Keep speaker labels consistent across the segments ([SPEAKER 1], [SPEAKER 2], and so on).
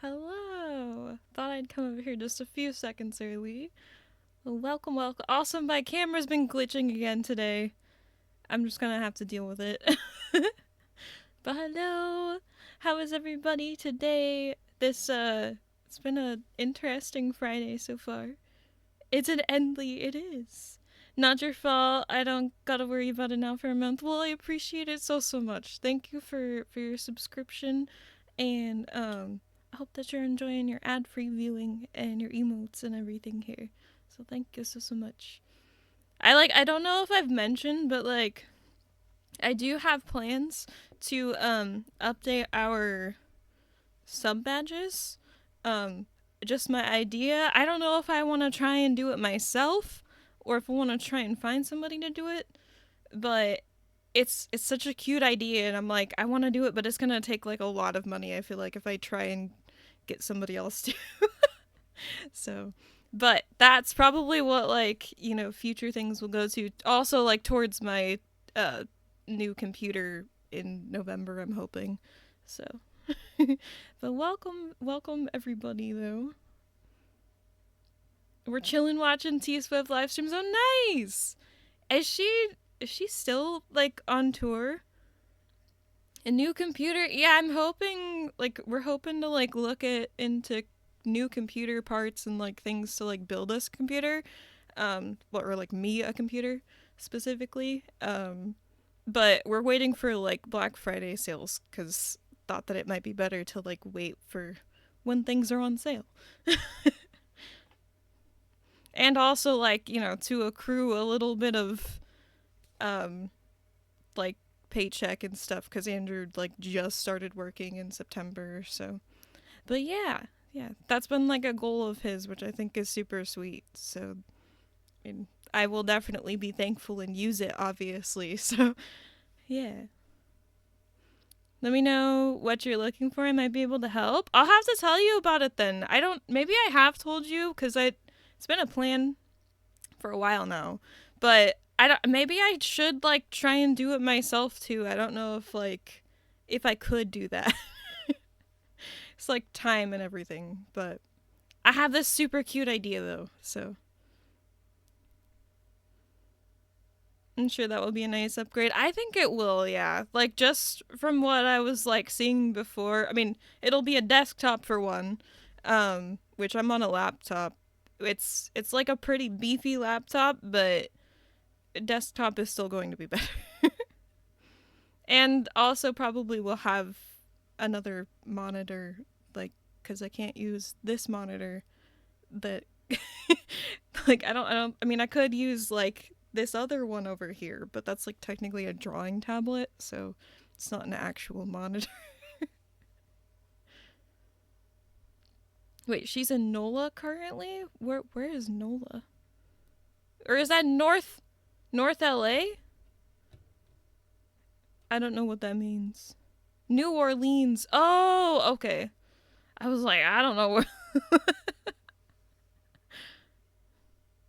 [SPEAKER 1] Hello! Thought I'd come over here just a few seconds early. Well, welcome, welcome. Also, my camera's been glitching again today. I'm just gonna have to deal with it. But hello! How is everybody today? It's been an interesting Friday so far. It's an Endlee, it is. Not your fault. I don't gotta worry about it now for a month. Well, I appreciate it so much. Thank you for your subscription, and I hope that you're enjoying your ad-free viewing and your emotes and everything here. So thank you so much. I don't know if I've mentioned, but I do have plans to update our sub badges. Um just my idea. I don't know if I want to try and do it myself or if I want to try and find somebody to do it, but it's such a cute idea and I'm like I want to do it, but it's going to take like a lot of money. I feel like if I try and get somebody else to. So, but that's probably what future things will go to. Also like towards my uh new computer in November, I'm hoping. So, but welcome everybody though. We're chilling watching T Swift live streams. Oh nice. Is she still like on tour? A new computer? Yeah, I'm hoping we're hoping to like look at into new computer parts and like things to like build us computer. Or like me a computer specifically. But we're waiting for like Black Friday sales cuz thought that it might be better to like wait for when things are on sale. And also to accrue a little bit of um like paycheck and stuff because Andrew like just started working in September. So, but yeah, that's been like a goal of his, which I think is super sweet. So, I mean, I will definitely be thankful and use it, obviously. So, yeah. Let me know what you're looking for. I might be able to help. I'll have to tell you about it then. I don't. Maybe I have told you because it's been a plan for a while now, but I don't. Maybe I should like try and do it myself too. I don't know if I could do that. It's like time and everything, but I have this super cute idea though, so I'm sure that will be a nice upgrade. I think it will, yeah. Like just from what I was like seeing before. I mean, it'll be a desktop for one, which I'm on a laptop. It's like a pretty beefy laptop, but desktop is still going to be better. And also probably will have another monitor, like, because I can't use this monitor that Like, I mean, I could use, like, this other one over here, but that's, like, technically a drawing tablet, so it's not an actual monitor. Wait, she's in NOLA currently? Where is NOLA? Or is that North LA? I don't know what that means. New Orleans. Oh, okay. I was like, I don't know where.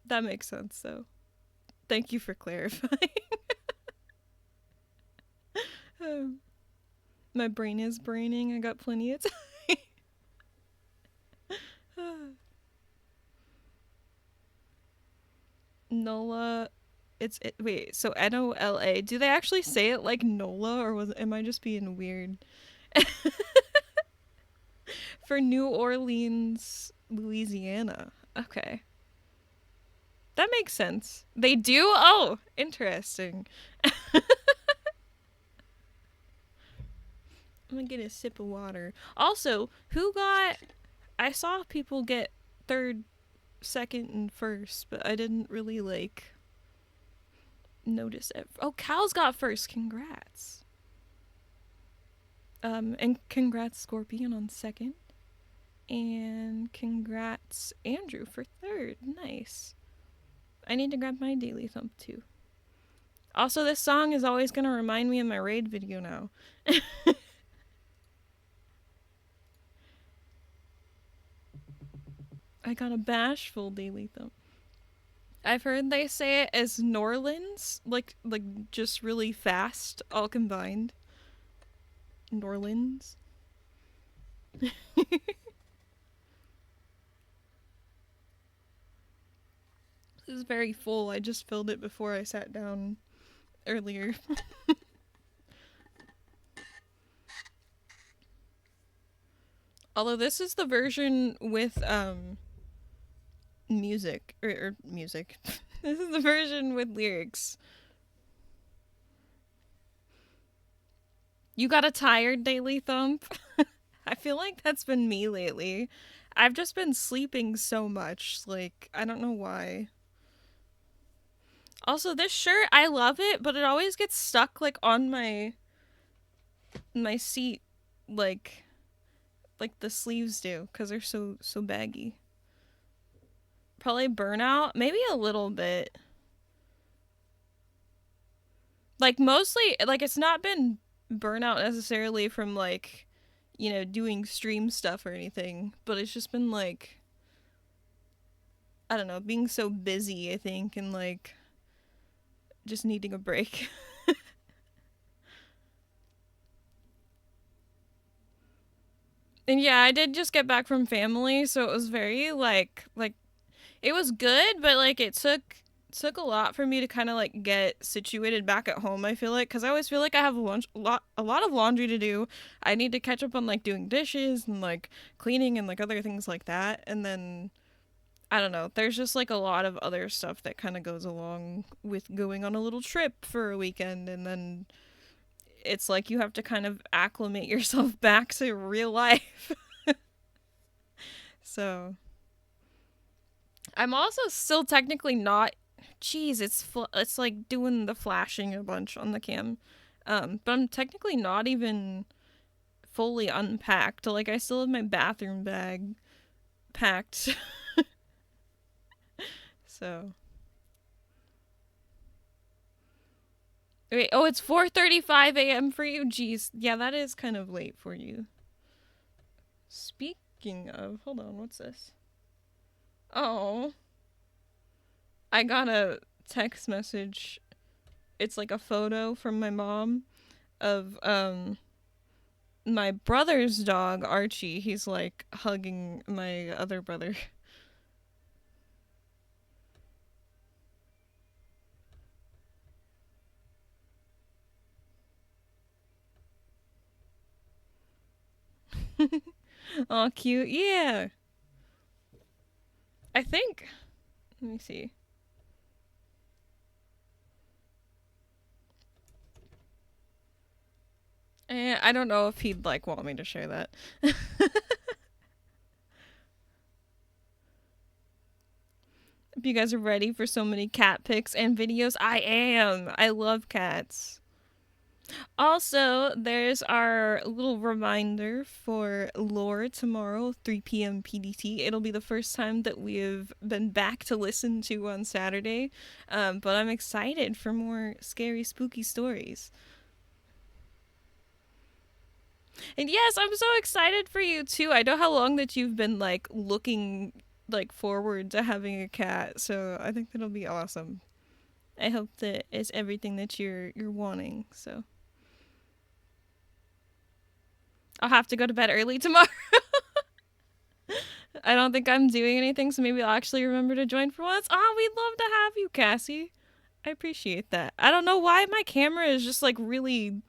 [SPEAKER 1] That makes sense, though. Thank you for clarifying. My brain is braining. I got plenty of time. NOLA. Wait, so NOLA. Do they actually say it like NOLA, or am I just being weird? For New Orleans, Louisiana. Okay. That makes sense. They do? Oh, interesting. I'm gonna get a sip of water. Also, I saw people get third, second, and first, but I didn't really, like, notice it. Oh, Cal's got first. Congrats. And congrats Scorpion on second. And congrats Andrew for third. Nice. I need to grab my daily thump too. Also, this song is always going to remind me of my raid video now. I got a bashful daily thump. I've heard they say it as Norlands, like just really fast, all combined. Norlands. This is very full. I just filled it before I sat down earlier. Although this is the version with music or music. This is the version with lyrics. You got a tired daily thump? I feel like that's been me lately. I've just been sleeping so much. Like, I don't know why. Also, this shirt, I love it, but it always gets stuck, like, on my seat, like the sleeves do, because they're so baggy. Probably burnout, maybe a little bit. Like, mostly, like, it's not been burnout necessarily from, like, you know, doing stream stuff or anything, but it's just been, like, I don't know, being so busy, I think, and, like, just needing a break. And yeah, I did just get back from family, so it was very, like, it was good, but, like, it took a lot for me to kind of, like, get situated back at home, I feel like, because I always feel like I have a lot of laundry to do. I need to catch up on, like, doing dishes and, like, cleaning and, like, other things like that, and then, I don't know, there's just, like, a lot of other stuff that kind of goes along with going on a little trip for a weekend, and then it's like you have to kind of acclimate yourself back to real life. So I'm also still technically not. Jeez, it's like doing the flashing a bunch on the cam. But I'm technically not even fully unpacked. Like, I still have my bathroom bag packed. So. Wait, oh, it's 4:35 a.m. for you? Jeez. Yeah, that is kind of late for you. Speaking of, hold on, what's this? Oh. I got a text message. It's like a photo from my mom of my brother's dog, Archie. He's like hugging my other brother. Oh, cute. Yeah. I think. Let me see. I don't know if he'd like want me to share that. If you guys are ready for so many cat pics and videos, I am. I love cats. Also, there's our little reminder for lore tomorrow, 3 p.m. PDT. It'll be the first time that we've been back to listen to on Saturday, but I'm excited for more scary, spooky stories. And yes, I'm so excited for you too. I know how long that you've been like looking like forward to having a cat, so I think that'll be awesome. I hope that it's everything that you're wanting. So I'll have to go to bed early tomorrow. I don't think I'm doing anything, so maybe I'll actually remember to join for once. Oh, we'd love to have you, Cassie. I appreciate that. I don't know why my camera is just like really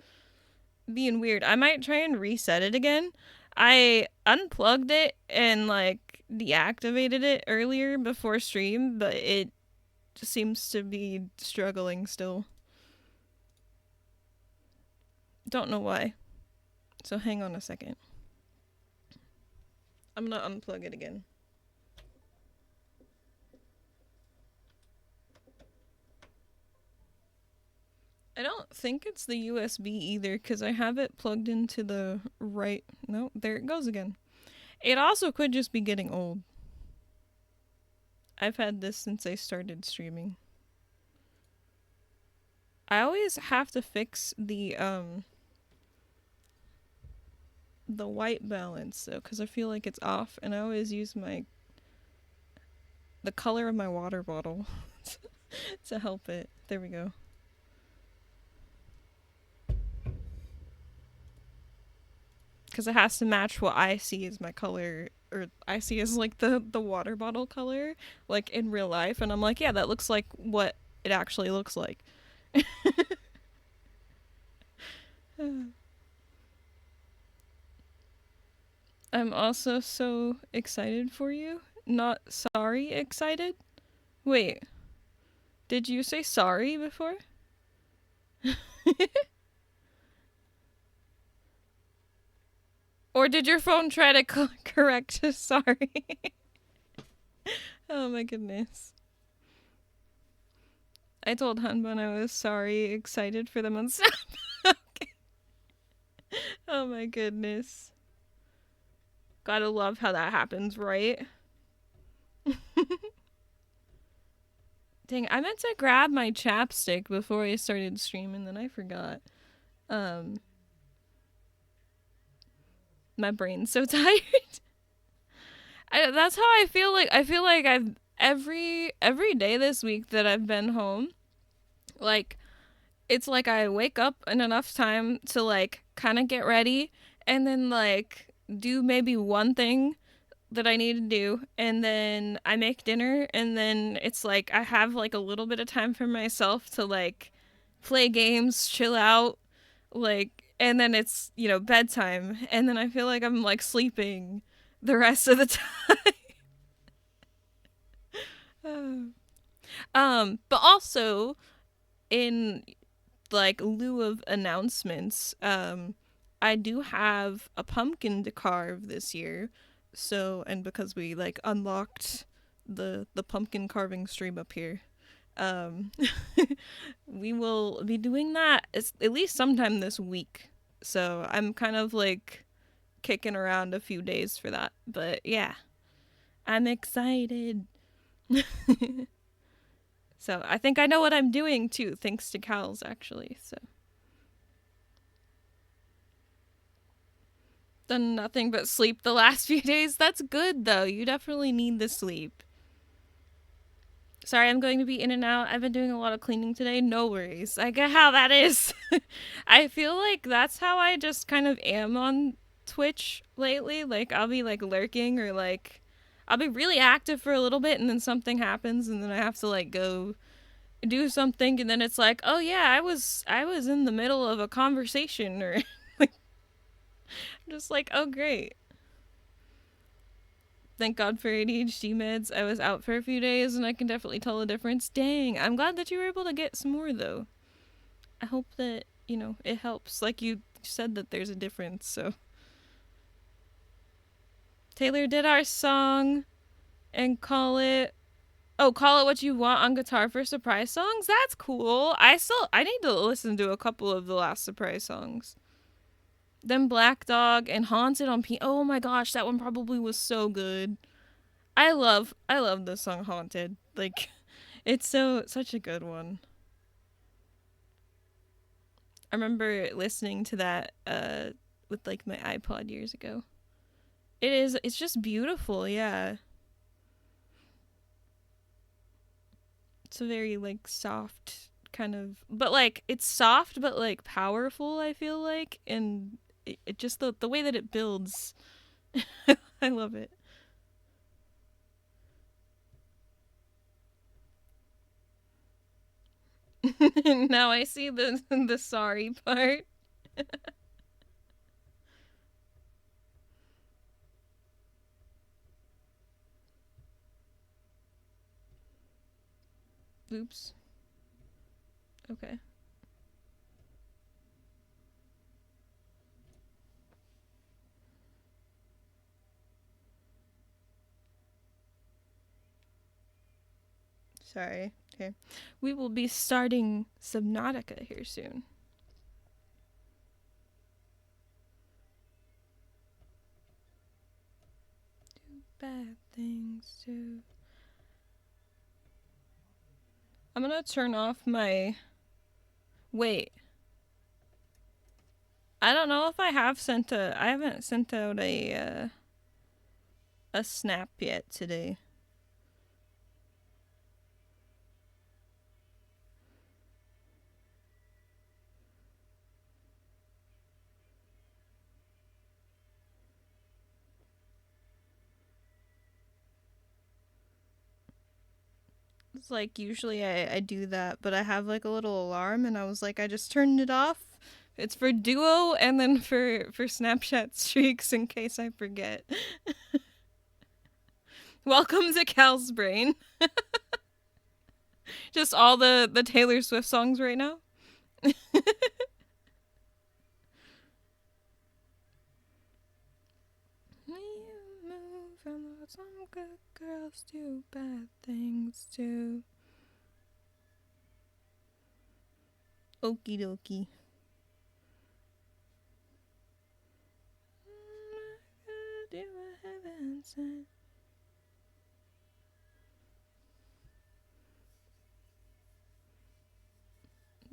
[SPEAKER 1] being weird. I might try and reset it again. I unplugged it and like deactivated it earlier before stream, but it just seems to be struggling still. Don't know why. So hang on a second. I'm gonna unplug it again. I don't think it's the USB either because I have it plugged into the right. No, there it goes again. It also could just be getting old. I've had this since I started streaming. I always have to fix the white balance though because I feel like it's off, and I always use the color of my water bottle to help it. There we go. Because it has to match what I see as my color, or I see as like the water bottle color, like in real life, and I'm like, yeah, that looks like what it actually looks like. I'm also so excited for you. Not sorry excited? Wait, did you say sorry before? Or did your phone try to correct sorry? Oh my goodness. I told Hanbun I was sorry excited for them on Snap. Okay. Oh my goodness. Gotta love how that happens, right? Dang, I meant to grab my chapstick before I started streaming, then I forgot. My brain's so tired. That's how I feel like. I feel like I've every day this week that I've been home, like it's like I wake up in enough time to like kind of get ready and then like do maybe one thing that I need to do, and then I make dinner, and then it's like I have like a little bit of time for myself to like play games, chill out, like, and then it's, you know, bedtime, and then I feel like I'm like sleeping the rest of the time. But also in like lieu of announcements, I do have a pumpkin to carve this year. So, and because we like unlocked the pumpkin carving stream up here, um we will be doing that at least sometime this week. So, I'm kind of like kicking around a few days for that. But yeah, I'm excited. So, I think I know what I'm doing too, thanks to Cal's actually. So, done nothing but sleep the last few days. That's good though. You definitely need the sleep. Sorry, I'm going to be in and out. I've been doing a lot of cleaning today. No worries. I get how that is. I feel like that's how I just kind of am on Twitch lately. Like, I'll be like lurking, or like I'll be really active for a little bit and then something happens and then I have to like go do something, and then it's like, "Oh yeah, I was in the middle of a conversation," or like I'm just like, "Oh great." Thank God for ADHD meds. I was out for a few days and I can definitely tell a difference. Dang, I'm glad that you were able to get some more though. I hope that, you know, it helps. Like you said that there's a difference, so. Taylor did our song and call it Oh, Call It What You Want on guitar for surprise songs? That's cool. I need to listen to a couple of the last surprise songs. Then Black Dog and Haunted on P. Oh my gosh, that one probably was so good. I love the song Haunted. Like it's such a good one. I remember listening to that with like my iPod years ago. It's just beautiful, yeah. It's a very like soft kind of, but like it's soft but like powerful, I feel like, and it just the way that it builds. I love it. Now I see the sorry part. Oops. Okay. Sorry. Okay. We will be starting Subnautica here soon. Bad things too. I'm gonna turn off my. Wait. I don't know if I have sent a. I haven't sent out a snap yet today. It's like usually I do that, but I have like a little alarm and I was like I just turned it off. It's for Duo and then for Snapchat streaks in case I forget. Welcome to Cal's brain. Just all the Taylor Swift songs right now. Move from some good girls to bad things too. Okie dokie.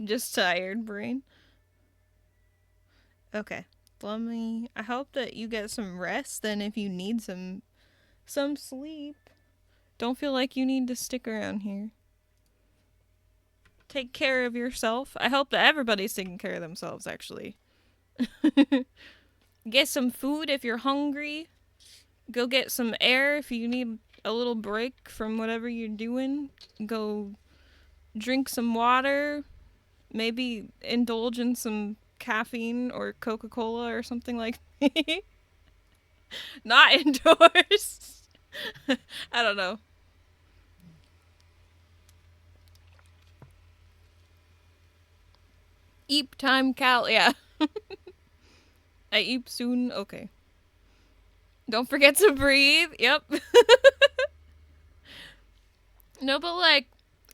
[SPEAKER 1] Just tired brain. Okay. I hope that you get some rest then if you need some sleep. Don't feel like you need to stick around here. Take care of yourself. I hope that everybody's taking care of themselves actually. Get some food if you're hungry. Go get some air if you need a little break from whatever you're doing. Go drink some water. Maybe indulge in some caffeine or Coca-Cola or something like that. Not indoors. I don't know. Eep time, Cal. Yeah. I eep soon. Okay. Don't forget to breathe. Yep. No, but like,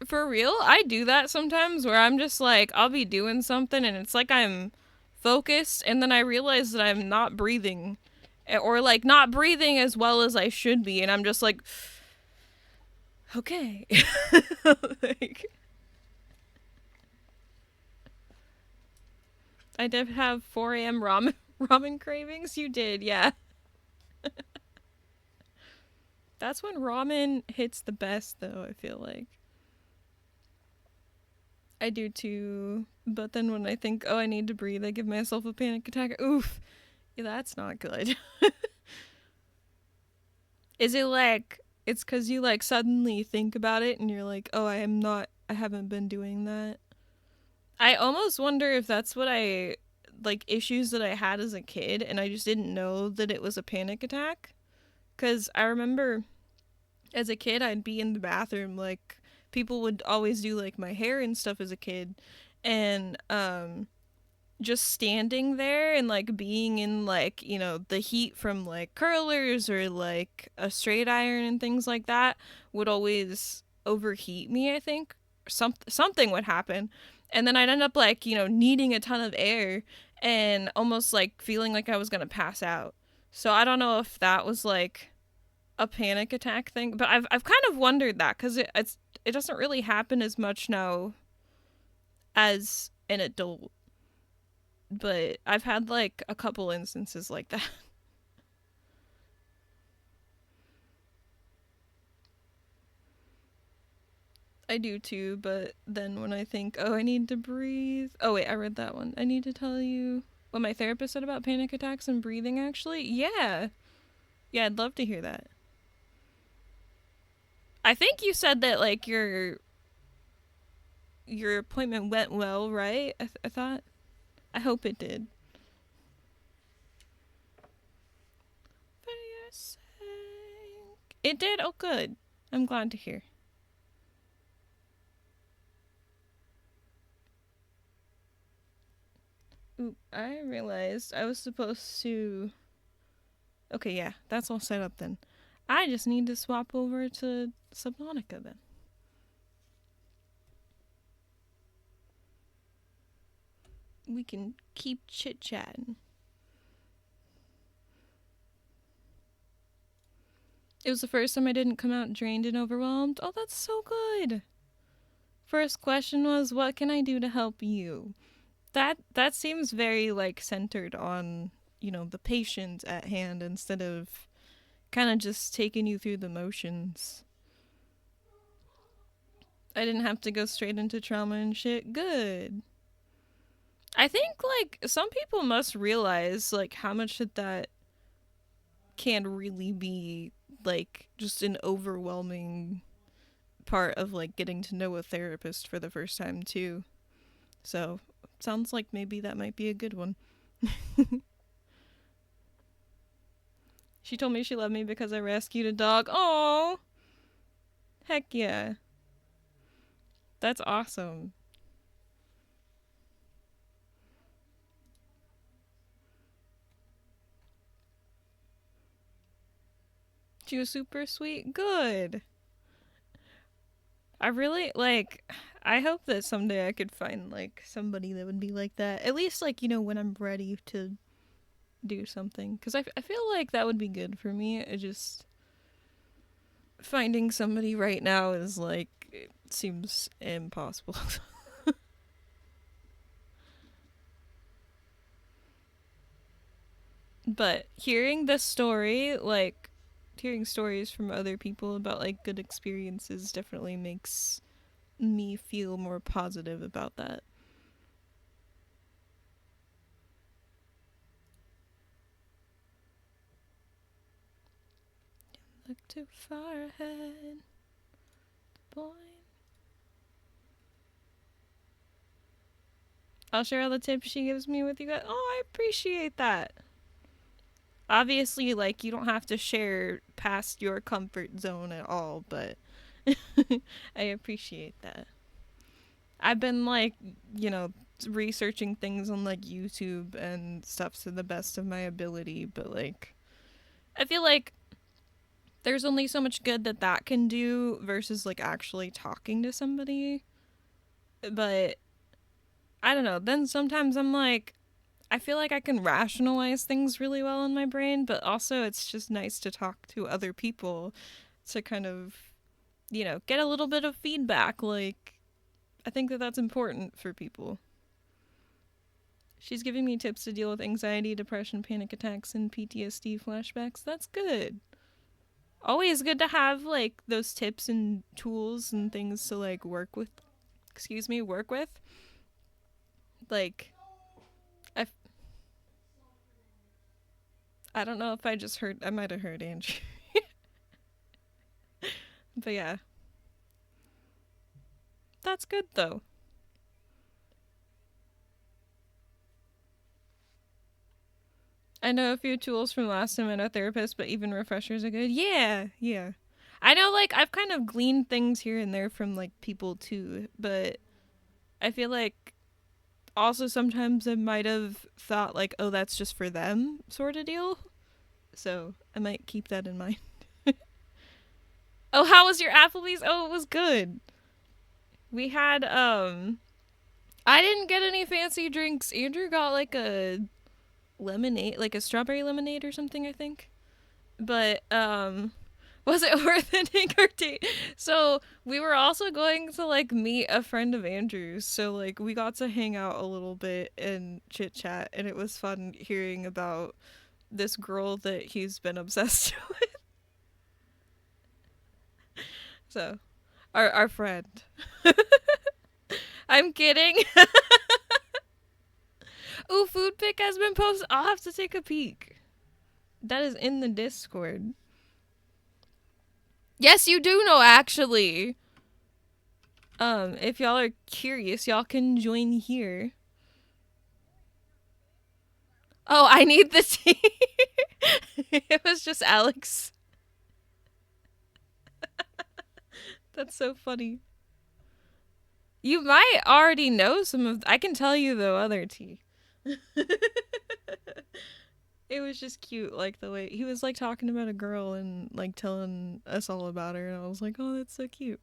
[SPEAKER 1] for real, I do that sometimes where I'm just like, I'll be doing something and it's like I'm focused and then I realize that I'm not breathing. Or like not breathing as well as I should be. And I'm just like, okay. Like, I did have 4 a.m. ramen cravings. You did, yeah. That's when ramen hits the best, though, I feel like. I do too. But then when I think, oh, I need to breathe, I give myself a panic attack. Oof. Yeah, that's not good. Is it like, it's because you like suddenly think about it and you're like, oh, I haven't been doing that? I almost wonder if that's what like issues that I had as a kid and I just didn't know that it was a panic attack. Because I remember as a kid, I'd be in the bathroom, like, people would always do, like, my hair and stuff as a kid. And, just standing there and, like, being in, like, you know, the heat from, like, curlers or, like, a straight iron and things like that would always, overheat me, I think. Something would happen. And then I'd end up like, needing a ton of air and almost like feeling like I was going to pass out. So I don't know if that was like a panic attack thing, but I've kind of wondered that cuz it doesn't really happen as much now as an adult. But I've had like a couple instances like that. I do too, but then when I think, oh, I need to breathe. Oh, wait, I read that one. I need to tell you what my therapist said about panic attacks and breathing, actually. Yeah. Yeah, I'd love to hear that. I think you said that, like, your appointment went well, right? I thought. I hope it did. For your sake. It did? Oh, good. I'm glad to hear. Oop, I realized I was supposed to... Okay, yeah, that's all set up then. I just need to swap over to Subnautica then. We can keep chit-chatting. It was the first time I didn't come out drained and overwhelmed. Oh, that's so good. First question was, what can I do to help you? That seems very like centered on, the patient at hand instead of kind of just taking you through the motions. I didn't have to go straight into trauma and shit. Good. I think like some people must realize like how much that can really be like just an overwhelming part of like getting to know a therapist for the first time too. So, sounds like maybe that might be a good one. She told me she loved me because I rescued a dog. Oh, heck yeah. That's awesome. She was super sweet. Good. I really like I hope that someday I could find like somebody that would be like that. At least like, when I'm ready to do something cuz I feel like that would be good for me. It just finding somebody right now is like it seems impossible. But hearing this story, like hearing stories from other people about like good experiences definitely makes me feel more positive about that. Look too far ahead, boy. I'll share all the tips she gives me with you guys. Oh, I appreciate that. Obviously, like, you don't have to share past your comfort zone at all, but I appreciate that. I've been, like, you know, researching things on, like, YouTube and stuff to the best of my ability, but, like, I feel like there's only so much good that that can do versus, like, actually talking to somebody. But, I don't know. Then sometimes I'm like, I feel like I can rationalize things really well in my brain, but also it's just nice to talk to other people to kind of, get a little bit of feedback. Like, I think that that's important for people. She's giving me tips to deal with anxiety, depression, panic attacks, and PTSD flashbacks. That's good. Always good to have, like, those tips and tools and things to, like, work with. Like, I don't know if I might have heard Andrew. But yeah. That's good though. I know a few tools from last time at a therapist, but even refreshers are good. Yeah, yeah. I know, like, I've kind of gleaned things here and there from, like, people too, but I feel like also sometimes I might have thought, like, oh, that's just for them sort of deal. So I might keep that in mind. Oh, how was your Applebee's? Oh, it was good. We had I didn't get any fancy drinks. Andrew got like a lemonade, like a strawberry lemonade or something, I think. But was it worth ending our date? So we were also going to like meet a friend of Andrew's, so like we got to hang out a little bit and chit chat, and it was fun hearing about this girl that he's been obsessed with. So our friend. I'm kidding. Ooh, food pic has been posted. I'll have to take a peek. That is in the Discord. Yes, you do know actually. If y'all are curious, y'all can join here. Oh, I need the tea. It was just Alex. That's so funny. You might already know some of. I can tell you the other tea. It was just cute, like the way he was like talking about a girl and like telling us all about her, and I was like, oh, that's so cute.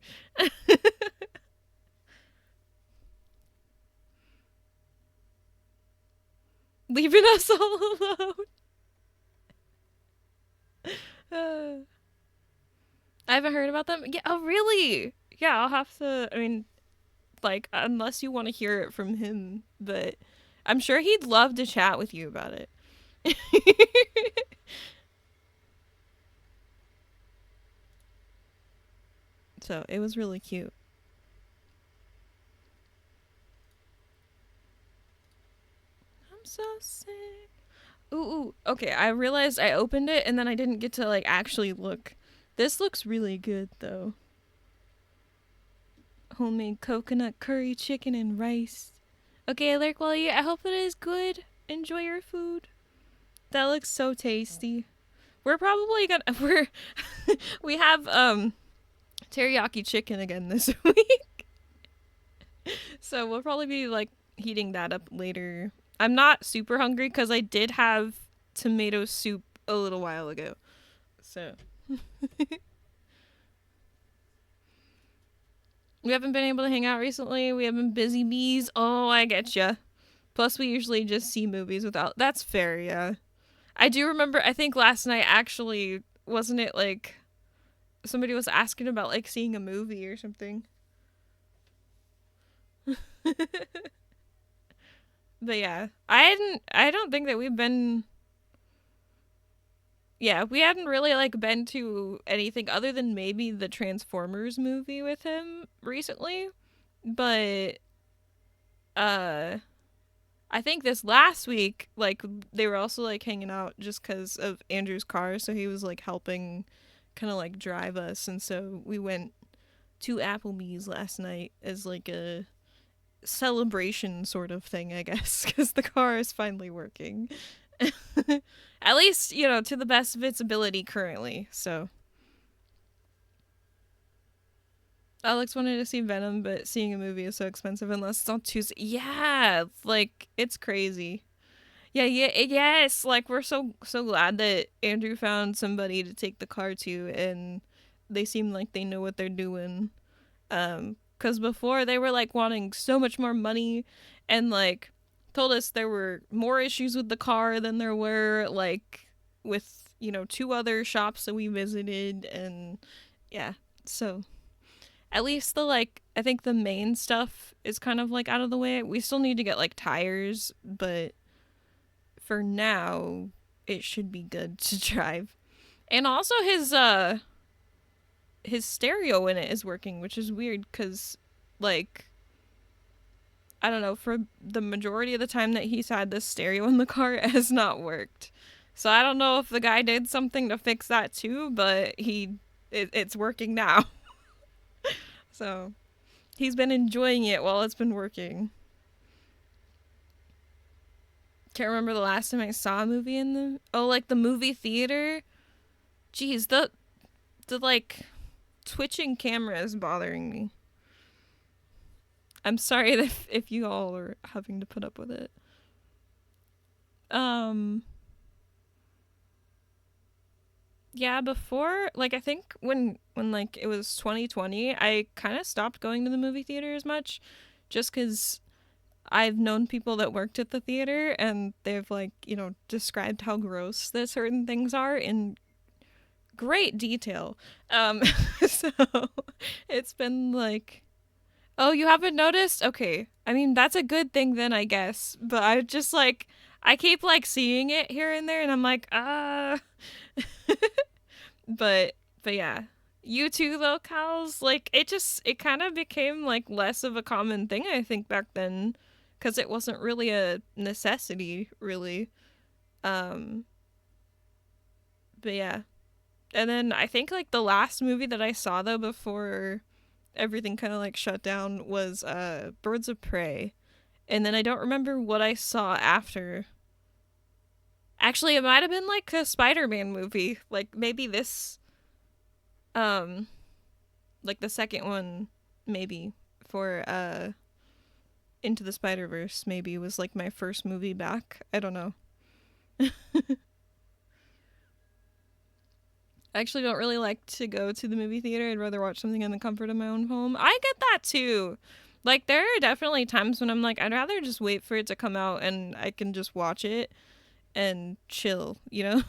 [SPEAKER 1] Leaving us all alone. I haven't heard about them. Yeah, oh really? Yeah, I'll have to. I mean, like, unless you want to hear it from him, but I'm sure he'd love to chat with you about it. So it was really cute. I'm so sick. Ooh. Okay, I realized I opened it and then I didn't get to like actually look. This looks really good though. Homemade coconut curry chicken and rice. Okay, Alert, while you, I hope it is good. Enjoy your food. That looks so tasty. We're probably gonna we have teriyaki chicken again this week. So we'll probably be like heating that up later. I'm not super hungry because I did have tomato soup a little while ago. So we haven't been able to hang out recently. We have been busy bees. Oh, I get ya. Plus, we usually just see movies without. That's fair, yeah. I do remember. I think last night actually wasn't it like somebody was asking about like seeing a movie or something. But yeah, I don't think that we've been. Yeah, we hadn't really like been to anything other than maybe the Transformers movie with him recently. But uh I think this last week like they were also like hanging out just cuz of Andrew's car, so he was like helping kind of like drive us, and so we went to Applebee's last night as like a celebration sort of thing, I guess, cuz the car is finally working. At least, you know, to the best of its ability currently. So Alex wanted to see Venom, but seeing a movie is so expensive unless it's on Tuesday. Yeah, like it's crazy. Yes. Like we're so glad that Andrew found somebody to take the car to, and they seem like they know what they're doing. Because before they were like wanting so much more money, and like told us there were more issues with the car than there were like with two other shops that we visited, and yeah, so at least the like I think the main stuff is kind of like out of the way. We still need to get like tires, but for now it should be good to drive. And also his stereo in it is working, which is weird cuz like I don't know, for the majority of the time that he's had this stereo in the car, it has not worked. So I don't know if the guy did something to fix that too, but it's working now. So he's been enjoying it while it's been working. Can't remember the last time I saw a movie in the movie theater. Jeez, the like twitching camera is bothering me. I'm sorry if you all are having to put up with it. Um Yeah, before, like, I think when like it was 2020, I kind of stopped going to the movie theater as much, just because I've known people that worked at the theater and they've, like, described how gross that certain things are in great detail. Um, so it's been like, oh, you haven't noticed? Okay. I mean, that's a good thing then, I guess. But I just like, I keep like seeing it here and there and I'm like, but, but yeah. You too, though, Kals. Like, it kind of became like less of a common thing, I think, back then. Because it wasn't really a necessity, really. Um, but yeah. And then I think like the last movie that I saw, though, before everything kind of like shut down was Birds of Prey. And then I don't remember what I saw after. Actually, it might have been like a Spider-Man movie, like maybe this, um, like the second one, maybe for Into the Spider-Verse. Maybe was like my first movie back. I don't know. I actually don't really like to go to the movie theater. I'd rather watch something in the comfort of my own home. I get that too. Like, there are definitely times when I'm like, I'd rather just wait for it to come out and I can just watch it and chill, you know?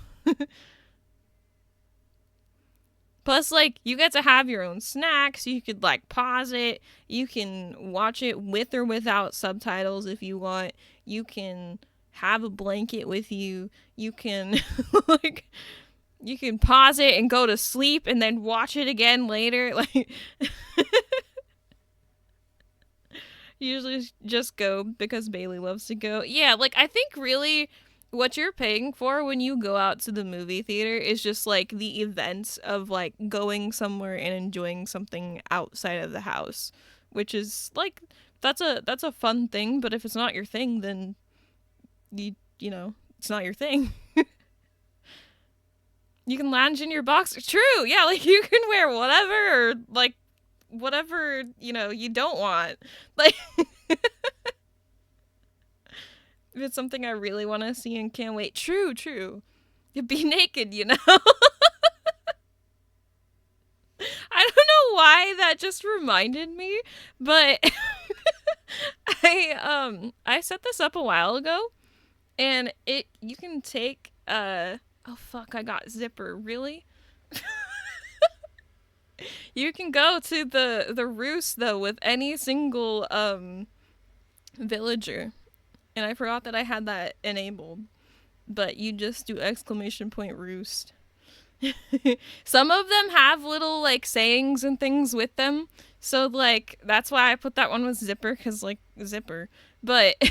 [SPEAKER 1] Plus, like, you get to have your own snacks. You could, like, pause it. You can watch it with or without subtitles if you want. You can have a blanket with you. You can, like, you can pause it and go to sleep and then watch it again later. Like, usually just go because Bailey loves to go. Yeah, like, I think really what you're paying for when you go out to the movie theater is just like the events of like going somewhere and enjoying something outside of the house, which is like that's a fun thing, but if it's not your thing, then it's not your thing. You can lounge in your box. True. Yeah, like you can wear whatever or like whatever, you don't want. Like if it's something I really want to see and can't wait. True, true. You'd be naked, you know? I don't know why that just reminded me, but I set this up a while ago and you can take oh fuck, I got zipper, really? You can go to the roost though with any single villager. And I forgot that I had that enabled. But you just do exclamation point roost. Some of them have little like sayings and things with them. So like that's why I put that one with zipper cuz like zipper. But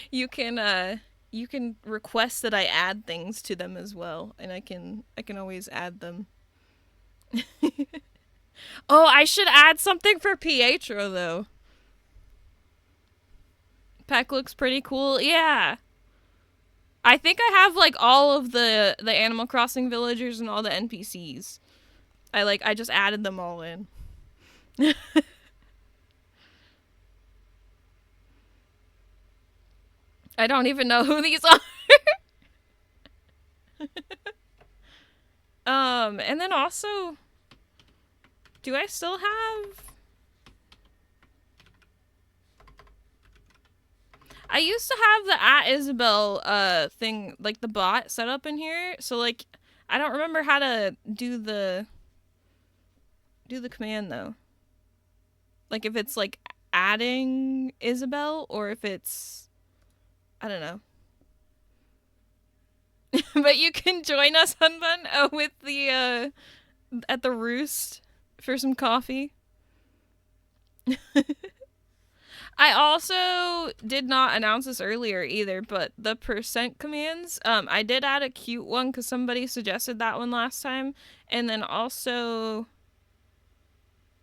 [SPEAKER 1] you can request that I add things to them as well and I can always add them. Oh, I should add something for Pietro though. Peck looks pretty cool. Yeah. I think I have like all of the Animal Crossing villagers and all the NPCs. I just added them all in. I don't even know who these are. And then also, do I still have? I used to have the @Isabel thing, like the bot set up in here. So like, I don't remember how to do the command though. Like if it's like adding Isabel or if it's, I don't know. But you can join us, Hunbun, with the at the roost for some coffee. I also did not announce this earlier either, but the percent commands, I did add a cute one because somebody suggested that one last time, and then also,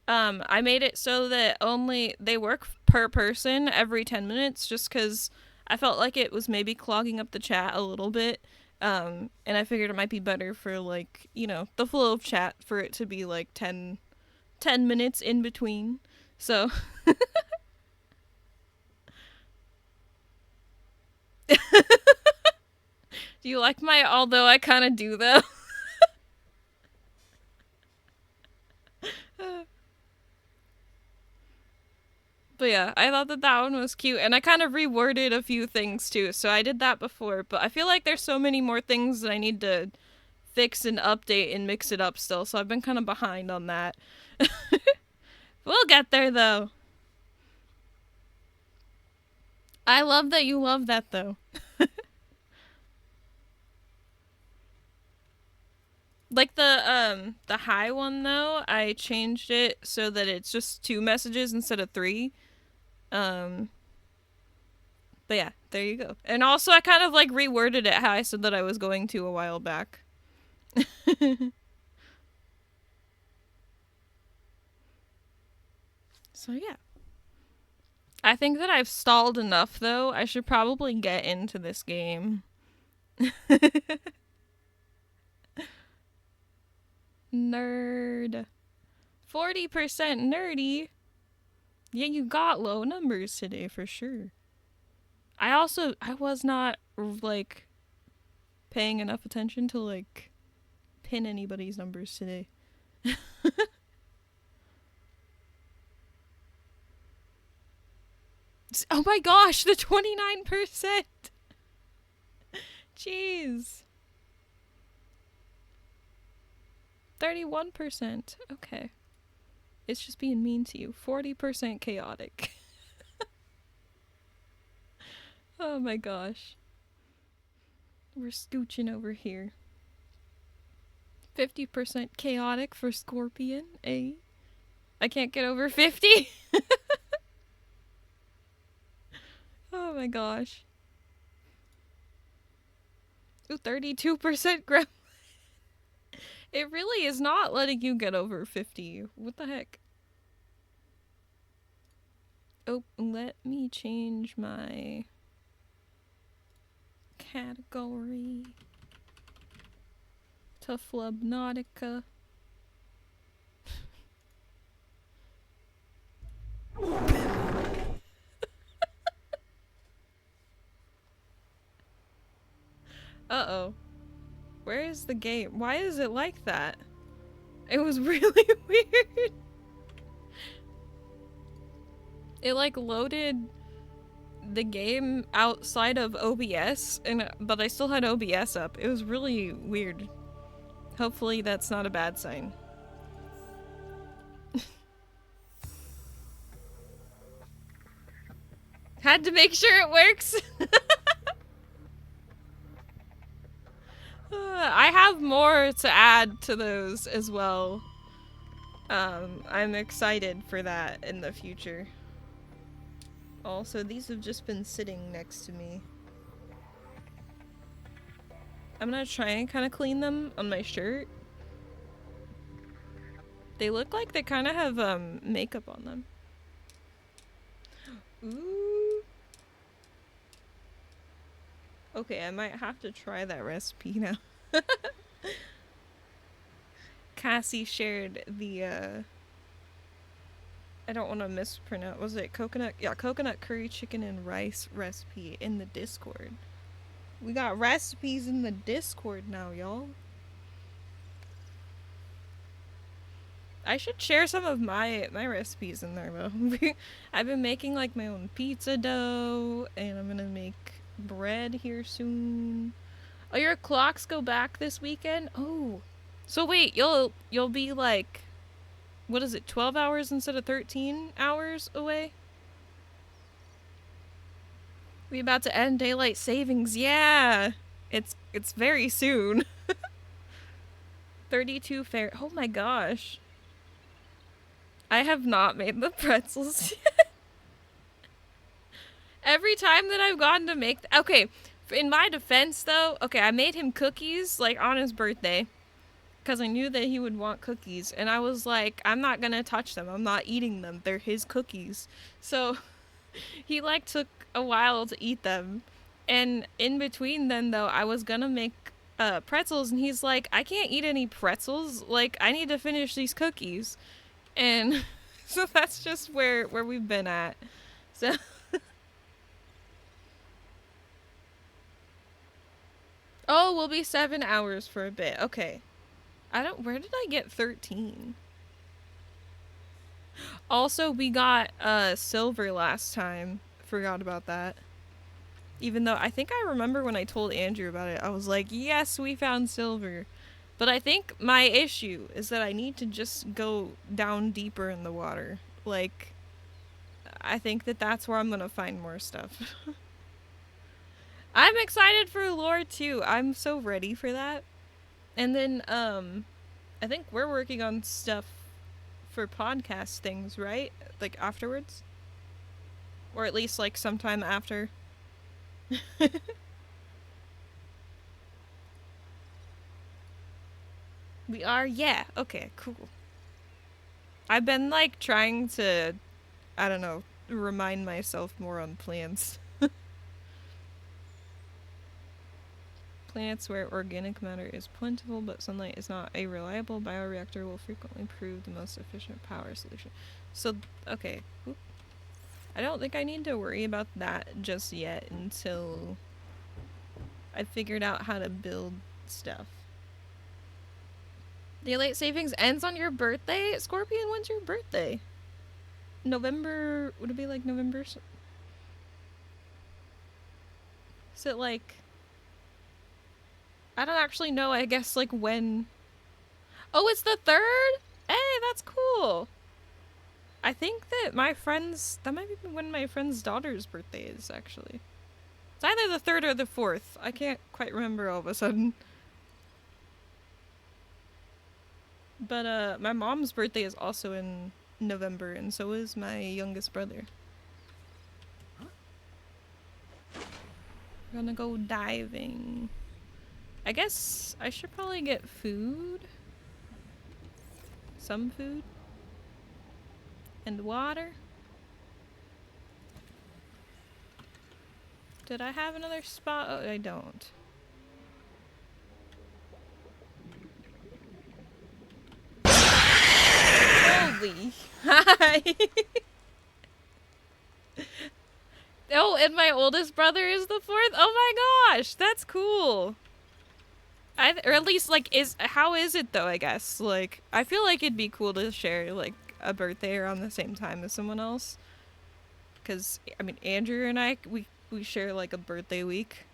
[SPEAKER 1] I made it so that only they work per person every 10 minutes, just because I felt like it was maybe clogging up the chat a little bit. And I figured it might be better for like, the flow of chat for it to be like 10 minutes in between. So do you like my although I kind of do though? But yeah, I thought that one was cute, and I kind of reworded a few things too, so I did that before, but I feel like there's so many more things that I need to fix and update and mix it up still, so I've been kind of behind on that. We'll get there, though. I love that you love that, though. Like the high one, though, I changed it so that it's just 2 messages instead of 3. But yeah, there you go. And also I kind of like reworded it how I said that I was going to a while back. So yeah. I think that I've stalled enough, though. I should probably get into this game. Nerd. 40% nerdy. Yeah, you got low numbers today for sure. I was not, like, paying enough attention to, like, pin anybody's numbers today. Oh my gosh, the 29%! Jeez. 31%. Okay. It's just being mean to you. 40% chaotic. Oh my gosh. We're scooching over here. 50% chaotic for Scorpion, eh? I can't get over 50? Oh my gosh. Ooh, 32% gremlin. It really is not letting you get over 50. What the heck? Oh, let me change my category to Subnautica. Uh-oh. Where is the game? Why is it like that? It was really weird. It like loaded the game outside of OBS, but I still had OBS up. It was really weird. Hopefully that's not a bad sign. Had to make sure it works. I have more to add to those as well. I'm excited for that in the future. Also, these have just been sitting next to me. I'm gonna try and kind of clean them on my shirt. They look like they kind of have makeup on them. Ooh. Okay, I might have to try that recipe now. Cassie shared the I don't want to mispronounce. Was it coconut? Yeah, coconut curry chicken and rice recipe in the Discord. We got recipes in the Discord now, y'all. I should share some of my recipes in there, though. I've been making like my own pizza dough, and I'm gonna make bread here soon. Oh, your clocks go back this weekend? Oh, so wait, you'll be like, what is it, 12 hours instead of 13 hours away? We about to end daylight savings. Yeah, it's very soon. 32 fair. Oh my gosh. I have not made the pretzels yet. Every time that I've gotten to make... Okay, in my defense, though... Okay, I made him cookies, like, on his birthday. Because I knew that he would want cookies. And I was like, I'm not gonna touch them. I'm not eating them. They're his cookies. So, he, like, took a while to eat them. And in between then, though, I was gonna make pretzels. And he's like, I can't eat any pretzels. Like, I need to finish these cookies. And so that's just where we've been at. So oh, we'll be 7 hours for a bit. Okay. Where did I get 13? Also, we got silver last time. Forgot about that. Even though I think I remember when I told Andrew about it, I was like, yes, we found silver. But I think my issue is that I need to just go down deeper in the water. Like, I think that that's where I'm gonna find more stuff. I'm excited for lore too. I'm so ready for that. And then, I think we're working on stuff for podcast things, right? Like afterwards? Or at least like sometime after. We are? Yeah. Okay, cool. I've been like trying to, I don't know, remind myself more on plants. Planets where organic matter is plentiful but sunlight is not a reliable bioreactor will frequently prove the most efficient power solution. So, okay. Oop. I don't think I need to worry about that just yet until I figured out how to build stuff. Daylight savings ends on your birthday? Scorpion, when's your birthday? November, would it be like November? Is it like, I don't actually know, I guess like when. Oh, it's the 3rd? Hey, that's cool. I think that my friend's, that might be when my friend's daughter's birthday is actually. It's either the 3rd or the 4th. I can't quite remember all of a sudden. But my mom's birthday is also in November, and so is my youngest brother. We're gonna go diving. I guess I should probably get food. Some food. And water. Did I have another spot? Oh, I don't. Holy. Hi. Oh, and my oldest brother is the 4th? Oh my gosh, that's cool. Or at least, like, how is it though, I guess? Like, I feel like it'd be cool to share, like, a birthday around the same time as someone else. Because, I mean, Andrew and I, we share, like, a birthday week.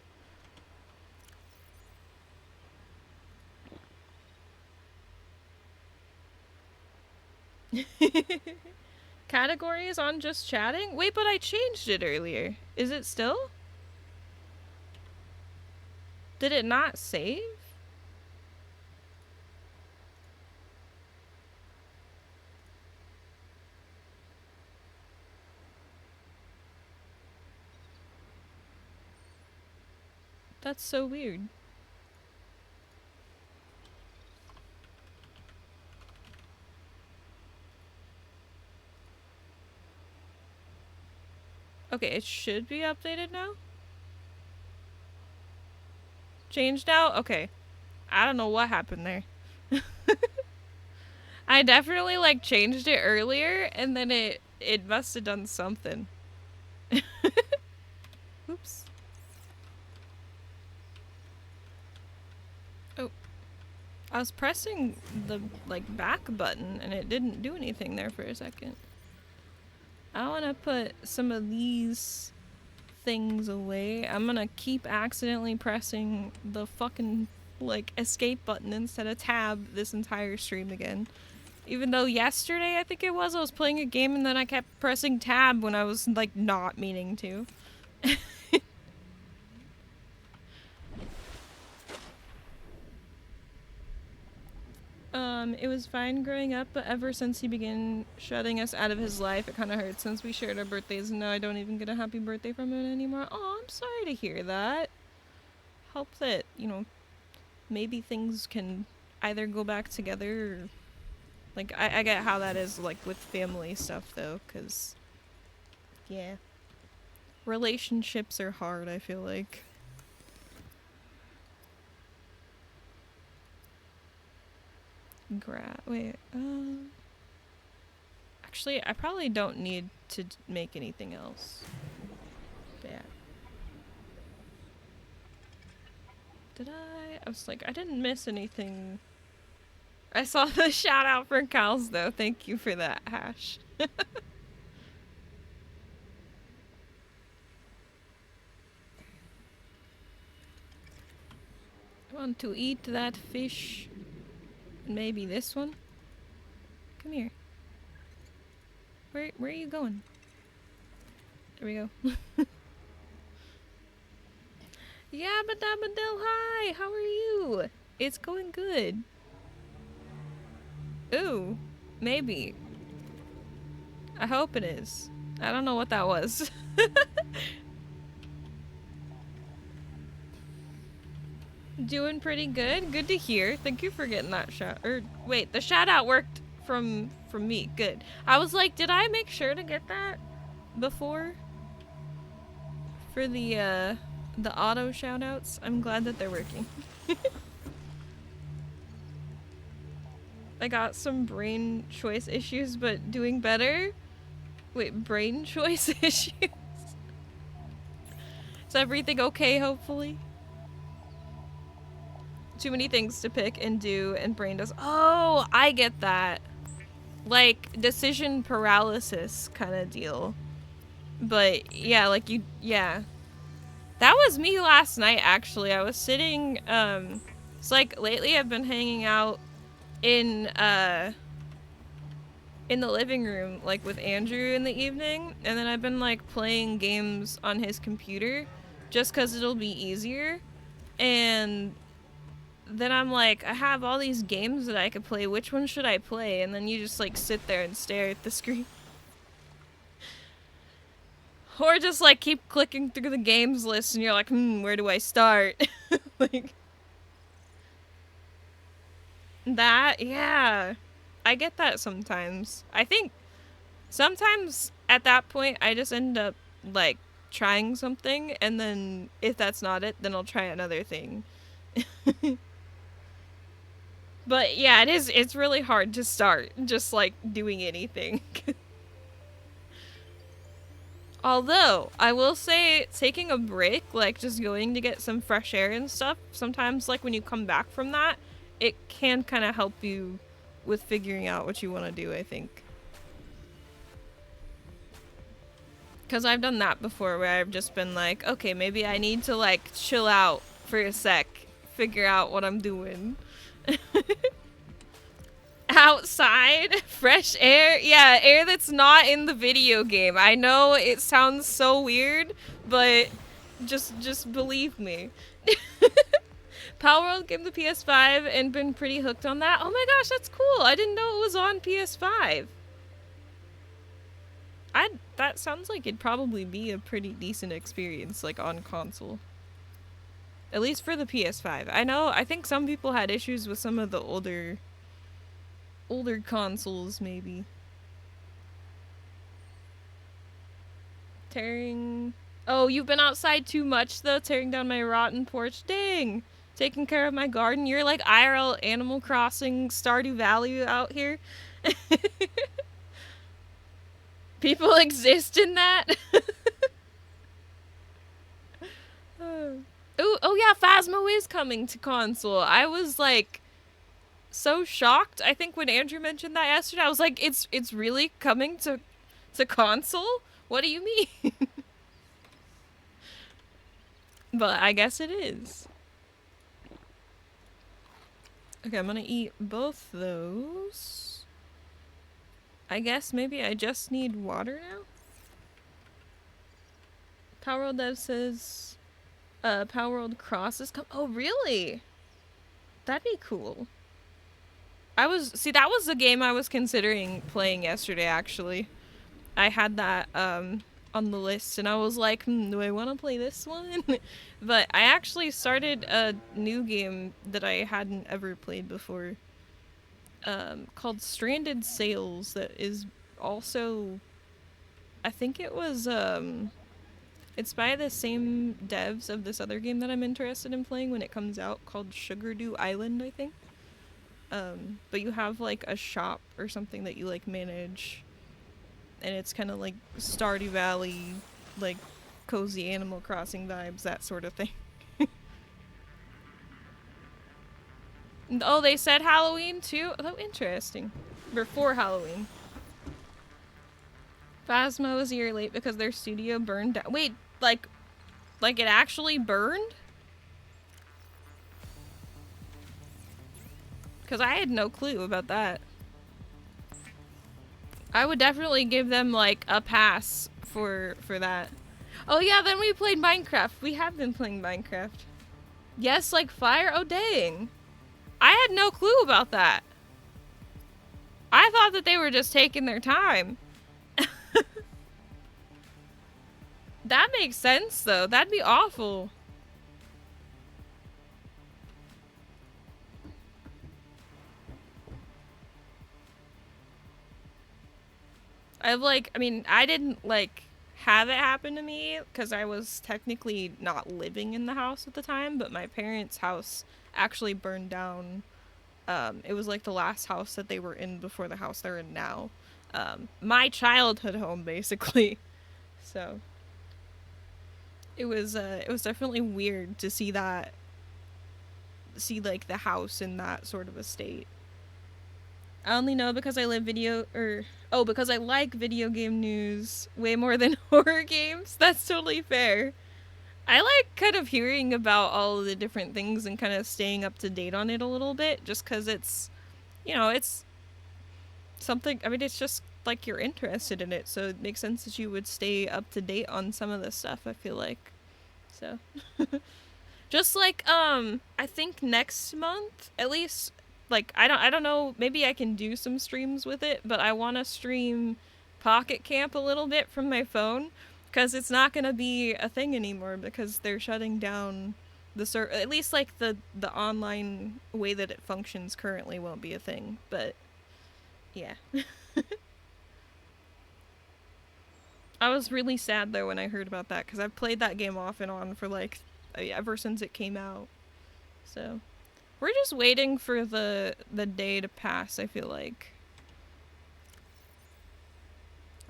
[SPEAKER 1] Categories on just chatting? Wait, but I changed it earlier. Is it still? Did it not save? That's so weird. Okay, it should be updated now? Changed now? Okay. I don't know what happened there. I definitely, like, changed it earlier, and then it must have done something. Oops. Oh. I was pressing the, like, back button, and it didn't do anything there for a second. I want to put some of these things away. I'm gonna keep accidentally pressing the fucking, like, escape button instead of tab this entire stream again. Even though yesterday, I think it was, I was playing a game and then I kept pressing tab when I was, like, not meaning to. It was fine growing up, but ever since he began shutting us out of his life, it kind of hurts since we shared our birthdays and now I don't even get a happy birthday from him anymore. Oh, I'm sorry to hear that. Hope that, you know, maybe things can either go back together or, like, I get how that is, like, with family stuff, though, because, yeah. Relationships are hard, I feel like. Wait, actually, I probably don't need to make anything else. Yeah. Did I? I was like, I didn't miss anything I saw the shout out for cows though. Thank you for that, Hash. I want to eat that fish. Maybe this one. Come here. Where are you going? There we go. Yabba dabba do hi! How are you? It's going good. Ooh, maybe. I hope it is. I don't know what that was. Doing pretty good. Good to hear. Thank you for getting that shout. Or wait, the shout out worked from me. Good. I was like, did I make sure to get that before? For the auto shout outs? I'm glad that they're working. I got some brain choice issues, but doing better. Wait, brain choice issues? Is everything okay, hopefully? Too many things to pick and do, and brain does. Oh, I get that. Like, decision paralysis kind of deal. But, yeah, like yeah. That was me last night, actually. I was sitting, it's like, lately I've been hanging out in the living room, like, with Andrew in the evening, and then I've been, like, playing games on his computer, just 'cause it'll be easier, and then I'm like, I have all these games that I could play, which one should I play? And then you just, like, sit there and stare at the screen. Or just, like, keep clicking through the games list, and you're like, where do I start? Like... That, yeah. I get that sometimes. I think sometimes at that point I just end up like trying something, and then if that's not it, then I'll try another thing. But yeah, it's really hard to start just like doing anything. Although, I will say taking a break, like just going to get some fresh air and stuff, sometimes like when you come back from that, it can kind of help you with figuring out what you want to do, I think. Because I've done that before where I've just been like, okay, maybe I need to like chill out for a sec, figure out what I'm doing. Outside, fresh air. Yeah, air that's not in the video game. I know it sounds so weird, but just believe me. Power World came to PS5 and been pretty hooked on that. Oh my gosh, that's cool. I didn't know it was on PS5. That sounds like it'd probably be a pretty decent experience, like, on console. At least for the PS5. I think some people had issues with some of the older consoles, maybe. Tearing... Oh, you've been outside too much, though, tearing down my rotten porch. Dang! Taking care of my garden. You're like IRL Animal Crossing Stardew Valley out here. People exist in that? Ooh, oh yeah, Phasmo is coming to console. I was like so shocked. I think when Andrew mentioned that yesterday, I was like, it's really coming to console? What do you mean? But I guess it is. Okay, I'm gonna eat both those. I guess maybe I just need water now? Power World Dev says, Power World Cross is oh, really? That'd be cool. that was the game I was considering playing yesterday, actually. I had that, on the list, and I was like, do I want to play this one? But I actually started a new game that I hadn't ever played before. Called Stranded Sails, that is also, I think it was, it's by the same devs of this other game that I'm interested in playing when it comes out, called Sugardew Island, I think. But you have, like, a shop or something that you, like, manage, and it's kind of like Stardew Valley, like, cozy Animal Crossing vibes, that sort of thing. Oh, they said Halloween too? Oh, interesting. Before Halloween. Phasma was a year late because their studio burned down. Wait, like it actually burned? Because I had no clue about that. I would definitely give them, like, a pass for that. Oh yeah, then we played Minecraft. We have been playing Minecraft. Yes, like fire? Oh dang. I had no clue about that. I thought that they were just taking their time. That makes sense, though. That'd be awful. I didn't, like, have it happen to me because I was technically not living in the house at the time, but my parents' house actually burned down. It was, like, the last house that they were in before the house they're in now. My childhood home, basically. So it was definitely weird to see like the house in that sort of a state. I only know because I live because I like video game news way more than horror games. That's totally fair. I like kind of hearing about all of the different things and kind of staying up to date on it a little bit just cuz it's it's something. I mean, it's just like you're interested in it, so it makes sense that you would stay up to date on some of this stuff, I feel like. So just like I think next month, at least, like I don't know, maybe I can do some streams with it, but I want to stream Pocket Camp a little bit from my phone cuz it's not going to be a thing anymore because they're shutting down the at least like the online way that it functions currently won't be a thing, but yeah. I was really sad though when I heard about that cuz I've played that game off and on for like ever since it came out. So we're just waiting for the day to pass, I feel like.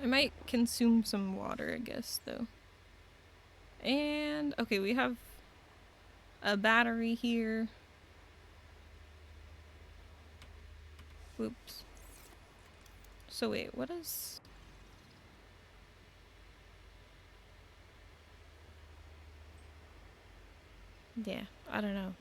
[SPEAKER 1] I might consume some water, I guess, though. And, okay, we have a battery here. Whoops. So wait, what is... Yeah, I don't know.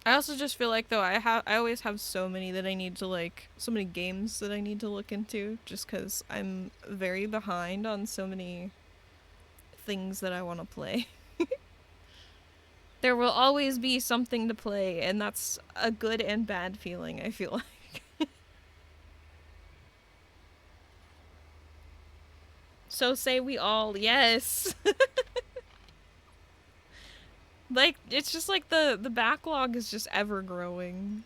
[SPEAKER 1] I also just feel like though I always have so many that I need to like so many games that I need to look into just cuz I'm very behind on so many things that I want to play. There will always be something to play and that's a good and bad feeling, I feel like. So say we all, yes. Like, it's just like the backlog is just ever growing.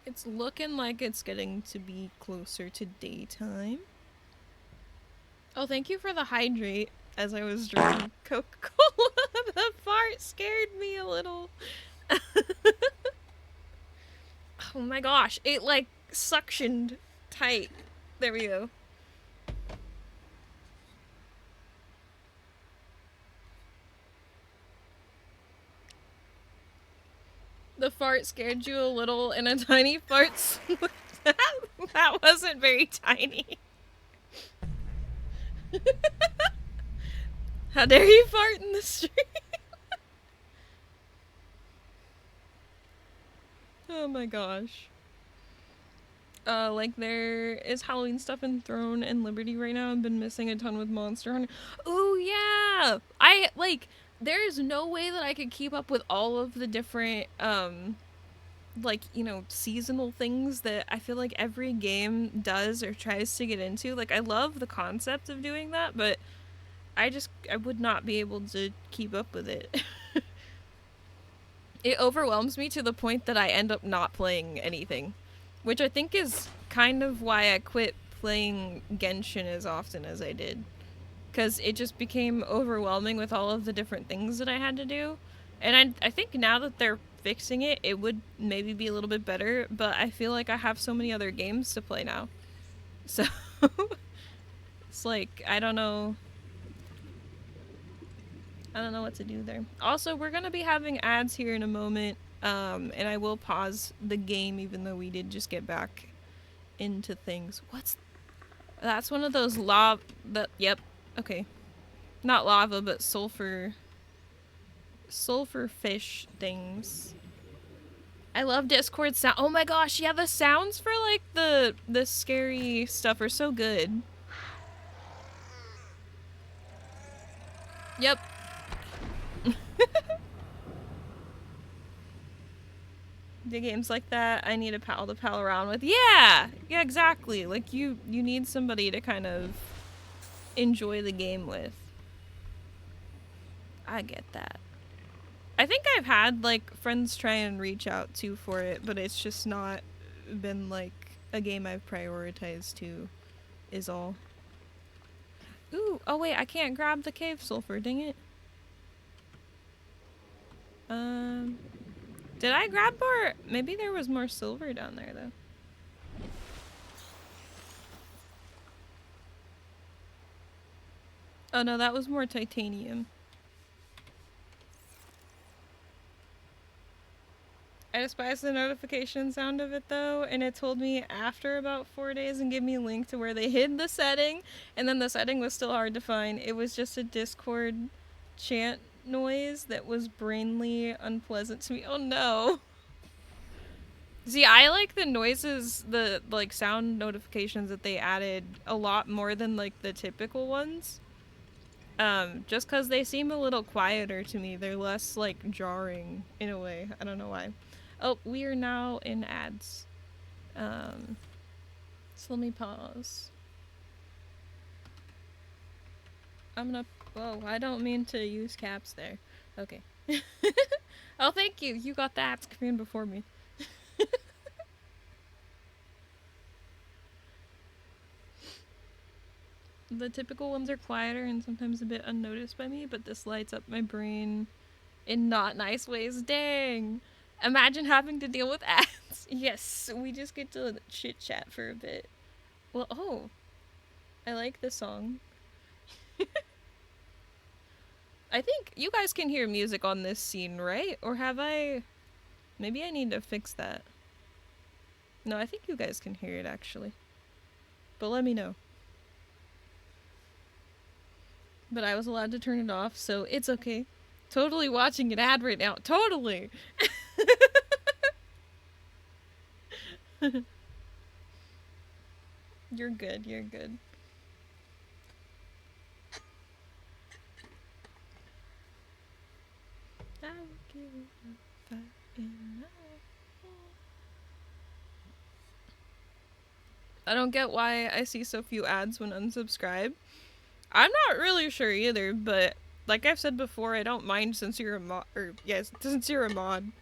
[SPEAKER 1] It's looking like it's getting to be closer to daytime. Oh, thank you for the hydrate as I was drinking Coca-Cola. The fart scared me a little. Oh my gosh, it like suctioned tight. There we go. The fart scared you a little and a tiny fart that wasn't very tiny. How dare you fart in the street? Oh my gosh. Like there is Halloween stuff in Throne and Liberty right now. I've been missing a ton with Monster Hunter. Oh yeah! There is no way that I could keep up with all of the different, like, seasonal things that I feel like every game does or tries to get into. Like, I love the concept of doing that, but I would not be able to keep up with it. It overwhelms me to the point that I end up not playing anything. Which I think is kind of why I quit playing Genshin as often as I did. Because it just became overwhelming with all of the different things that I had to do. And I think now that they're fixing it, it would maybe be a little bit better, but I feel like I have so many other games to play now. So, it's like, I don't know what to do there. Also, we're gonna be having ads here in a moment, and I will pause the game even though we did just get back into things. That's one of those yep, okay. Not lava, but sulfur fish things. I love Discord sound. Oh my gosh, yeah, the sounds for like the scary stuff are so good. Yep. The games like that, I need a pal to pal around with. Yeah, exactly. Like you need somebody to kind of enjoy the game with. I get that. I think I've had like friends try and reach out to for it, but it's just not been like a game I've prioritized to, is all. Ooh, oh wait, I can't grab the cave sulfur, dang it. Did I grab more? Maybe there was more silver down there though. Oh no, that was more titanium. I despise the notification sound of it though, and it told me after about 4 days and gave me a link to where they hid the setting, and then the setting was still hard to find. It was just a Discord chant noise that was brainly unpleasant to me. Oh no. See, I like the noises, the like sound notifications that they added a lot more than like the typical ones. Just cause they seem a little quieter to me. They're less like jarring in a way. I don't know why. Oh, we are now in ads. So let me pause. Whoa, I don't mean to use caps there. Okay. Oh, thank you. You got the ads command before me. The typical ones are quieter and sometimes a bit unnoticed by me, but this lights up my brain in not nice ways. Dang. Imagine having to deal with ads. Yes, we just get to chit chat for a bit. Well, oh. I like this song. I think you guys can hear music on this scene, right? Or have I... Maybe I need to fix that. No, I think you guys can hear it, actually. But let me know. But I was allowed to turn it off, so it's okay. Totally watching an ad right now. Totally! You're good, you're good. I will give up I don't get why I see so few ads when unsubscribed. I'm not really sure either, but like I've said before, I don't mind since you're a mod. Or, yes, since you're a mod.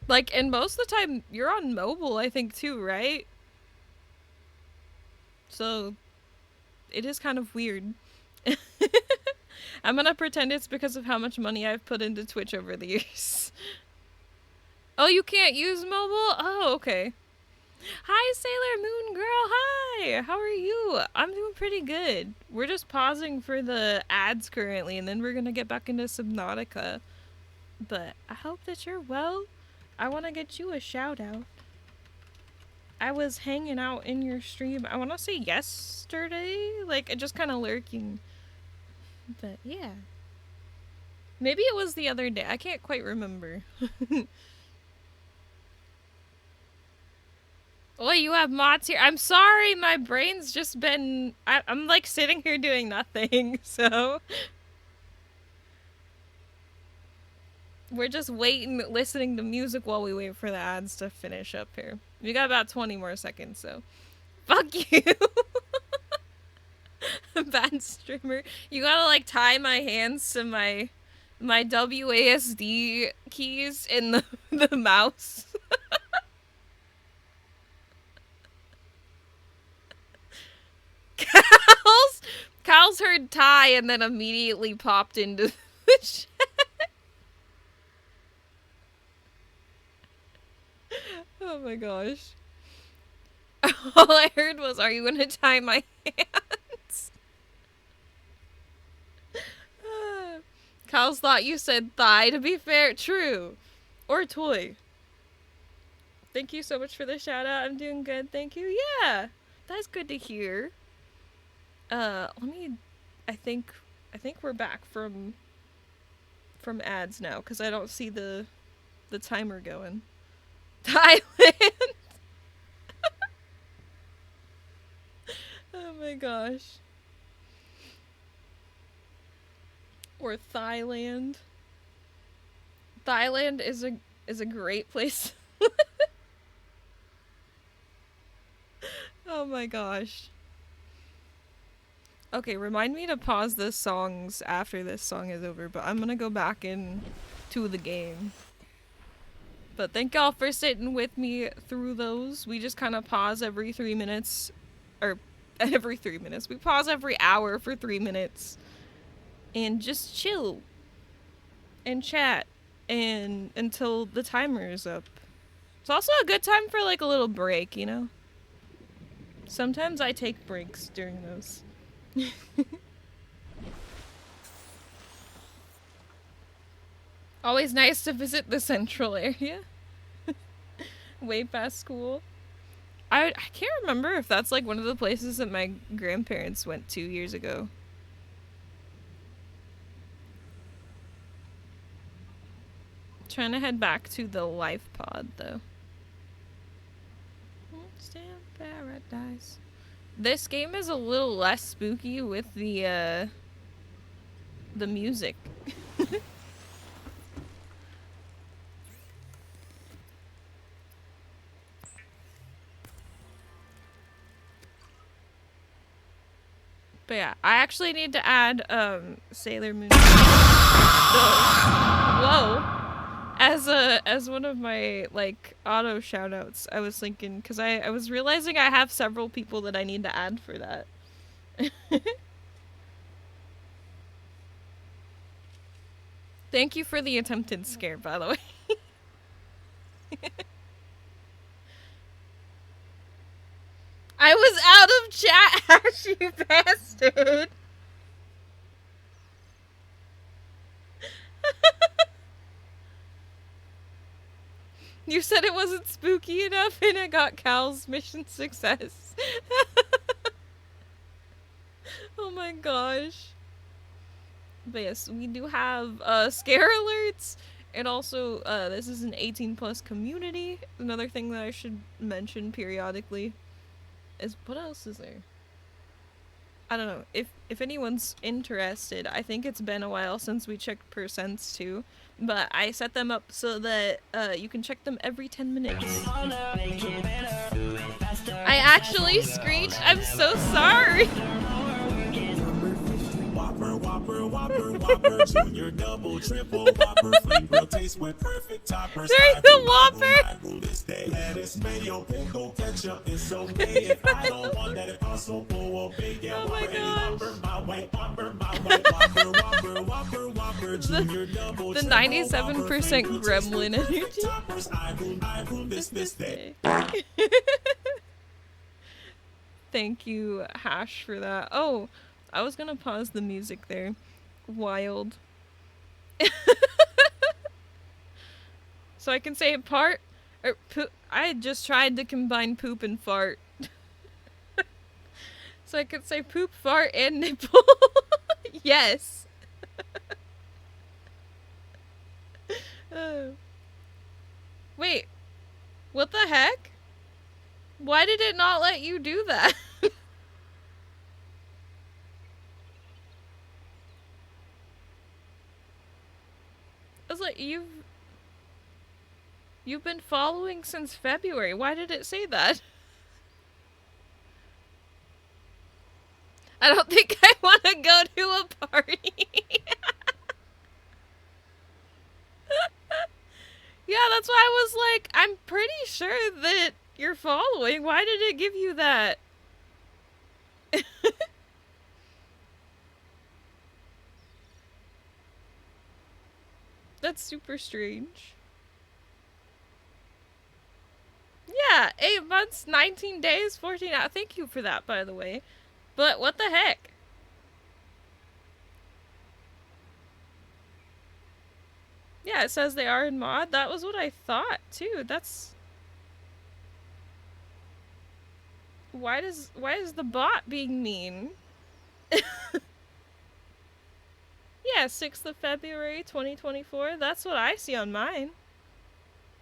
[SPEAKER 1] Like, and most of the time, you're on mobile, I think, too, right? So, it is kind of weird. I'm gonna pretend it's because of how much money I've put into Twitch over the years. Oh, you can't use mobile? Oh, okay. Hi, Sailor Moon Girl, hi! How are you? I'm doing pretty good. We're just pausing for the ads currently, and then we're gonna get back into Subnautica. But I hope that you're well. I want to get you a shout out. I was hanging out in your stream, I want to say yesterday? Like, just kind of lurking. But, yeah. Maybe it was the other day. I can't quite remember. Oh, you have mods here. I'm sorry, my brain's just been... I'm like sitting here doing nothing, so... We're just waiting, listening to music while we wait for the ads to finish up here. We got about 20 more seconds, so... Fuck you! Bad streamer. You gotta, like, tie my hands to my WASD keys in the mouse. Cows? Kyle's heard Thai and then immediately popped into the chat. Oh my gosh. All I heard was, "Are you gonna tie my hands?" Kyle's thought you said thigh, to be fair. True. Or toy. Thank you so much for the shout out. I'm doing good, thank you. Yeah, that's good to hear. Let me. I think we're back from ads now because I don't see the timer going. Thailand. Oh my gosh. Or Thailand. Thailand is a great place. Oh my gosh. Okay, remind me to pause the songs after this song is over, but I'm gonna go back into the game. But thank y'all for sitting with me through those. We just kind of pause every 3 minutes. Or, every 3 minutes. We pause every hour for 3 minutes. And just chill. And chat. And until the timer is up. It's also a good time for like a little break, you know? Sometimes I take breaks during those. Always nice to visit the central area. Way past school. I can't remember if that's like one of the places that my grandparents went 2 years ago. Trying to head back to the life pod though. Paradise. This game is a little less spooky with the music. But yeah, I actually need to add Sailor Moon. Whoa. As one of my like auto shoutouts, I was thinking because I was realizing I have several people that I need to add for that. Thank you for the attempted scare, by the way. I was out of chat, Ash, you bastard. You said it wasn't spooky enough and it got Cal's mission success. Oh my gosh. But yes, we do have scare alerts. And also, this is an 18+ community. Another thing that I should mention periodically is what else is there? I don't know. If anyone's interested, I think it's been a while since we checked percents too. But I set them up so that you can check them every 10 minutes. I actually screeched. I'm so sorry. Whopper, Whopper, Junior, double, triple, Whopper, flavor taste with perfect toppers. There's the Whopper! Lettuce, mayo, pickle, ketchup is okay. If I don't want that, it also pull a big Whopper, my white Whopper, Whopper, Junior, double, the 97% gremlin energy. This day. Thank you, Hash, for that. Oh, I was gonna pause the music there. Wild. So I can say part or poop. I just tried to combine poop and fart. So I could say poop, fart, and nipple. Yes. Wait. What the heck? Why did it not let you do that? I was like, you've been following since February. Why did it say that? I don't think I want to go to a party. Yeah, that's why I was like, I'm pretty sure that you're following. Why did it give you that? That's super strange. Yeah, 8 months, 19 days, 14 hours. Thank you for that, by the way. But what the heck? Yeah, it says they are in mod. That was what I thought, too. That's... Why is the bot being mean? Yeah, 6th of February, 2024. That's what I see on mine.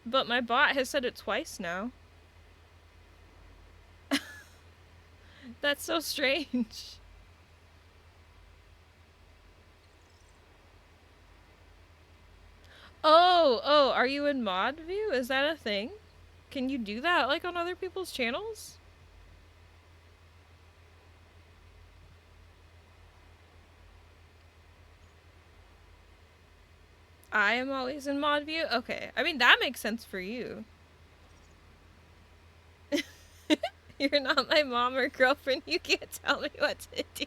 [SPEAKER 1] But my bot has said it twice now. That's so strange. Oh, are you in mod view? Is that a thing? Can you do that, like, on other people's channels? I am always in mod view? Okay. I mean, that makes sense for you. You're not my mom or girlfriend. You can't tell me what to do.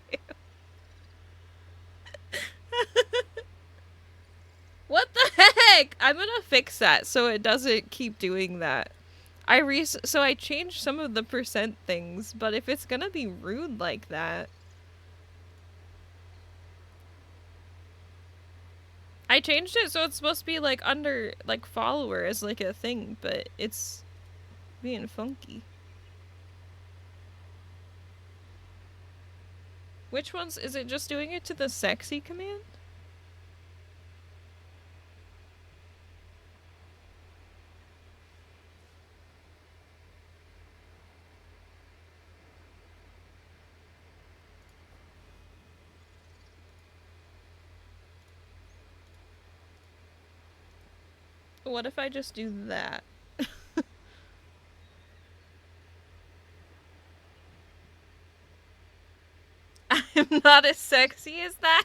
[SPEAKER 1] What the heck? I'm gonna fix that so it doesn't keep doing that. So I changed some of the percent things, but if it's gonna be rude like that... I changed it so it's supposed to be, like, under, like, follower as, like, a thing, but it's being funky. Which ones? Is it just doing it to the sexy command? What if I just do that? I'm not as sexy as that?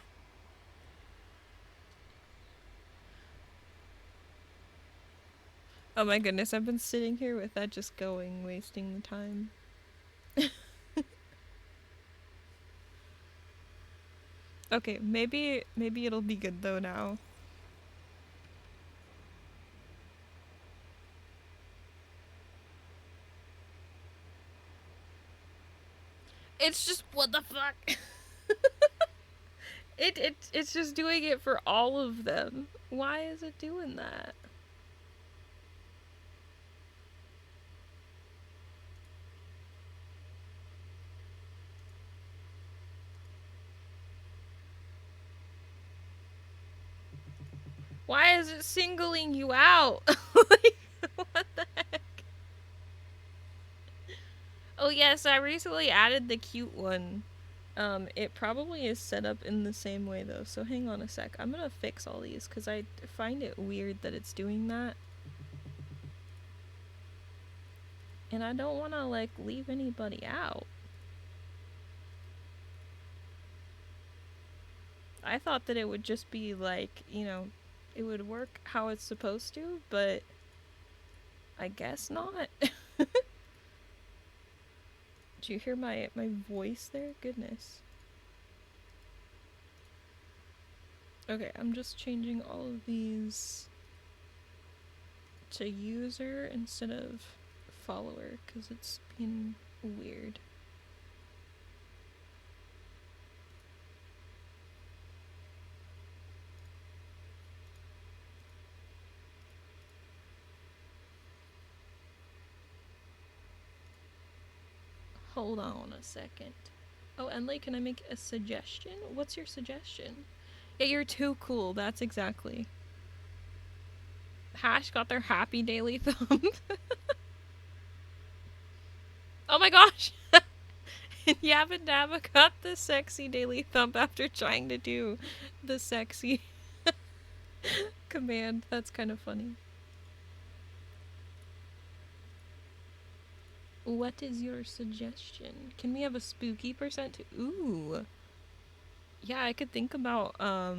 [SPEAKER 1] Oh my goodness, I've been sitting here with that just going, wasting the time. Okay, maybe it'll be good though now. It's just, what the fuck? It's just doing it for all of them. Why is it doing that? Why is it singling you out? Like, what the heck? Oh yes, I recently added the cute one. It probably is set up in the same way though, so hang on a sec. I'm gonna fix all these because I find it weird that it's doing that. And I don't want to, like, leave anybody out. I thought that it would just be, like, you know, it would work how it's supposed to, but I guess not. Did you hear my voice there? Goodness. Okay, I'm just changing all of these to user instead of follower because it's being weird. Hold on a second. Oh, Endlee, can I make a suggestion? What's your suggestion? Yeah, you're too cool. That's exactly. Hash got their happy daily thumb. Oh my gosh! Yabba Dabba got the sexy daily thump after trying to do the sexy command. That's kind of funny. What is your suggestion? Can we have a spooky percent? Ooh. Yeah, I could think about, let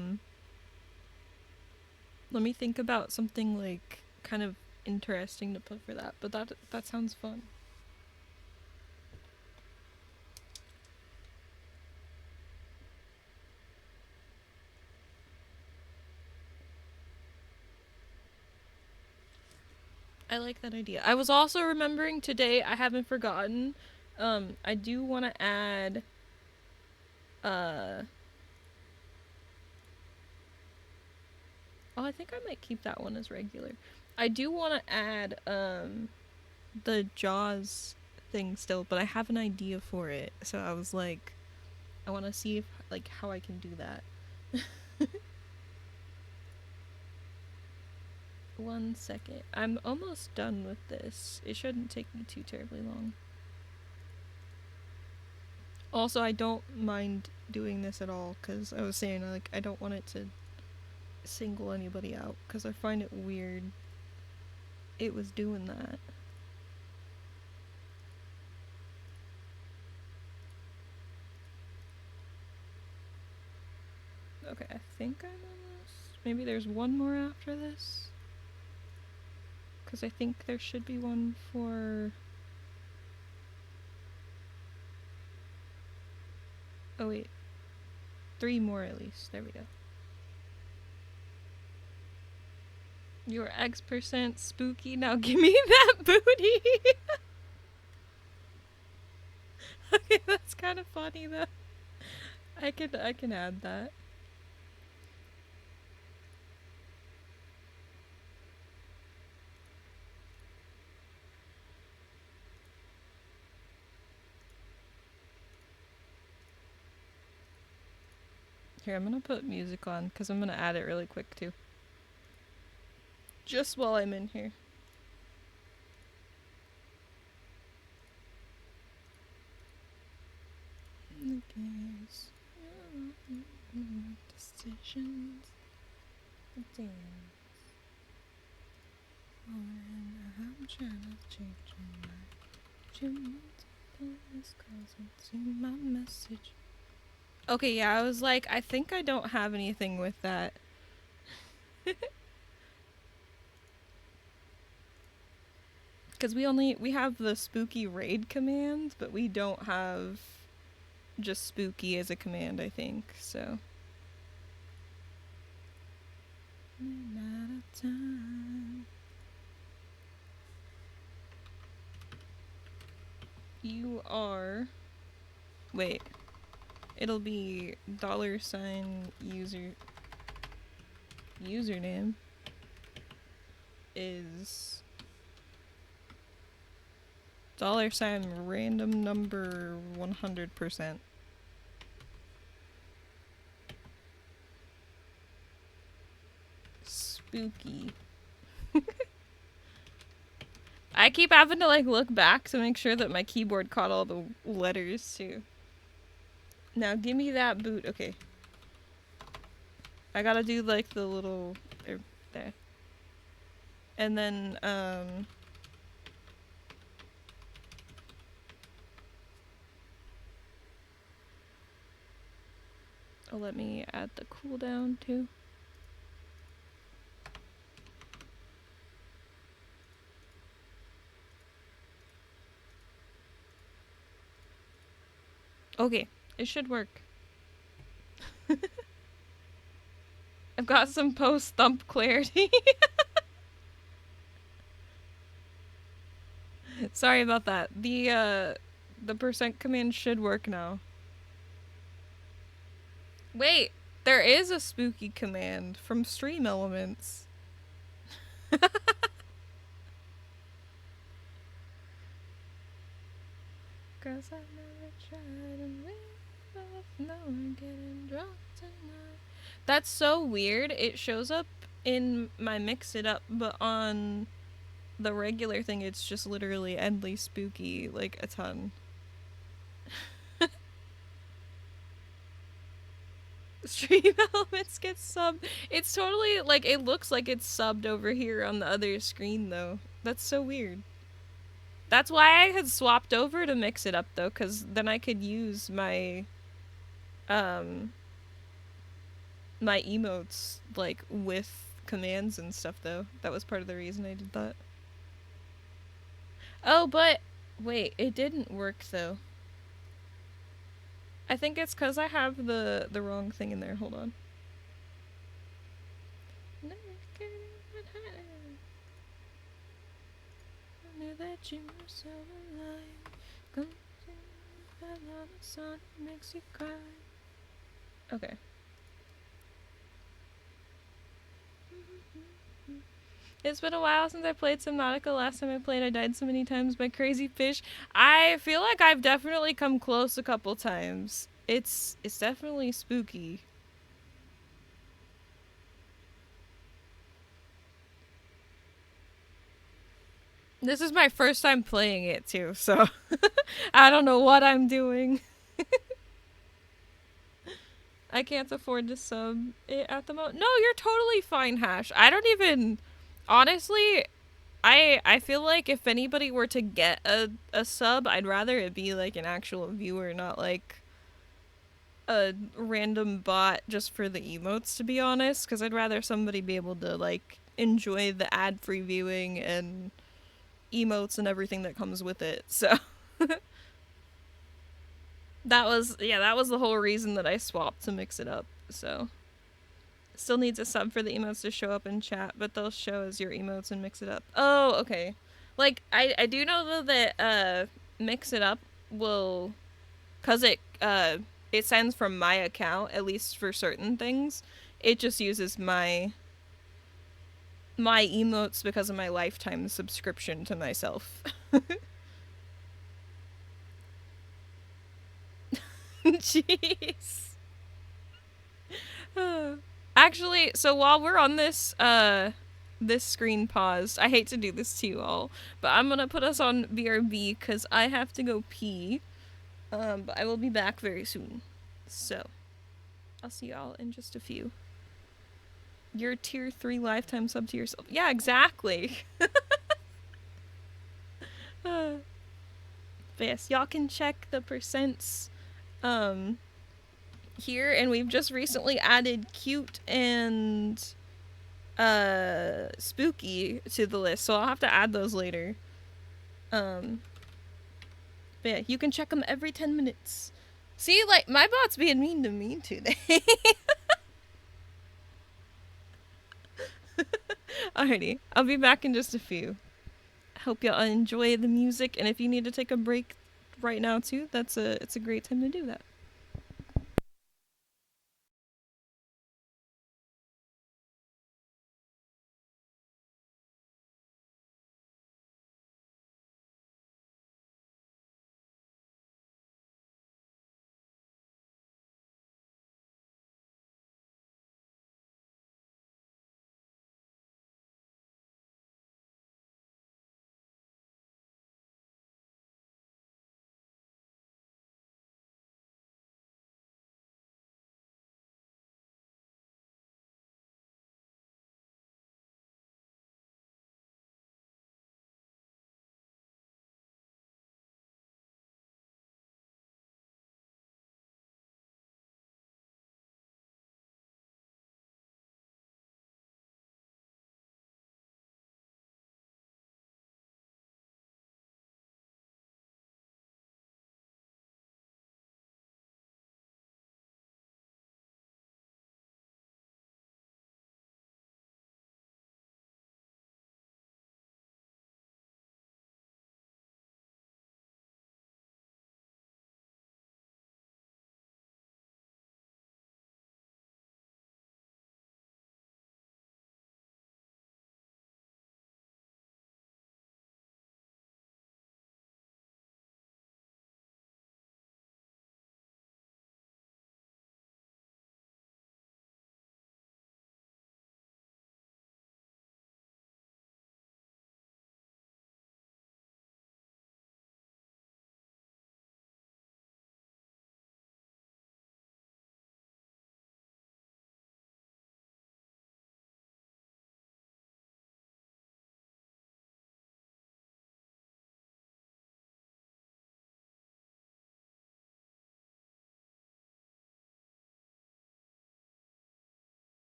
[SPEAKER 1] me think about something, like, kind of interesting to put for that, but that sounds fun. I like that idea. I was also remembering today, I haven't forgotten, I do want to add, oh, I think I might keep that one as regular. I do want to add, the Jaws thing still, but I have an idea for it, so I was like, I want to see if, like, how I can do that. 1 second. I'm almost done with this. It shouldn't take me too terribly long. Also, I don't mind doing this at all, because I was saying, like, I don't want it to single anybody out, because I find it weird it was doing that. Okay, I think I'm almost... Maybe there's one more after this? Because I think there should be one for... Oh wait. 3 more at least. There we go. Your X% spooky. Now give me that booty! Okay, that's kind of funny though. I can add that. Here, I'm gonna put music on, because I'm gonna add it really quick too. Just while I'm in here. Decisions. Dance. I'm trying to change your mind. You need to pull this cause it's in my message. Okay, yeah, I was like, I think I don't have anything with that. Because we have the spooky raid command, but we don't have just spooky as a command, I think, so. Not a time. You are... Wait. It'll be $user... Username is... $random number 100%. Spooky. I keep having to like look back to make sure that my keyboard caught all the letters too. Now give me that boot. Okay. I gotta do like the little there. And then oh, let me add the cooldown too. Okay, it should work. I've got some post-thump clarity. Sorry about that. The percent command should work now. Wait, there is a spooky command from Stream Elements. Cause I never tried to live off knowing getting drunk tonight. That's so weird. It shows up in my Mix It Up, but on the regular thing it's just literally Endlee spooky, like a ton. Stream Elements gets subbed. It's totally like, it looks like it's subbed over here on the other screen though. That's so weird. That's why I had swapped over to Mix It Up though, because then I could use my my emotes like with commands and stuff though. That was part of the reason I did that. Oh, but wait, it didn't work though. I think it's because I have the wrong thing in there. Hold on. knew that you were so alive. Come to the sun makes you cry. Okay. It's been a while since I played Subnautica. Last time I played, I died so many times by crazy fish. I feel like I've definitely come close a couple times. It's definitely spooky. This is my first time playing it too, so I don't know what I'm doing. I can't afford to sub it at the moment. No, you're totally fine, Hash. I don't even honestly I feel like if anybody were to get a sub, I'd rather it be like an actual viewer, not like a random bot just for the emotes, to be honest, because I'd rather somebody be able to like enjoy the ad-free viewing and emotes and everything that comes with it. So that was the whole reason that I swapped to mix it up. So still needs a sub for the emotes to show up in chat, but they'll show as your emotes and mix it up. Oh, okay. Like I do know though that mix it up will, cuz it sends from my account, at least for certain things. It just uses my emotes because of my lifetime subscription to myself. Jeez. Actually, so while we're on this screen paused, I hate to do this to you all, but I'm gonna put us on BRB because I have to go pee. But I will be back very soon. So, I'll see y'all in just a few. Your tier 3 lifetime sub to yourself. Yeah, exactly. But yes, y'all can check the percents here, and we've just recently added cute and spooky to the list, so I'll have to add those later. But yeah, you can check them every 10 minutes. See, like, my bot's being mean to me today. Alrighty, I'll be back in just a few. Hope y'all enjoy the music, and if you need to take a break right now too, it's a great time to do that.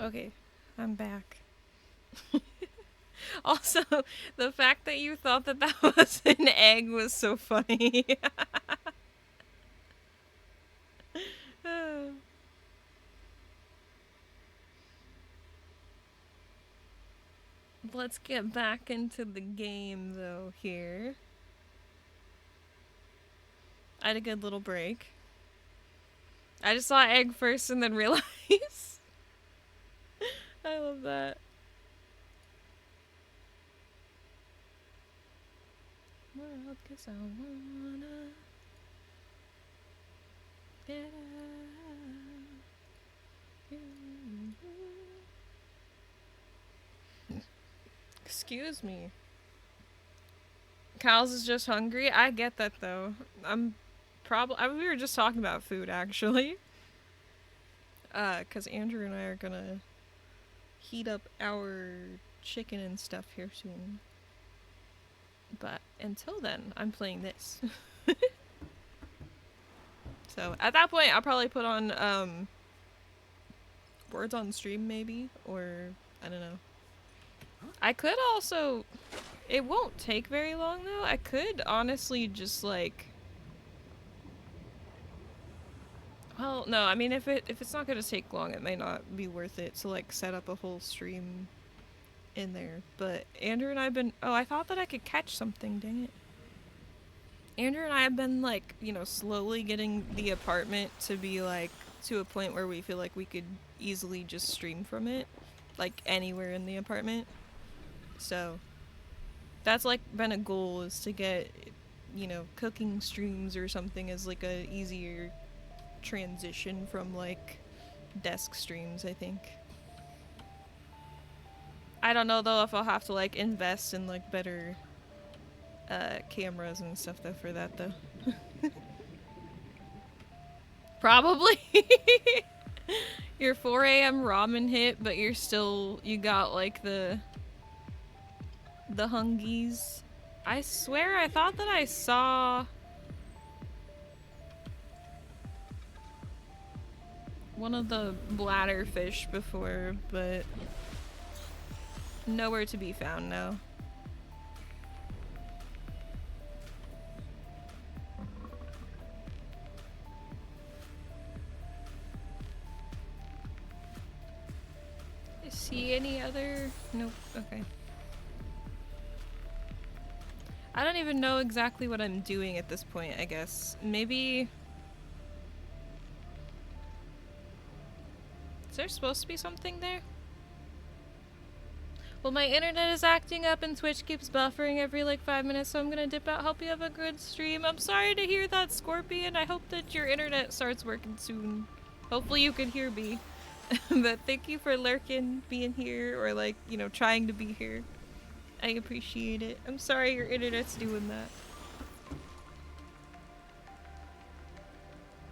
[SPEAKER 1] Okay, I'm back. Also, the fact that you thought that that was an egg was so funny. Let's get back into the game, though, here. I had a good little break. I just saw egg first and then realized. I love that. World, 'cause I wanna get out. Excuse me. Cows is just hungry. I get that though. We were just talking about food actually. 'Cause Andrew and I are gonna heat up our chicken and stuff here soon. But until then, I'm playing this. So at that point, I'll probably put on words on stream maybe, or I don't know. I could also. It won't take very long though. I could honestly just like. Well, no. I mean, if it's not gonna take long, it may not be worth it to like set up a whole stream in there. But Andrew and I have been. Oh, I thought that I could catch something. Dang it. Andrew and I have been like, slowly getting the apartment to be like to a point where we feel like we could easily just stream from it, like anywhere in the apartment. So that's like been a goal, is to get cooking streams or something as like a easier transition from like desk streams, I think. I don't know though if I'll have to like invest in like better cameras and stuff though for that though. Probably. Your 4 a.m. ramen hit, but you got like the hungies. I swear I thought that I saw one of the bladderfish before, but nowhere to be found now. See any other? Nope. Okay. I don't even know exactly what I'm doing at this point, I guess. Maybe... Is there supposed to be something there? Well, my internet is acting up and Twitch keeps buffering every like 5 minutes, so I'm gonna dip out. Hope you have a good stream. I'm sorry to hear that, Scorpion. I hope that your internet starts working soon. Hopefully you can hear me. But thank you for lurking, being here, or like, trying to be here. I appreciate it. I'm sorry your internet's doing that.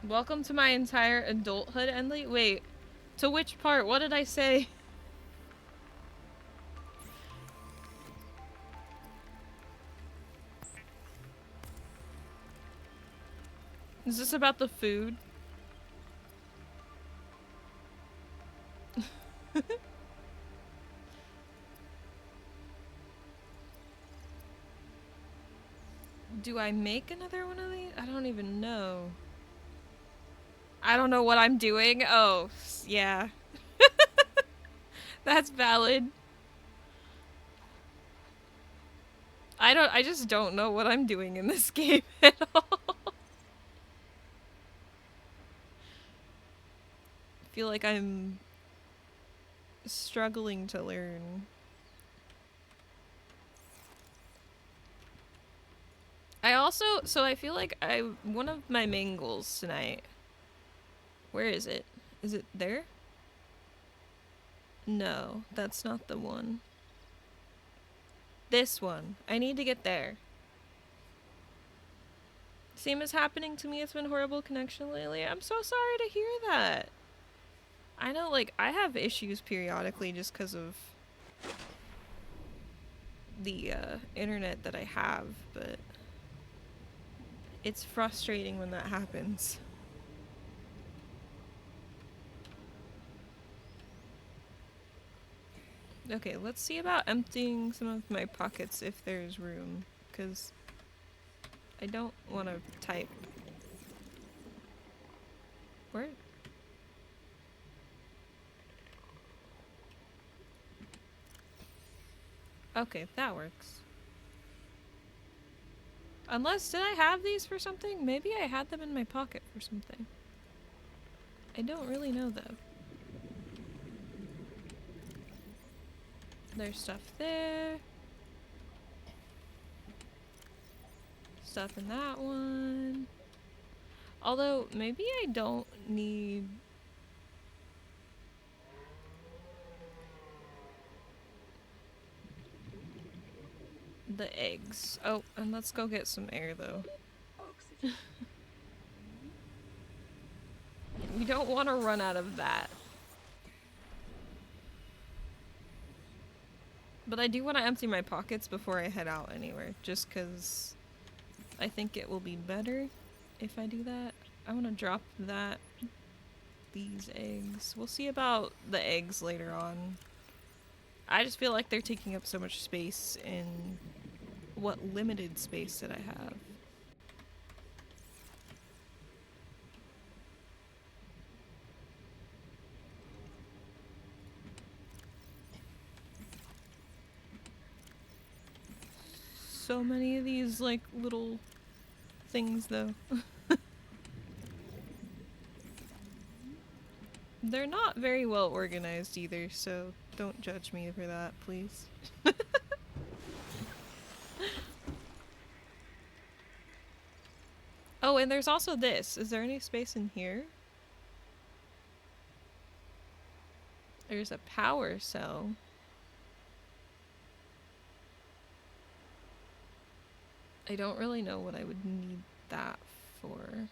[SPEAKER 1] Welcome to my entire adulthood, Endlee. Wait, to which part? What did I say? Is this about the food? Do I make another one of these? I don't even know. I don't know what I'm doing. Oh, yeah. That's valid. I just don't know what I'm doing in this game at all. I feel like I'm struggling to learn. I feel like one of my main goals tonight. Where is it? Is it there? No, that's not the one. This one. I need to get there. Same as happening to me. It's been horrible connection lately. I'm so sorry to hear that. I know, like, I have issues periodically just because of the internet that I have, but it's frustrating when that happens. Okay, let's see about emptying some of my pockets if there's room, because I don't want to type. Where? Okay, that works. Unless, did I have these for something? Maybe I had them in my pocket for something. I don't really know though. There's stuff there. Stuff in that one. Although, maybe I don't need... the eggs. Oh, and let's go get some air though. We don't want to run out of that. But I do want to empty my pockets before I head out anywhere, just because I think it will be better if I do that. I want to drop these eggs. We'll see about the eggs later on. I just feel like they're taking up so much space in what limited space that I have. So many of these, like, little things, though. They're not very well organized either, so don't judge me for that, please. Oh, and there's also this. Is there any space in here? There's a power cell. I don't really know what I would need that for.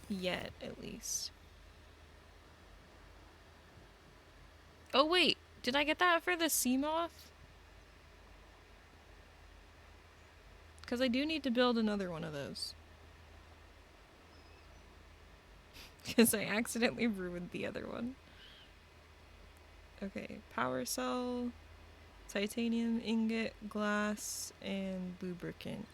[SPEAKER 1] Yet, at least. Oh wait, did I get that for the sea moth? Because I do need to build another one of those. Because I accidentally ruined the other one. Okay, power cell, titanium ingot, glass, and lubricant.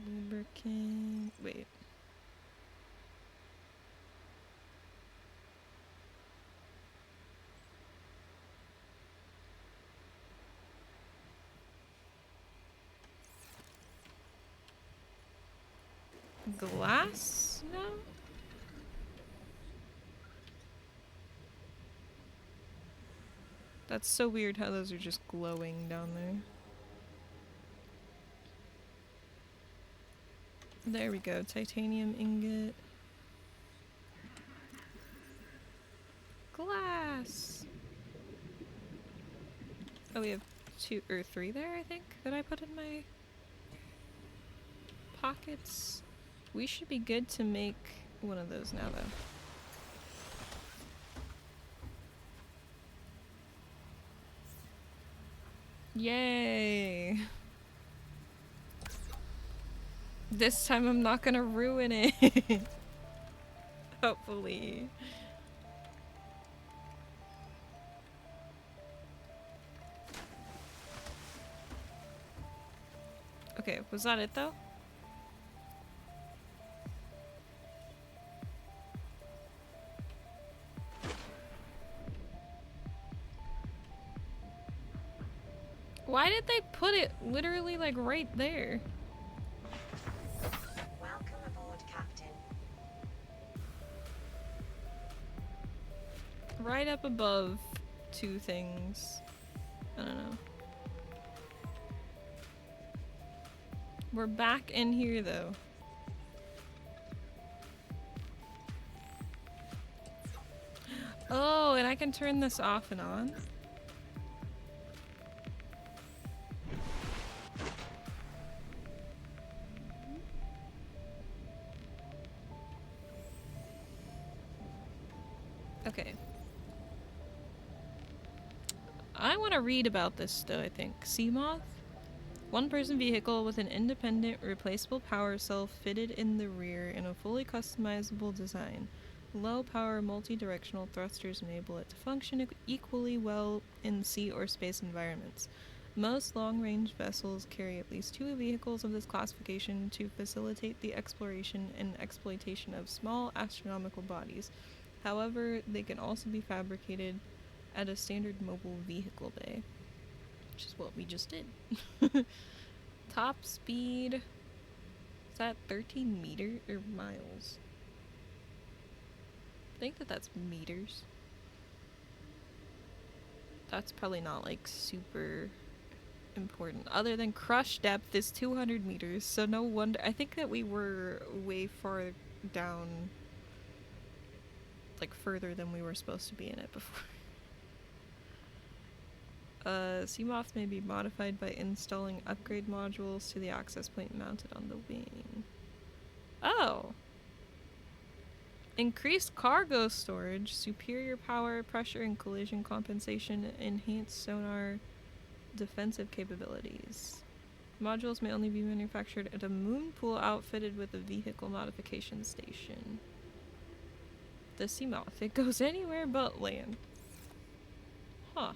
[SPEAKER 1] Lubricant. Wait. Glass? No? That's so weird how those are just glowing down there. There we go, titanium ingot. Glass! Oh, we have 2 or 3 there, I think, that I put in my pockets. We should be good to make one of those now, though. Yay! This time I'm not gonna ruin it. Hopefully. Okay, was that it though? Why did they put it literally like right there?
[SPEAKER 2] Welcome aboard, Captain.
[SPEAKER 1] Right up above 2 things. I don't know. We're back in here though. Oh, and I can turn this off and on. Okay. I want to read about this though, I think. Sea moth? One person vehicle with an independent replaceable power cell fitted in the rear in a fully customizable design. Low power multi-directional thrusters enable it to function equally well in sea or space environments. Most long-range vessels carry at least 2 vehicles of this classification to facilitate the exploration and exploitation of small astronomical bodies. However, they can also be fabricated at a standard mobile vehicle bay, which is what we just did. Top speed, is that 13 meters or miles? I think that's meters. That's probably not like super important. Other than crush depth is 200 meters, so no wonder. I think that we were way far down, like further than we were supposed to be in it before. Seamoth may be modified by installing upgrade modules to the access point mounted on the wing. Oh! Increased cargo storage, superior power, pressure, and collision compensation, enhanced sonar defensive capabilities. Modules may only be manufactured at a moon pool outfitted with a vehicle modification station. The Seamoth, it goes anywhere but land. Huh.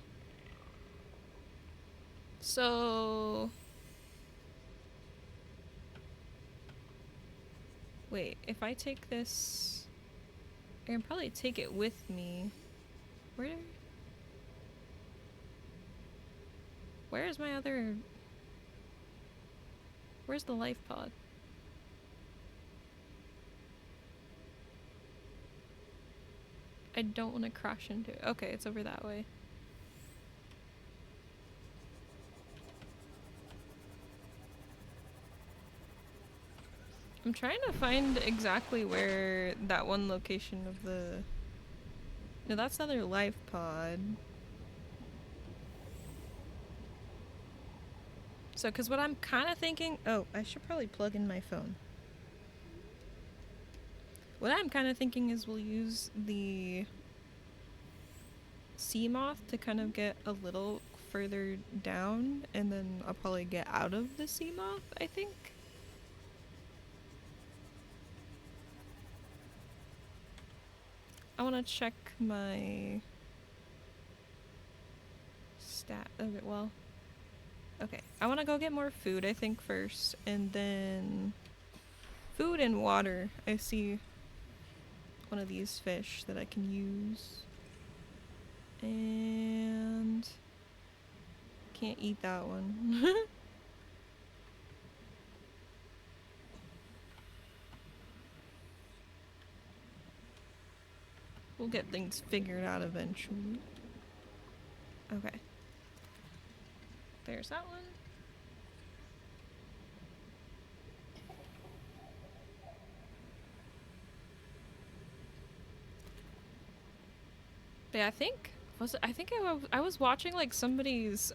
[SPEAKER 1] So... Wait, if I take this... I can probably take it with me. Where's my other... Where's the life pod? I don't want to crash into it. Okay, it's over that way. I'm trying to find exactly where that one location of the... No, that's another life pod. So, because what I'm kind of thinking... Oh, I should probably plug in my phone. What I'm kind of thinking is we'll use the Seamoth to kind of get a little further down, and then I'll probably get out of the Seamoth, I think. I want to check my stat. Okay, well... Okay, I want to go get more food, I think, first, and then... Food and water. I see one of these fish that I can use. And... Can't eat that one. We'll get things figured out eventually. Okay. There's that one. But yeah, I think I was watching like somebody's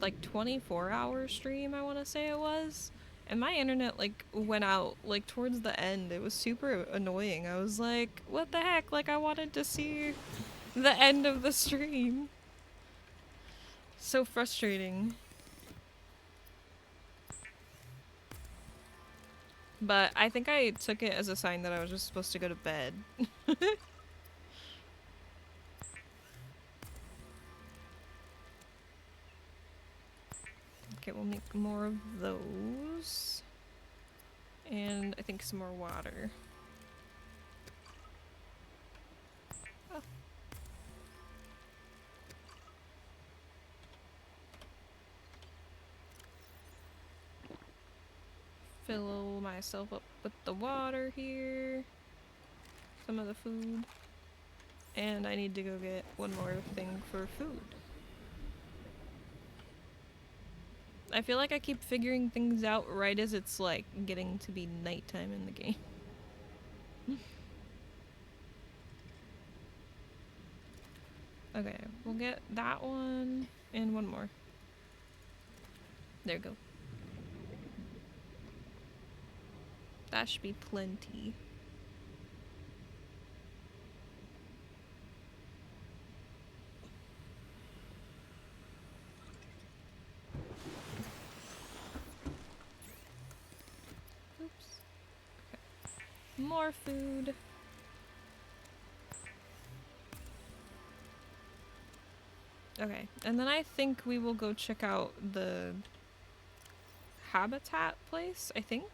[SPEAKER 1] like 24-hour stream, I want to say it was, and my internet like went out like towards the end. It was super annoying. I was like, what the heck? Like I wanted to see the end of the stream. So frustrating. But I think I took it as a sign that I was just supposed to go to bed. Okay, we'll make more of those. And I think some more water. Oh. Fill myself up with the water here. Some of the food. And I need to go get one more thing for food. I feel like I keep figuring things out right as it's like getting to be nighttime in the game. Okay, we'll get that one and one more. There we go. That should be plenty. more food. Okay, and then I think we will go check out the habitat place, I think.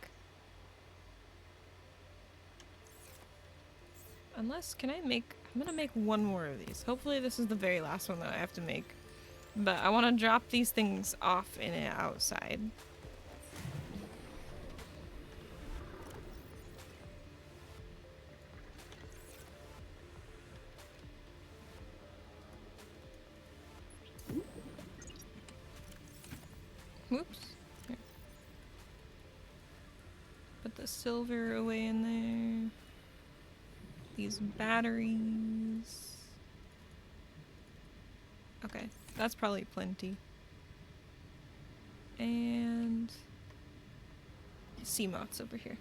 [SPEAKER 1] Unless, can I make... I'm gonna make one more of these. Hopefully this is the very last one that I have to make. But I want to drop these things off in it outside. Whoops. Here. Put the silver away in there. These batteries. Okay, that's probably plenty. And sea moths over here.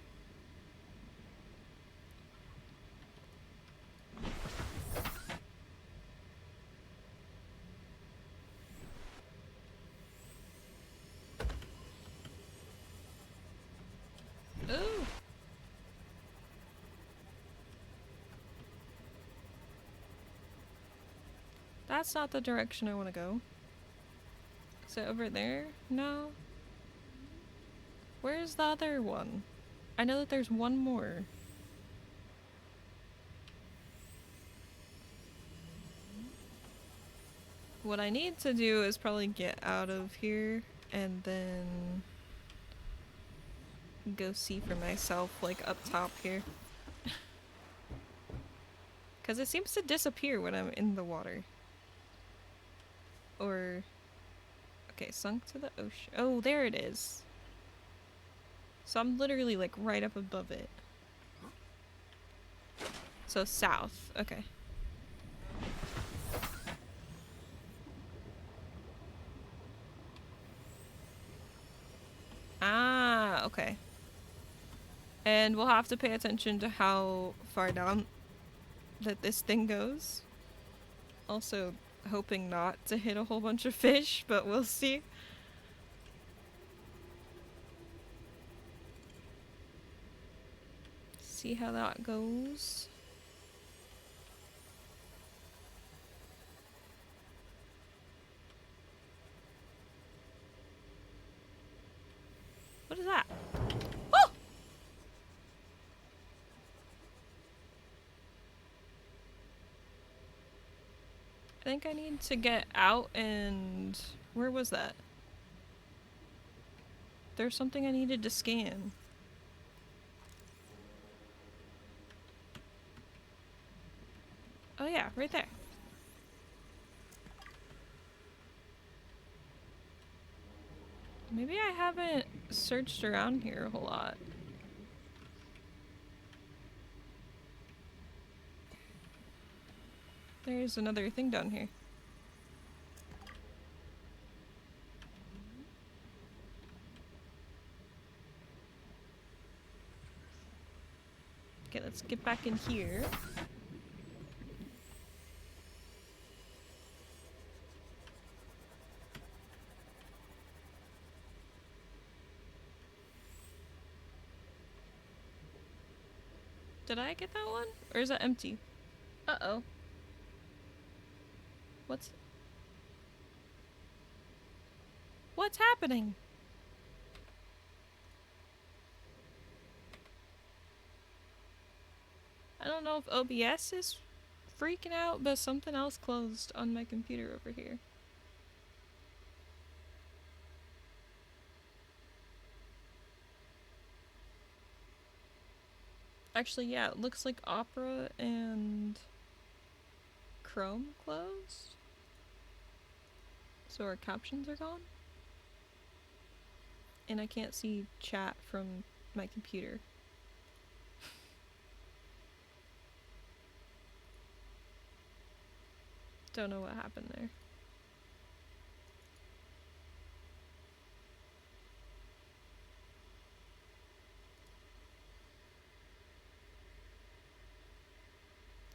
[SPEAKER 1] Ooh! That's not the direction I want to go. Is it over there? No. Where's the other one? I know that there's one more. What I need to do is probably get out of here and then go see for myself, like up top here. Because it seems to disappear when I'm in the water. Or... Okay, sunk to the ocean. Oh, there it is. So I'm literally like right up above it. So south. Okay. Ah, okay. And we'll have to pay attention to how far down that this thing goes. Also, hoping not to hit a whole bunch of fish, but we'll see. See how that goes. What is that? Oh! I think I need to get out and... Where was that? There's something I needed to scan. Oh yeah, right there. Maybe I haven't searched around here a whole lot. There's another thing down here. Okay, let's get back in here. Did I get that one? Or is that empty? Uh-oh. What's happening? I don't know if OBS is freaking out, but something else closed on my computer over here. Actually, yeah, it looks like Opera and Chrome closed. So our captions are gone. And I can't see chat from my computer. Don't know what happened there.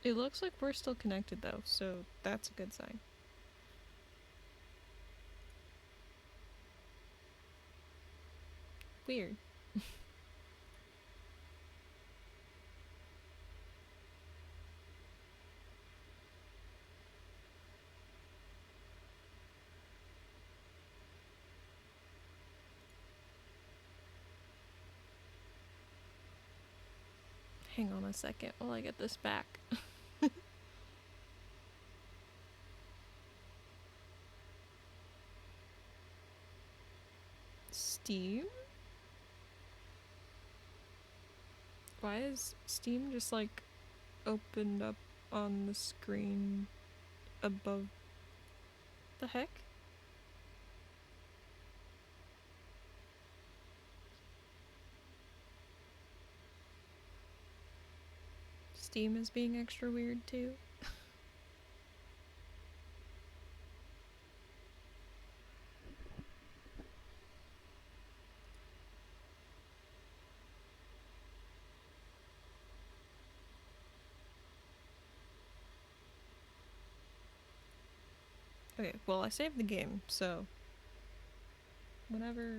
[SPEAKER 1] It looks like we're still connected though, so that's a good sign. Weird. Hang on a second while I get this back. Steam? Why is Steam just like opened up on the screen above? The heck? Steam is being extra weird too. Okay, well I saved the game, so whenever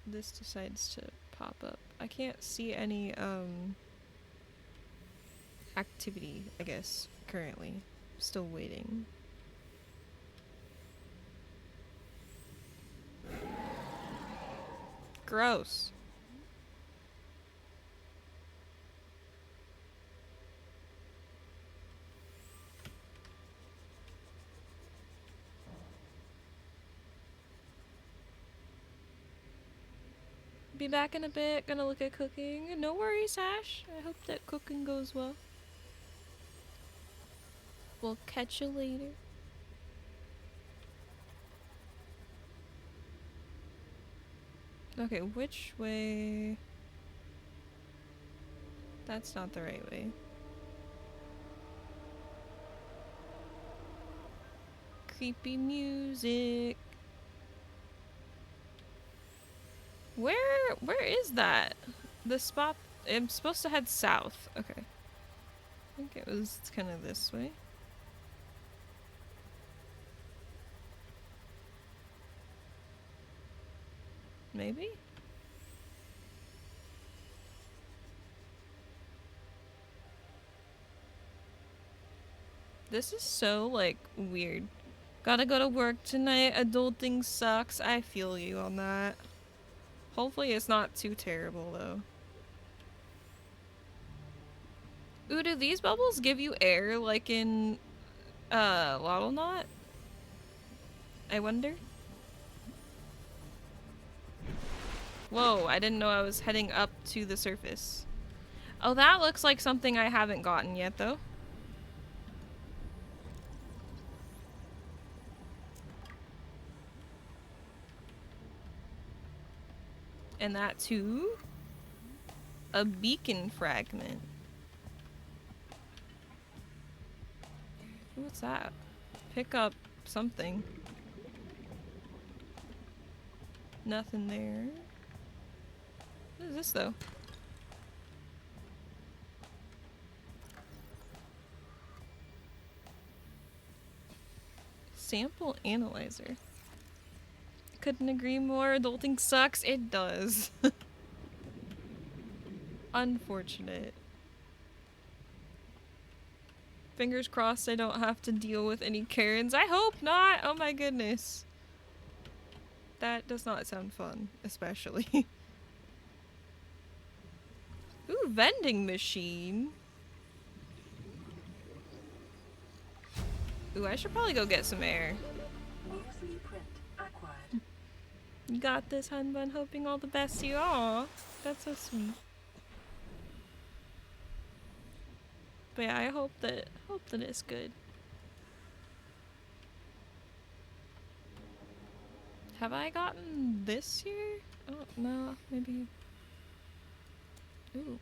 [SPEAKER 1] this decides to pop up, I can't see any activity, I guess, currently. Still waiting. Gross. Be back in a bit, gonna look at cooking. No worries, Ash. I hope that cooking goes well. We'll catch you later. Okay, which way? That's not the right way. Creepy music. Where is that? The spot, I'm supposed to head south. Okay. I think it was kind of this way. Maybe? This is so, like, weird. Gotta go to work tonight. Adulting sucks. I feel you on that. Hopefully it's not too terrible, though. Ooh, do these bubbles give you air like in, Lottle Knot? I wonder? Whoa, I didn't know I was heading up to the surface. Oh, that looks like something I haven't gotten yet, though. And that too? A beacon fragment. What's that? Pick up something. Nothing there. What is this, though? Sample analyzer. Couldn't agree more. Adulting sucks. It does. Unfortunate. Fingers crossed I don't have to deal with any Karens. I hope not. Oh my goodness. That does not sound fun, especially. Ooh, vending machine. Ooh, I should probably go get some air. You got this, hun bun. Hoping all the best to you. Aw, that's so sweet. But yeah, I hope that it's good. Have I gotten this here? Oh no, maybe. Ooh.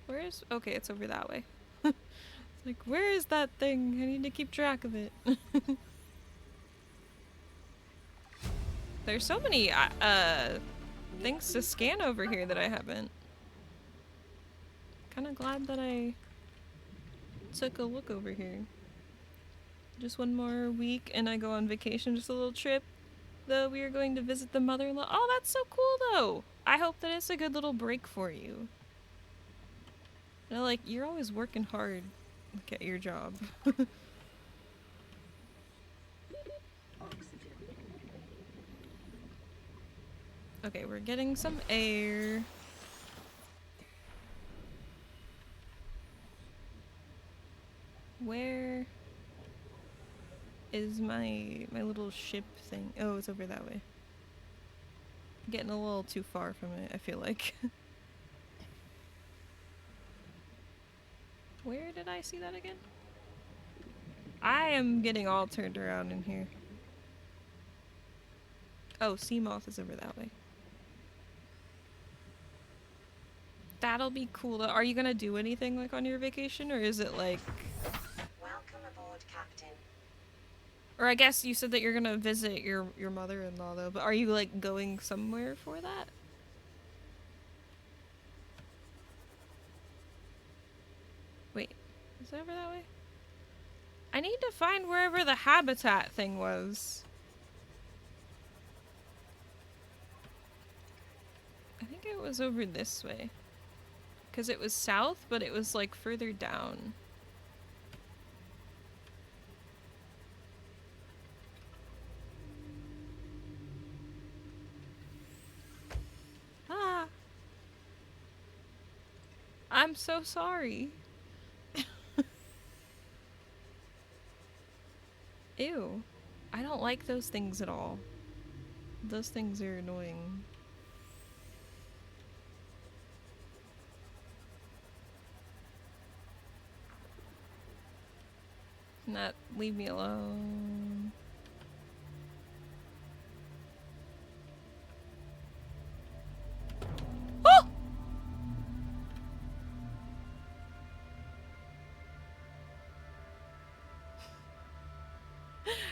[SPEAKER 1] Where is? Okay, it's over that way. It's like, where is that thing? I need to keep track of it. There's so many things to scan over here that I haven't. Kind of glad that I took a look over here. Just one more week and I go on vacation, just a little trip. Though we are going to visit the mother-in-law. Oh, that's so cool though. I hope that it's a good little break for you. You know, like, you're always working hard at your job. Okay, we're getting some air. Where is my little ship thing? Oh, it's over that way. Getting a little too far from it, I feel like. Where did I see that again? I am getting all turned around in here. Oh, sea moth is over that way. That'll be cool. Are you gonna do anything like on your vacation, or is it like...
[SPEAKER 2] Welcome aboard, Captain.
[SPEAKER 1] Or I guess you said that you're gonna visit your mother-in-law though, but are you like going somewhere for that? Wait, is it over that way? I need to find wherever the habitat thing was. I think it was over this way. Because it was south, but it was like further down. Ah! I'm so sorry. Ew. I don't like those things at all. Those things are annoying. Not leave me alone. Oh!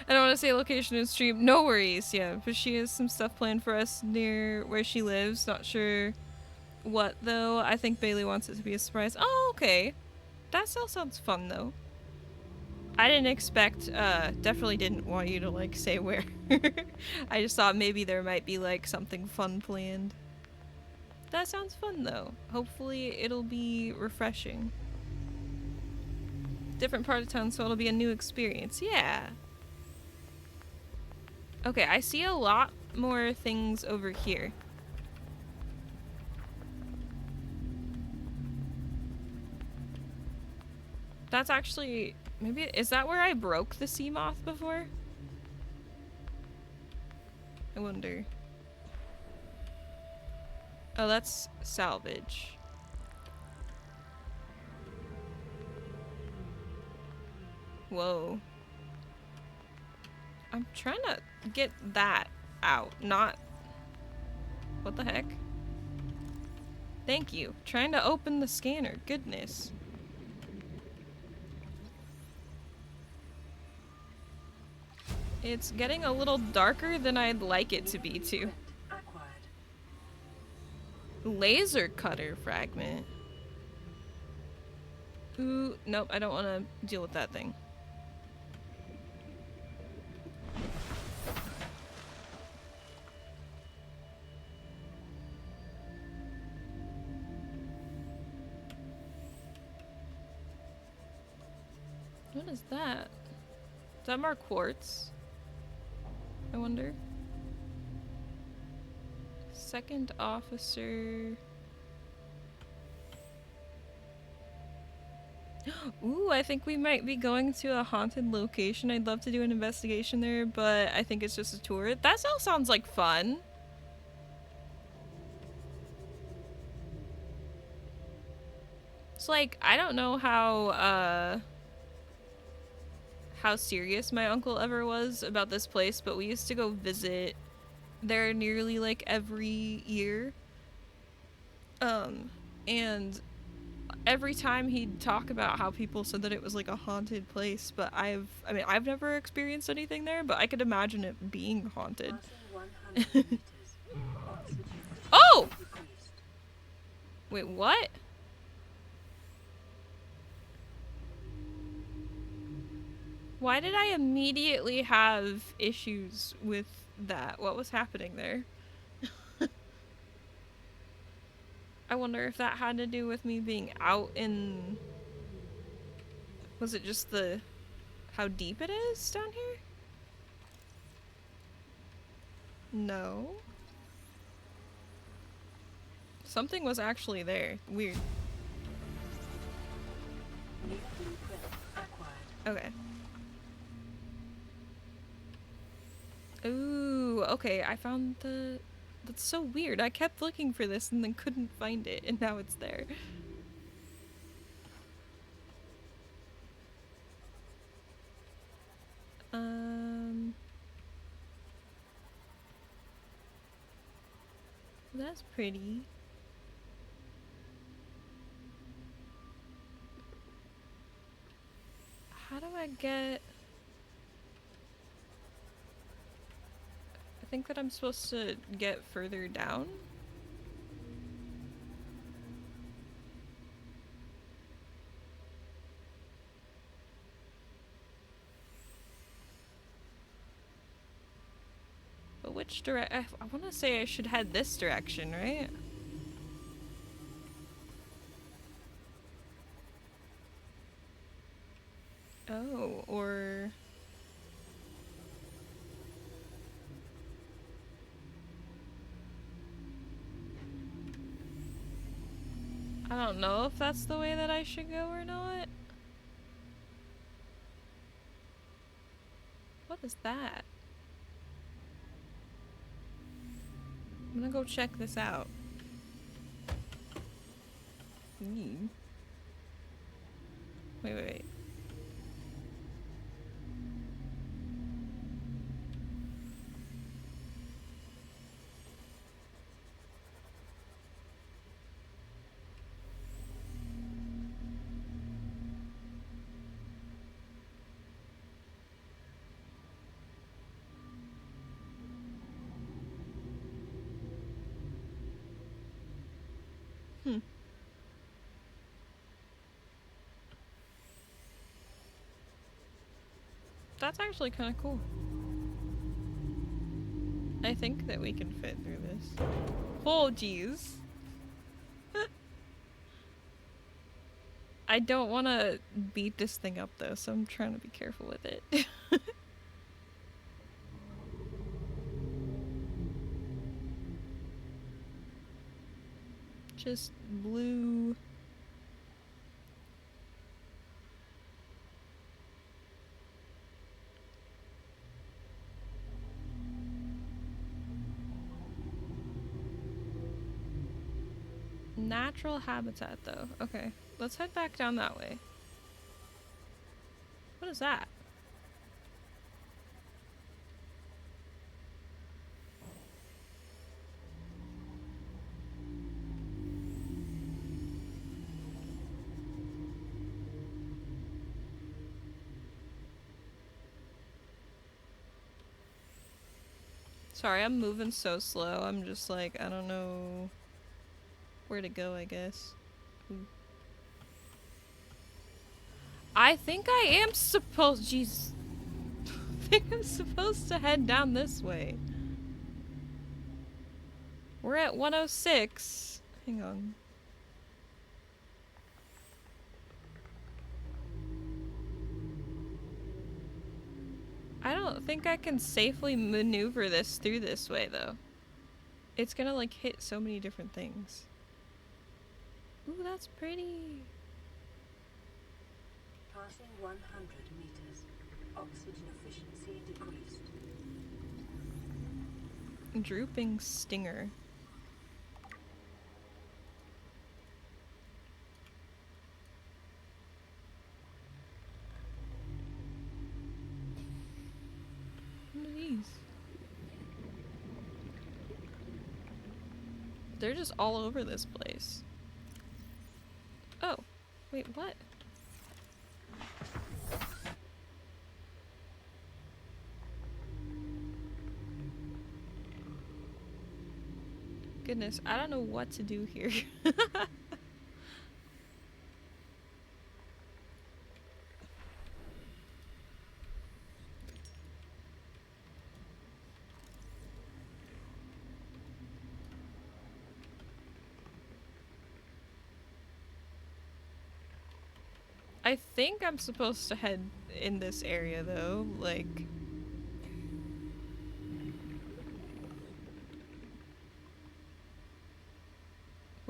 [SPEAKER 1] I don't want to say location in stream. No worries, yeah. But she has some stuff planned for us near where she lives. Not sure what, though. I think Bailey wants it to be a surprise. Oh, okay. That still sounds fun, though. I didn't expect, definitely didn't want you to, like, say where. I just thought maybe there might be, like, something fun planned. That sounds fun, though. Hopefully it'll be refreshing. Different part of town, so it'll be a new experience. Yeah. Okay, I see a lot more things over here. That's actually... Maybe... Is that where I broke the sea moth before? I wonder. Oh, that's salvage. Whoa. I'm trying to get that out, not... What the heck? Thank you. Trying to open the scanner. Goodness. It's getting a little darker than I'd like it to be, too. Laser cutter fragment. Ooh, nope, I don't want to deal with that thing. What is that? Is that more quartz? I wonder. Second officer. Ooh, I think we might be going to a haunted location. I'd love to do an investigation there, but I think it's just a tour. That all sounds like fun. It's like, I don't know how serious my uncle ever was about this place, but we used to go visit there nearly like every year. And every time he'd talk about how people said that it was like a haunted place, but I've never experienced anything there, but I could imagine it being haunted. Oh! Wait, what? Why did I immediately have issues with that? What was happening there? I wonder if that had to do with me being out in... Was it just how deep it is down here? No. Something was actually there. Weird.
[SPEAKER 3] New blueprint acquired.
[SPEAKER 1] Okay. Ooh, okay, I found the... That's so weird. I kept looking for this and then couldn't find it, and now it's there. That's pretty. How do I get... I think that I'm supposed to get further down? But which I want to say I should head this direction, right? Oh, or... I don't know if that's the way that I should go or not. What is that? I'm gonna go check this out. Wait, wait, wait. That's actually kind of cool. I think that we can fit through this. Oh, jeez. I don't want to beat this thing up though, so I'm trying to be careful with it. Just blue. Natural habitat though. Okay, let's head back down that way. What is that? Sorry, I'm moving so slow. I'm just like, I don't know where to go, I guess. Ooh. I think I am supposed... Jeez. I think I'm supposed to head down this way. We're at 106. Hang on. I don't think I can safely maneuver this through this way, though. It's gonna, like, hit so many different things. Ooh, that's pretty.
[SPEAKER 3] Passing 100 meters. Oxygen efficiency decreased.
[SPEAKER 1] Drooping stinger. What are these? They're just all over this place. Oh, wait, what? Goodness, I don't know what to do here. I think I'm supposed to head in this area though, like...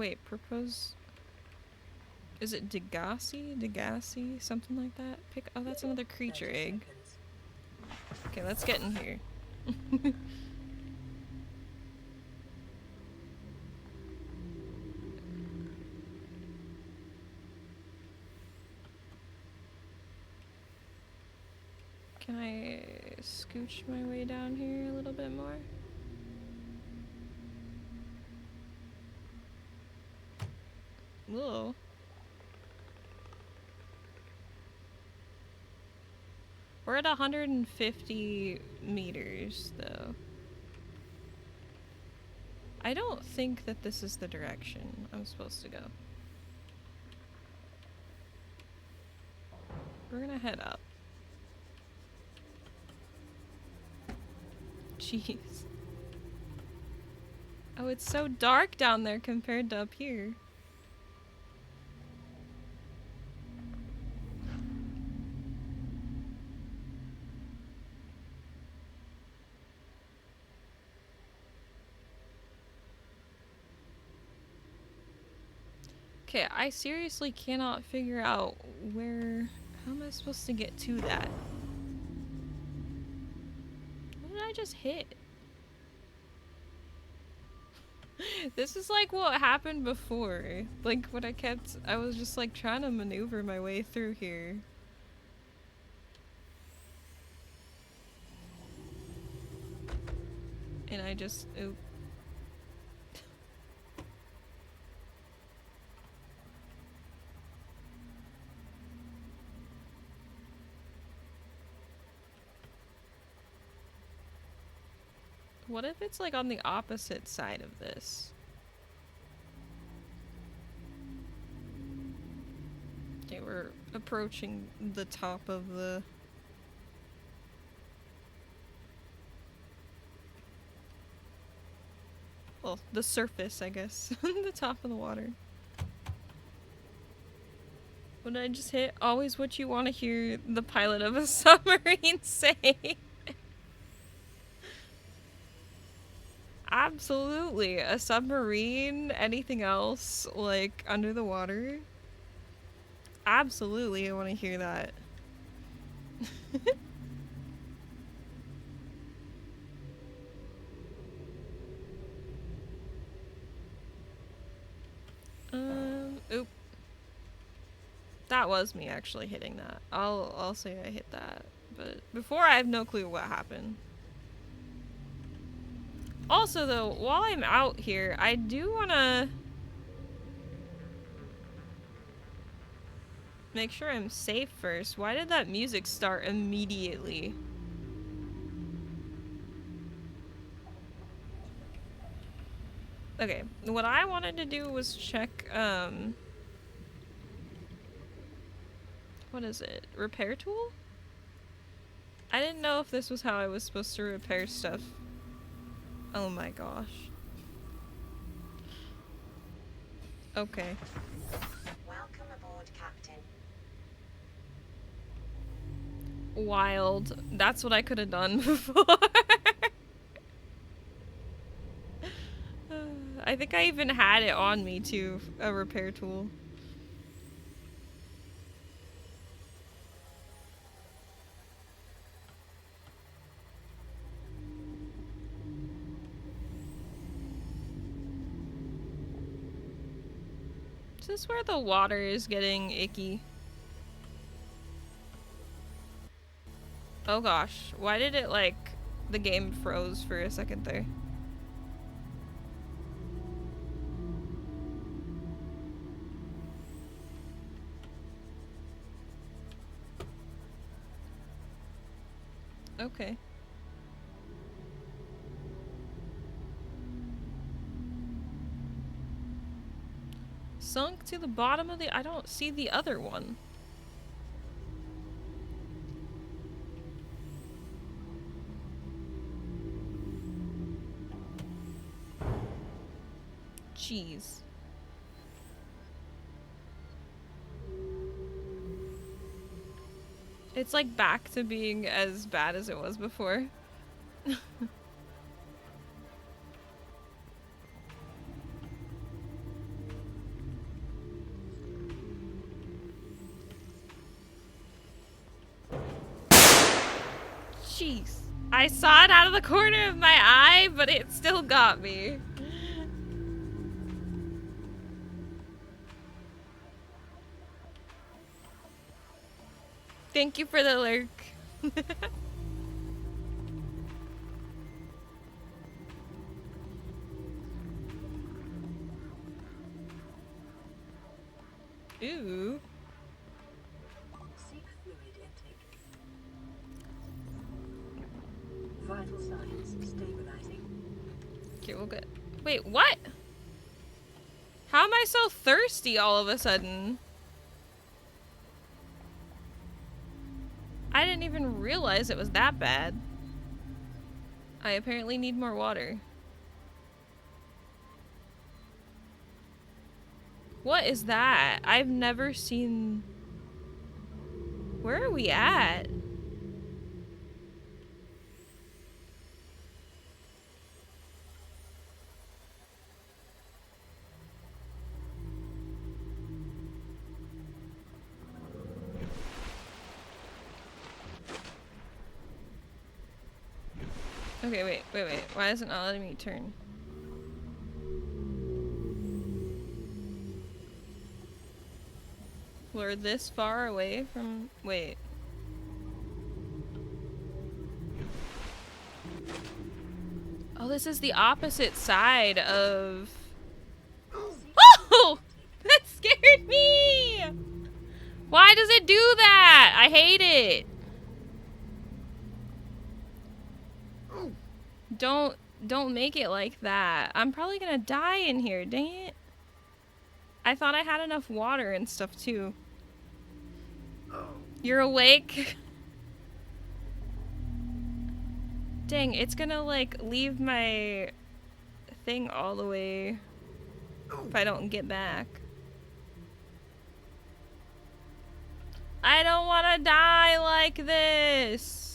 [SPEAKER 1] Wait, propose... Is it Degassi? Degassi? Something like that? Oh, that's another creature
[SPEAKER 3] 30
[SPEAKER 1] egg.
[SPEAKER 3] seconds.
[SPEAKER 1] Okay, let's get in here. Can I scooch my way down here a little bit more? Whoa. We're at 150 meters, though. I don't think that this is the direction I'm supposed to go. We're gonna head up. Jeez. Oh, it's so dark down there compared to up here. Okay, I seriously cannot figure out where... How am I supposed to get to that? What did I just hit? This is like what happened before. Like what I was just like trying to maneuver my way through here. And I just, oop. What if it's like on the opposite side of this? Okay, we're approaching the top of the... Well, the surface, I guess. The top of the water. What did I just hit? Always what you want to hear the pilot of a submarine say. Absolutely. A submarine, anything else, like, under the water. Absolutely, I want to hear that. Oop. That was me actually hitting that. I'll say I hit that. But before, I have no clue what happened. Also, though, while I'm out here, I do want to make sure I'm safe first. Why did that music start immediately? Okay, what I wanted to do was check, what is it? Repair tool? I didn't know if this was how I was supposed to repair stuff. Oh my gosh. Okay.
[SPEAKER 2] Welcome aboard, Captain.
[SPEAKER 1] Wild. That's what I could have done before. I think I even had it on me too, a repair tool. Is this where the water is getting icky? Oh gosh, why did it like, the game froze for a second there? Okay. Sunk to the bottom of the... I don't see the other one. Jeez. It's like back to being as bad as it was before. Jeez. I saw it out of the corner of my eye, but it still got me. Thank you for the lurk. Ooh.
[SPEAKER 3] Seek fluid intake. Vital signs stabilizing.
[SPEAKER 1] Okay, we'll get. Wait, what? How am I so thirsty all of a sudden? I didn't even realize it was that bad. I apparently need more water. What is that? I've never seen... Where are we at? Okay, wait. Why isn't it not letting me turn? We're this far away from... Wait. Oh, this is the opposite side of... Oh! That scared me! Why does it do that? I hate it. Don't make it like that. I'm probably gonna die in here, dang it. I thought I had enough water and stuff too. You're awake? Dang, it's gonna like leave my thing all the way if I don't get back. I don't wanna die like this.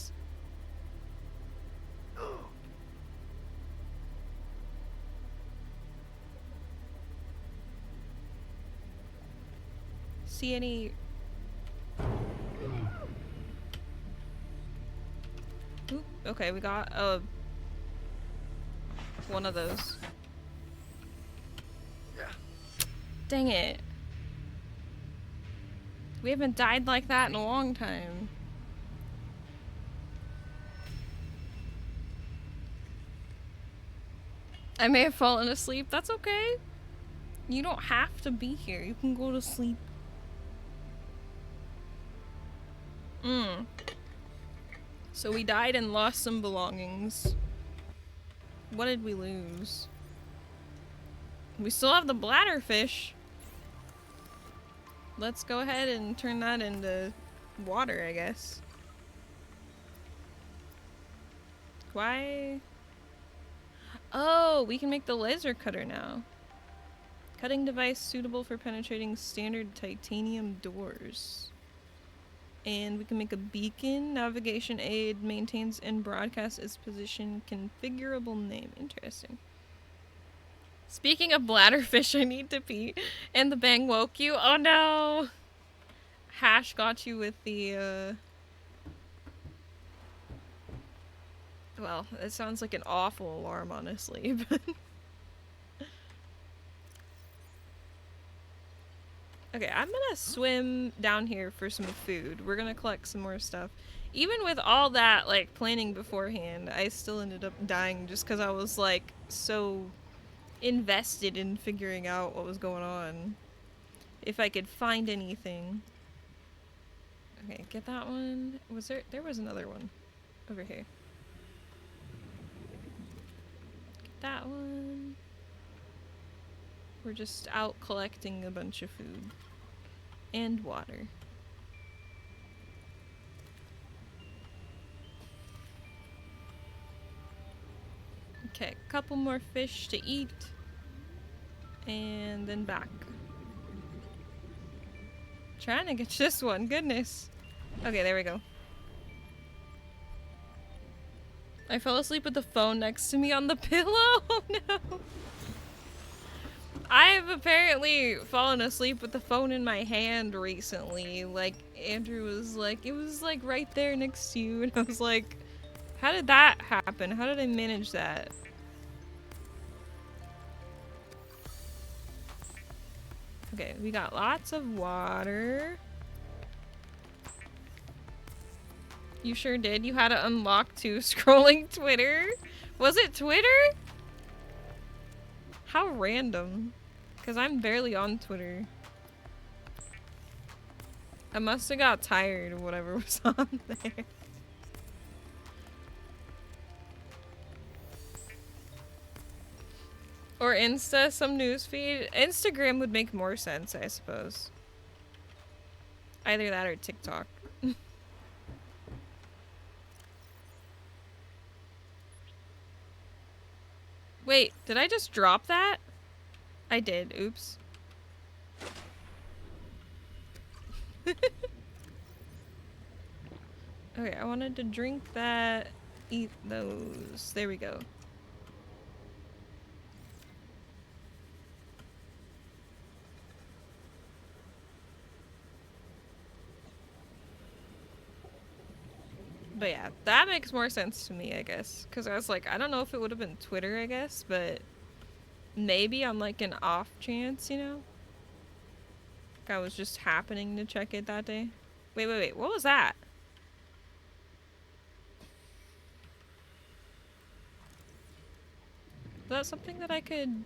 [SPEAKER 1] See any... Oop, okay, we got one of those. Dang it. We haven't died like that in a long time. I may have fallen asleep. That's okay. You don't have to be here. You can go to sleep. So we died and lost some belongings. What did we lose? We still have the bladderfish. Let's go ahead and turn that into water, I guess. Why? Oh, we can make the laser cutter now. Cutting device suitable for penetrating standard titanium doors. And we can make a beacon. Navigation aid maintains and broadcasts its position. Configurable name. Interesting. Speaking of bladderfish, I need to pee. And the bang woke you. Oh no! Hash got you with the, Well, it sounds like an awful alarm, honestly, but... Okay, I'm gonna swim down here for some food. We're gonna collect some more stuff. Even with all that, like, planning beforehand, I still ended up dying just because I was, like, so invested in figuring out what was going on. If I could find anything. Okay, get that one. Was there was another one over here. Get that one. We're just out collecting a bunch of food. And water. Okay, a couple more fish to eat. And then back. Trying to get this one, goodness. Okay, there we go. I fell asleep with the phone next to me on the pillow. Oh no. I've apparently fallen asleep with the phone in my hand recently. Like, Andrew was like, it was like right there next to you. And I was like, How did that happen? How did I manage that? Okay, we got lots of water. You sure did. You had to unlock too scrolling Twitter. Was it Twitter? How random. Because I'm barely on Twitter. I must have got tired of whatever was on there. Or Insta, some newsfeed. Instagram would make more sense, I suppose. Either that or TikTok. Wait, did I just drop that? I did. Oops. Okay, I wanted to drink that. Eat those. There we go. But yeah, that makes more sense to me, I guess. Because I was like, I don't know if it would have been Twitter, I guess, but maybe on like an off chance, you know? Like I was just happening to check it that day. Wait. What was that? Was that something that I could...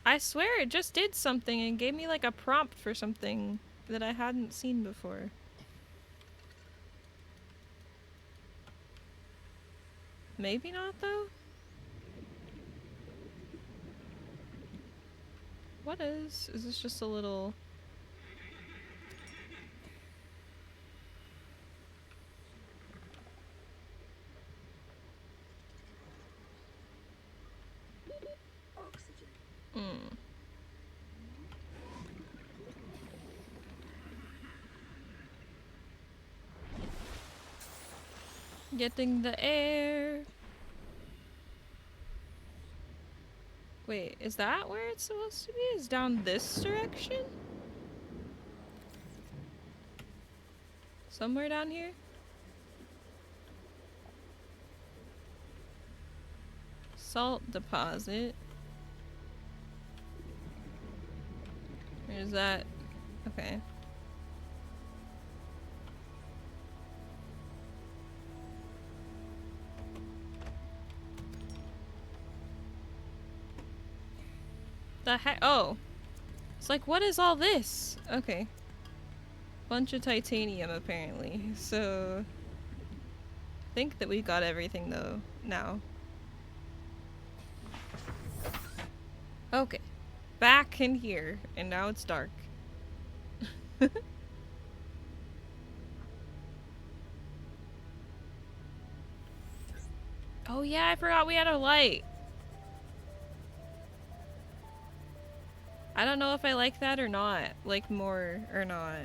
[SPEAKER 1] I swear it just did something and gave me like a prompt for something that I hadn't seen before. Maybe not though? What is? Is this just a little...
[SPEAKER 3] Oxygen.
[SPEAKER 1] Hmm. Getting the air. Wait, is that where it's supposed to be? Is down this direction? Somewhere down here? Salt deposit. There's that. Okay. The heck? Oh. It's like, what is all this? Okay. Bunch of titanium, apparently. So... I think that we got everything, though, now. Okay. Back in here. And now it's dark. Oh yeah, I forgot we had a light. I don't know if I like that or not. Like more or not.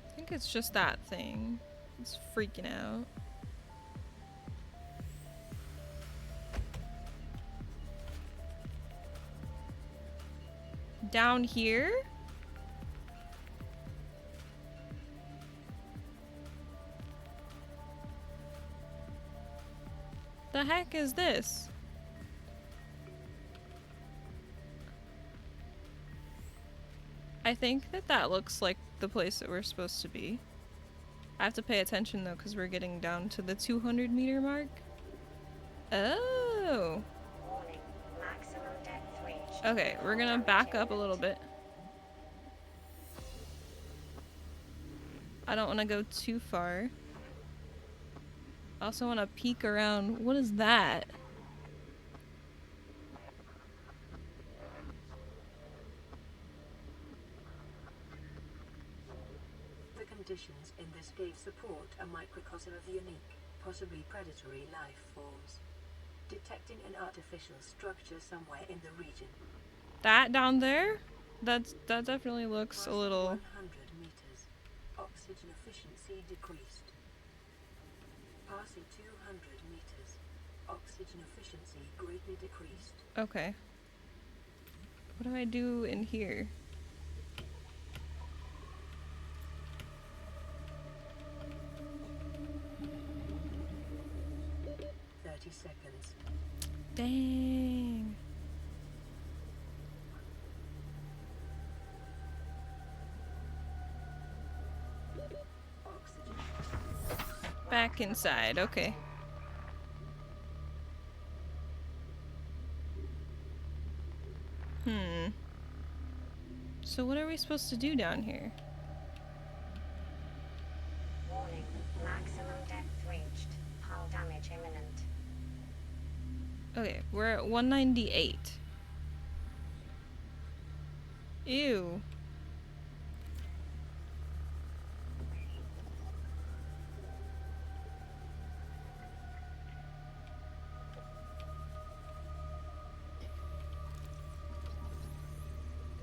[SPEAKER 1] I think it's just that thing. It's freaking out. Down here? The heck is this? I think that that looks like the place that we're supposed to be. I have to pay attention though because we're getting down to the 200-meter mark. Oh.
[SPEAKER 2] Warning, maximum depth reached.
[SPEAKER 1] Okay, we're gonna back up a little bit. I don't want to go too far. I also want to peek around. What is that?
[SPEAKER 3] The conditions in this cave support a microcosm of unique, possibly predatory life forms. Detecting an artificial structure somewhere in the region.
[SPEAKER 1] That down there? That definitely looks a
[SPEAKER 3] Passing
[SPEAKER 1] little...
[SPEAKER 3] 100 meters. Oxygen efficiency decreased. Passing 200 meters. Oxygen efficiency greatly decreased.
[SPEAKER 1] Okay. What do I do in here?
[SPEAKER 3] Seconds.
[SPEAKER 1] Dang.
[SPEAKER 3] Oxygen.
[SPEAKER 1] Back inside, okay. So what are we supposed to do down here?
[SPEAKER 2] Warning. Maximum depth reached. Hull damage imminent.
[SPEAKER 1] Okay, we're at 198. Ew.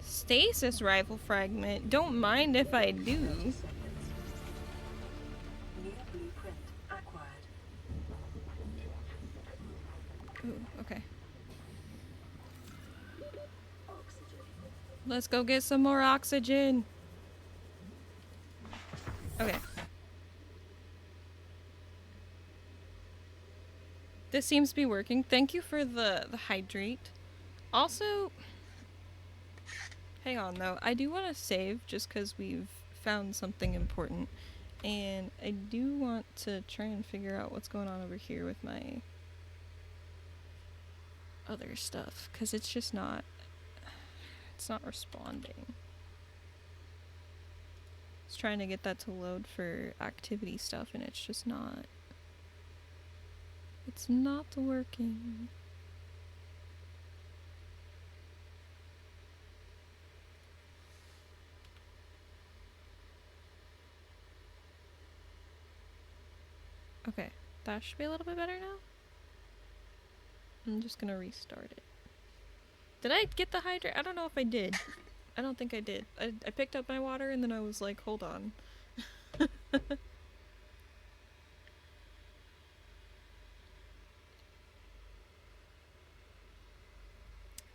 [SPEAKER 1] Stasis rifle fragment. Don't mind if I do.
[SPEAKER 3] New blueprint acquired.
[SPEAKER 1] Ooh, okay.
[SPEAKER 3] Oxygen.
[SPEAKER 1] Let's go get some more oxygen. Okay. This seems to be working. Thank you for the hydrate. Also, hang on though. I do want to save just because we've found something important. And I do want to try and figure out what's going on over here with my other stuff. Because it's just not... It's not responding. It's trying to get that to load for activity stuff and it's just not... It's not working. Okay, that should be a little bit better now. I'm just gonna restart it. Did I get the hydrate? I don't know if I did. I don't think I did. I picked up my water and then I was like, hold on.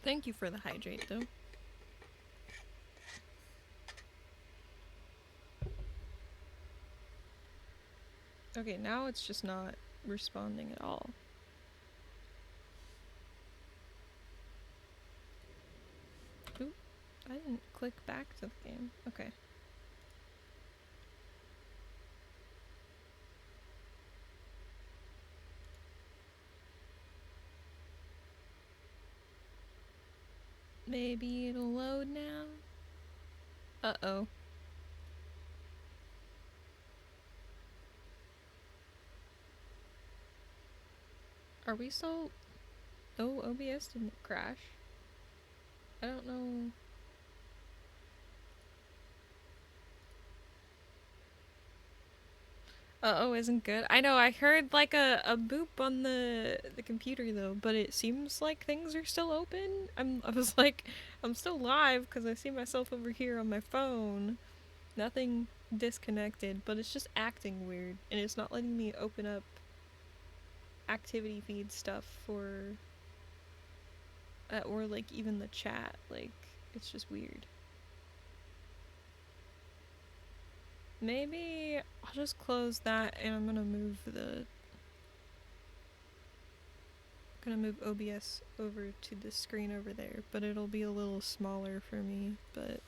[SPEAKER 1] Thank you for the hydrate though. Okay, now it's just not responding at all. Oop, I didn't click back to the game. Okay. Maybe it'll load now? Uh-oh. Are we still... Oh, OBS didn't crash. I don't know... Uh-oh isn't good. I know, I heard like a boop on the computer though, but it seems like things are still open. I was like, I'm still live because I see myself over here on my phone. Nothing disconnected, but it's just acting weird, and it's not letting me open up activity feed stuff for... or like even the chat, like, it's just weird. Maybe I'll just close that and I'm gonna move OBS over to the screen over there, but it'll be a little smaller for me, but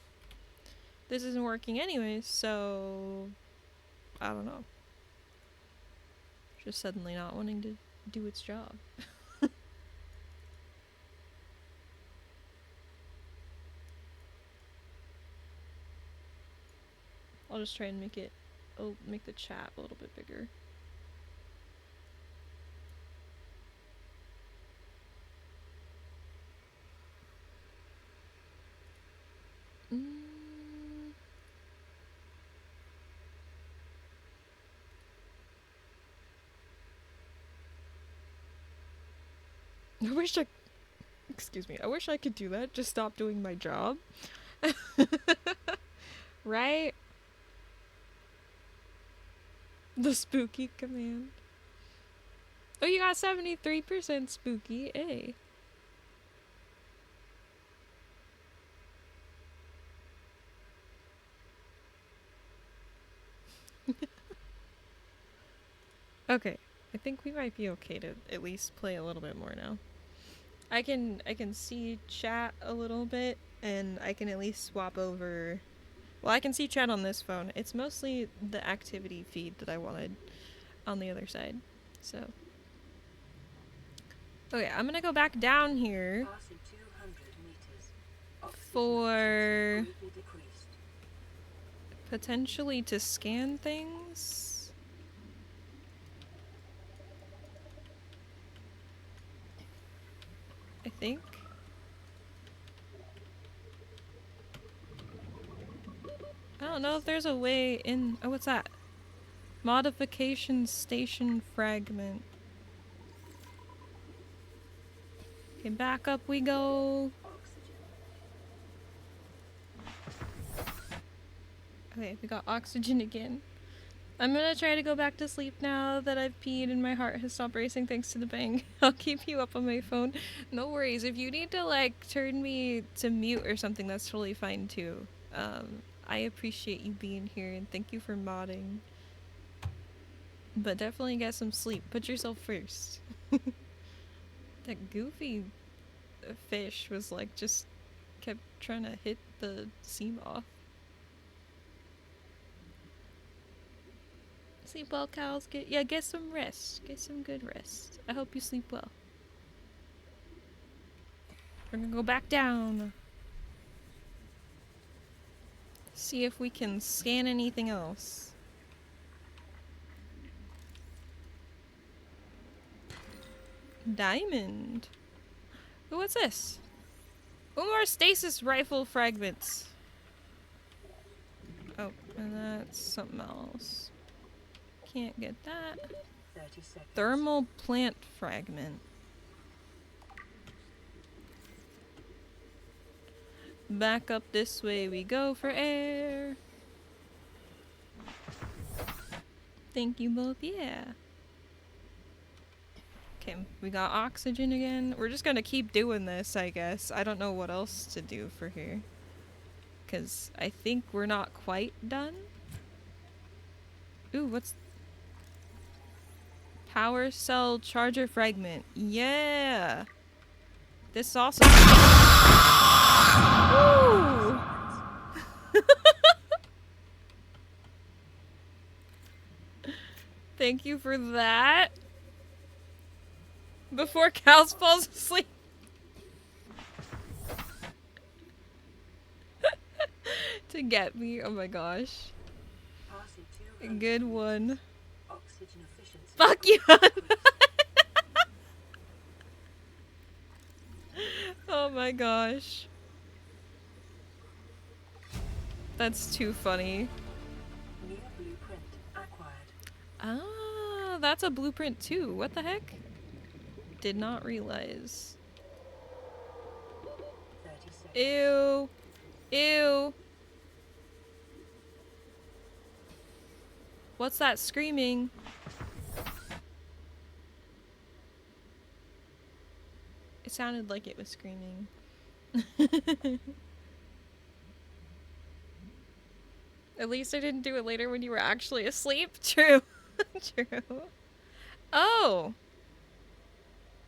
[SPEAKER 1] this isn't working anyways, so I don't know. Just suddenly not wanting to do its job. I'll just try and make the chat a little bit bigger. I wish I Excuse me. I wish I could do that. Just stop doing my job. Right? The spooky command. Oh, you got 73% spooky. A. Okay. I think we might be okay to at least play a little bit more now. I can see chat a little bit, and I can at least swap over. Well, I can see chat on this phone. It's mostly the activity feed that I wanted on the other side. So. Okay, I'm gonna go back down here
[SPEAKER 3] Passing 200 meters. Oxygen
[SPEAKER 1] for
[SPEAKER 3] greatly decreased.
[SPEAKER 1] potentially to scan things. I think. I don't know if there's a way in. Oh, what's that? Modification station fragment. Okay, back up we go. Okay, we got oxygen again. I'm gonna try to go back to sleep now that I've peed and my heart has stopped racing thanks to the bang. I'll keep you up on my phone. No worries. If you need to, like, turn me to mute or something, that's totally fine too. I appreciate you being here and thank you for modding. But definitely get some sleep. Put yourself first. That goofy fish was like just kept trying to hit the seam off. Sleep well, cows. Get some rest. Get some good rest. I hope you sleep well. We're gonna go back down. See if we can scan anything else. Diamond. Ooh, what's this? Ooh, more stasis rifle fragments. Oh, and that's something else. Can't get that.
[SPEAKER 3] 30 seconds.
[SPEAKER 1] Thermal plant fragment. Back up this way we go for air. Thank you both, yeah. Okay, we got oxygen again. We're just gonna keep doing this, I guess. I don't know what else to do for here. Because I think we're not quite done. Ooh, what's... Power cell charger fragment. Yeah! This is awesome. Ooh! Thank you for that. Before Cows falls asleep. To get me. Oh my gosh.
[SPEAKER 3] Passing
[SPEAKER 1] A
[SPEAKER 3] 200
[SPEAKER 1] good
[SPEAKER 3] meters.
[SPEAKER 1] one.
[SPEAKER 3] Oxygen efficiency
[SPEAKER 1] Fuck you! Oh my gosh. That's too funny.
[SPEAKER 3] New blueprint acquired.
[SPEAKER 1] Ah, that's a blueprint too. What the heck? Did not realize.
[SPEAKER 3] 30 seconds.
[SPEAKER 1] Ew. Ew. What's that screaming? It sounded like it was screaming. At least I didn't do it later when you were actually asleep. True. True. Oh.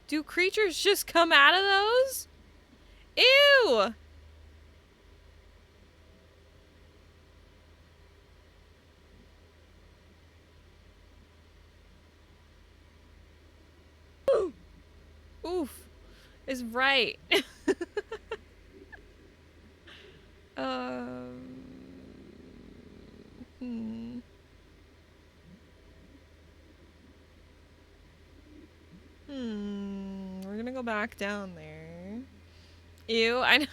[SPEAKER 1] Do creatures just come out of those? Ew! Oof. Is right. um. Hmm. We're gonna go back down there. Ew, I know.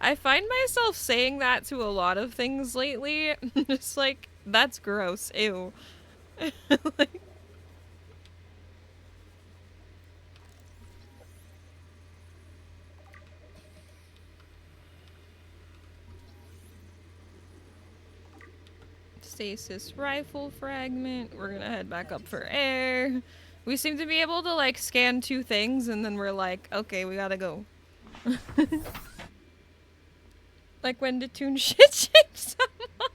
[SPEAKER 1] I find myself saying that to a lot of things lately. Just like, that's gross. Ew. Like, Stasis rifle fragment. We're gonna head back up for air. We seem to be able to like scan 2 things and then we're like, okay, we gotta go. Like when the tune shit shapes someone.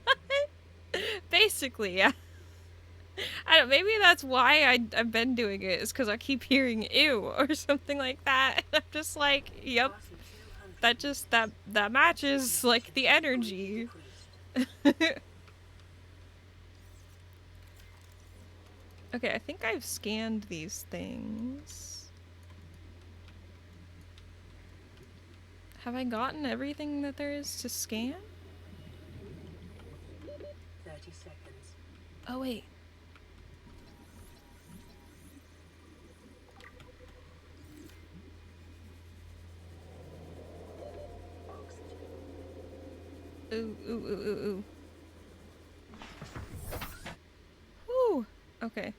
[SPEAKER 1] Basically, yeah. I don't. Maybe that's why I've been doing it. Is because I keep hearing "ew" or something like that. And I'm just like, yep. That matches like the energy. Okay, I think I've scanned these things. Have I gotten everything that there is to scan?
[SPEAKER 3] 30 seconds.
[SPEAKER 1] Oh wait. Ooh, ooh, ooh, ooh, ooh. Whew. Okay.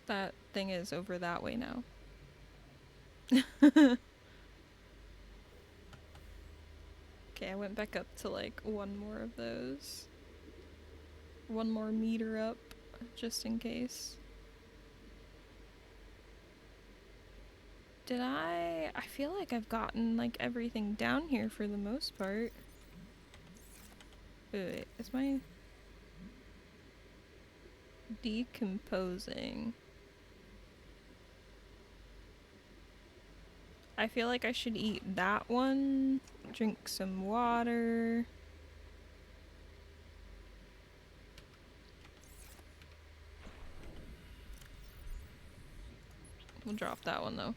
[SPEAKER 1] That thing is over that way now. Okay, I went back up to like 1 more of those. 1 more meter up, just in case. Did I feel like I've gotten like everything down here for the most part. Wait, is my decomposing? I feel like I should eat that one, drink some water. We'll drop that one though.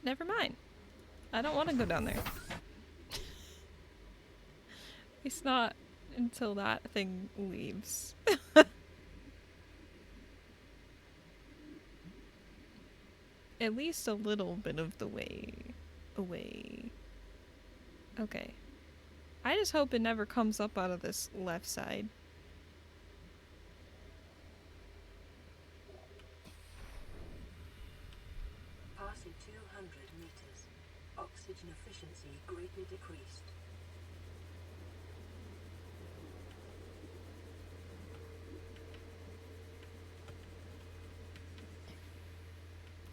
[SPEAKER 1] Never mind. I don't want to go down there. It's not until that thing leaves. At least a little bit of the way away. Okay. I just hope it never comes up out of this left side.
[SPEAKER 3] Passing 200 meters. Oxygen efficiency greatly decreased.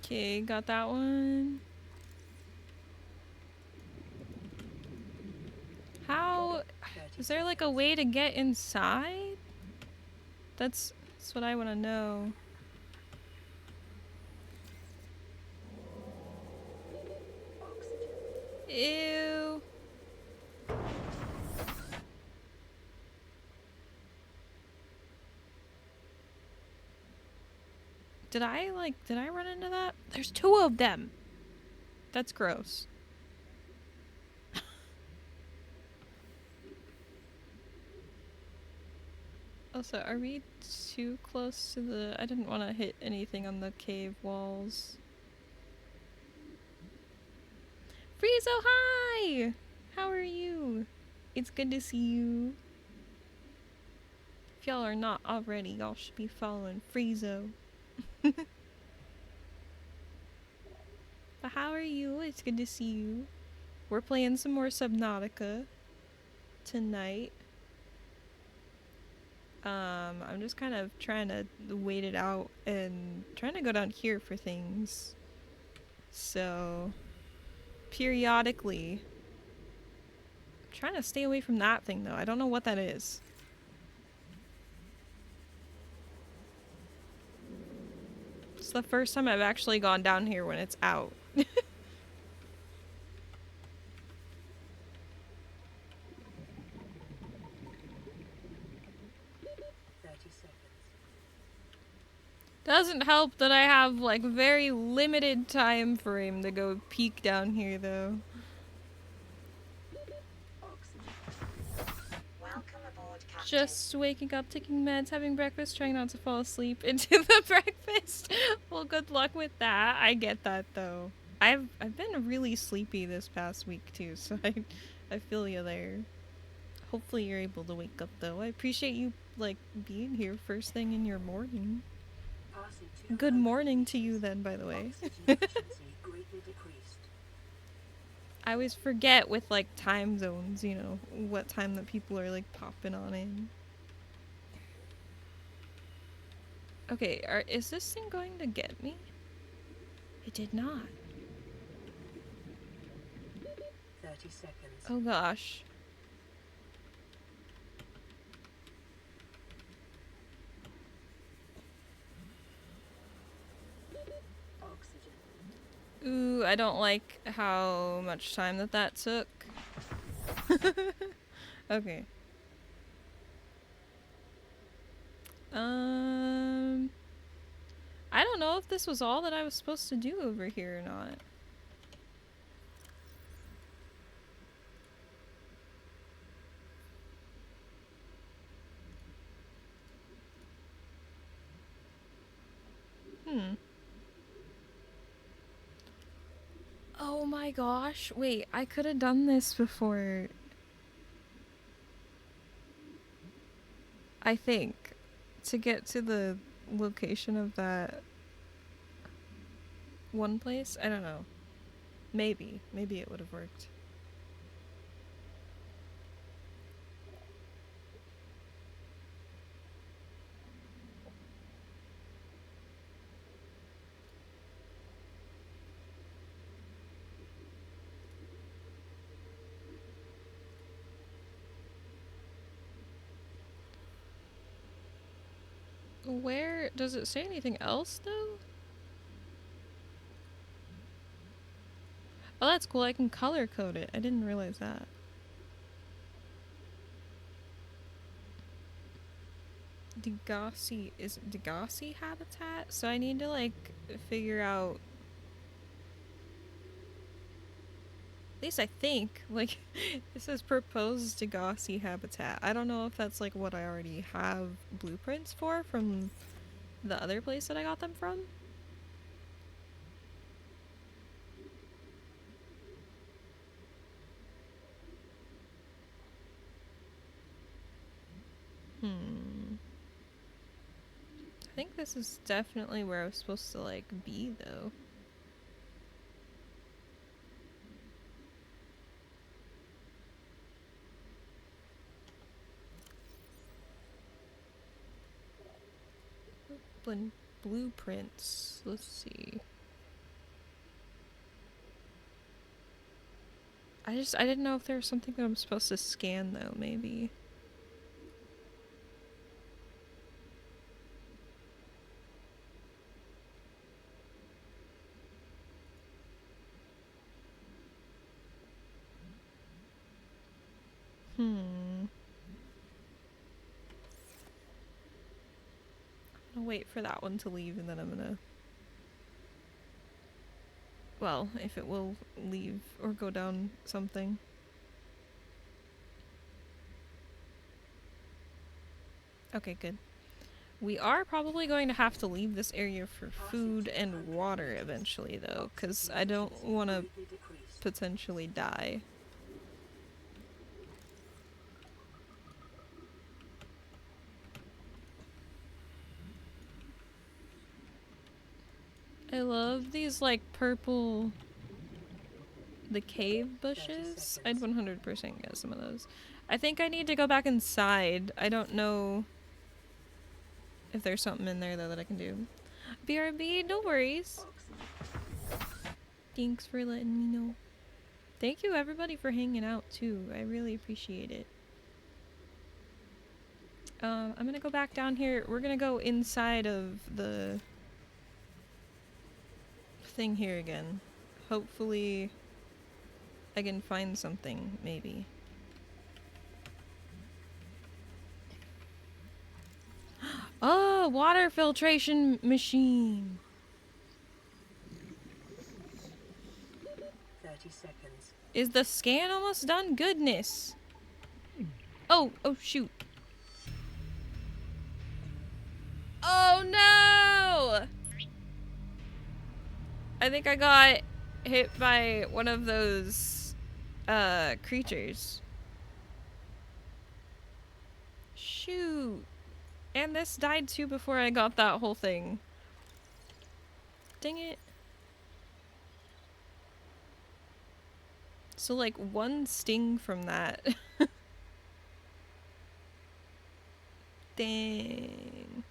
[SPEAKER 1] Okay, got that one. How... Is there like a way to get inside? That's what I want to know. Ew. Did I run into that? There's 2 of them. That's gross. Also, are we too close to the... I didn't want to hit anything on the cave walls. Friezo, hi! How are you? It's good to see you. If y'all are not already, y'all should be following Friezo. But how are you? It's good to see you. We're playing some more Subnautica tonight. I'm just kind of trying to wait it out and trying to go down here for things. So, periodically. I'm trying to stay away from that thing though. I don't know what that is. It's the first time I've actually gone down here when it's out.
[SPEAKER 3] 30 seconds.
[SPEAKER 1] Doesn't help that I have like very limited time frame to go peek down here though.
[SPEAKER 2] Welcome aboard, Captain.
[SPEAKER 1] Just waking up, taking meds, having breakfast, trying not to fall asleep into the breakfast. Well, good luck with that. I get that though. I've been really sleepy this past week too, so I feel you there. Hopefully you're able to wake up though. I appreciate you like being here first thing in your morning. Good morning to you then, by the way. I always forget with like time zones, you know, what time that people are like popping on in. Okay, is this thing going to get me? It did not.
[SPEAKER 3] 30 seconds.
[SPEAKER 1] Oh gosh.
[SPEAKER 3] Oxygen.
[SPEAKER 1] Ooh, I don't like how much time that took. Okay. I don't know if this was all that I was supposed to do over here or not. Oh my gosh. Wait, I could have done this before. I think. To get to the location of that one place? I don't know. Maybe. Maybe it would have worked. Where does it say anything else though? Oh, that's cool. I can color code it. I didn't realize that. Degassi is it Degassi habitat? So I need to like figure out. At least I think like it says proposed Degassi habitat. I don't know if that's like what I already have blueprints for from the other place that I got them from. I think this is definitely where I was supposed to like be though. Blueprints. Let's see. I didn't know if there was something that I'm supposed to scan though, maybe. I'll wait for that one to leave and then I'm gonna... Well, if it will leave or go down something. Okay, good. We are probably going to have to leave this area for food and water eventually though, because I don't want to potentially die. I love these like purple... the cave bushes. I'd 100% get some of those. I think I need to go back inside. I don't know if there's something in there though that I can do. BRB, no worries. Thanks for letting me know. Thank you everybody for hanging out too. I really appreciate it. I'm gonna go back down here. We're gonna go inside of the thing here again. Hopefully I can find something, maybe. Oh, water filtration machine.
[SPEAKER 3] 30 seconds.
[SPEAKER 1] Is the scan almost done? Goodness. Oh shoot. Oh no! I think I got hit by one of those creatures. Shoot. And this died too before I got that whole thing. Dang it. So like one sting from that. Dang.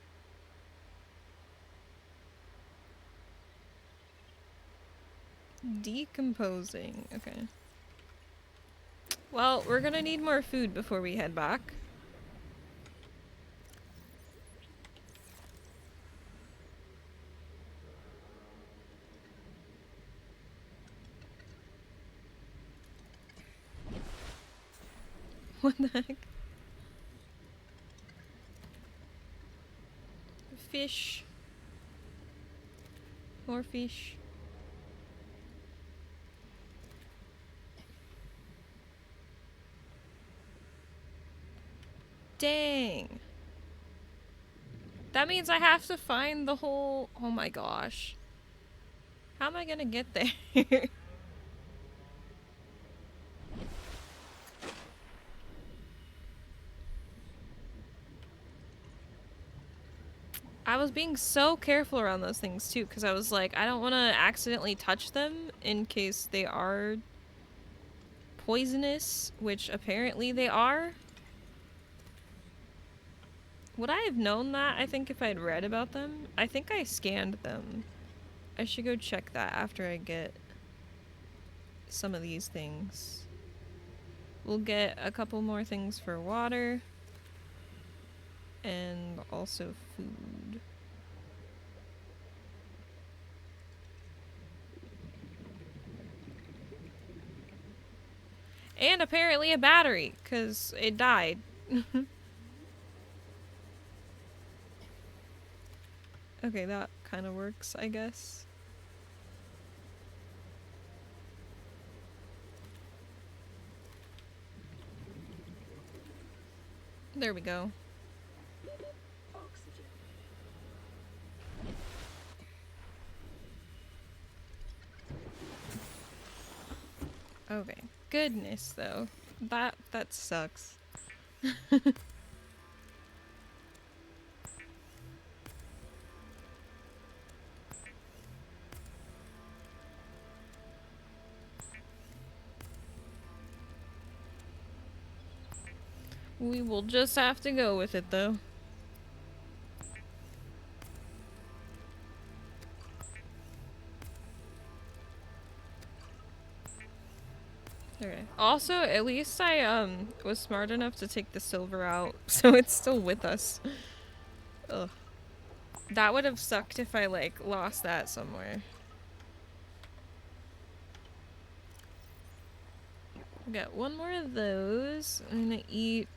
[SPEAKER 1] Decomposing. Okay. Well, we're gonna need more food before we head back. What the heck? Fish. More fish. Dang. That means I have to find the whole... Oh my gosh. How am I gonna get there? I was being so careful around those things too, because I was like, I don't want to accidentally touch them in case they are poisonous, which apparently they are. Would I have known that, I think, if I'd read about them? I think I scanned them. I should go check that after I get some of these things. We'll get a couple more things for water. And also food. And apparently a battery, because it died. Okay, that kind of works, I guess. There we go.
[SPEAKER 3] Oxygen.
[SPEAKER 1] Okay. Goodness, though. That sucks. We will just have to go with it, though. Okay. Also, at least I was smart enough to take the silver out, so it's still with us. Ugh. That would have sucked if I, like, lost that somewhere. We got one more of those. I'm gonna eat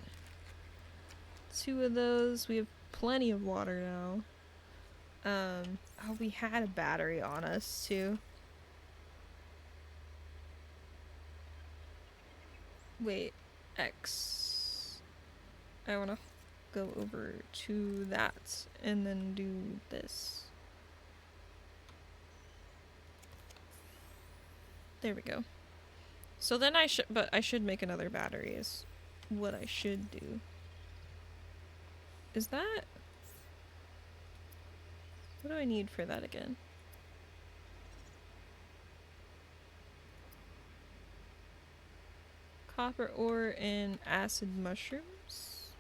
[SPEAKER 1] 2 of those. We have plenty of water now. Oh, we had a battery on us, too. Wait, X. I wanna go over to that and then do this. There we go. So then I should make another battery is what I should do. Is that... What do I need for that again? Copper ore and acid mushrooms.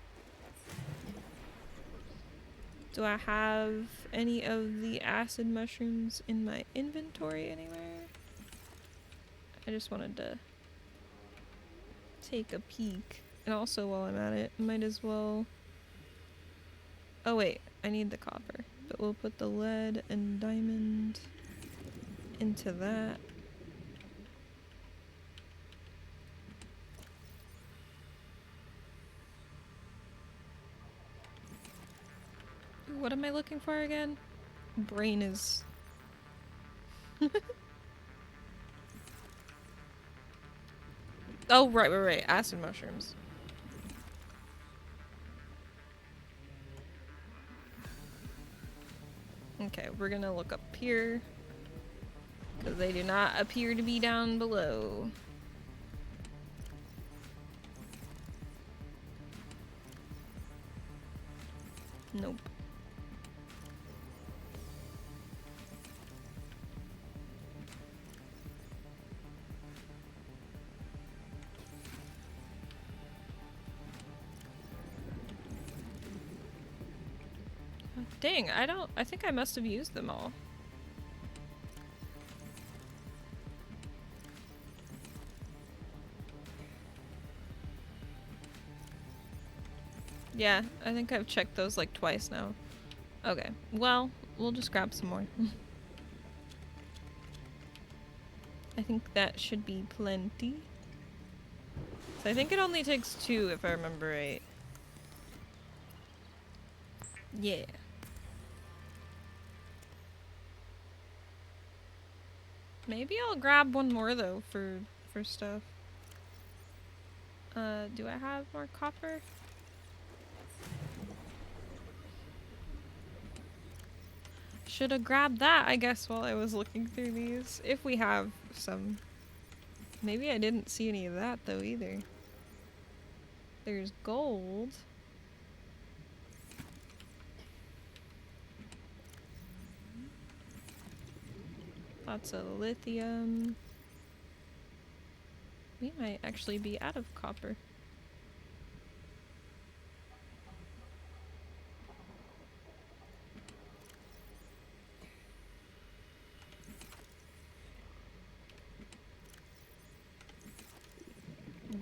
[SPEAKER 1] Do I have any of the acid mushrooms in my inventory anywhere? I just wanted to take a peek. And also while I'm at it, might as well... Oh wait, I need the copper. But we'll put the lead and diamond into that. What am I looking for again? Brain is... Oh, right. Acid mushrooms. Okay, we're gonna look up here. Because they do not appear to be down below. Nope. Dang, I think I must have used them all. Yeah, I think I've checked those like twice now. Okay, well, we'll just grab some more. I think that should be plenty. So I think it only takes 2 if I remember right. Yeah. Maybe I'll grab one more though for stuff. Do I have more copper? Should have grabbed that, I guess, while I was looking through these. If we have some. Maybe I didn't see any of that though either. There's gold. Lots of lithium. We might actually be out of copper.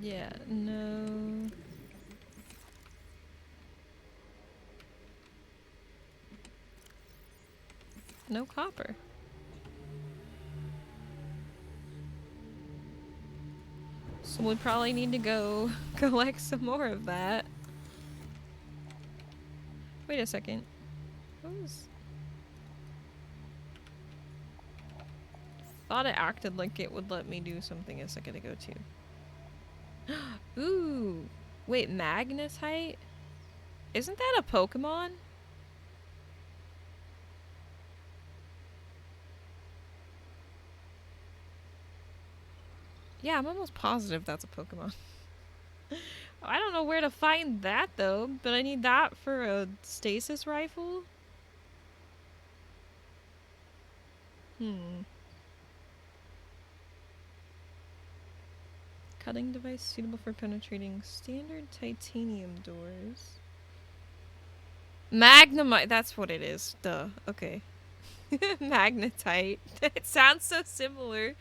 [SPEAKER 1] Yeah, no. No copper. So we probably need to go collect some more of that. Wait a second. What was... Thought it acted like it would let me do something a second ago too. Ooh! Wait, magnetite? Isn't that a Pokemon? Yeah, I'm almost positive that's a Pokemon. I don't know where to find that though, but I need that for a stasis rifle. Cutting device suitable for penetrating standard titanium doors. Magnemite, that's what it is. Duh. Okay. Magnetite. It sounds so similar.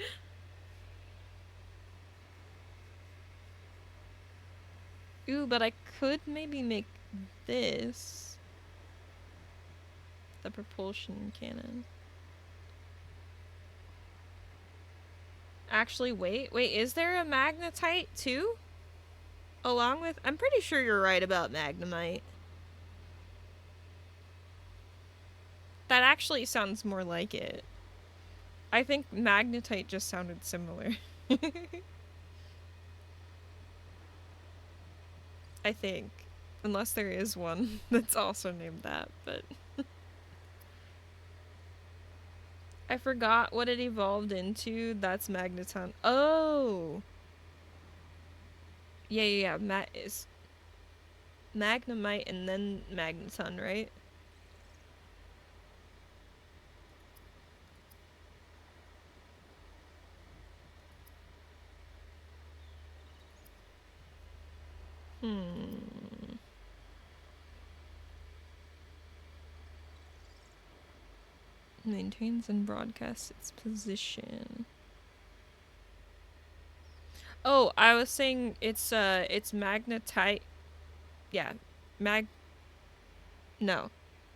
[SPEAKER 1] Ooh, but I could maybe make this the propulsion cannon. Actually, wait, is there a magnetite too? Along with, I'm pretty sure you're right about magnemite. That actually sounds more like it. I think magnetite just sounded similar. I think. Unless there is one that's also named that, but... I forgot what it evolved into. That's magneton. Oh! Yeah. Is magnemite and then magneton, right? Maintains and broadcasts its position. Oh, I was saying it's magnetite. Yeah, no,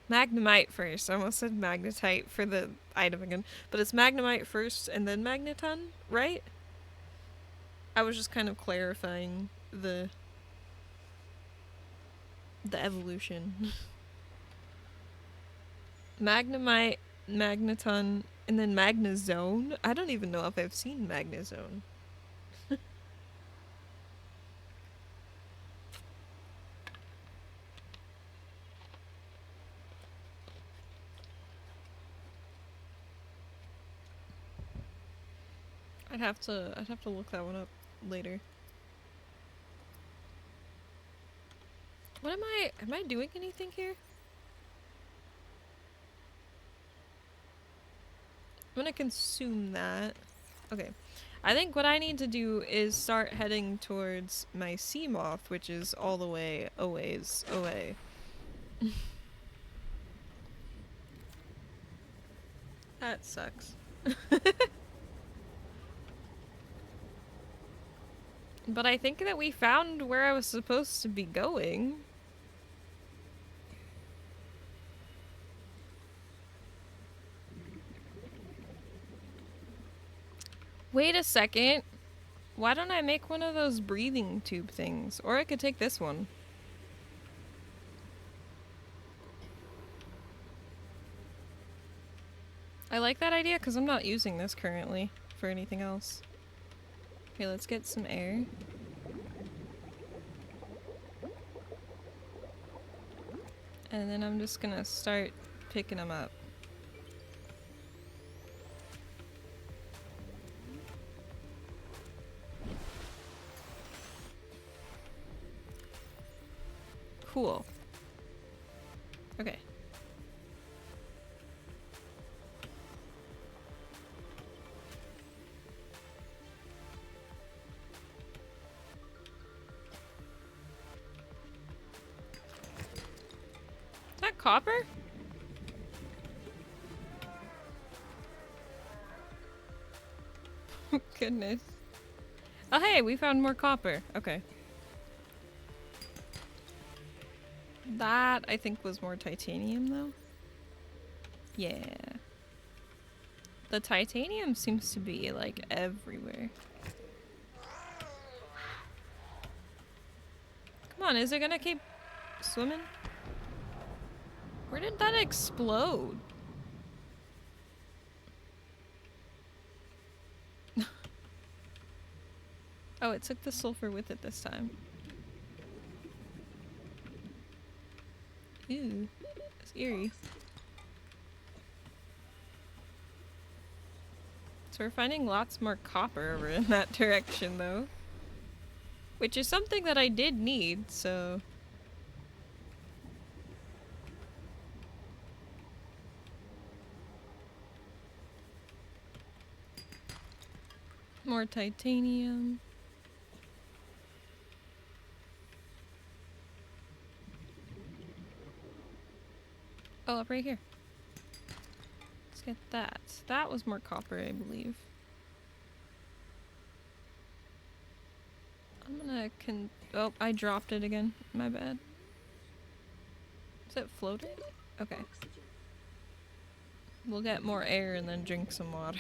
[SPEAKER 1] magnemite first. I almost said magnetite for the item again, but it's magnemite first and then magneton, right? I was just kind of clarifying the evolution. Magnemite, magneton, and then magnezone. I don't even know if I've seen magnezone. I'd have to look that one up later. What am I doing anything here? I'm gonna consume that. Okay. I think what I need to do is start heading towards my sea moth, which is all the way a ways away. That sucks. But I think that we found where I was supposed to be going. Wait a second. Why don't I make one of those breathing tube things? Or I could take this one. I like that idea because I'm not using this currently for anything else. Okay, let's get some air. And then I'm just gonna start picking them up. Cool. Okay. Is that copper? Goodness. Oh hey, we found more copper. Okay. That, I think, was more titanium, though. Yeah. The titanium seems to be, like, everywhere. Come on, is it gonna keep swimming? Where did that explode? Oh, it took the sulfur with it this time. Ew. It's eerie. So we're finding lots more copper over in that direction, though. Which is something that I did need, so... More titanium. Oh, up right here. Let's get that. That was more copper, I believe. I'm gonna oh, I dropped it again. My bad. Is it floating? Okay. We'll get more air and then drink some water.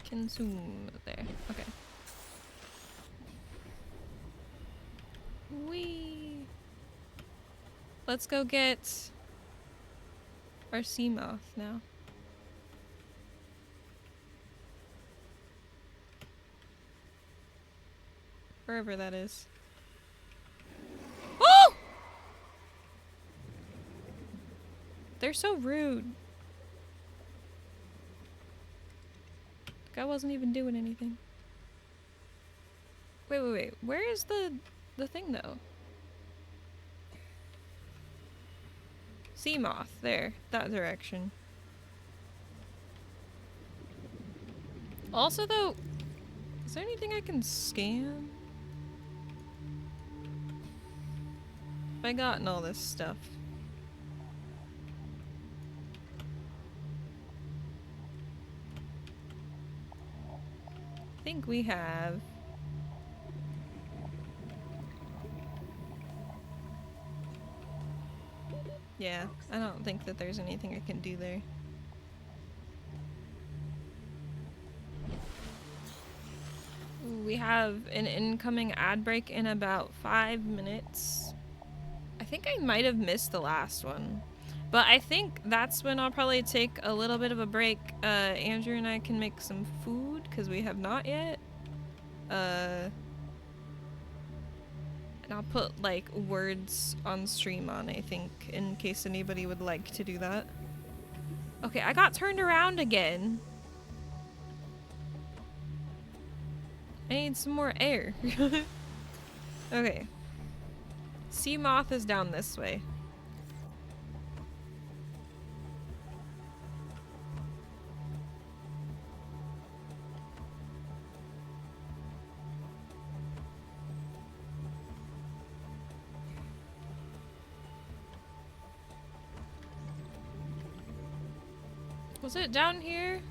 [SPEAKER 1] Consume. There. Okay. Whee! Let's go get our sea moth now. Wherever that is. Oh! They're so rude. The guy wasn't even doing anything. Wait. Where is the thing though? Sea moth. There. That direction. Also though, is there anything I can scan? Have I gotten all this stuff? I think we have. Yeah, I don't think that there's anything I can do there. Ooh, we have an incoming ad break in about 5 minutes. I think I might have missed the last one. But I think that's when I'll probably take a little bit of a break. Andrew and I can make some food, because we have not yet. And I'll put, like, words on stream on, I think, in case anybody would like to do that. Okay, I got turned around again. I need some more air. Okay. Sea moth is down this way. Was it down here?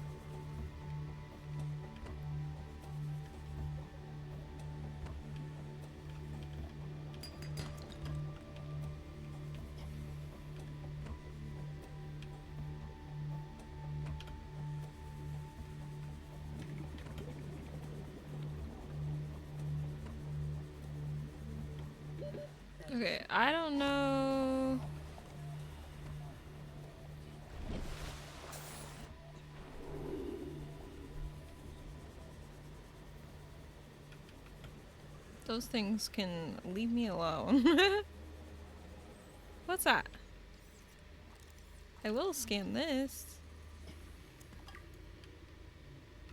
[SPEAKER 1] Okay, I don't know. Those things can leave me alone. What's that? I will scan this.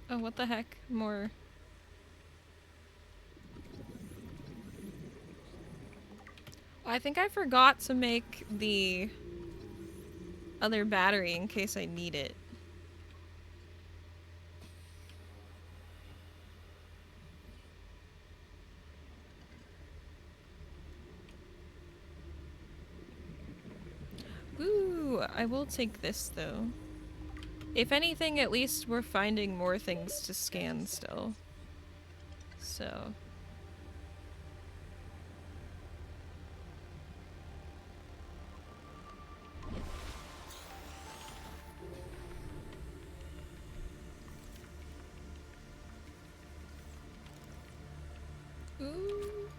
[SPEAKER 1] Oh, what the heck? More. I think I forgot to make the other battery in case I need it. Ooh, I will take this though. If anything, at least we're finding more things to scan still. So. Ooh.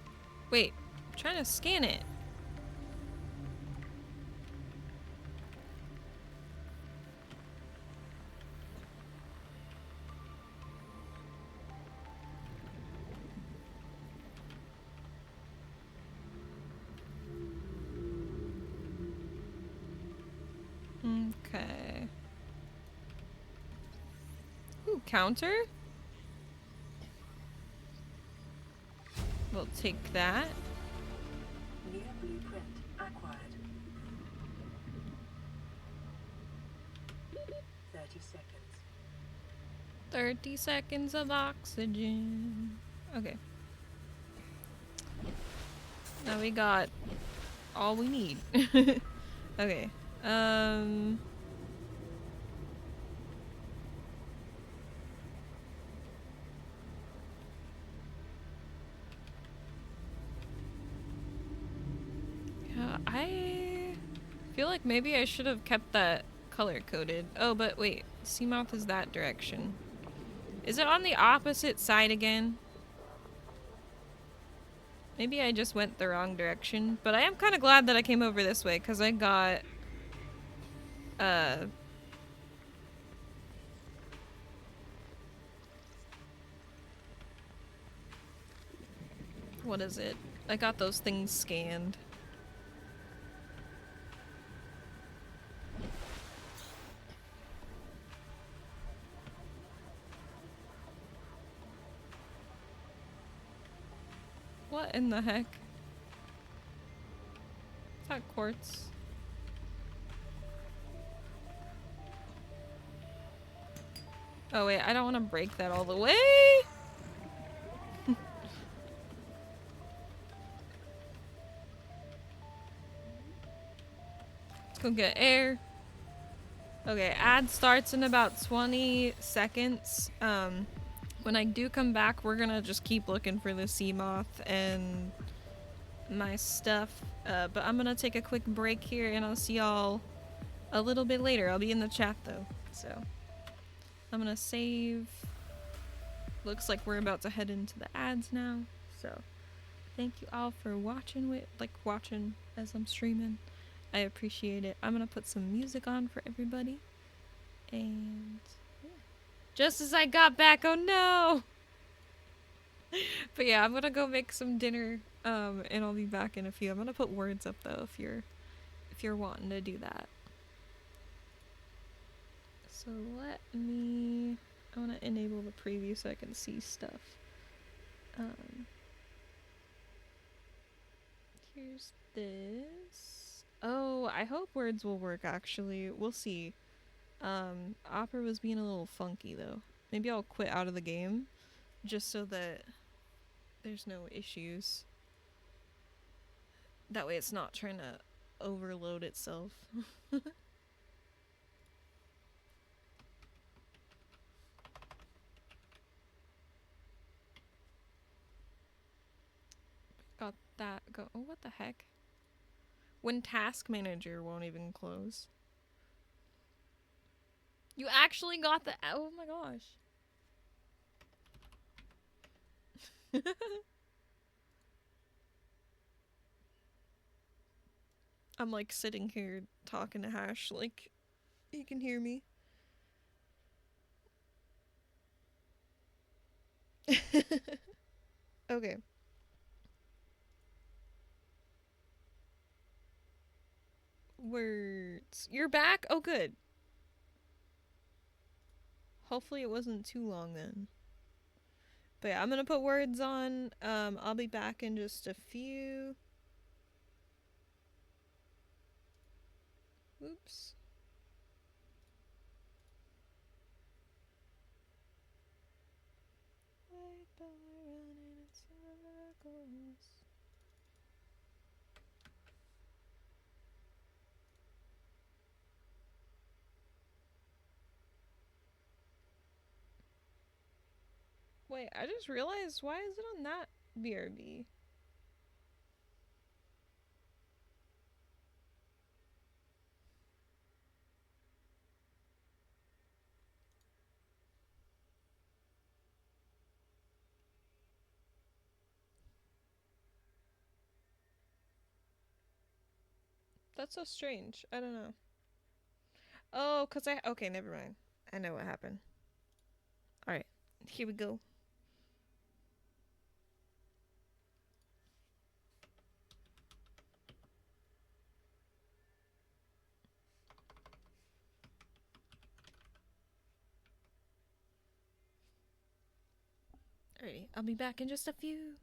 [SPEAKER 1] Wait, I'm trying to scan it. Okay. Ooh, counter? We'll take that.
[SPEAKER 3] New blueprint acquired. 30 seconds.
[SPEAKER 1] 30 seconds of oxygen. Okay. Now we got all we need. Okay. Yeah, I feel like maybe I should have kept that color coded. Oh, but wait. Seamouth is that direction. Is it on the opposite side again? Maybe I just went the wrong direction, but I am kind of glad that I came over this way because I got what is it? I got those things scanned. What in the heck? Is that quartz? Oh wait, I don't want to break that all the way! Let's go get air. Okay, ad starts in about 20 seconds. When I do come back, we're gonna just keep looking for the sea moth and my stuff. But I'm gonna take a quick break here and I'll see y'all a little bit later. I'll be in the chat though, so. I'm gonna save. Looks like we're about to head into the ads now, so. Thank you all for watching watching as I'm streaming. I appreciate it. I'm gonna put some music on for everybody. And yeah. Just as I got back, oh no! But yeah, I'm gonna go make some dinner, and I'll be back in a few. I'm gonna put words up though if you're wanting to do that. So I wanna enable the preview so I can see stuff. Here's this. Oh, I hope words will work actually. We'll see. Opera was being a little funky though. Maybe I'll quit out of the game just so that there's no issues. That way it's not trying to overload itself. got that go. Oh, what the heck? When Task Manager won't even close. You actually got the. Oh my gosh. I'm like sitting here talking to Hash like he can hear me. Okay. Words. You're back? Oh, good. Hopefully it wasn't too long then. But yeah, I'm gonna put words on. I'll be back in just a few. Oops. Wait, but we're running in circles. Wait, I just realized, why is it on that BRB? That's so strange. I don't know. Oh, cause I okay, never mind. I know what happened. All right, here we go. Alrighty, I'll be back in just a few.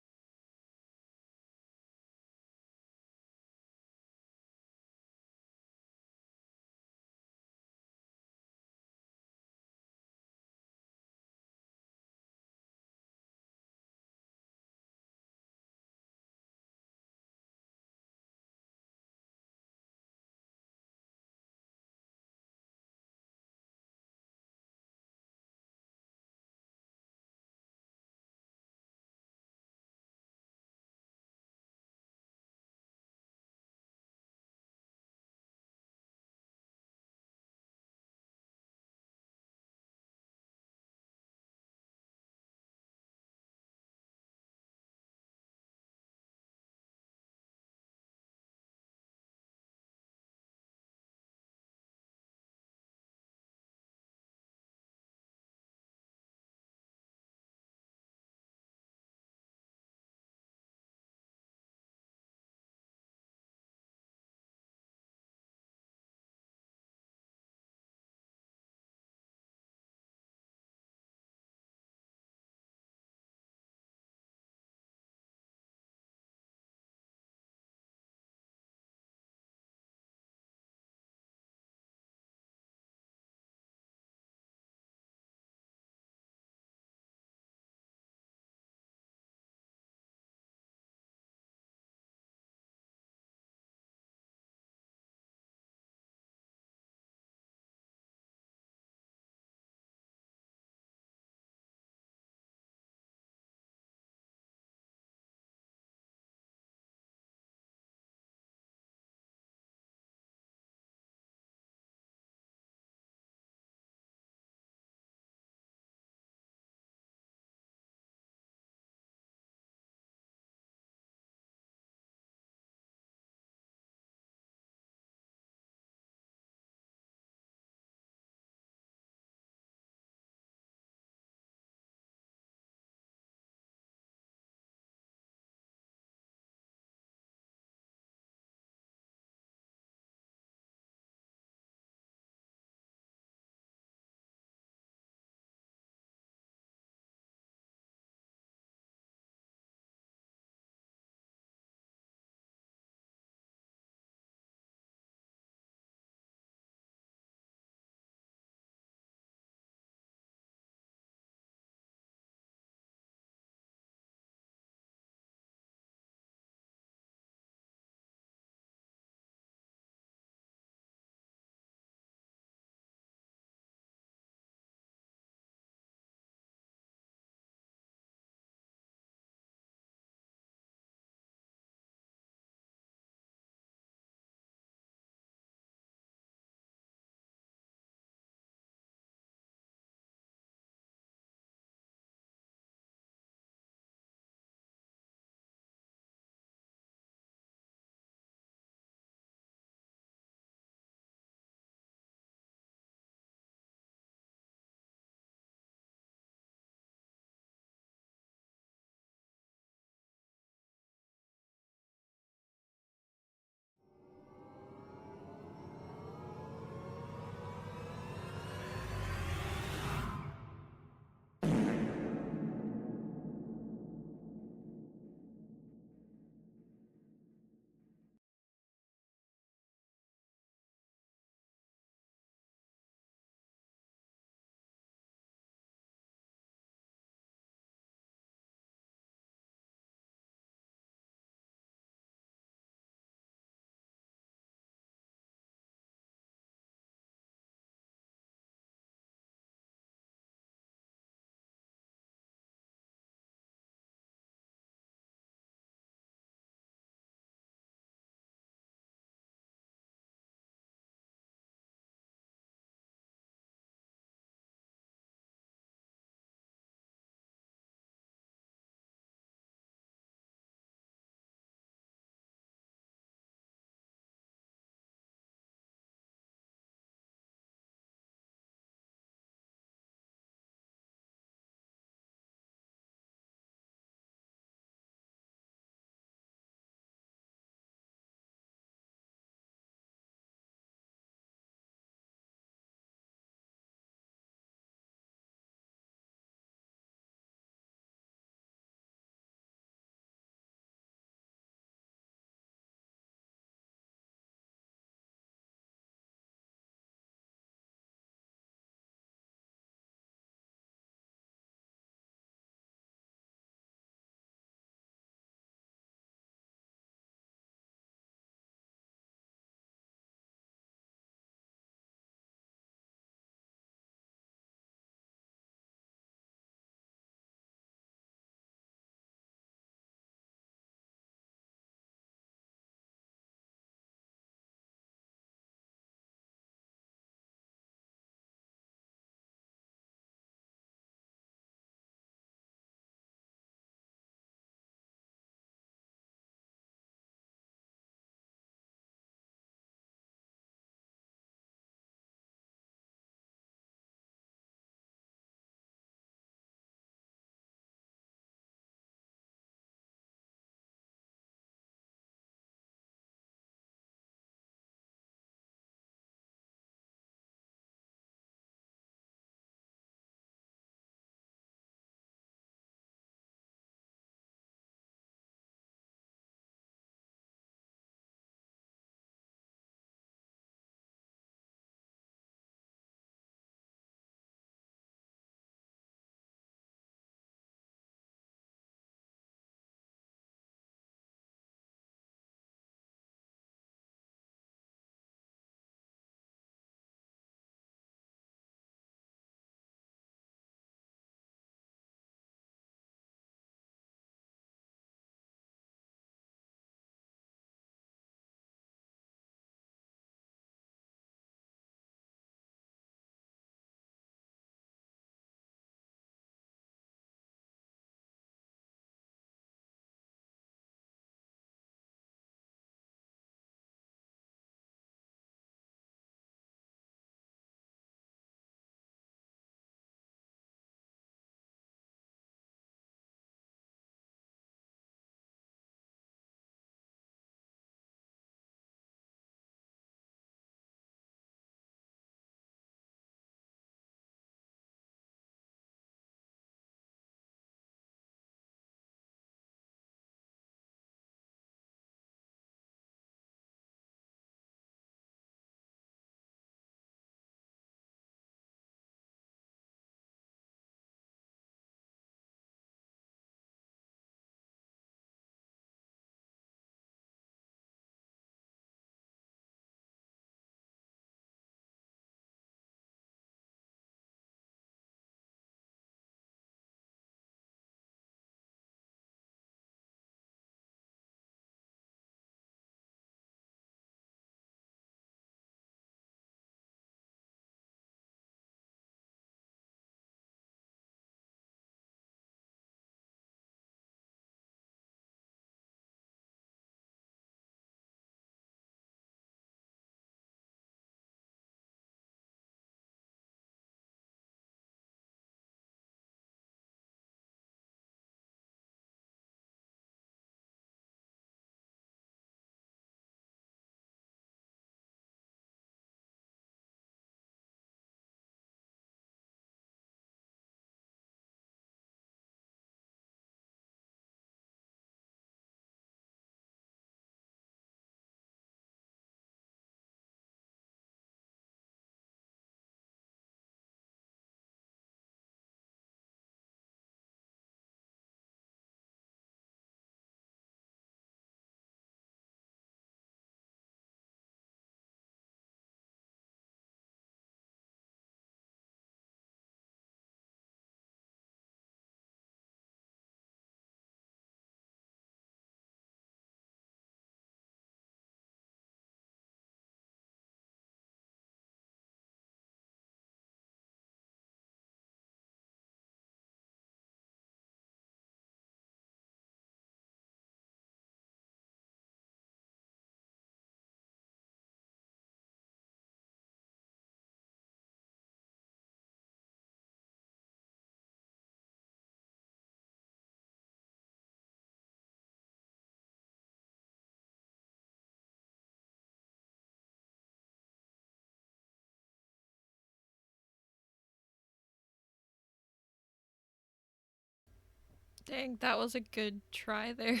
[SPEAKER 1] Dang, that was a good try there.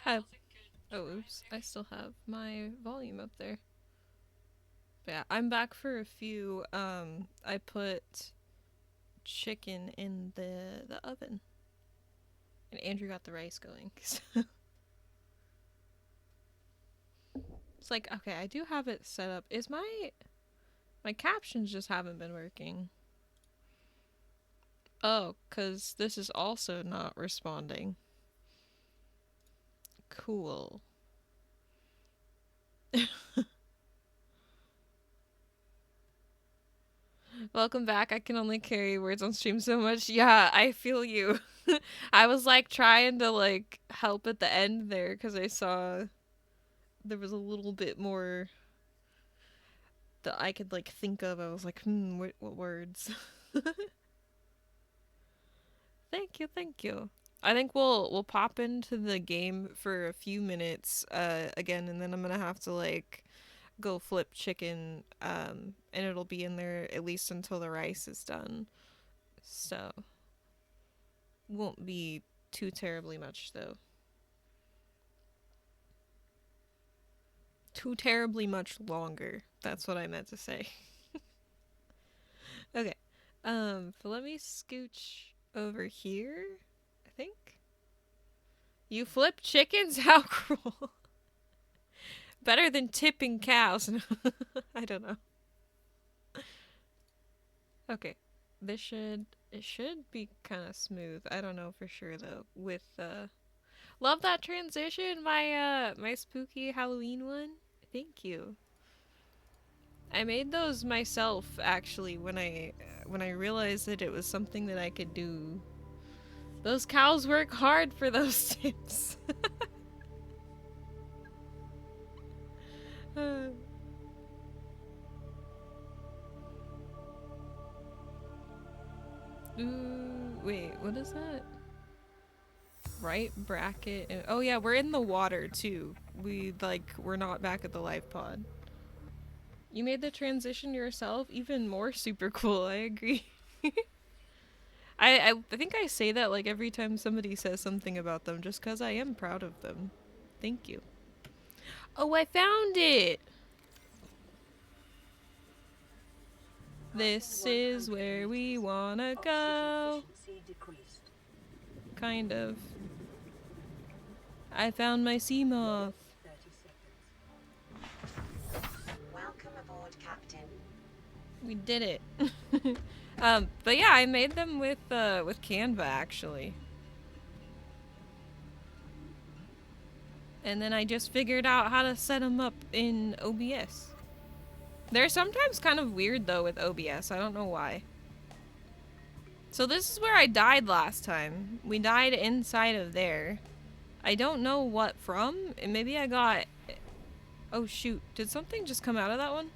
[SPEAKER 1] Oh, oops. I still have my volume up there. But yeah, I'm back for a few. I put chicken in the oven. And Andrew got the rice going. It's like, okay, I do have it set up. Is my captions just haven't been working. Oh, cuz this is also not responding. Cool. Welcome back. I can only carry words on stream so much. Yeah, I feel you. I was like trying to like help at the end there cuz I saw there was a little bit more that I could like think of. I was like, what words? Thank you, thank you. I think we'll pop into the game for a few minutes again, and then I'm gonna have to like go flip chicken, and it'll be in there at least until the rice is done. So won't be too terribly much though. Too terribly much longer. That's what I meant to say. Okay. But let me scooch over here. I think. You flip chickens? How cruel. Better than tipping cows. I don't know. Okay. It should be kind of smooth. I don't know for sure though. With love that transition, my spooky Halloween one. Thank you. I made those myself actually when I realized that it was something that I could do. Those cows work hard for those tips. Ooh, wait, what is that? Right bracket and oh yeah, we're in the water too. We're not back at the life pod. You made the transition yourself? Even more super cool, I agree. I think I say that like every time somebody says something about them just because I am proud of them. Thank you. Oh, I found it! This is where we wanna go. Kind of. I found my sea moth.
[SPEAKER 2] Welcome aboard, Captain.
[SPEAKER 1] We did it. But yeah, I made them with Canva actually. And then I just figured out how to set them up in OBS. They're sometimes kind of weird though with OBS. I don't know why. So this is where I died last time. We died inside of there. I don't know what from. And maybe I got... Oh shoot. Did something just come out of that one?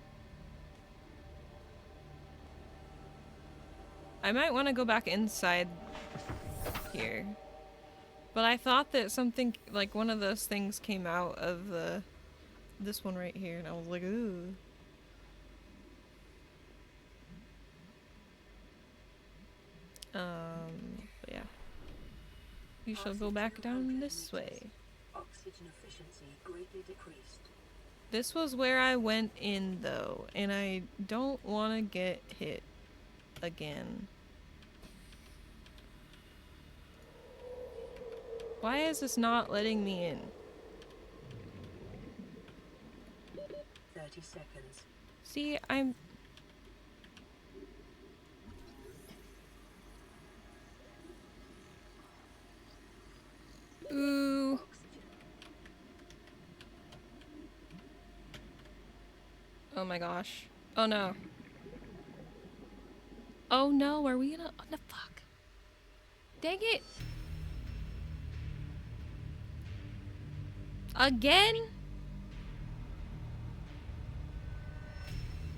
[SPEAKER 1] I might want to go back inside here. But I thought that something, like one of those things came out of this one right here. And I was like, ooh. But yeah. You shall go back down this way.
[SPEAKER 3] Oxygen efficiency greatly decreased.
[SPEAKER 1] This was where I went in though, and I don't want to get hit again. Why is this not letting me in?
[SPEAKER 3] 30 seconds.
[SPEAKER 1] See, I'm... Ooh. Oh my gosh. Oh no. Oh no, are we gonna... What the fuck? Dang it! Again?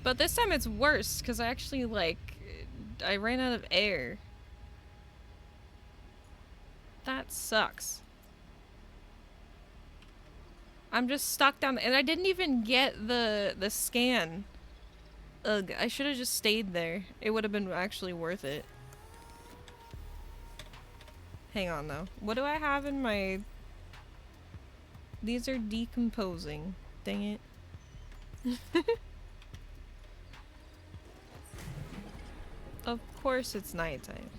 [SPEAKER 1] But this time it's worse, because I actually, like... I ran out of air. That sucks. I'm just stuck down there, and I didn't even get the scan. Ugh, I should have just stayed there. It would have been actually worth it. Hang on though. What do I have in my... These are decomposing. Dang it. Of course it's nighttime.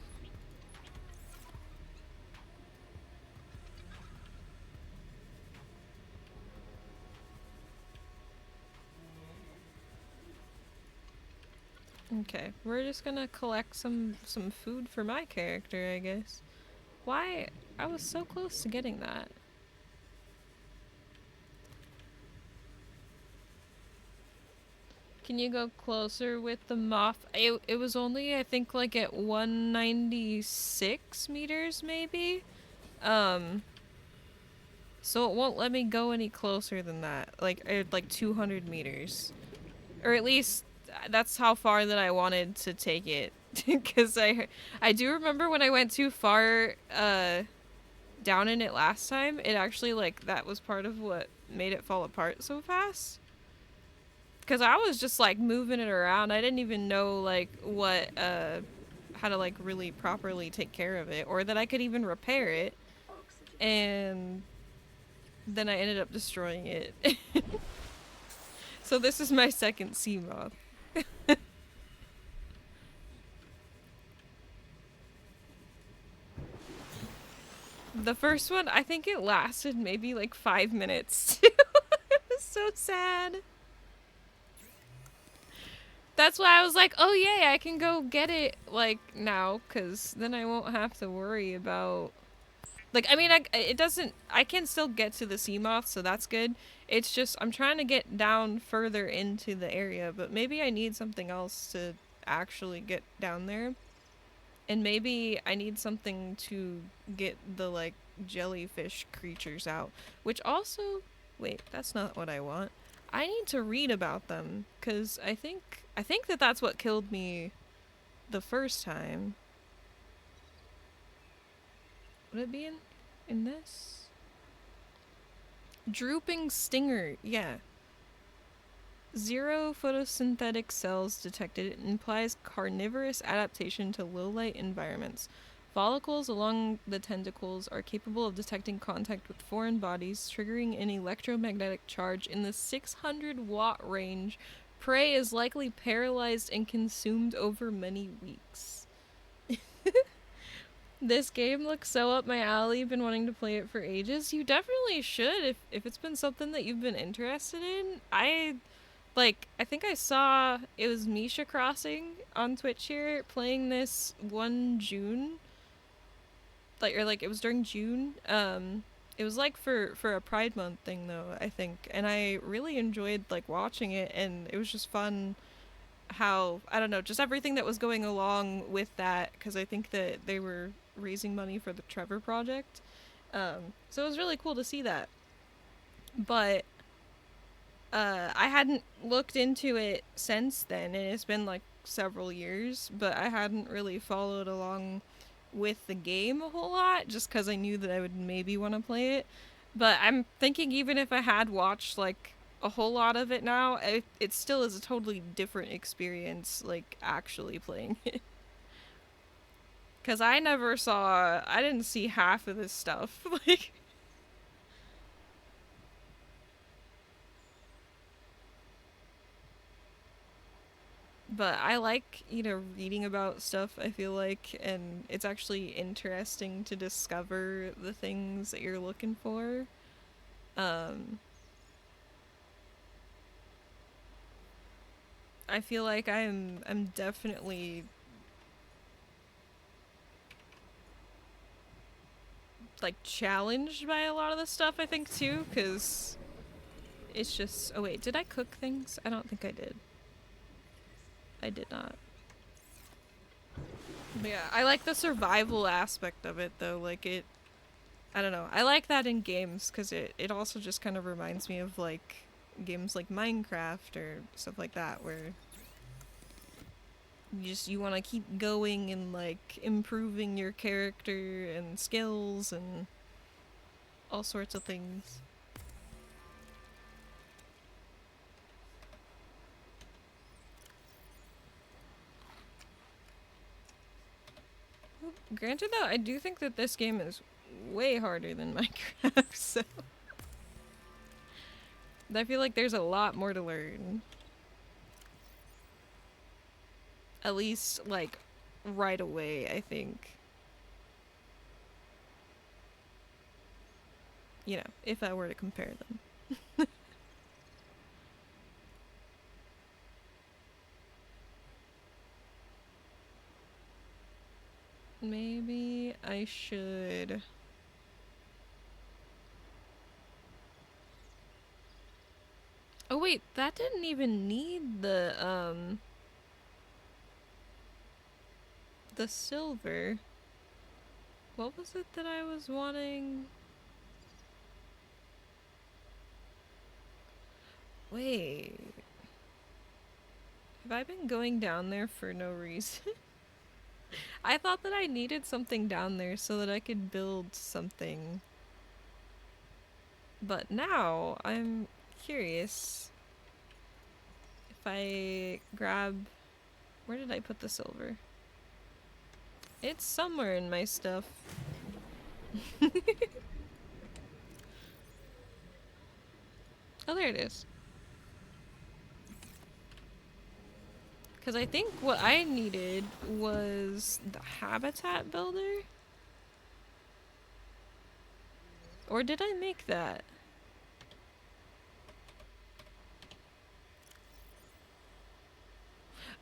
[SPEAKER 1] Okay, we're just gonna collect some food for my character, I guess. Why? I was so close to getting that. Can you go closer with the moth? It was only, I think, like at 196 meters, maybe? So it won't let me go any closer than that. Like 200 meters. Or at least, that's how far that I wanted to take it. Because I do remember when I went too far, down in it last time, it actually, like, that was part of what made it fall apart so fast. Because I was just, like, moving it around. I didn't even know, like, how to, like, really properly take care of it. Or that I could even repair it. And then I ended up destroying it. So this is my second sea moth. The first one, I think it lasted maybe, like, 5 minutes. It was so sad. That's why I was like, oh yay, I can go get it, like, now, because then I won't have to worry about... Like, I mean, I can still get to the sea moth, so that's good. It's just, I'm trying to get down further into the area, but maybe I need something else to actually get down there. And maybe I need something to get the, like, jellyfish creatures out. Which also... Wait, that's not what I want. I need to read about them, because I think that that's what killed me the first time. Would it be in this? Drooping stinger, yeah. 0 photosynthetic cells detected. It implies carnivorous adaptation to low-light environments. Follicles along the tentacles are capable of detecting contact with foreign bodies, triggering an electromagnetic charge in the 600 watt range. Prey is likely paralyzed and consumed over many weeks. This game looks so up my alley. Been wanting to play it for ages. You definitely should if it's been something that you've been interested in. I think I saw it was Misha Crossing on Twitch here playing this one June. It was during June. It was like for a Pride Month thing though, I think. And I really enjoyed like watching it, and it was just fun how, I don't know, just everything that was going along with that, because I think that they were raising money for the Trevor Project. So it was really cool to see that. But I hadn't looked into it since then, and it's been like several years, but I hadn't really followed along with the game a whole lot, just because I knew that I would maybe want to play it. But I'm thinking even if I had watched like a whole lot of it now, it still is a totally different experience, like actually playing it. Because I didn't see half of this stuff. Like, but I like, reading about stuff, I feel like, and it's actually interesting to discover the things that you're looking for. I feel like I'm definitely like challenged by a lot of the stuff, I think, too, because it's just... Oh wait, did I cook things? I don't think I did. I did not. But yeah, I like the survival aspect of it, though. Like, I don't know. I like that in games, because it also just kind of reminds me of, like, games like Minecraft or stuff like that, where you want to keep going and, like, improving your character and skills and all sorts of things. Granted, though, I do think that this game is way harder than Minecraft, so I feel like there's a lot more to learn. At least, like, right away, I think. You know, if I were to compare them. Maybe I should... Oh wait, that didn't even need the silver. What was it that I was wanting? Wait. Have I been going down there for no reason? I thought that I needed something down there so that I could build something. But now I'm curious if I grab... Where did I put the silver? It's somewhere in my stuff. Oh, there it is. Because I think what I needed was the habitat builder? Or did I make that?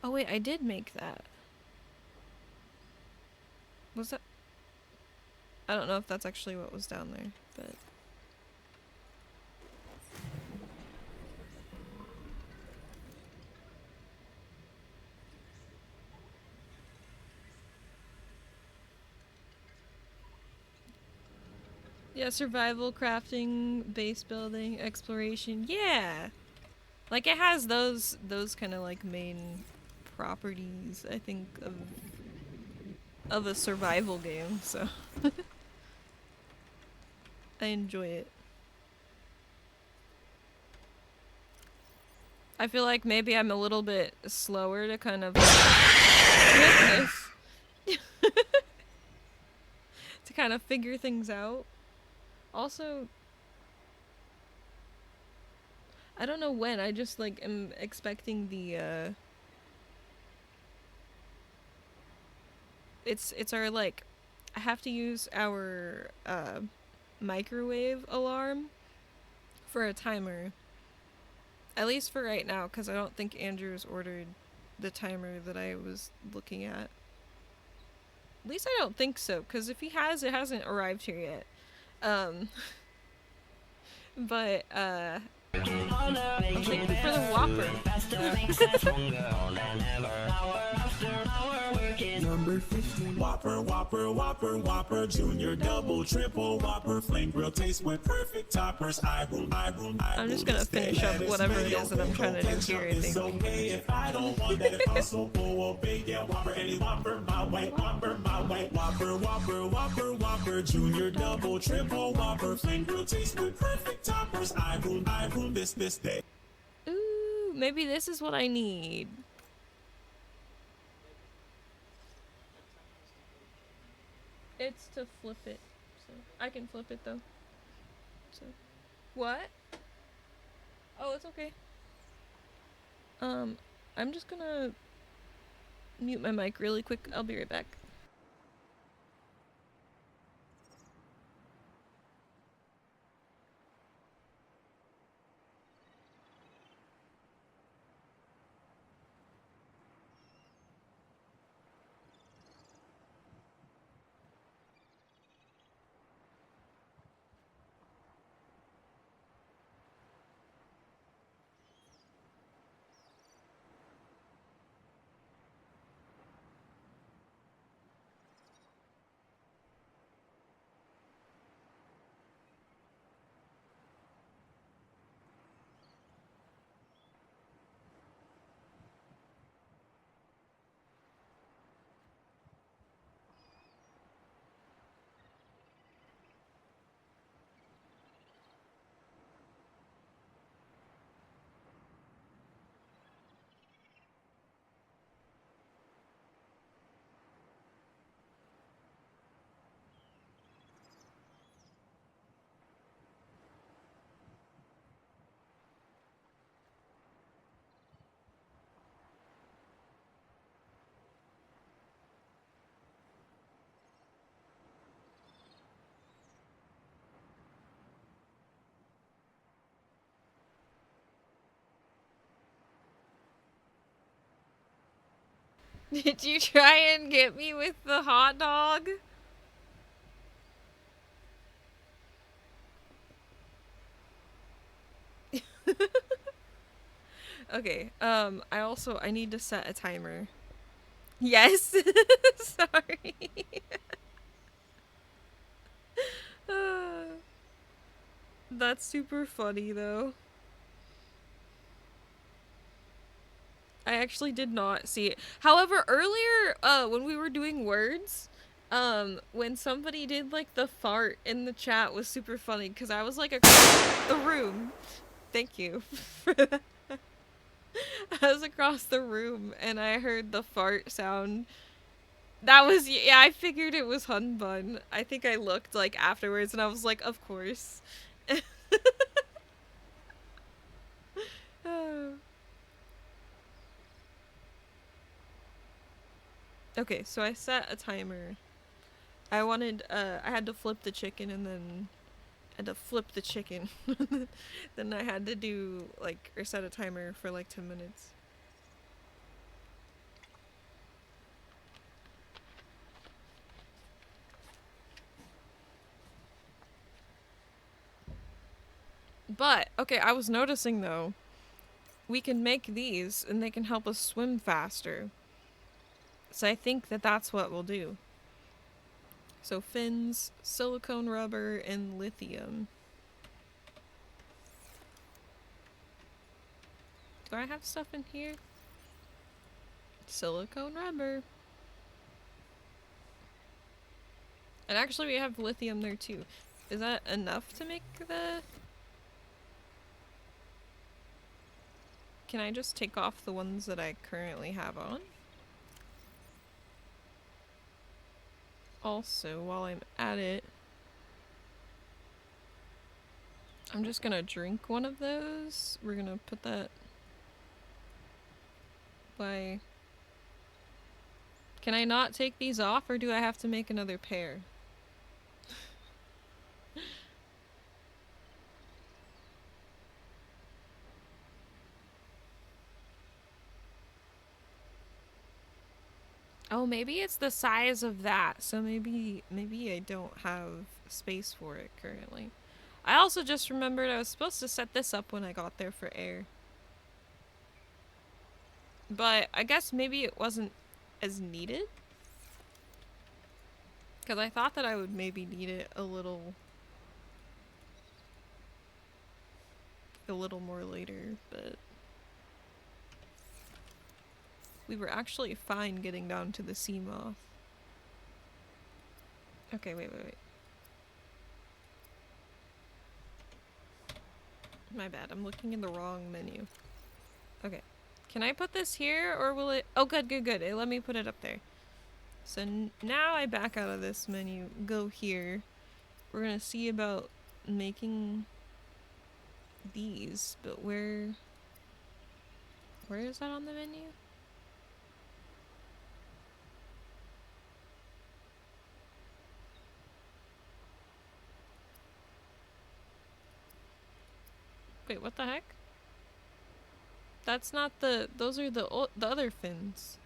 [SPEAKER 1] Oh wait, I did make that. Was that... I don't know if that's actually what was down there, but... Yeah, survival, crafting, base building, exploration. Yeah! Like, it has those kind of, like, main properties, I think, of a survival game, so... I enjoy it. I feel like maybe I'm a little bit slower to kind of... Goodness! To kind of figure things out. Also... I don't know when, I just, like, am expecting the, It's our, like... I have to use our, microwave alarm for a timer. At least for right now, because I don't think Andrew's ordered the timer that I was looking at. At least I don't think so, because if he has, it hasn't arrived here yet. But, I'm thinking for the Whopper.
[SPEAKER 4] Number 15. Whopper, Whopper, Whopper, Whopper, Junior, Double, Triple, Whopper, Flame Grill, taste with perfect toppers. I'm
[SPEAKER 1] just gonna finish up whatever it is that I'm trying to do here, I think.
[SPEAKER 4] It's okay if I don't want that, if also will obey. Yeah, Whopper, any Whopper, my way, Whopper, my way. Whopper, Whopper, Whopper, Whopper, Junior, Double, Triple, Whopper, Flame Grill, taste with perfect toppers. I rule this day.
[SPEAKER 1] Ooh, maybe this is what I need. It's to flip it, so I can flip it though. So, what? Oh, it's okay. I'm just gonna mute my mic really quick. I'll be right back. Did you try and get me with the hot dog? Okay, I need to set a timer. Yes! Sorry. That's super funny, though. I actually did not see it. However, earlier, when we were doing words, when somebody did, like, the fart in the chat was super funny, because I was, like, across the room. Thank you for that. I was across the room, and I heard the fart sound. That was, yeah, I figured it was Hun Bun. I think I looked, like, afterwards, and I was like, of course. Oh. Okay, so I set a timer. I had to flip the chicken and then I had to flip the chicken. Then I had to do, like, or set a timer for like 10 minutes. But, okay, I was noticing though, we can make these and they can help us swim faster. So I think that that's what we'll do. So fins, silicone rubber, and lithium. Do I have stuff in here? Silicone rubber. And actually we have lithium there too. Is that enough to make the... Can I just take off the ones that I currently have on? Also, while I'm at it, I'm just gonna drink one of those. We're gonna put that by... Can I not take these off, or do I have to make another pair? Oh, maybe it's the size of that, so maybe I don't have space for it currently. I also just remembered I was supposed to set this up when I got there for air. But I guess maybe it wasn't as needed? Because I thought that I would maybe need it a little more later, but... We were actually fine getting down to the sea moth. Okay, wait. My bad, I'm looking in the wrong menu. Okay. Can I put this here, or will it... Oh, good. It let me put it up there. So now I back out of this menu, go here. We're gonna see about making these, but where is that on the menu? Wait, what the heck? That's not the... Those are the other fins.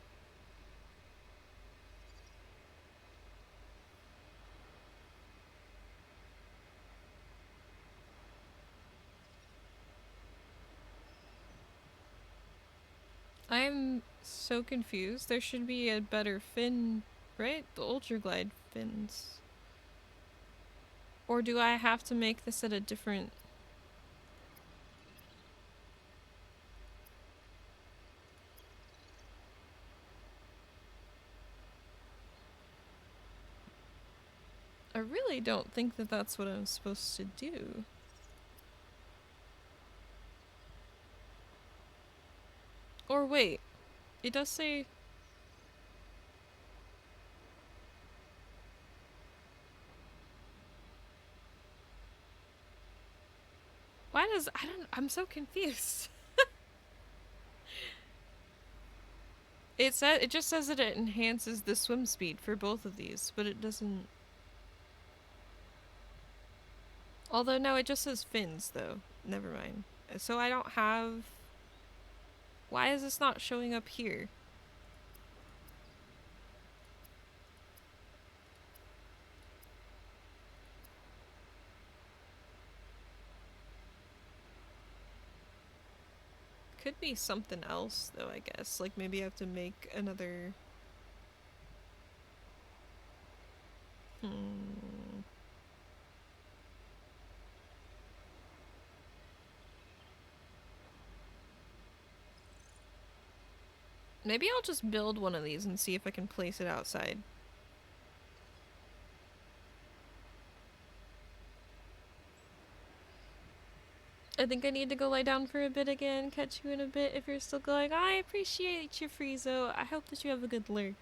[SPEAKER 1] I'm so confused. There should be a better fin, right? The Ultra Glide fins. Or do I have to make this at a different... I really don't think that that's what I'm supposed to do. Or wait, it does say... Why does... I'm so confused. It just says that it enhances the swim speed for both of these, but it doesn't... Although, no, it just says fins, though. Never mind. So I don't have... Why is this not showing up here? could be something else, though, I guess. Like, maybe I have to make another... Maybe I'll just build one of these and see if I can place it outside. I think I need to go lie down for a bit again. Catch you in a bit if you're still going. I appreciate you, Friezo. I hope that you have a good lurk.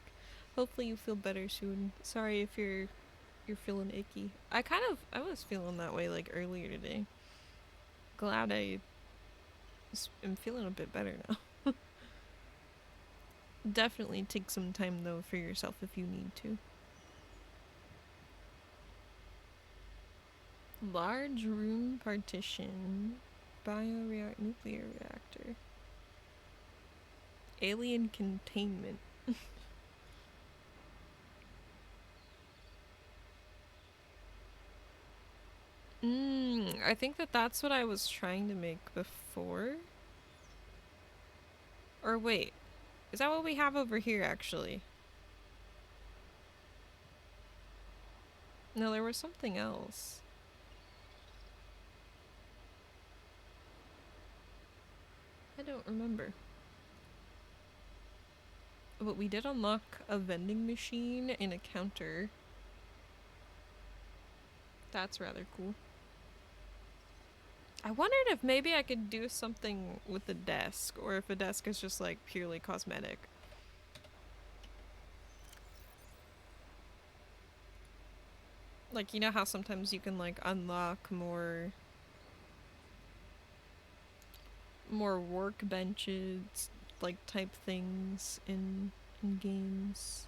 [SPEAKER 1] Hopefully you feel better soon. Sorry if you're feeling icky. I was feeling that way like earlier today. Glad I am feeling a bit better now. Definitely take some time though for yourself if you need to. Large room partition. Nuclear reactor. Alien containment. I think that's what I was trying to make before. Or wait, is that what we have over here actually? No, there was something else. I don't remember. But we did unlock a vending machine and a counter. That's rather cool. I wondered if maybe I could do something with the desk, or if a desk is just like purely cosmetic. Like, you know how sometimes you can like unlock more workbenches, like type things in games.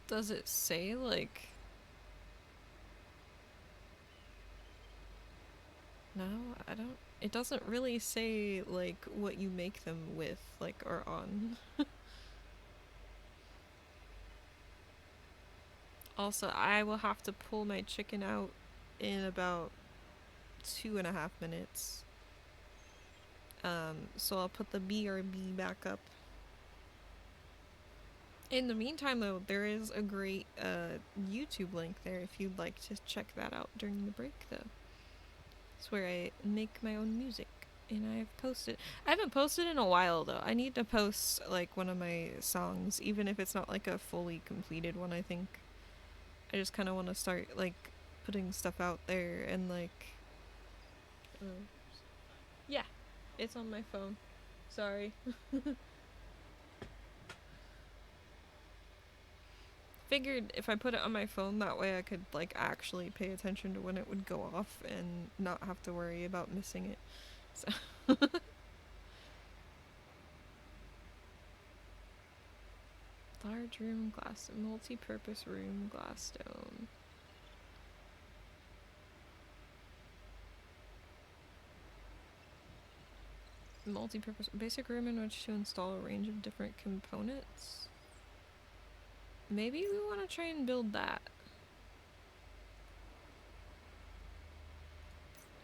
[SPEAKER 1] Does it say like... No, I don't... It doesn't really say like what you make them with, like, or on. Also, I will have to pull my chicken out in about 2.5 minutes. So I'll put the BRB back up. In the meantime, though, there is a great YouTube link there if you'd like to check that out during the break, though. It's where I make my own music, and I haven't posted in a while, though. I need to post, like, one of my songs, even if it's not, like, a fully completed one, I think. I just kind of want to start, like, putting stuff out there, and, like... Yeah, it's on my phone. Sorry. Figured if I put it on my phone, that way I could, like, actually pay attention to when it would go off and not have to worry about missing it. So... Large room, glass, multi-purpose room, glass dome. Multi-purpose, basic room in which to install a range of different components. Maybe we want to try and build that.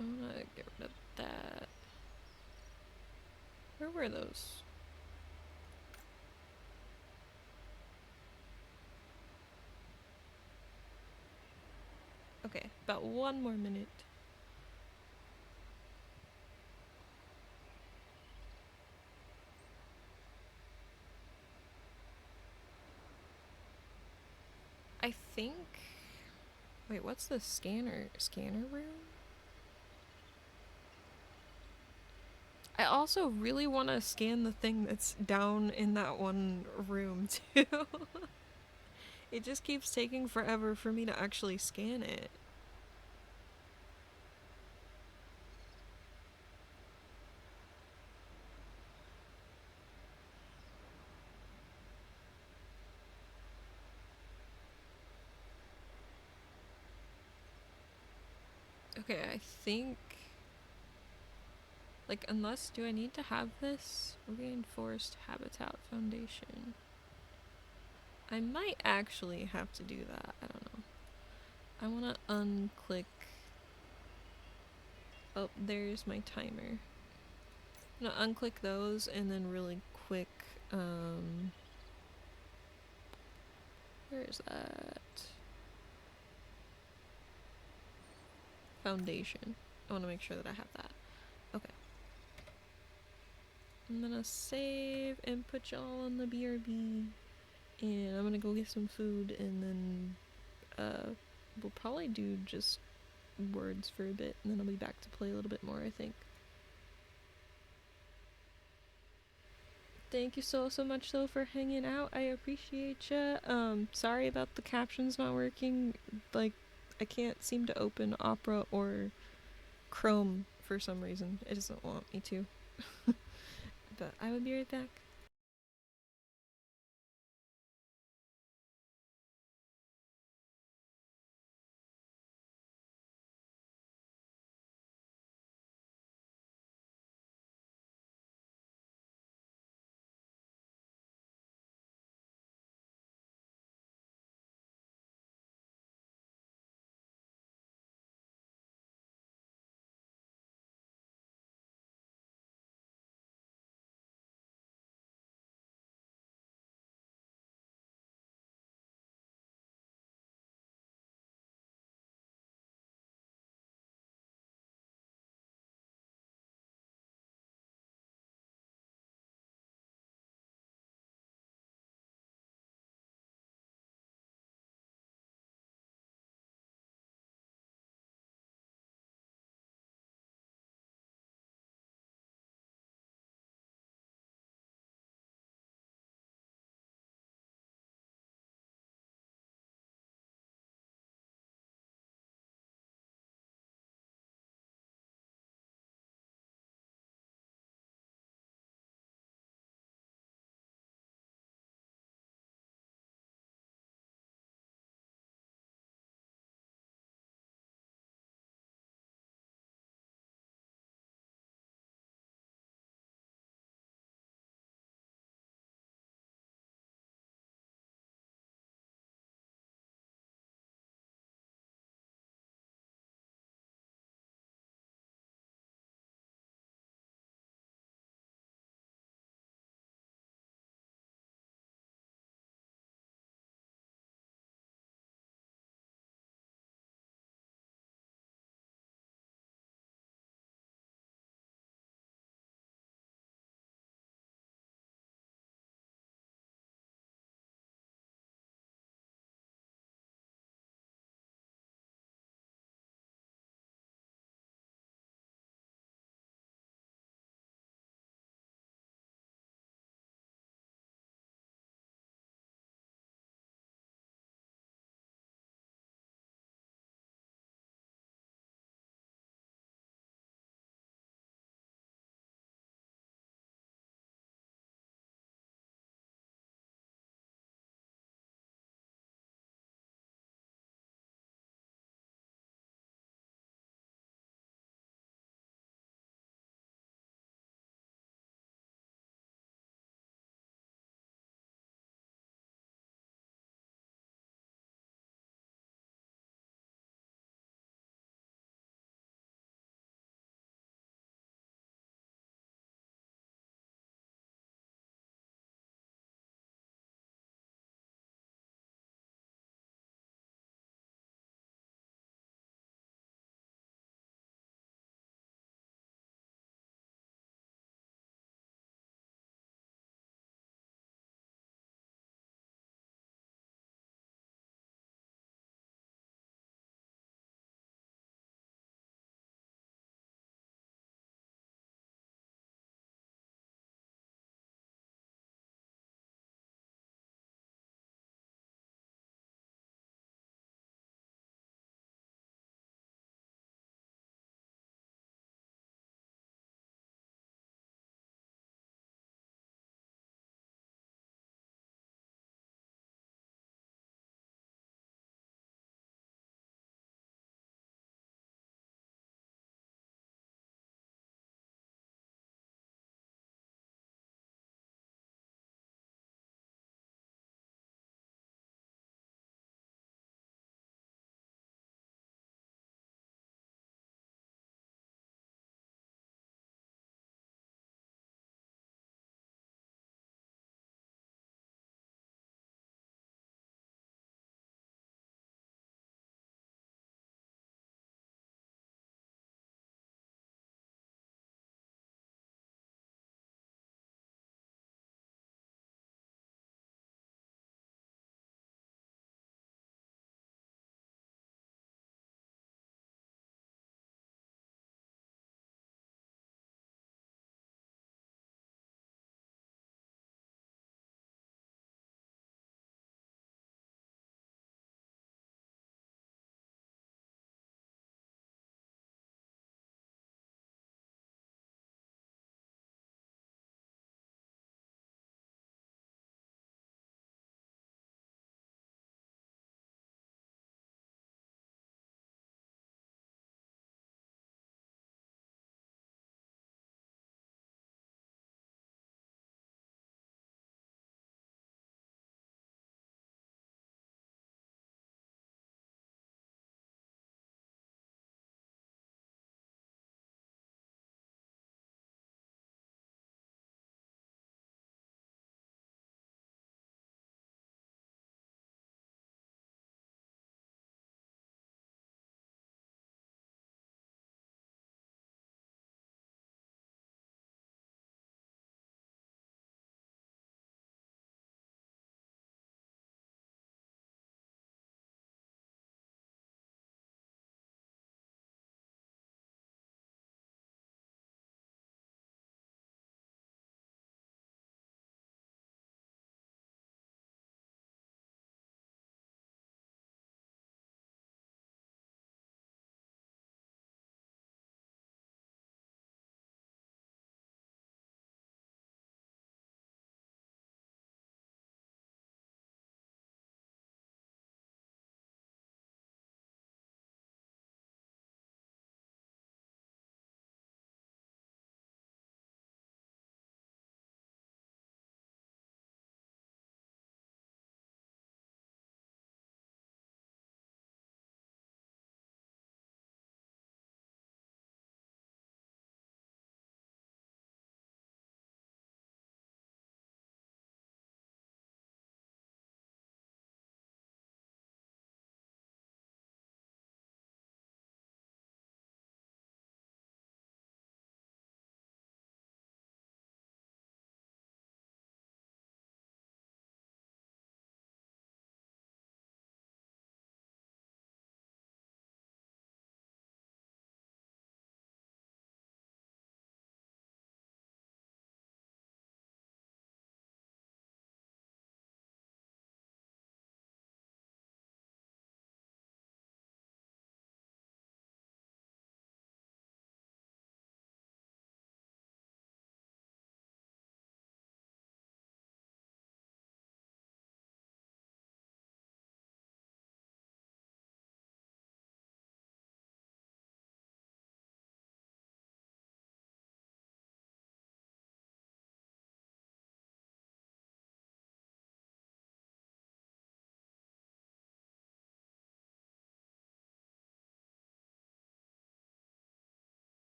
[SPEAKER 1] I want to get rid of that. Where were those? Okay, about 1 more minute. I think... Wait, what's the scanner room? I also really want to scan the thing that's down in that one room, too. It just keeps taking forever for me to actually scan it. Okay, I think... Like, unless... Do I need to have this? Reinforced Habitat Foundation. I might actually have to do that. I don't know. I want to unclick... Oh, there's my timer. I'm gonna unclick those and then really quick, where is that? Foundation. I want to make sure that I have that. Okay. I'm gonna save and put y'all on the BRB. And I'm gonna go get some food and then, we'll probably do just words for a bit and then I'll be back to play a little bit more, I think. Thank you so much though for hanging out. I appreciate ya. Sorry about the captions not working. Like, I can't seem to open Opera or Chrome for some reason. It doesn't want me to. But I will be right back.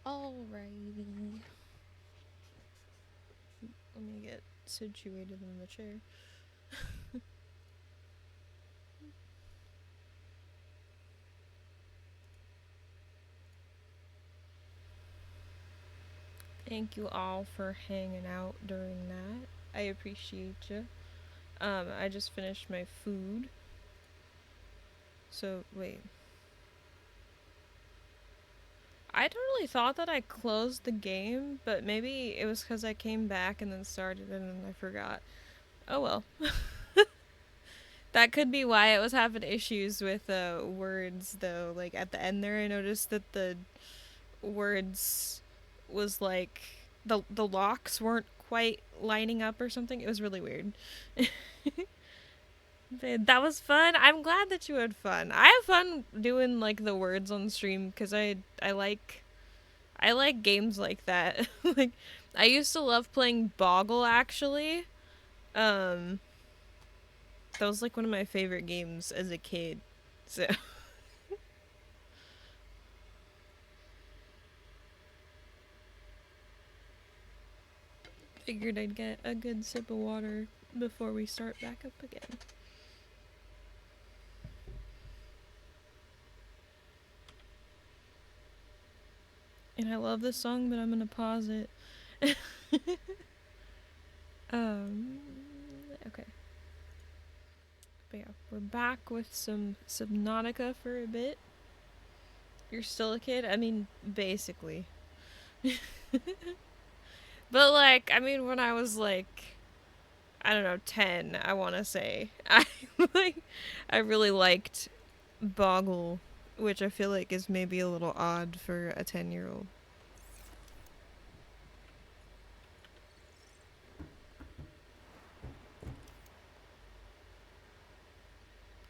[SPEAKER 1] Alrighty. Let me get situated in the chair. Thank you all for hanging out during that. I appreciate you. I just finished my food. So, wait. I totally thought that I closed the game, but maybe it was because I came back and then started it and I forgot. Oh well. That could be why it was having issues with words, though. Like, at the end there, I noticed that the words was like... The locks weren't quite lining up or something. It was really weird. That was fun. I'm glad that you had fun. I have fun doing like the words on stream because I like games like that. Like I used to love playing Boggle actually. That was like one of my favorite games as a kid. So figured I'd get a good sip of water before we start back up again. And I love this song, but I'm gonna pause it. Okay. But yeah, we're back with some Subnautica for a bit. You're still a kid? I mean, basically. But like, I mean, when I was like, I don't know, 10, I want to say, I really liked Boggle, which I feel like is maybe a little odd for a 10-year-old.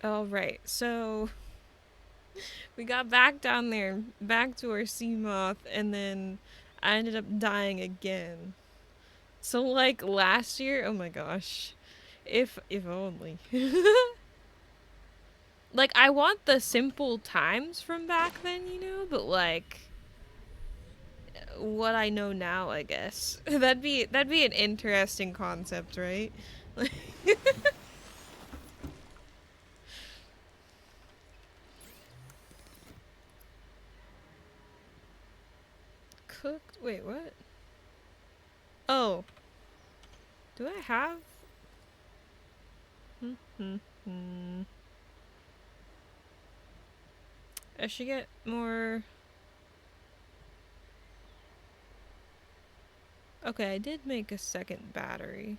[SPEAKER 1] Alright, so we got back down there, back to our sea moth, and then I ended up dying again. So like last year, oh my gosh, if only. Like I want the simple times from back then, you know, but like what I know now, I guess. That'd be an interesting concept, right? Cooked? Wait, what? Oh. Do I have? I should get more. Okay, I did make a second battery.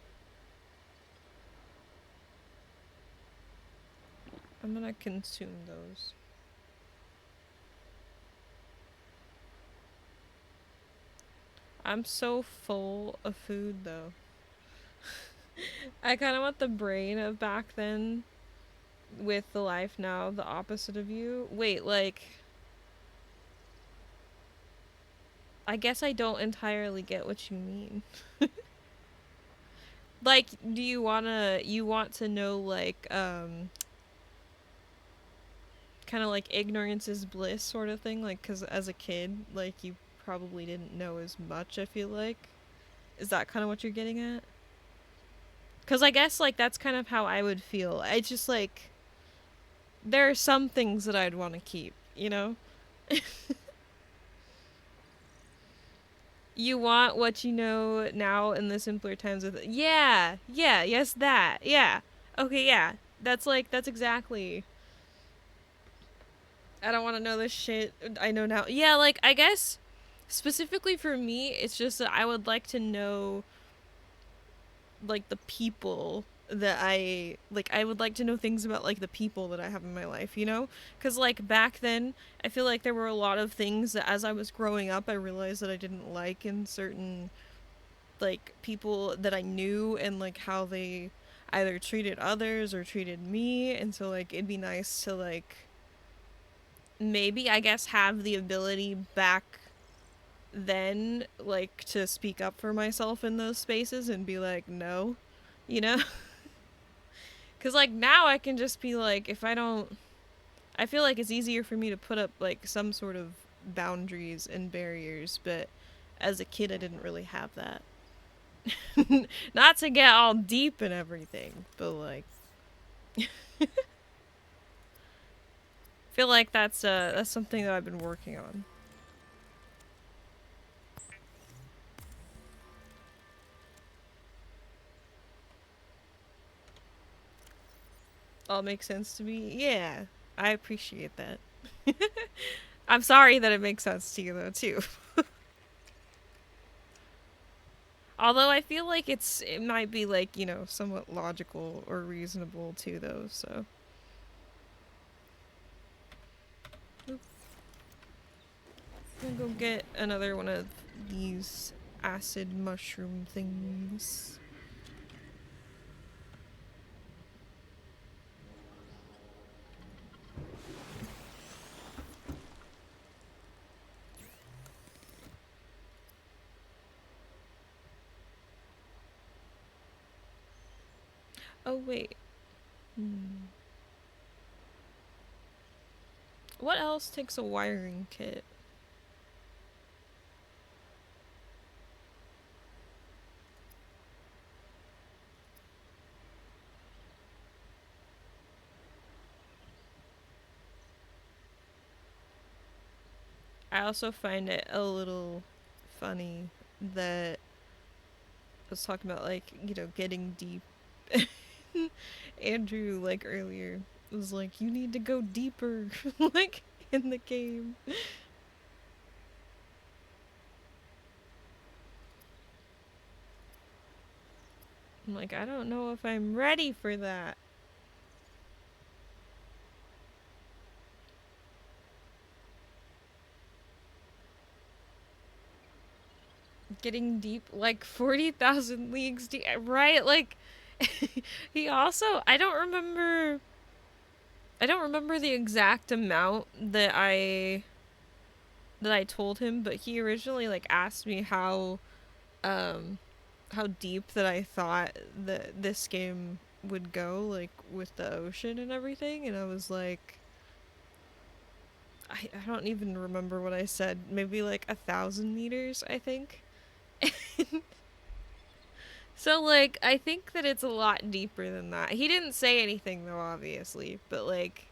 [SPEAKER 1] I'm gonna consume those. I'm so full of food though. I kind of want the brain of back then with the life now, the opposite of you. Wait, like... I guess I don't entirely get what you mean. Like, do you want to know, like, kind of like ignorance is bliss sort of thing? Like, because as a kid, like, you probably didn't know as much, I feel like. Is that kind of what you're getting at? Because I guess, like, that's kind of how I would feel. I just, like... There are some things that I'd want to keep, you know? You want what you know now in the simpler times of yes, that. Yeah. Okay, yeah. That's exactly. I don't want to know this shit I know now. Yeah, like I guess specifically for me, it's just that I would like to know like the people that I would like to know things about like the people that I have in my life, you know? Cuz like back then, I feel like there were a lot of things that as I was growing up I realized that I didn't like in certain like people that I knew and like how they either treated others or treated me, and so like it'd be nice to like maybe I guess have the ability back then like to speak up for myself in those spaces and be like no, you know? Cuz like now I can just be like if I don't I feel like it's easier for me to put up like some sort of boundaries and barriers, but as a kid I didn't really have that. Not to get all deep and everything, but like feel like that's something that I've been working on. All makes sense to me. Yeah, I appreciate that. I'm sorry that it makes sense to you though too. Although I feel like it might be like, you know, somewhat logical or reasonable too though, so. Oop. I'm gonna go get another one of these acid mushroom things. Oh wait. What else takes a wiring kit? I also find it a little funny that I was talking about, like, you know, getting deep. Andrew, like, earlier was like, you need to go deeper, like, in the game. I'm like, I don't know if I'm ready for that. Getting deep, like 40,000 leagues deep, right? Like, he also, I don't remember the exact amount that I told him, but he originally like asked me how deep that I thought that this game would go, like with the ocean and everything, and I was like, I don't even remember what I said. Maybe like 1,000 meters, I think. So like, I think that it's a lot deeper than that. He didn't say anything though, obviously, but like,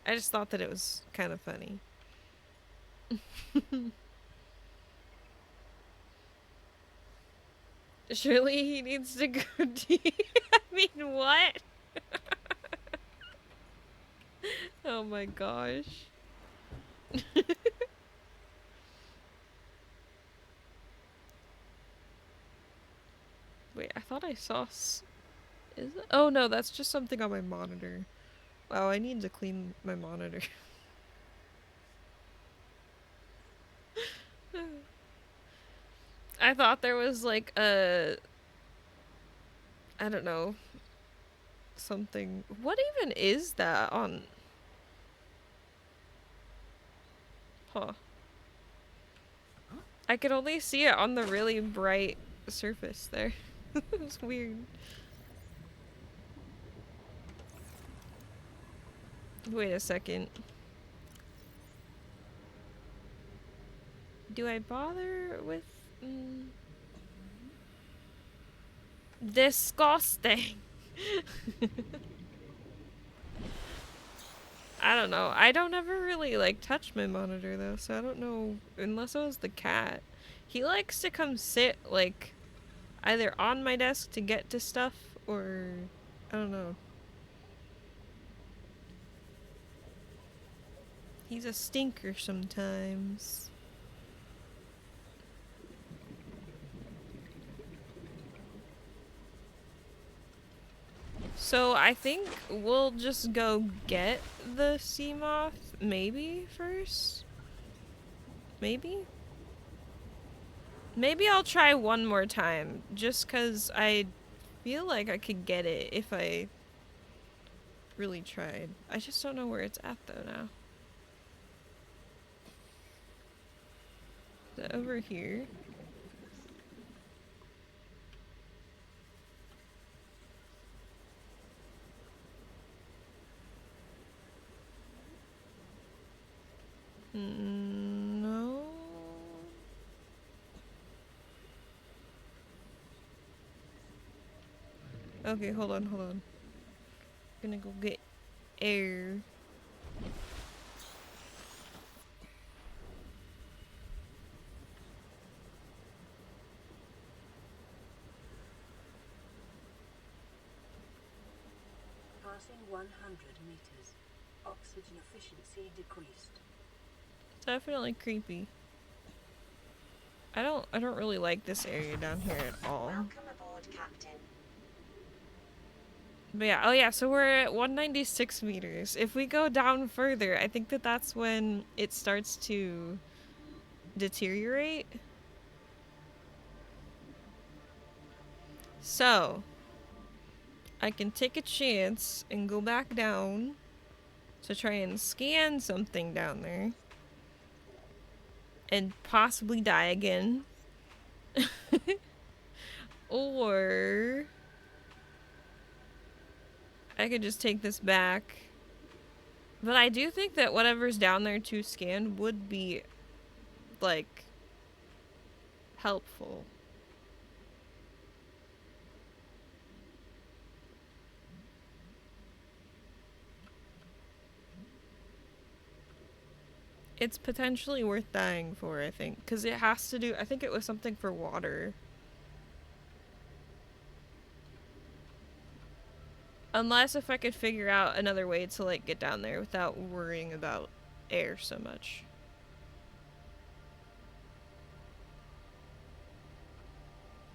[SPEAKER 1] I just thought that it was kind of funny. Surely he needs to go deep. I mean, what? Oh my gosh. Wait, I thought I saw is it? Oh no, that's just something on my monitor. Wow, I need to clean my monitor. I thought there was like a, I don't know, something. What even is that on? Huh. I could only see it on the really bright surface there. It's weird. Wait a second. Do I bother with... Disgusting. I don't know. I don't ever really, like, touch my monitor, though, so I don't know. Unless it was the cat. He likes to come sit, like, either on my desk to get to stuff, or... I don't know. He's a stinker sometimes. So I think we'll just go get the sea moth, maybe, first? Maybe? Maybe I'll try one more time, just because I feel like I could get it if I really tried. I just don't know where it's at, though, now. Is it over here? Okay, hold on, hold on. Gonna go get air.
[SPEAKER 3] Passing 100 meters. Oxygen efficiency decreased.
[SPEAKER 1] Definitely creepy. I don't really like this area down here at all.
[SPEAKER 2] Welcome aboard, Captain.
[SPEAKER 1] But yeah, oh yeah, so we're at 196 meters. If we go down further, I think that that's when it starts to deteriorate. So, I can take a chance and go back down to try and scan something down there. And possibly die again. Or I could just take this back. But I do think that whatever's down there to scan would be, like, helpful. It's potentially worth dying for, I think. Because it has to do... I think it was something for water. Unless if I could figure out another way to, like, get down there without worrying about air so much.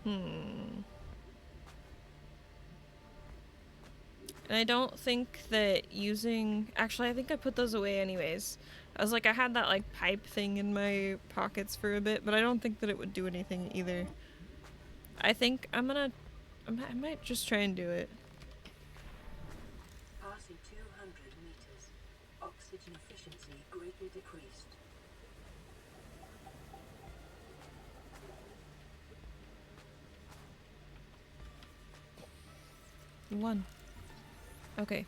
[SPEAKER 1] And I don't think that using... Actually, I think I put those away anyways. I was like, I had that, like, pipe thing in my pockets for a bit, but I don't think that it would do anything either. I think I'm gonna... I might just try and do it.
[SPEAKER 3] Passing 200 meters. Oxygen efficiency greatly decreased.
[SPEAKER 1] One. Okay.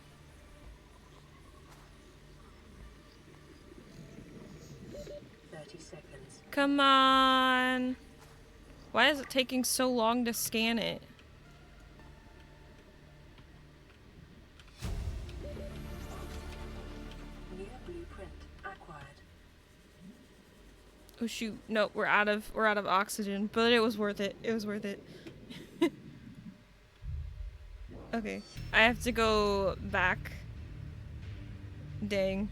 [SPEAKER 3] 30 seconds.
[SPEAKER 1] Come on! Why is it taking so long to scan it?
[SPEAKER 3] New blueprint acquired.
[SPEAKER 1] Oh shoot, no, we're out of oxygen, but it was worth it. It was worth it. Okay, I have to go back. Dang.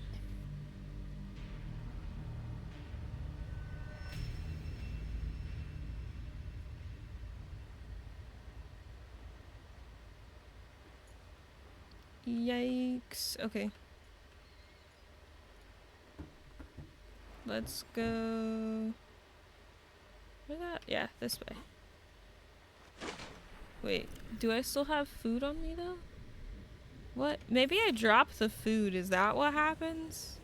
[SPEAKER 1] Yikes. Okay. Let's go... Where's that? Yeah, this way. Wait, do I still have food on me though? What? Maybe I dropped the food. Is that what happens?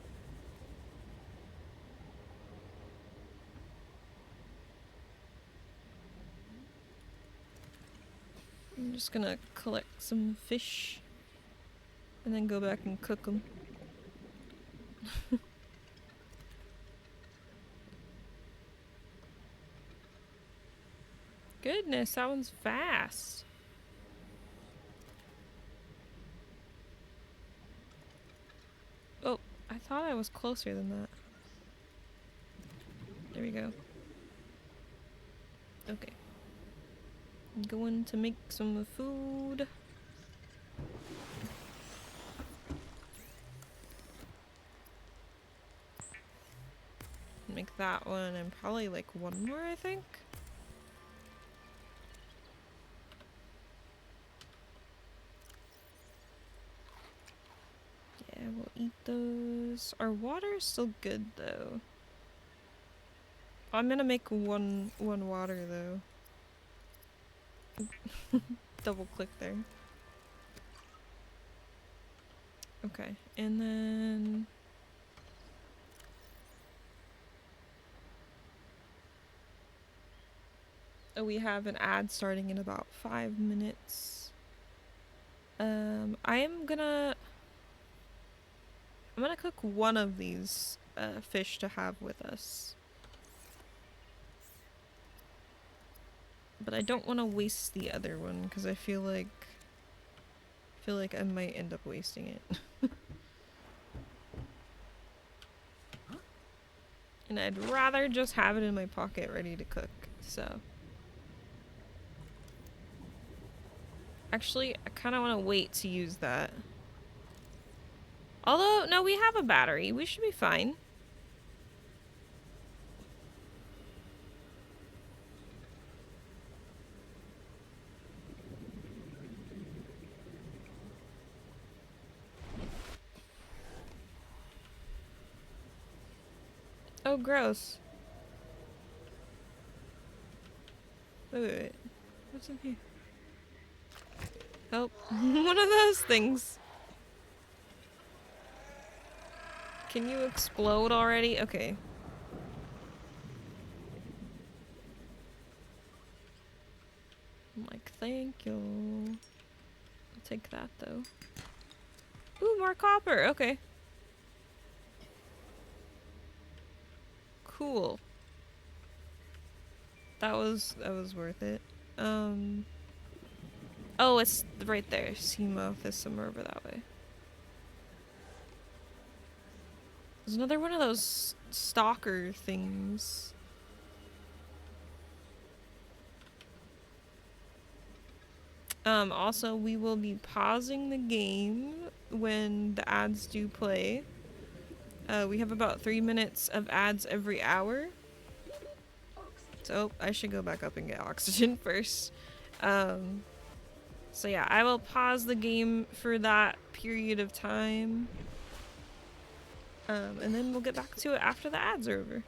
[SPEAKER 1] I'm just gonna collect some fish and then go back and cook them. Goodness, that one's fast. Oh, I thought I was closer than that. There we go. Okay. I'm going to make some food. Make that one and probably like one more, I think. Yeah, we'll eat those. Our water's still good though. I'm gonna make one water though. Double click there. Okay, and then oh, we have an ad starting in about 5 minutes. I'm gonna cook one of these fish to have with us. But I don't want to waste the other one because I feel like feel like I might end up wasting it. And I'd rather just have it in my pocket ready to cook, so. Actually, I kind of want to wait to use that. Although, no, we have a battery. We should be fine. Oh, gross. Wait. What's in here? Oh, one of those things. Can you explode already? Okay. I'm like, thank you. I'll take that though. Ooh, more copper. Okay. Cool. That was worth it. Oh, it's right there. Seamouth is somewhere over that way. There's another one of those stalker things. Also, we will be pausing the game when the ads do play. We have about 3 minutes of ads every hour. So, I should go back up and get oxygen first. So yeah, I will pause the game for that period of time. And then we'll get back to it after the ads are over.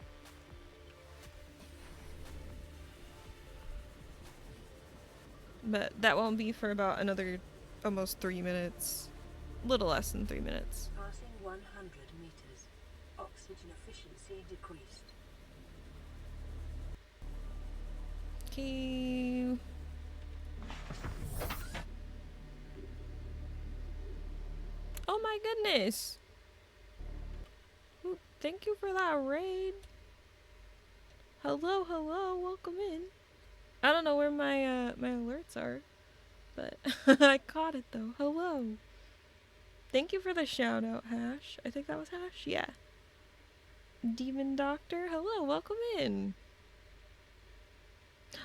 [SPEAKER 1] But that won't be for about another almost 3 minutes. Little less than 3 minutes.
[SPEAKER 3] Passing 100 meters. Oxygen efficiency decreased.
[SPEAKER 1] Okay. Oh my goodness. Ooh, thank you for that raid. Hello, hello, welcome in. I don't know where my my alerts are, but I caught it though. Hello. Thank you for the shout out, Hash. I think that was Hash. Yeah. Demon Doctor, hello, welcome in.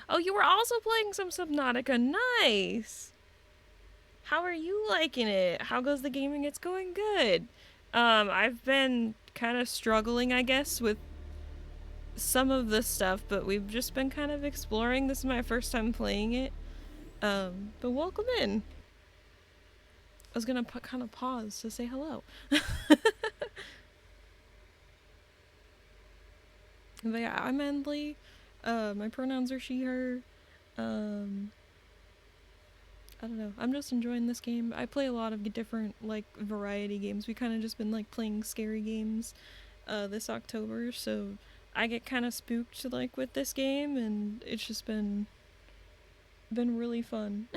[SPEAKER 1] Oh, you were also playing some Subnautica. Nice. How are you liking it? How goes the gaming? It's going good. I've been kind of struggling, I guess, with some of the stuff, but we've just been kind of exploring. This is my first time playing it. But welcome in. I was gonna kind of pause to say hello. But yeah, I'm Endlee. My pronouns are she, her. I don't know. I'm just enjoying this game. I play a lot of different, like, variety games. We kind of just been, like, playing scary games this October, so I get kind of spooked, like, with this game, and it's just been really fun.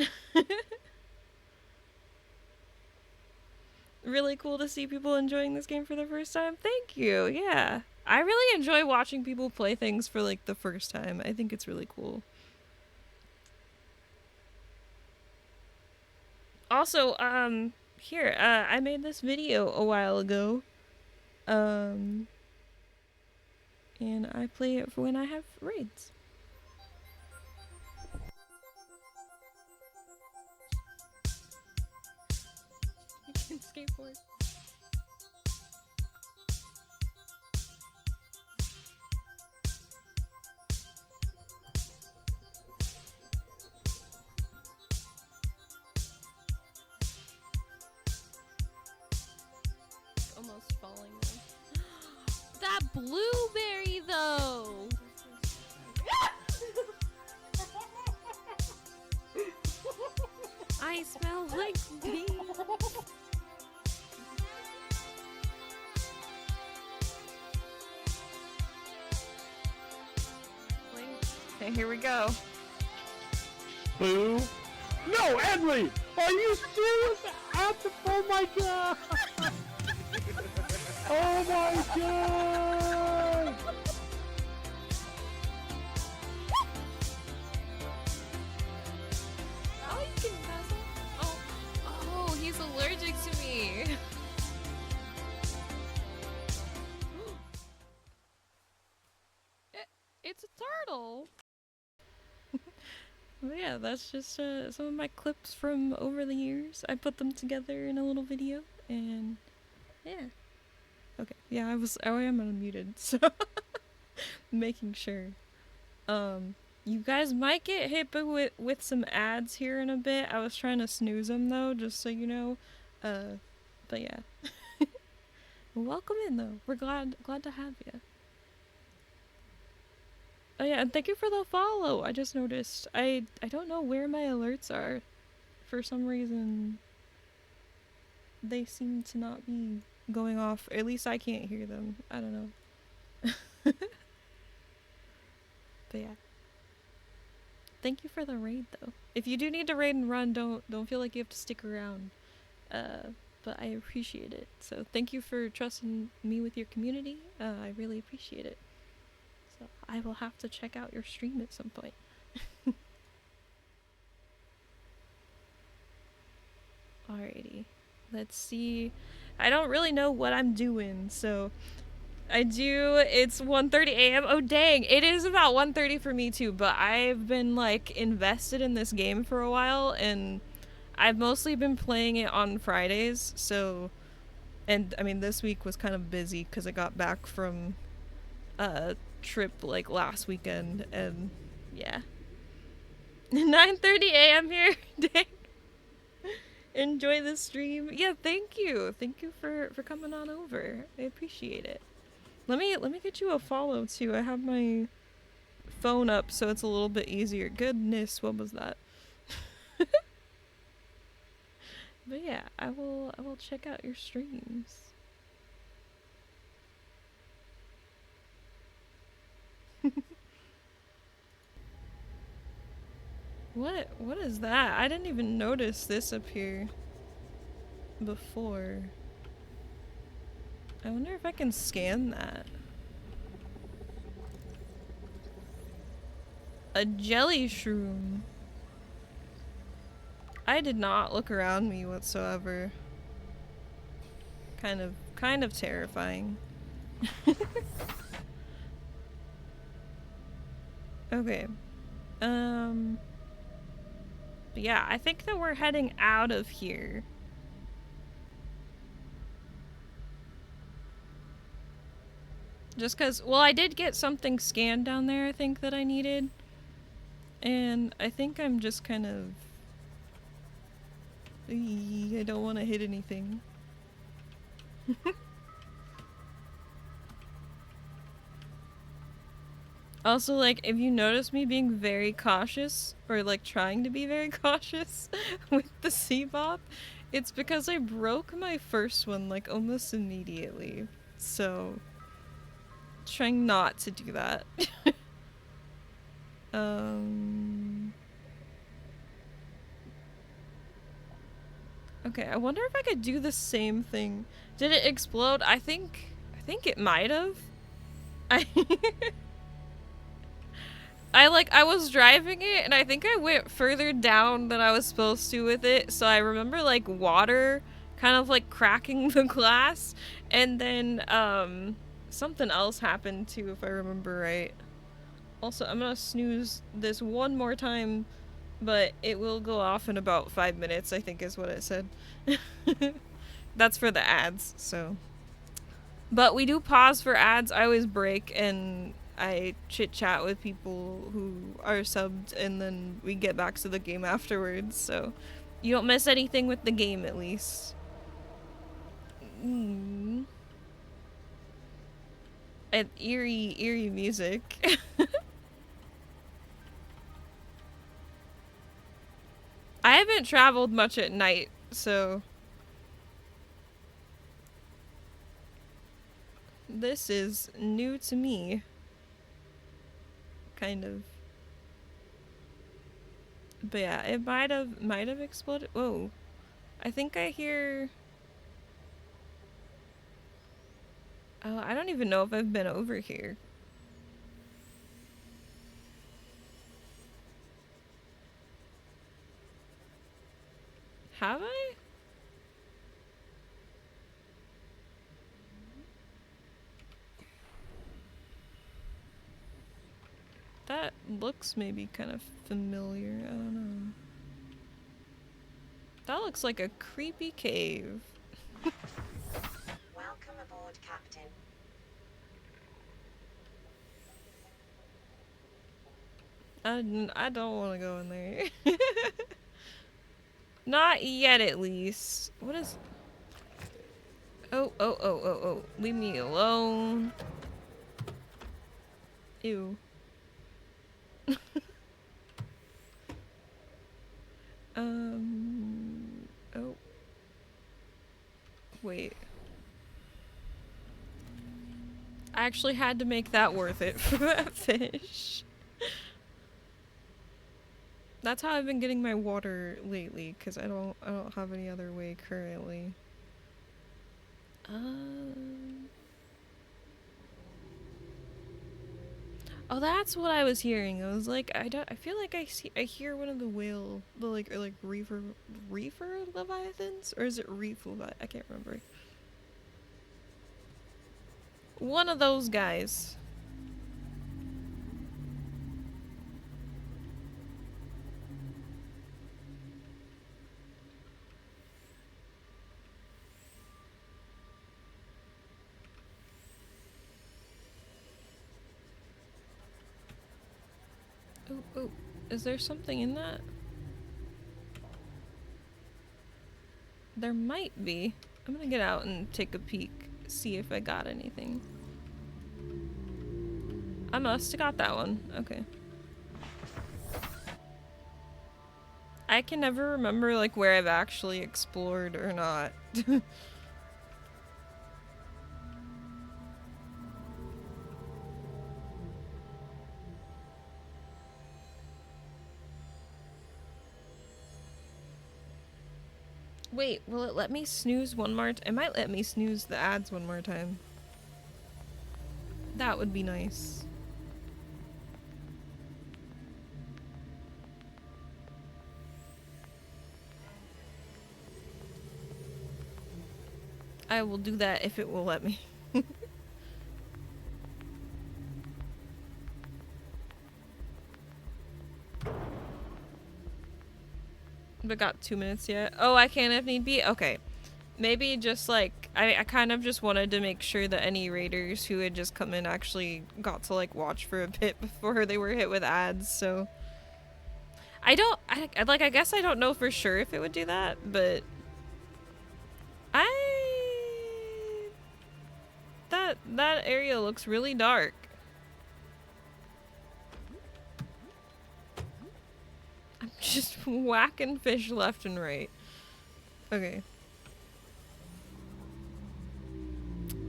[SPEAKER 1] Really cool to see people enjoying this game for the first time. Thank you. Yeah. I really enjoy watching people play things for, like, the first time. I think it's really cool. Also, here, I made this video a while ago. And I play it for when I have raids. You can skateboard. Almost falling though. That blueberry though! I smell like beans. Okay, here we go.
[SPEAKER 5] Boo. No, Endlee! Are you serious? Oh my god! Oh my god!
[SPEAKER 1] Oh, you can nuzzle. Oh, But yeah, that's just some of my clips from over the years. I put them together in a little video, and yeah. Okay, yeah, I am unmuted, so making sure. You guys might get hit with some ads here in a bit. I was trying to snooze them though, just so you know. But yeah. Welcome in though. We're glad to have you. Oh yeah, and thank you for the follow. I just noticed. I don't know where my alerts are. For some reason, they seem to not be going off. Or at least I can't hear them. I don't know. But yeah. Thank you for the raid though. If you do need to raid and run, don't feel like you have to stick around. But I appreciate it. So thank you for trusting me with your community. I really appreciate it. So I will have to check out your stream at some point. Alrighty. Let's see. I don't really know what I'm doing, so it's 1:30 a.m. Oh dang, it is about 1:30 for me too, but I've been like invested in this game for a while, and I've mostly been playing it on Fridays, so, and I mean this week was kind of busy because I got back from a trip like last weekend, and yeah. 9:30 a.m. here. Dang. Enjoy the stream. Yeah, thank you. Thank you for coming on over. I appreciate it. Let me get you a follow too. I have my phone up so it's a little bit easier. Goodness, what was that? But yeah, I will check out your streams. What is that? I didn't even notice this up here before. I wonder if I can scan that. A jelly shroom. I did not look around me whatsoever. Kind of terrifying. Okay. Yeah, I think that we're heading out of here. Just cause, well, I did get something scanned down there, I think, that I needed. And I think I'm just kind of... I don't want to hit anything. Also, like, if you notice me being very cautious, or like trying to be very cautious with the C-Bop, it's because I broke my first one like almost immediately. So, trying not to do that. Okay, I wonder if I could do the same thing. Did it explode? I think it might have. I was driving it, and I think I went further down than I was supposed to with it, so I remember, like, water kind of, like, cracking the glass, and then, something else happened, too, if I remember right. Also, I'm gonna snooze this one more time, but it will go off in about 5 minutes, I think is what it said. That's for the ads, so. But we do pause for ads. I always break, and I chit-chat with people who are subbed, and then we get back to the game afterwards, so you don't miss anything with the game, at least. And eerie music. I haven't traveled much at night, so this is new to me. Kind of. But yeah, it might have exploded. Whoa. I think I hear... Oh, I don't even know if I've been over here. Have I? That looks maybe kind of familiar. I don't know. That looks like a creepy cave.
[SPEAKER 2] Welcome aboard, Captain.
[SPEAKER 1] I don't want to go in there. Not yet, at least. What is... Oh. Leave me alone. Ew. Oh. Wait. I actually had to make that worth it for that fish. That's how I've been getting my water lately, because I don't have any other way currently. Oh, that's what I was hearing. I was like, I feel like I hear one of the like reefer leviathans, or is it reef leviathan? I can't remember. One of those guys. Oh, is there something in that? There might be. I'm gonna get out and take a peek, see if I got anything. I must have got that one. Okay. I can never remember like where I've actually explored or not. Wait, will it let me snooze one more time? It might let me snooze the ads one more time. That would be nice. I will do that if it will let me. But got 2 minutes yet. Oh, I can if need be? Okay. Maybe just like, I kind of just wanted to make sure that any raiders who had just come in actually got to like watch for a bit before they were hit with ads, so. I guess I don't know for sure if it would do that, but that area looks really dark. I'm just whacking fish left and right. Okay.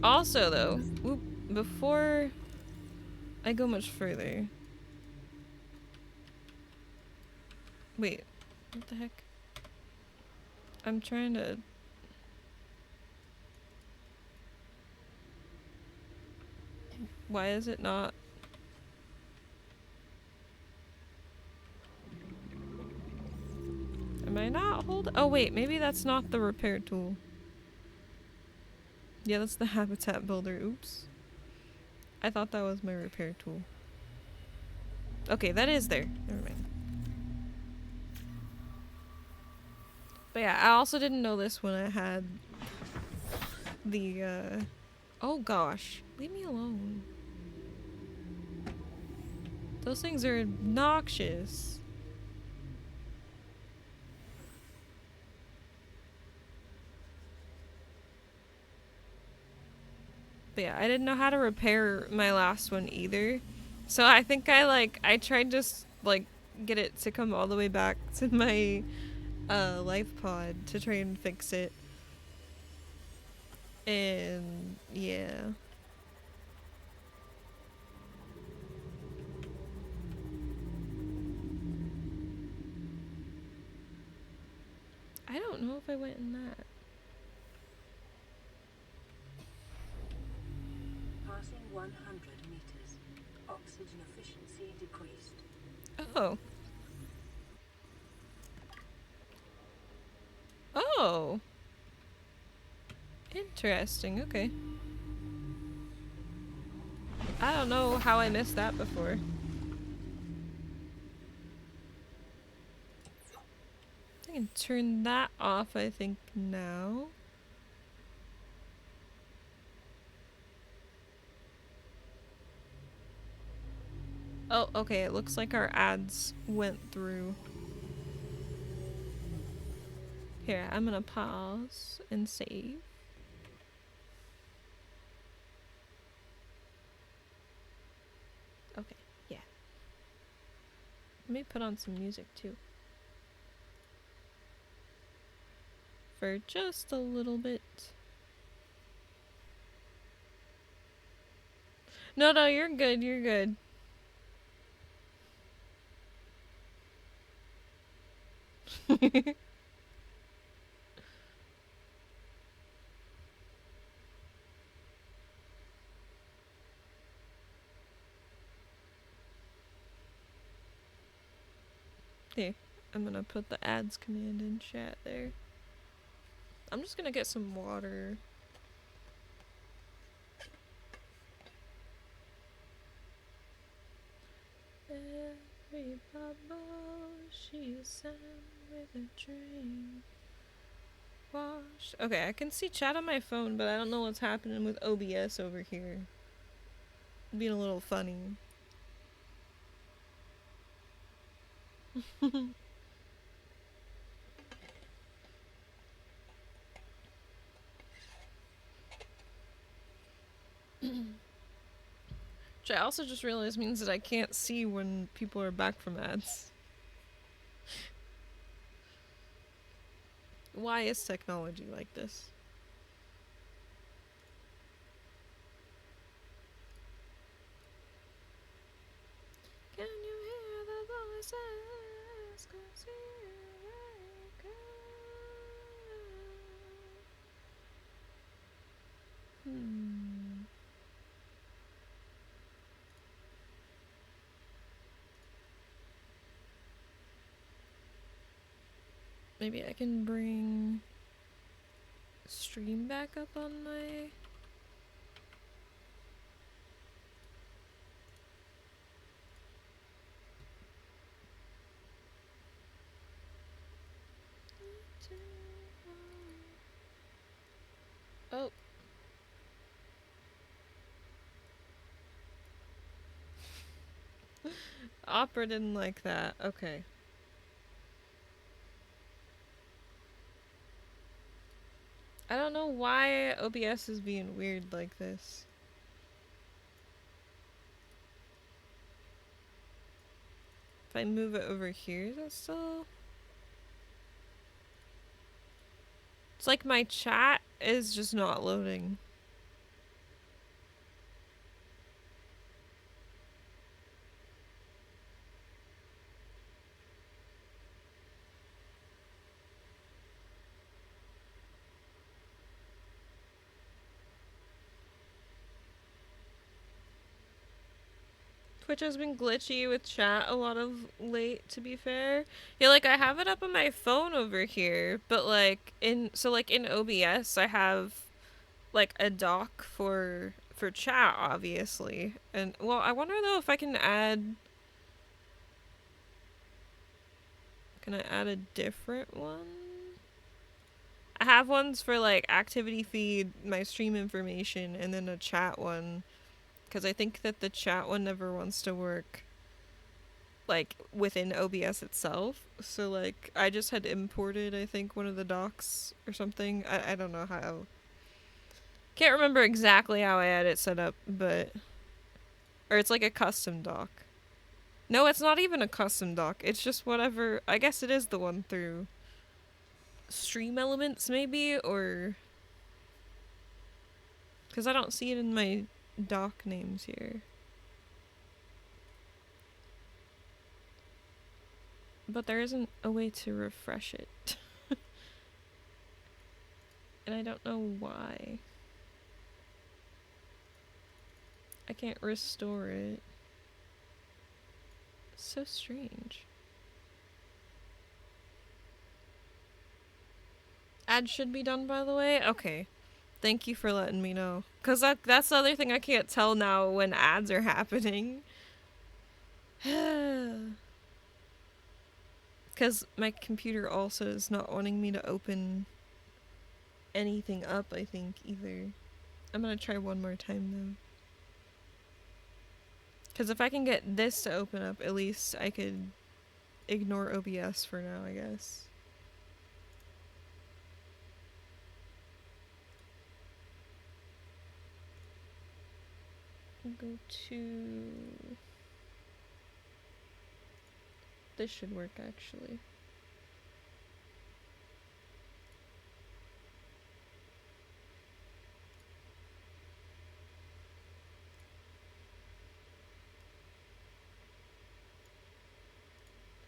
[SPEAKER 1] Also though, before I go much further. Wait, what the heck? I'm trying to... Why is it not? Am I not holding? Oh wait, maybe that's not the repair tool. Yeah, that's the habitat builder. Oops. I thought that was my repair tool. Okay, that is there. Never mind. But yeah, I also didn't know this when I had the, oh gosh. Leave me alone. Those things are obnoxious. But yeah, I didn't know how to repair my last one either. So I think I tried to like get it to come all the way back to my life pod to try and fix it. And yeah. I don't know if I went in that.
[SPEAKER 3] Passing 100 meters. Oxygen efficiency decreased.
[SPEAKER 1] Oh. Oh. Interesting, okay. I don't know how I missed that before. I can turn that off, I think, now. Oh, okay, it looks like our ads went through. Here, I'm gonna pause and save. Okay, yeah. Let me put on some music too. For just a little bit. No, no, you're good, you're good. Here, I'm gonna put the ads command in chat there. I'm just gonna get some water. Every bubble she sang with a dream. Wash. Okay, I can see chat on my phone, but I don't know what's happening with OBS over here. Being a little funny. Which I also just realized means that I can't see when people are back from ads. Why is technology like this? Can you hear the voices? 'Cause here I go. Maybe I can bring stream back up on my... Oh. Opera didn't like that. Okay. I don't know why OBS is being weird like this. If I move it over here, that's still... It's like my chat is just not loading. Twitch has been glitchy with chat a lot of late, to be fair. Yeah, like I have it up on my phone over here, but like in OBS I have like a dock for chat, obviously. And well, I wonder though if I can add a different one? I have ones for like activity feed, my stream information, and then a chat one. Because I think that the chat one never wants to work like within OBS itself. So like I just had imported, I think, one of the docs or something. I don't know how. Can't remember exactly how I had it set up, but... Or it's like a custom doc. No, it's not even a custom doc. It's just whatever... I guess it is the one through... Stream Elements, maybe? Or... Because I don't see it in my doc names here. But there isn't a way to refresh it. And I don't know why. I can't restore it. So strange. Ads should be done, by the way? Okay. Thank you for letting me know. Because that's the other thing I can't tell now when ads are happening. It's Because my computer also is not wanting me to open anything up, I think, either. I'm gonna try one more time, though. Because if I can get this to open up, at least I could ignore OBS for now, I guess. Go to... This should work, actually.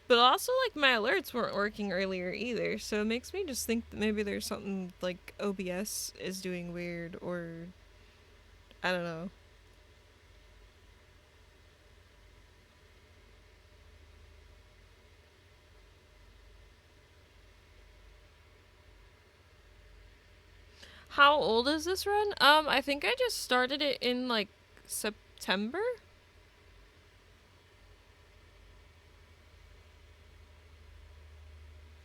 [SPEAKER 1] But also, like, my alerts weren't working earlier either, so it makes me just think that maybe there's something, like, OBS is doing weird, or... I don't know. How old is this run? I think I just started it in, like, September?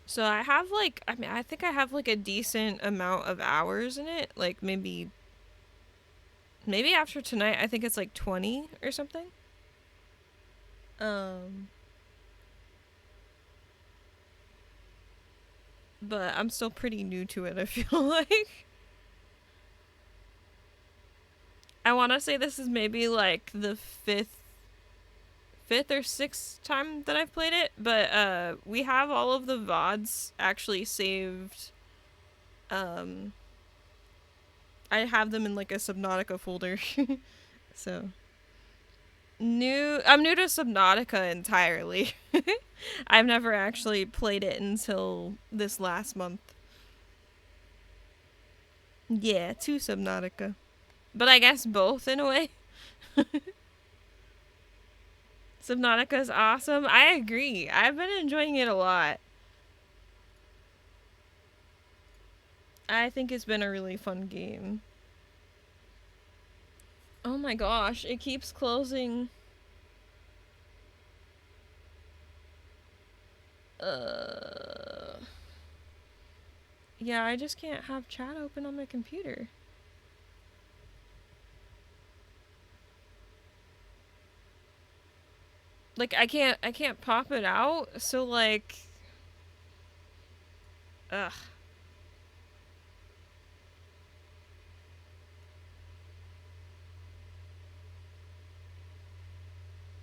[SPEAKER 1] So I have, like, I mean, I think I have, like, a decent amount of hours in it. Like, maybe after tonight, I think it's, like, 20 or something. But I'm still pretty new to it, I feel like. I want to say this is maybe, like, the fifth or sixth time that I've played it, but we have all of the VODs actually saved. I have them in, like, a Subnautica folder. So I'm new to Subnautica entirely. I've never actually played it until this last month. Yeah, to Subnautica. But I guess both in a way. Subnautica is awesome. I agree. I've been enjoying it a lot. I think it's been a really fun game. Oh my gosh, it keeps closing. Yeah, I just can't have chat open on my computer. Like, I can't pop it out, so, like... Ugh.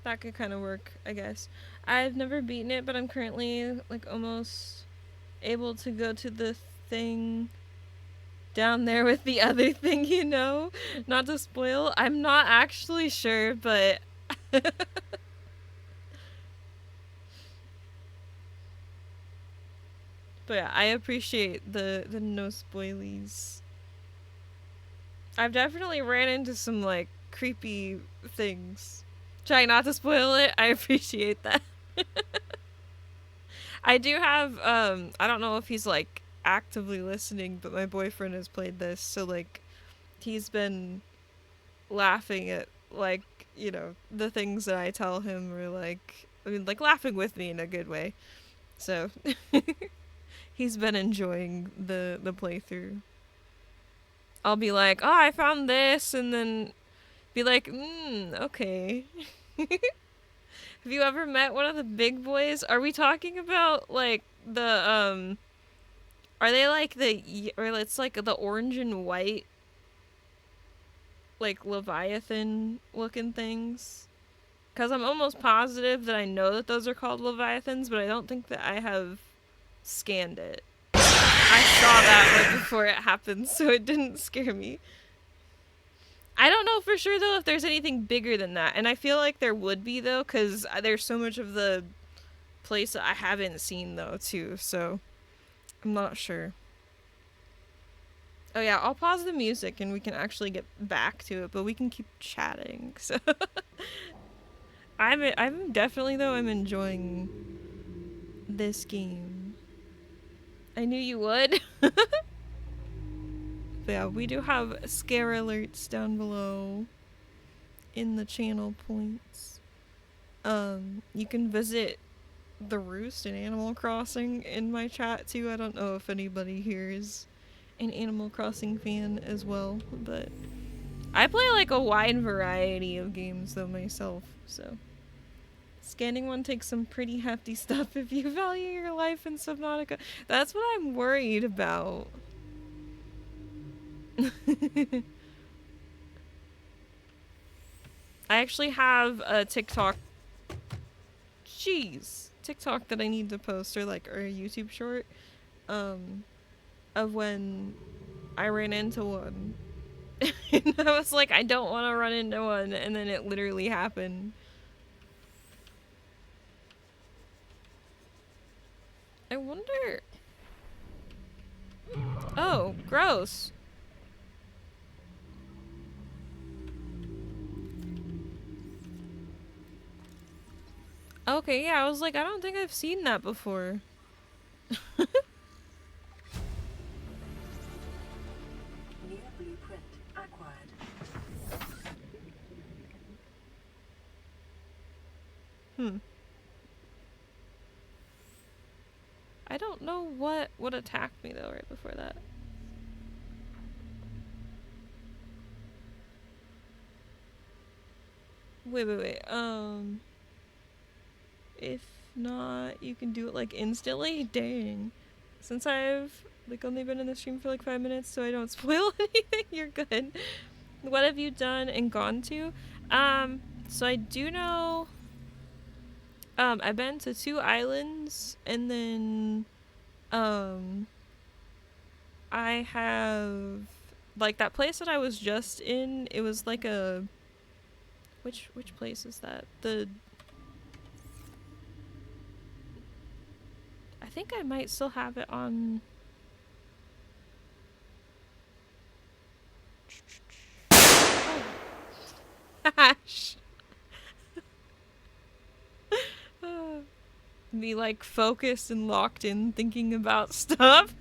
[SPEAKER 1] That could kind of work, I guess. I've never beaten it, but I'm currently, like, almost able to go to the thing down there with the other thing, you know? Not to spoil. I'm not actually sure, but... But yeah, I appreciate the no spoilies. I've definitely ran into some, like, creepy things. Trying not to spoil it, I appreciate that. I do have, I don't know if he's, like, actively listening, but my boyfriend has played this, so, like, he's been laughing at, like, you know, the things that I tell him, or, like, I mean, like, laughing with me in a good way. So... He's been enjoying the playthrough. I'll be like, oh, I found this, and then be like, okay. Have you ever met one of the big boys? Are we talking about, like, the, are they, like, or it's, like, the orange and white, like, Leviathan-looking things? Because I'm almost positive that I know that those are called Leviathans, but I don't think that I have scanned it. I saw that right before it happened, so it didn't scare me. I don't know for sure, though, if there's anything bigger than that. And I feel like there would be, though, because there's so much of the place that I haven't seen, though, too. So, I'm not sure. Oh, yeah, I'll pause the music and we can actually get back to it, but we can keep chatting, so... I'm definitely, though, I'm enjoying this game. I knew you would. But yeah, we do have scare alerts down below in the channel points. You can visit the roost in Animal Crossing in my chat too. I don't know if anybody here is an Animal Crossing fan as well, but I play like a wide variety of games though myself, so. Scanning one takes some pretty hefty stuff if you value your life in Subnautica. That's what I'm worried about. I actually have a TikTok. Jeez. TikTok that I need to post, or like, or a YouTube short, of when I ran into one. And I was like, I don't want to run into one, and then it literally happened. I wonder... Oh, gross. Okay, yeah, I was like, I don't think I've seen that before.
[SPEAKER 3] New blueprint acquired.
[SPEAKER 1] I don't know what attacked me though right before that. Wait. If not, you can do it like instantly? Dang. Since I've like only been in the stream for like 5 minutes, so I don't spoil anything, you're good. What have you done and gone to? So I do know, I've been to 2 islands, and then, I have, like, that place that I was just in, it was like a, which place is that? I think I might still have it on... Oh. Gosh. Me, like, focused and locked in thinking about stuff.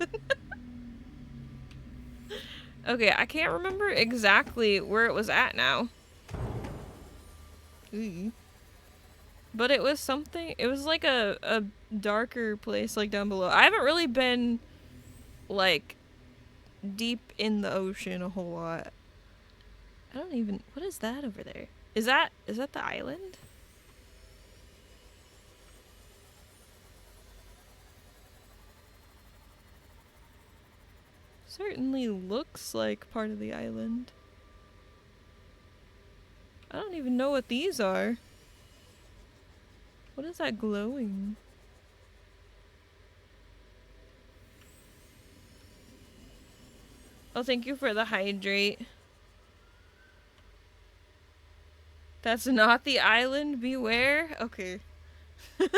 [SPEAKER 1] Okay, I can't remember exactly where it was at now. Ooh. But it was something, it was like a darker place, like, down below. I haven't really been, like, deep in the ocean a whole lot. I don't even, what is that over there? Is that the island? Certainly looks like part of the island. I don't even know what these are. What is that glowing? Oh, thank you for the hydrate. That's not the island, beware? Okay. Let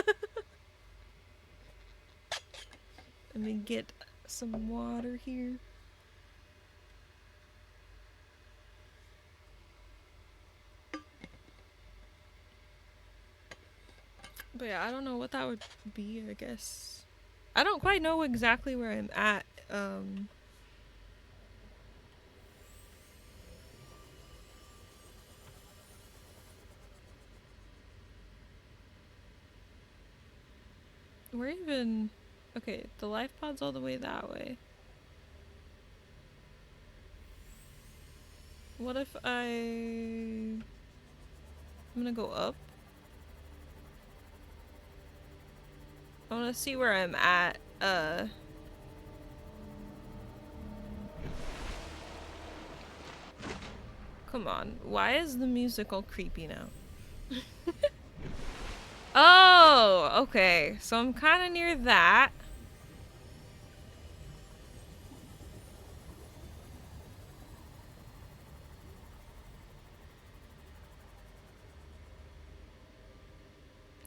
[SPEAKER 1] me get some water here. But yeah, I don't know what that would be, I guess. I don't quite know exactly where I'm at. We're even... Okay, the life pod's all the way that way. What if I'm gonna go up? I wanna see where I'm at, Come on, why is the music all creepy now? Oh, okay, so I'm kinda near that.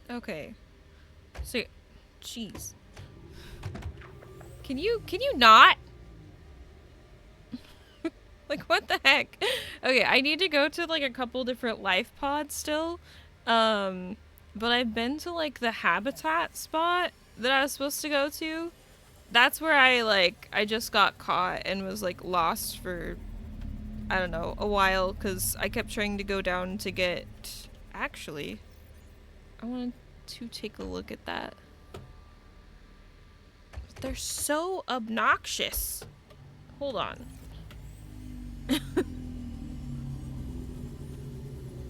[SPEAKER 1] Okay. So, jeez. Can you not? Like, what the heck? Okay, I need to go to, like, a couple different life pods still. But I've been to, like, the habitat spot that I was supposed to go to. That's where I just got caught and was, like, lost for, I don't know, a while, because I kept trying to go down to get... Actually, I wanted to take a look at that. They're so obnoxious. Hold on.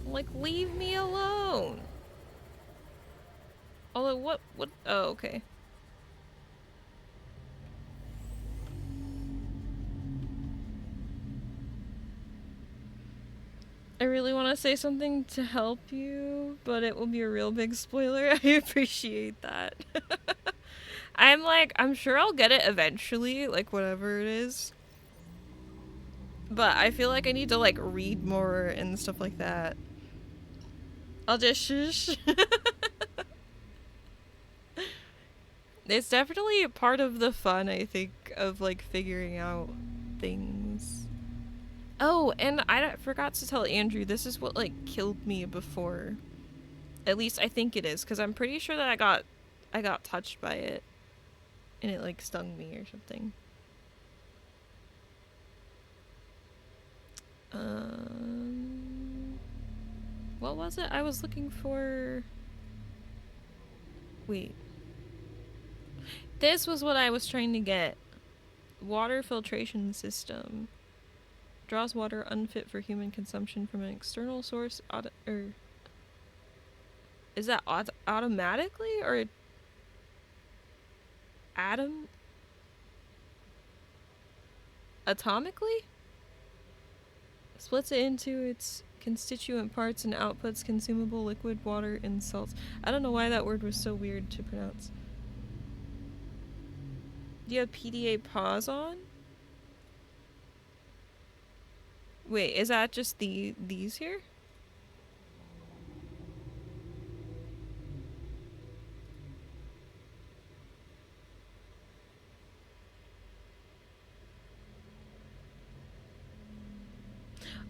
[SPEAKER 1] Like, leave me alone. Although, what, oh, okay. I really want to say something to help you, but it will be a real big spoiler. I appreciate that. I'm sure I'll get it eventually, like, whatever it is. But I feel like I need to, like, read more and stuff like that. I'll just shush. It's definitely a part of the fun, I think, of, like, figuring out things. Oh, and I forgot to tell Andrew, this is what, like, killed me before. At least I think it is, because I'm pretty sure that I got touched by it. And it, like, stung me or something. What was it? I was looking for... Wait. This was what I was trying to get. Water filtration system. Draws water unfit for human consumption from an external source. Is that automatically or atomically? Splits it into its constituent parts and outputs consumable liquid, water, and salts. I don't know why that word was so weird to pronounce. Do you have PDA pause on? Wait, is that just these here?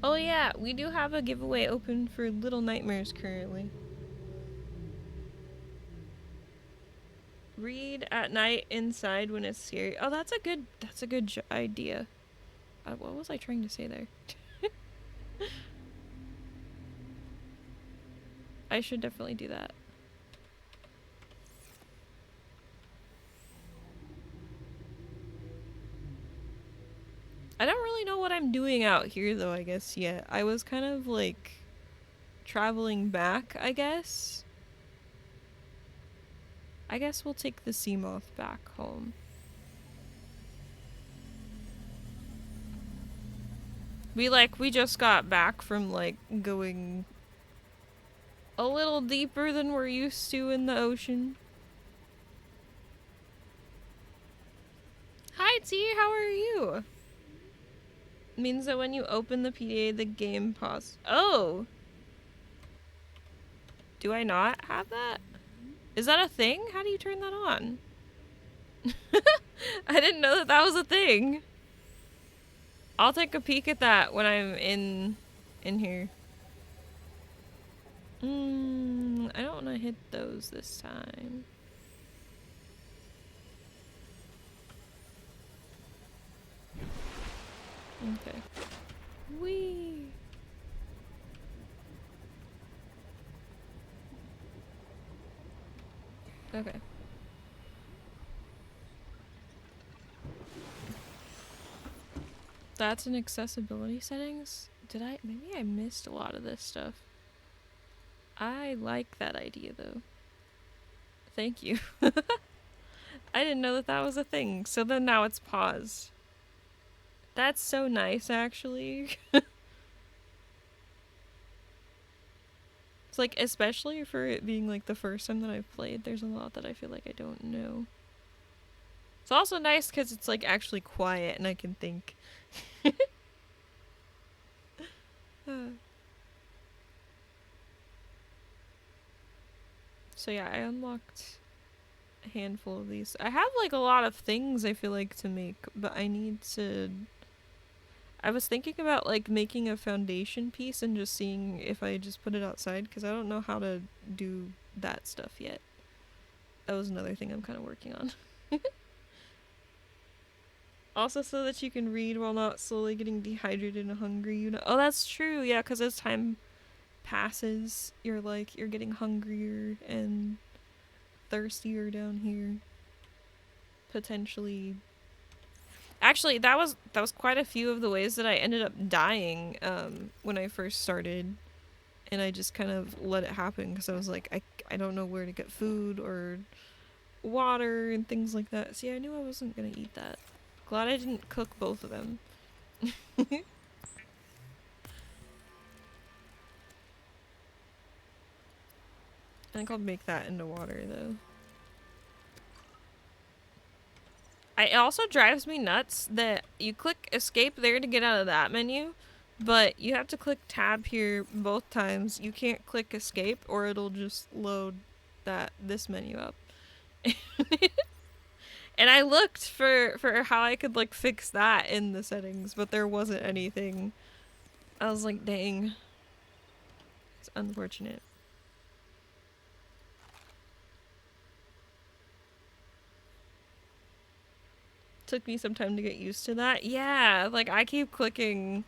[SPEAKER 1] Oh yeah, we do have a giveaway open for Little Nightmares currently. Read at night inside when it's scary. Oh, that's a good idea. What was I trying to say there? I should definitely do that. I don't really know what I'm doing out here though, I guess, yet. I was kind of like traveling back, I guess. I guess we'll take the sea moth back home. We just got back from like going a little deeper than we're used to in the ocean. Hi T, how are you? Means that when you open the PDA, the game pauses. Oh! Do I not have that? Is that a thing? How do you turn that on? I didn't know that that was a thing. I'll take a peek at that when I'm in here. I don't want to hit those this time. Okay. Whee! Okay. That's in accessibility settings? Maybe I missed a lot of this stuff. I like that idea though. Thank you. I didn't know that that was a thing, so then now it's paused. That's so nice, actually. It's like, especially for it being like the first time that I've played, there's a lot that I feel like I don't know. It's also nice because it's like actually quiet and I can think. So yeah, I unlocked a handful of these. I have like a lot of things I feel like to make, but I need to... I was thinking about like making a foundation piece and just seeing if I just put it outside because I don't know how to do that stuff yet. That was another thing I'm kind of working on. Also so that you can read while not slowly getting dehydrated and hungry. Oh, that's true. Yeah, because as time passes, you're getting hungrier and thirstier down here. potentially... Actually, that was quite a few of the ways that I ended up dying when I first started. And I just kind of let it happen because I was like, I don't know where to get food or water and things like that. See, I knew I wasn't going to eat that. Glad I didn't cook both of them. I think I'll make that into water though. It also drives me nuts that you click escape there to get out of that menu, but you have to click tab here both times. You can't click escape or it'll just load this menu up. And I looked for how I could like fix that in the settings, but there wasn't anything. I was like, dang. It's unfortunate. Took me some time to get used to that. Yeah, like I keep clicking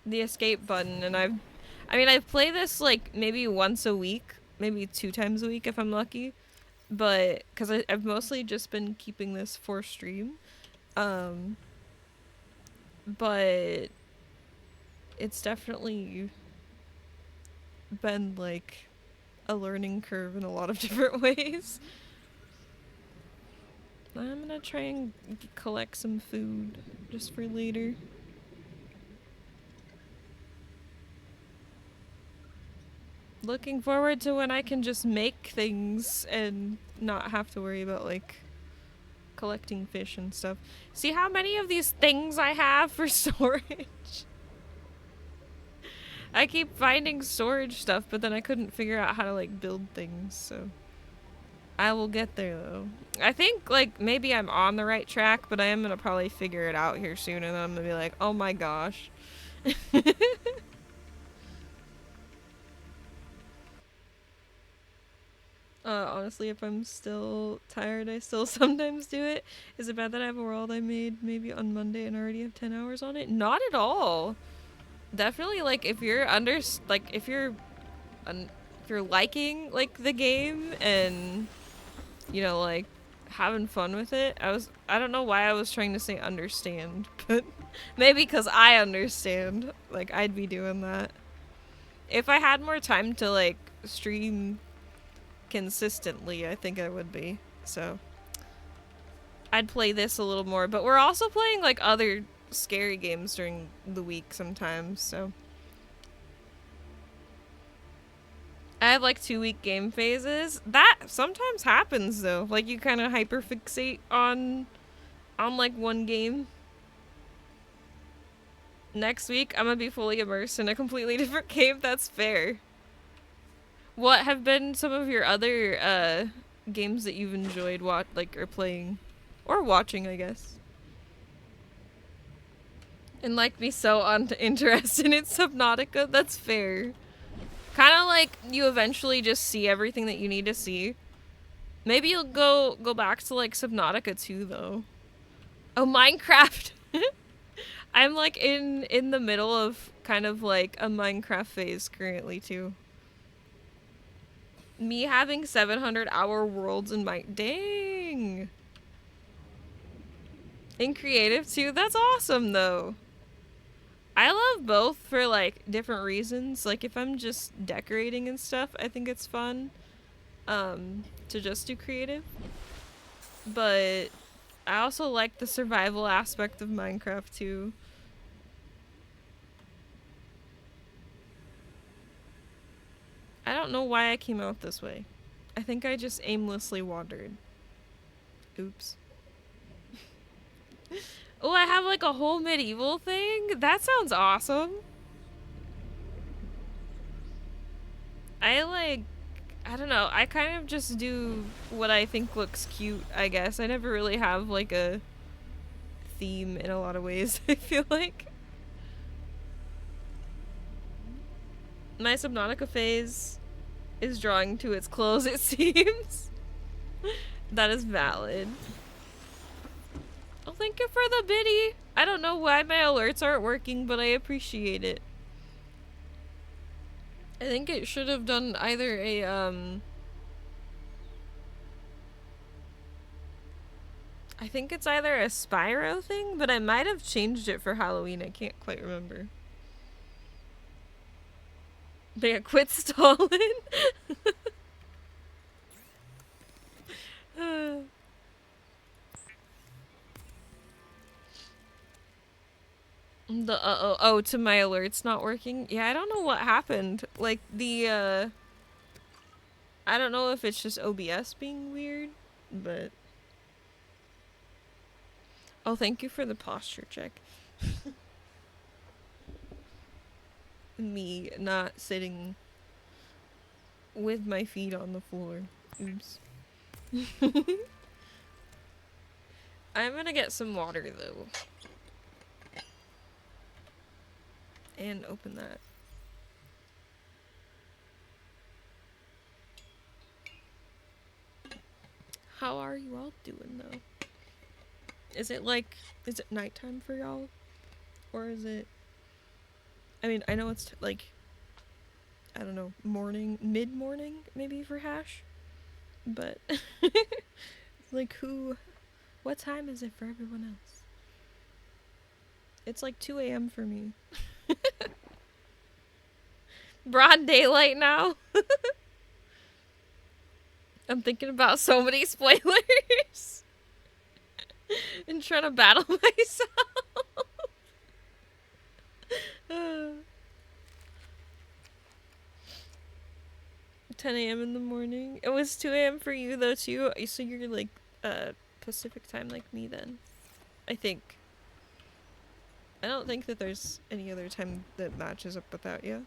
[SPEAKER 1] the escape button and I've played this like maybe once a week, maybe 2 times a week if I'm lucky. But because I've mostly just been keeping this for stream. But it's definitely been like a learning curve in a lot of different ways. I'm gonna try and collect some food just for later. Looking forward to when I can just make things and not have to worry about like collecting fish and stuff. See how many of these things I have for storage? I keep finding storage stuff, but then I couldn't figure out how to like build things, so I will get there though. I think like maybe I'm on the right track, but I am gonna probably figure it out here soon and then I'm gonna be like, oh my gosh. Honestly, if I'm still tired, I still sometimes do it. Is it bad that I have a world I made maybe on Monday and already have 10 hours on it? Not at all. Definitely, like, if you're if you're liking, like, the game and, you know, like, having fun with it. I don't know why I was trying to say understand, but maybe because I understand. Like, I'd be doing that. If I had more time to, like, stream consistently, I think I would be. So I'd play this a little more, but we're also playing like other scary games during the week sometimes, so I have like 2-week game phases. That sometimes happens though. Like you kind of hyperfixate on like one game. Next week I'm gonna be fully immersed in a completely different game. That's fair. What have been some of your other games that you've enjoyed or playing or watching, I guess? And like me so uninterested in Subnautica, that's fair. Kind of like you eventually just see everything that you need to see. Maybe you'll go back to like Subnautica 2 though. Oh, Minecraft. I'm like in the middle of kind of like a Minecraft phase currently too. Me having 700-hour worlds in my... Dang! In creative too? That's awesome though. I love both for like different reasons. Like if I'm just decorating and stuff, I think it's fun to just do creative. But I also like the survival aspect of Minecraft too. I don't know why I came out this way. I think I just aimlessly wandered. Oops. Oh, I have like a whole medieval thing? That sounds awesome. I don't know. I kind of just do what I think looks cute, I guess. I never really have like a theme in a lot of ways, I feel like. My Subnautica phase is drawing to its close, it seems. That is valid. Well, thank you for the biddy. I don't know why my alerts aren't working, but I appreciate it. I think it should have done either a, I think it's either a Spyro thing, but I might have changed it for Halloween. I can't quite remember. They quit stalling. The oh to my alerts not working. Yeah, I don't know what happened. Like the I don't know if it's just OBS being weird, but oh, thank you for the posture check. Me not sitting with my feet on the floor. Oops. I'm gonna get some water though. And open that. How are you all doing though? Is it nighttime for y'all? Or is it, I mean, I know it's like, I don't know, mid-morning maybe for Hash? But, like what time is it for everyone else? It's like 2 a.m. for me. Broad daylight now. I'm thinking about so many spoilers. And trying to battle myself. 10 a.m. in the morning. It was 2 a.m. for you though too. So you're like Pacific time like me then. I think. I don't think that there's any other time that matches up with that, yeah?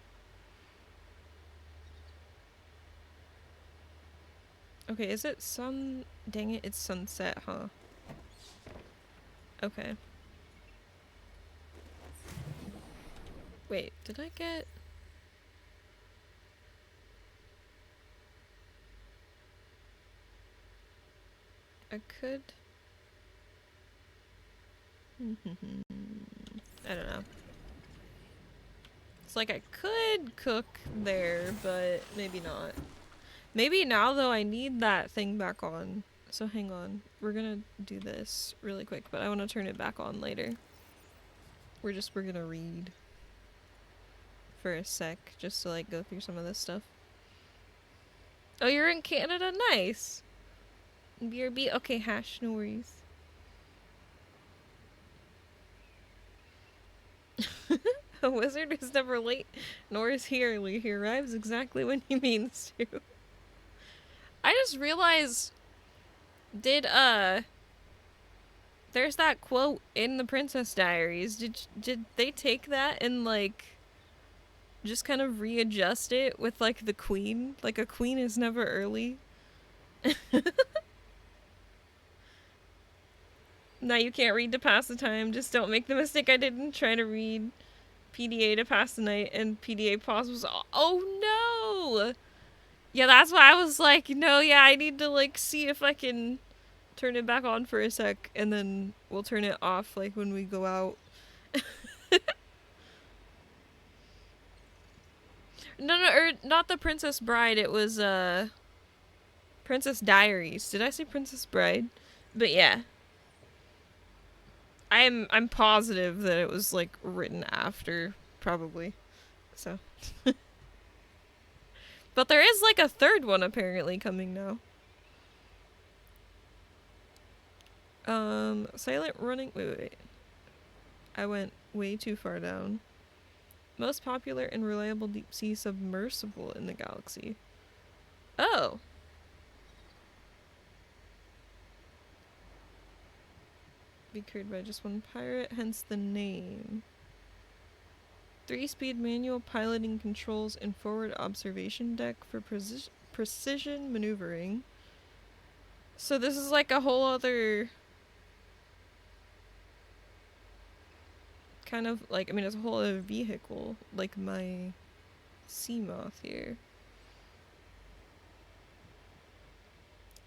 [SPEAKER 1] Okay, is it dang it, it's sunset, huh? Okay. Wait, did I get... I could... I don't know. It's like I could cook there, but maybe not. Maybe now, though, I need that thing back on. So hang on. We're gonna do this really quick, but I want to turn it back on later. We're gonna read for a sec, just to, like, go through some of this stuff. Oh, you're in Canada? Nice! BRB? Okay, Hash, no worries. A wizard is never late, nor is he early. He arrives exactly when he means to. I just realized, there's that quote in the Princess Diaries. Did they take that and, like, just kind of readjust it with, like, the queen? Like, a queen is never early. Now you can't read to pass the time. Just don't make the mistake I did and try to read PDA to pass the night, and PDA pause was, oh no! Yeah, that's why I was like, no, yeah, I need to, like, see if I can turn it back on for a sec, and then we'll turn it off, like, when we go out. No, not the Princess Bride, it was, Princess Diaries. Did I say Princess Bride? But yeah. I'm positive that it was, like, written after, probably. So. But there is, like, a third one apparently coming now. Silent running. Wait. I went way too far down. Most popular and reliable deep sea submersible in the galaxy. Oh. Be crewed by just one pirate, hence the name. 3-speed manual piloting controls and forward observation deck for precision maneuvering. So this is like a whole other kind of like, I mean, it's a whole other vehicle, like my Seamoth here.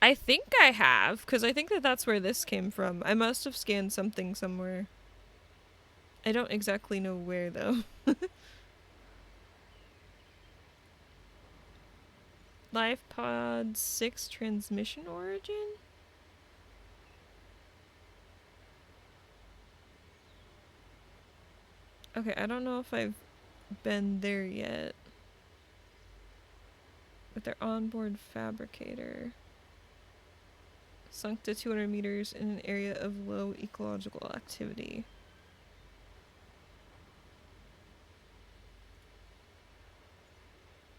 [SPEAKER 1] I think I have, because I think that that's where this came from. I must have scanned something somewhere. I don't exactly know where, though. LivePod 6 transmission origin? Okay, I don't know if I've been there yet. With their onboard fabricator. Sunk to 200 meters in an area of low ecological activity.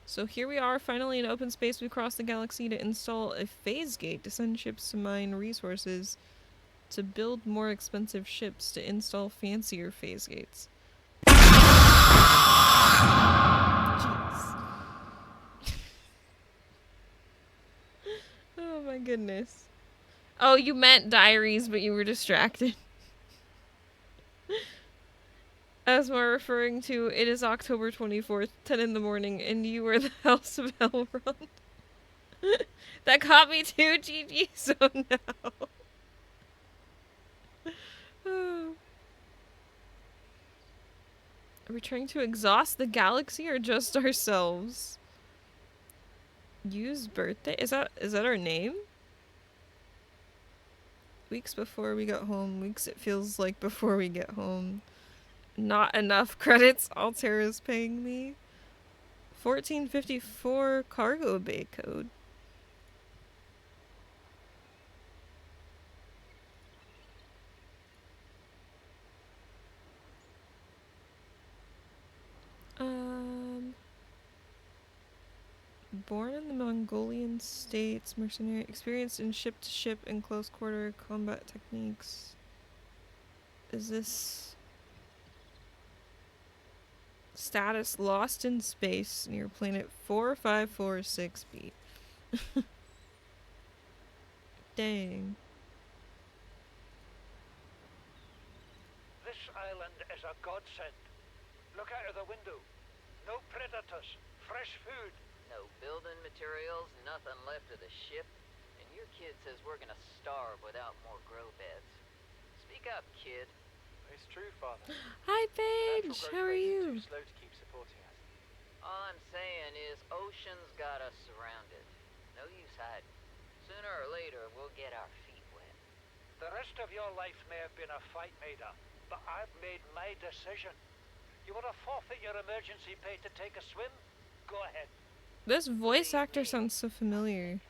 [SPEAKER 1] So here we are, finally in open space. We crossed the galaxy to install a phase gate to send ships to mine resources, to build more expensive ships, to install fancier phase gates. Jeez. Oh my goodness. Oh, you meant diaries, but you were distracted. I was more referring to, it is October 24th, 10 in the morning, and you were the House of Elrond. That caught me too, GG, so no. Are we trying to exhaust the galaxy or just ourselves? Use birthday? Is that our name? Weeks before we got home. Weeks it feels like before we get home. Not enough credits Altera's paying me. 1454 cargo bay code. Born in the Mongolian states, mercenary, experienced in ship-to-ship and close-quarter combat techniques. Is this status lost in space near planet 4546b? Dang.
[SPEAKER 6] This island is a godsend. Look out of the window. No predators, fresh food.
[SPEAKER 7] No building materials, nothing left of the ship, and your kid says we're gonna starve without more grow beds. Speak up, kid.
[SPEAKER 6] It's true, Father.
[SPEAKER 1] Hi, Paige. How are you?
[SPEAKER 6] Too slow to keep supporting us.
[SPEAKER 7] All I'm saying is ocean's got us surrounded. No use hiding. Sooner or later, we'll get our feet wet.
[SPEAKER 6] The rest of your life may have been a fight, Maida, but I've made my decision. You want to forfeit your emergency pay to take a swim? Go ahead.
[SPEAKER 1] This voice actor sounds so familiar.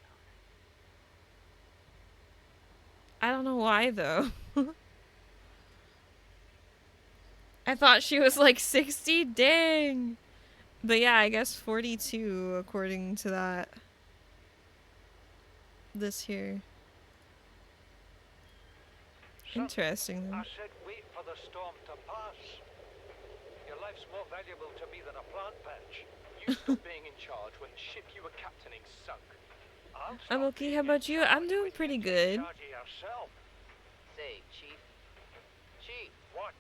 [SPEAKER 1] I don't know why, though. I thought she was like 60? Dang! But yeah, I guess 42 according to that. This here. Interesting.
[SPEAKER 6] I said wait for the storm to pass. Your life's more valuable to me than a plant patch.
[SPEAKER 8] You stopped being in charge when the ship you were captaining sunk.
[SPEAKER 1] I'm okay, how about you? I'm doing pretty good.
[SPEAKER 7] Say, Chief. Chief!
[SPEAKER 6] What?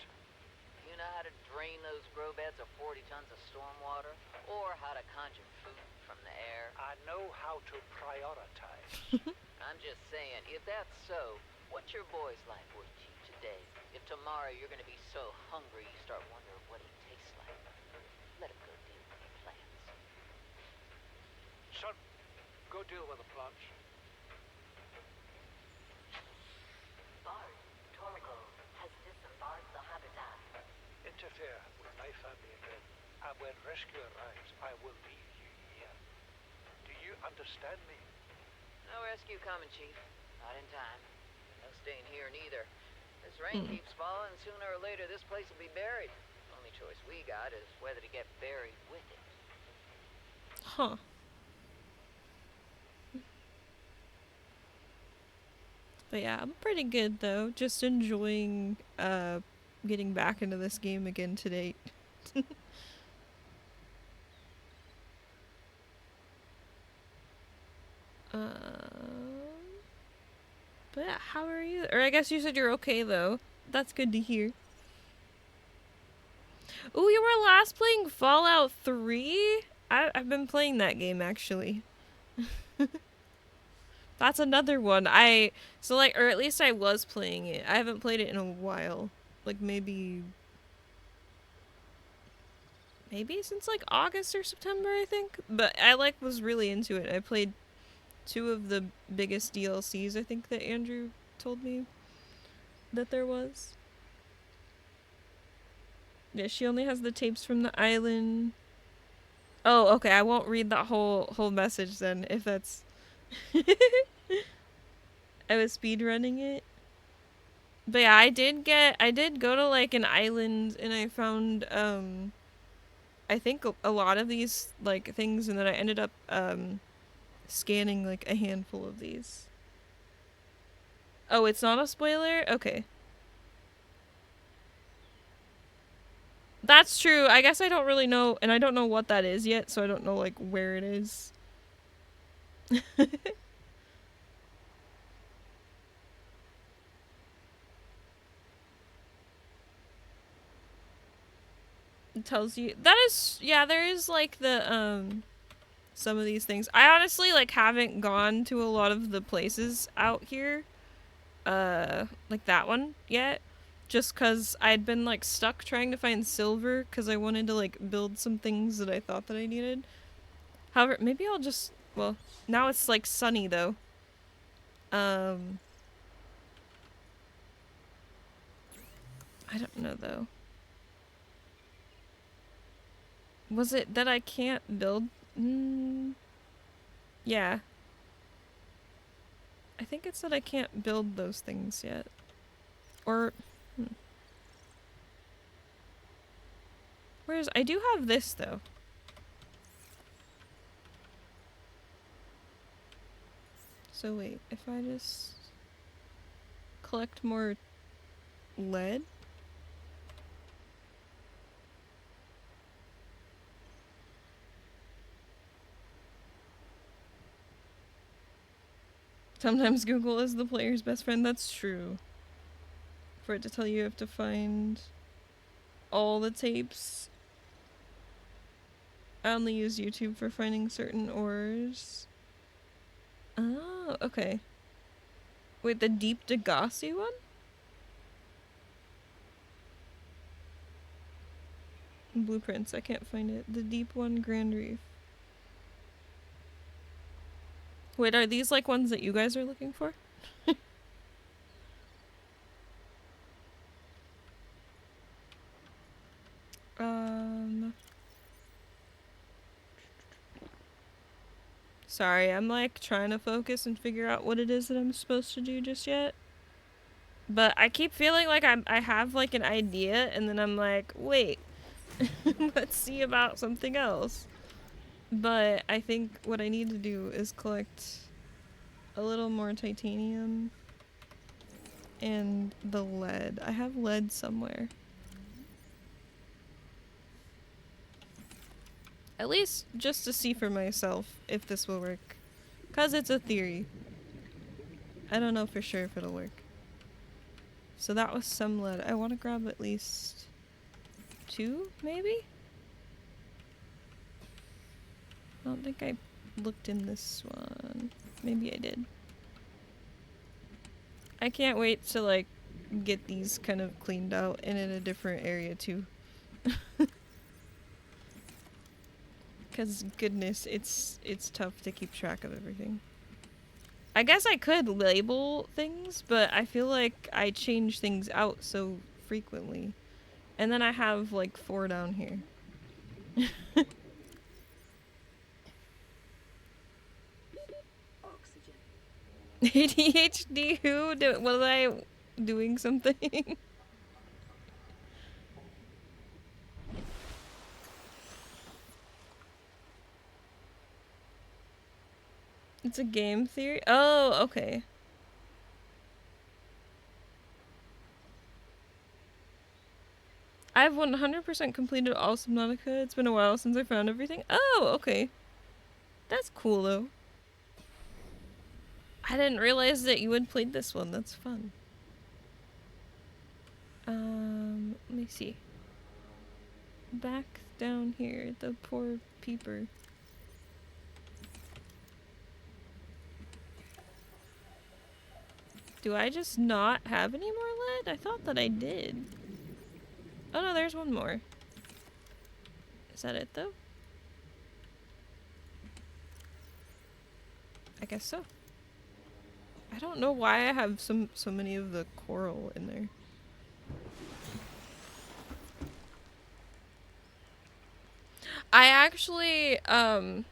[SPEAKER 7] You know how to drain those grow beds of 40 tons of stormwater? Or how to conjure food from the air?
[SPEAKER 6] I know how to prioritize.
[SPEAKER 7] I'm just saying, if that's so, what's your boy's life worth to you today? If tomorrow you're gonna be so hungry you start wondering what he tastes like, let him go deal with the plants.
[SPEAKER 6] Son, go deal with the plants.
[SPEAKER 3] Bard, Torgo has disembarked the habitat.
[SPEAKER 6] Interfere with my family again, and when rescue arrives, I will leave you here. Do you understand me?
[SPEAKER 7] No rescue coming, Chief. Not in time. No staying here neither. This rain keeps falling, sooner or later this place will be buried. Only choice we got is whether to get buried with it.
[SPEAKER 1] Huh. But yeah, I'm pretty good though. Just enjoying getting back into this game again today. But yeah, how are you? Or I guess you said you're okay though. That's good to hear. Ooh, you were last playing Fallout 3? I've been playing that game actually. That's another one. Or at least I was playing it. I haven't played it in a while. Like maybe since like August or September, I think. But I was really into it. I played 2 of the biggest DLCs, I think, that Andrew told me that there was. Yeah, she only has the tapes from the island. Oh, okay, I won't read that whole message then, if that's... I was speedrunning it. But yeah, I did go to like an island and I found, I think a lot of these like things, and then I ended up, scanning like a handful of these. Oh, it's not a spoiler? Okay. That's true. I guess I don't really know, and I don't know what that is yet, so I don't know like where it is. It tells you that is, yeah, there is like the some of these things. I honestly like haven't gone to a lot of the places out here, like that one yet, just cuz I'd been like stuck trying to find silver cuz I wanted to like build some things that I thought that I needed. However, maybe I'll just, well, now it's like sunny though. I don't know though. Was it that I can't build? Yeah. I think it's that I can't build those things yet. Or... Whereas, I do have this though. So wait, if I just... collect more... lead? Sometimes Google is the player's best friend. That's true. For it to tell you have to find all the tapes. I only use YouTube for finding certain ores. Oh, okay. Wait, the Deep Degassi one? Blueprints, I can't find it. The Deep one, Grand Reef. Wait, are these like ones that you guys are looking for? Sorry, I'm like trying to focus and figure out what it is that I'm supposed to do just yet. But I keep feeling like I have like an idea and then I'm like, wait, let's see about something else. But I think what I need to do is collect a little more titanium and the lead. I have lead somewhere. At least just to see for myself if this will work. 'Cause it's a theory. I don't know for sure if it'll work. So that was some lead. I want to grab at least 2, maybe? I don't think I looked in this one. Maybe I did. I can't wait to like get these kind of cleaned out and in a different area too. Cause goodness, it's tough to keep track of everything. I guess I could label things, but I feel like I change things out so frequently. And then I have like 4 down here. ADHD who? Was I doing something? It's a game theory? Oh, okay. I've 100% completed all Subnautica. It's been a while since I found everything. Oh, okay. That's cool, though. I didn't realize that you had played this one. That's fun. Let me see. Back down here, the poor peeper. Do I just not have any more lead? I thought that I did. Oh no, there's one more. Is that it though? I guess so. I don't know why I have so many of the coral in there. I actually, I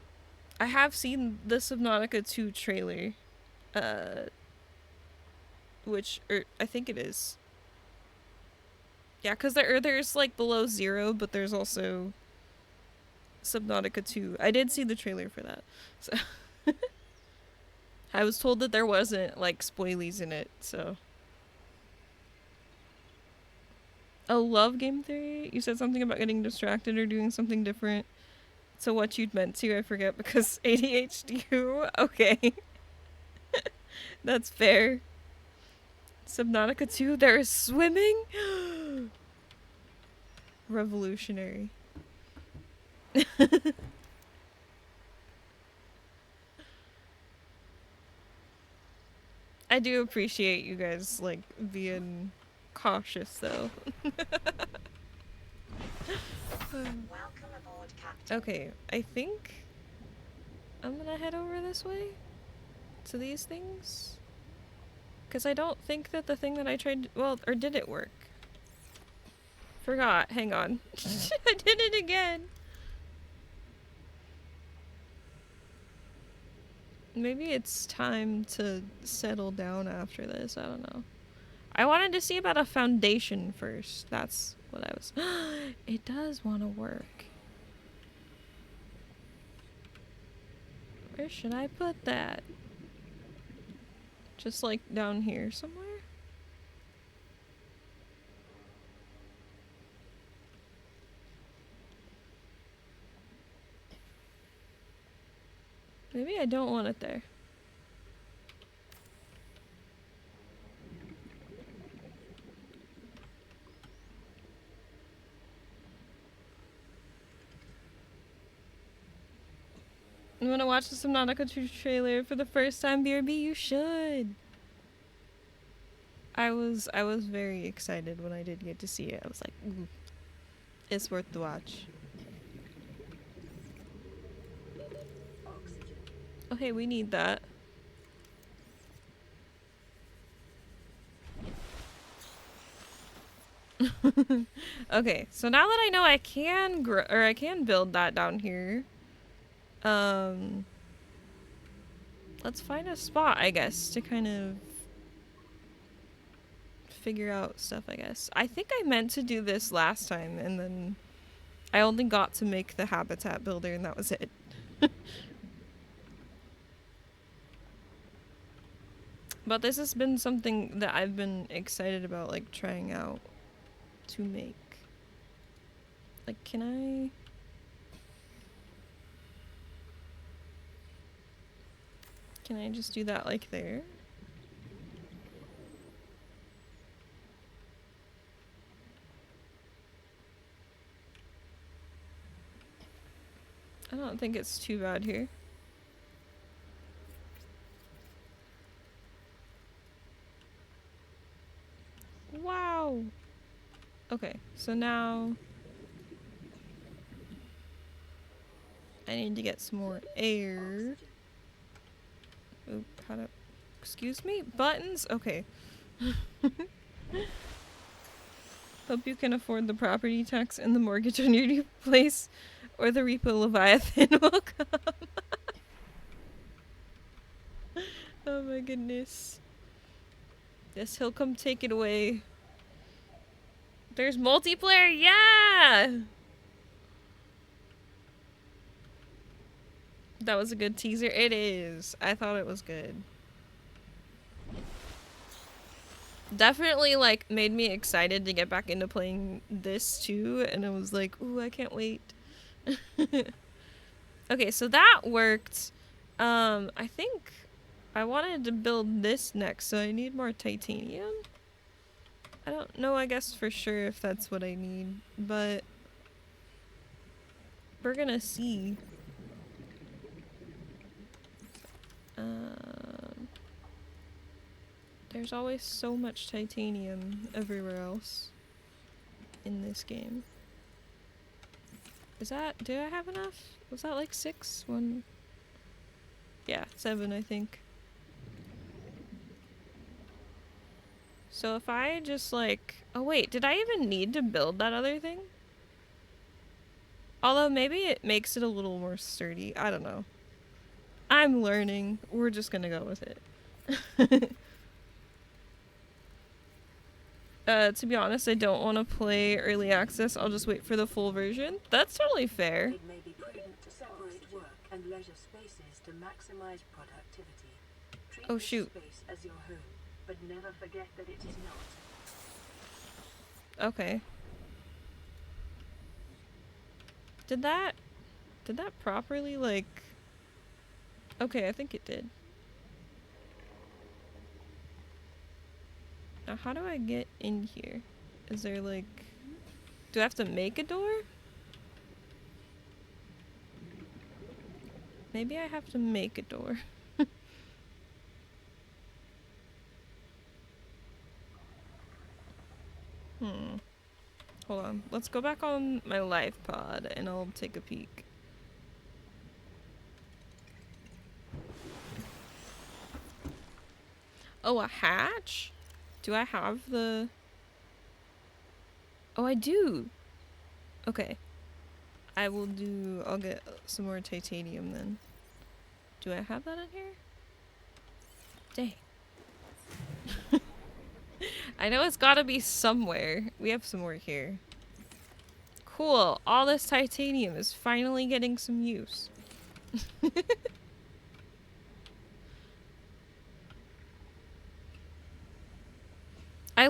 [SPEAKER 1] have seen the Subnautica 2 trailer, which, I think it is. Yeah, because there's like Below Zero, but there's also Subnautica 2. I did see the trailer for that. So I was told that there wasn't like spoilies in it, so. Oh, love game theory? You said something about getting distracted or doing something different. So what you'd meant to, I forget, because ADHD. Okay. That's fair. Subnautica 2, there is swimming? Revolutionary. I do appreciate you guys, like, being cautious, though.
[SPEAKER 2] Welcome aboard, Captain.
[SPEAKER 1] Okay, I think I'm gonna head over this way to these things. Because I don't think that the thing that I tried, well, or did it work? Forgot, hang on. I did it again. Maybe it's time to settle down after this, I don't know. I wanted to see about a foundation first. That's what I was... It does want to work. Where should I put that? Just like down here somewhere? Maybe I don't want it there. You wanna watch the Subnautica 2 trailer for the first time, BRB? You should! I was very excited when I did get to see it. I was like, ooh, it's worth the watch. Oh hey, we need that. Okay, so now that I know I can I can build that down here, let's find a spot, I guess, to kind of figure out stuff, I guess. I think I meant to do this last time, and then I only got to make the habitat builder, and that was it. But this has been something that I've been excited about, like, trying out to make. Like, can I... Can I just do that, like, there? I don't think it's too bad here. Wow! Okay, so now... I need to get some more air. Oop, how to... Excuse me? Buttons? Okay. Hope you can afford the property tax and the mortgage on your new place, or the Repo Leviathan will come. Oh my goodness. Yes, he'll come take it away. There's multiplayer? Yeah! That was a good teaser. It is. I thought it was good. Definitely, like, made me excited to get back into playing this too, and I was like, ooh, I can't wait. Okay, so that worked. I think I wanted to build this next, so I need more titanium. I don't know, I guess for sure if that's what I need, but we're gonna see. There's always so much titanium everywhere else in this game. Is that, do I have enough? Was that like 6? 1? Yeah, 7 I think. So if I just like, oh wait, did I even need to build that other thing? Although maybe it makes it a little more sturdy. I don't know. I'm learning. We're just gonna go with it. To be honest, I don't want to play early access. I'll just wait for the full version. That's totally fair.
[SPEAKER 3] It may be prudent to separate work and leisure spaces to maximize productivity. Treat
[SPEAKER 1] Oh,
[SPEAKER 3] this
[SPEAKER 1] shoot.
[SPEAKER 3] space as your home, but never forget that it is not.
[SPEAKER 1] Okay. Did that properly, like... Okay, I think it did. Now, how do I get in here? Is there, like... Do I have to make a door? Maybe I have to make a door. Hold on. Let's go back on my live pod and I'll take a peek. Oh, a hatch? Do I have the... Oh, I do! Okay. I'll get some more titanium then. Do I have that in here? Dang. I know it's gotta be somewhere. We have some more here. Cool. All this titanium is finally getting some use. I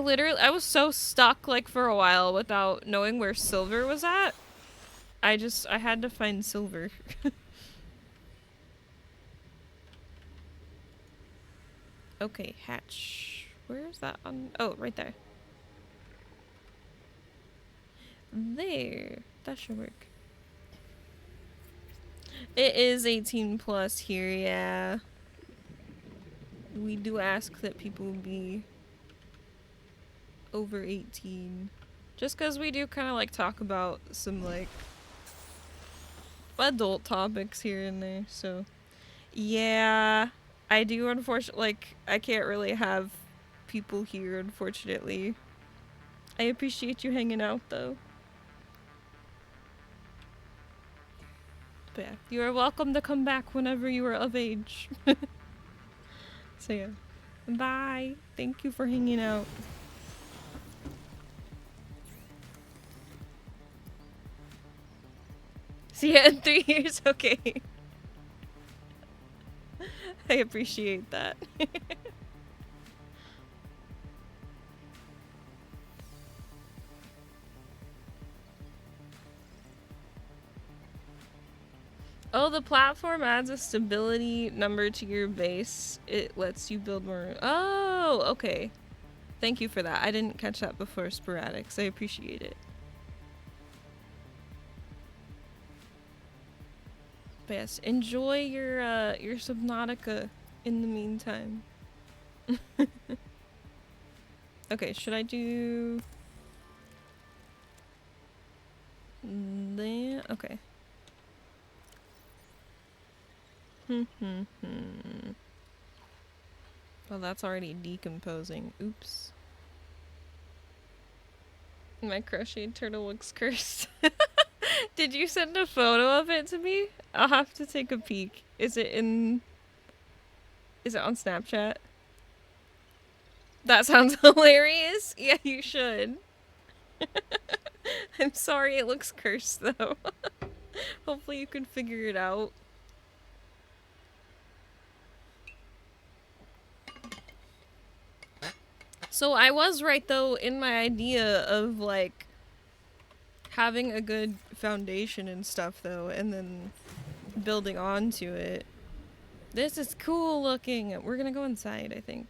[SPEAKER 1] was so stuck like for a while without knowing where silver was at. I had to find silver. Okay, hatch. Where is that on? Oh, right there. There. That should work. It is 18 plus here, yeah. We do ask that people be over 18. Just because we do kind of like talk about some like adult topics here and there, so. Yeah, I do unfortunately, like, I can't really have people here, unfortunately. I appreciate you hanging out, though. But yeah, you are welcome to come back whenever you are of age. So yeah, bye. Thank you for hanging out. See ya in 3 years, okay. I appreciate that. Oh, the platform adds a stability number to your base. It lets you build more. Oh, okay. Thank you for that. I didn't catch that before Sporadics. I appreciate it. But yes, enjoy your Subnautica in the meantime. Okay, should I do... Okay. Well, that's already decomposing. Oops. My crocheted turtle looks cursed. Did you send a photo of it to me? I'll have to take a peek. Is it on Snapchat? That sounds hilarious. Yeah, you should. I'm sorry it looks cursed though. Hopefully you can figure it out. So I was right though in my idea of like having a good foundation and stuff though, and then building onto it. This is cool looking. We're gonna go inside, I think.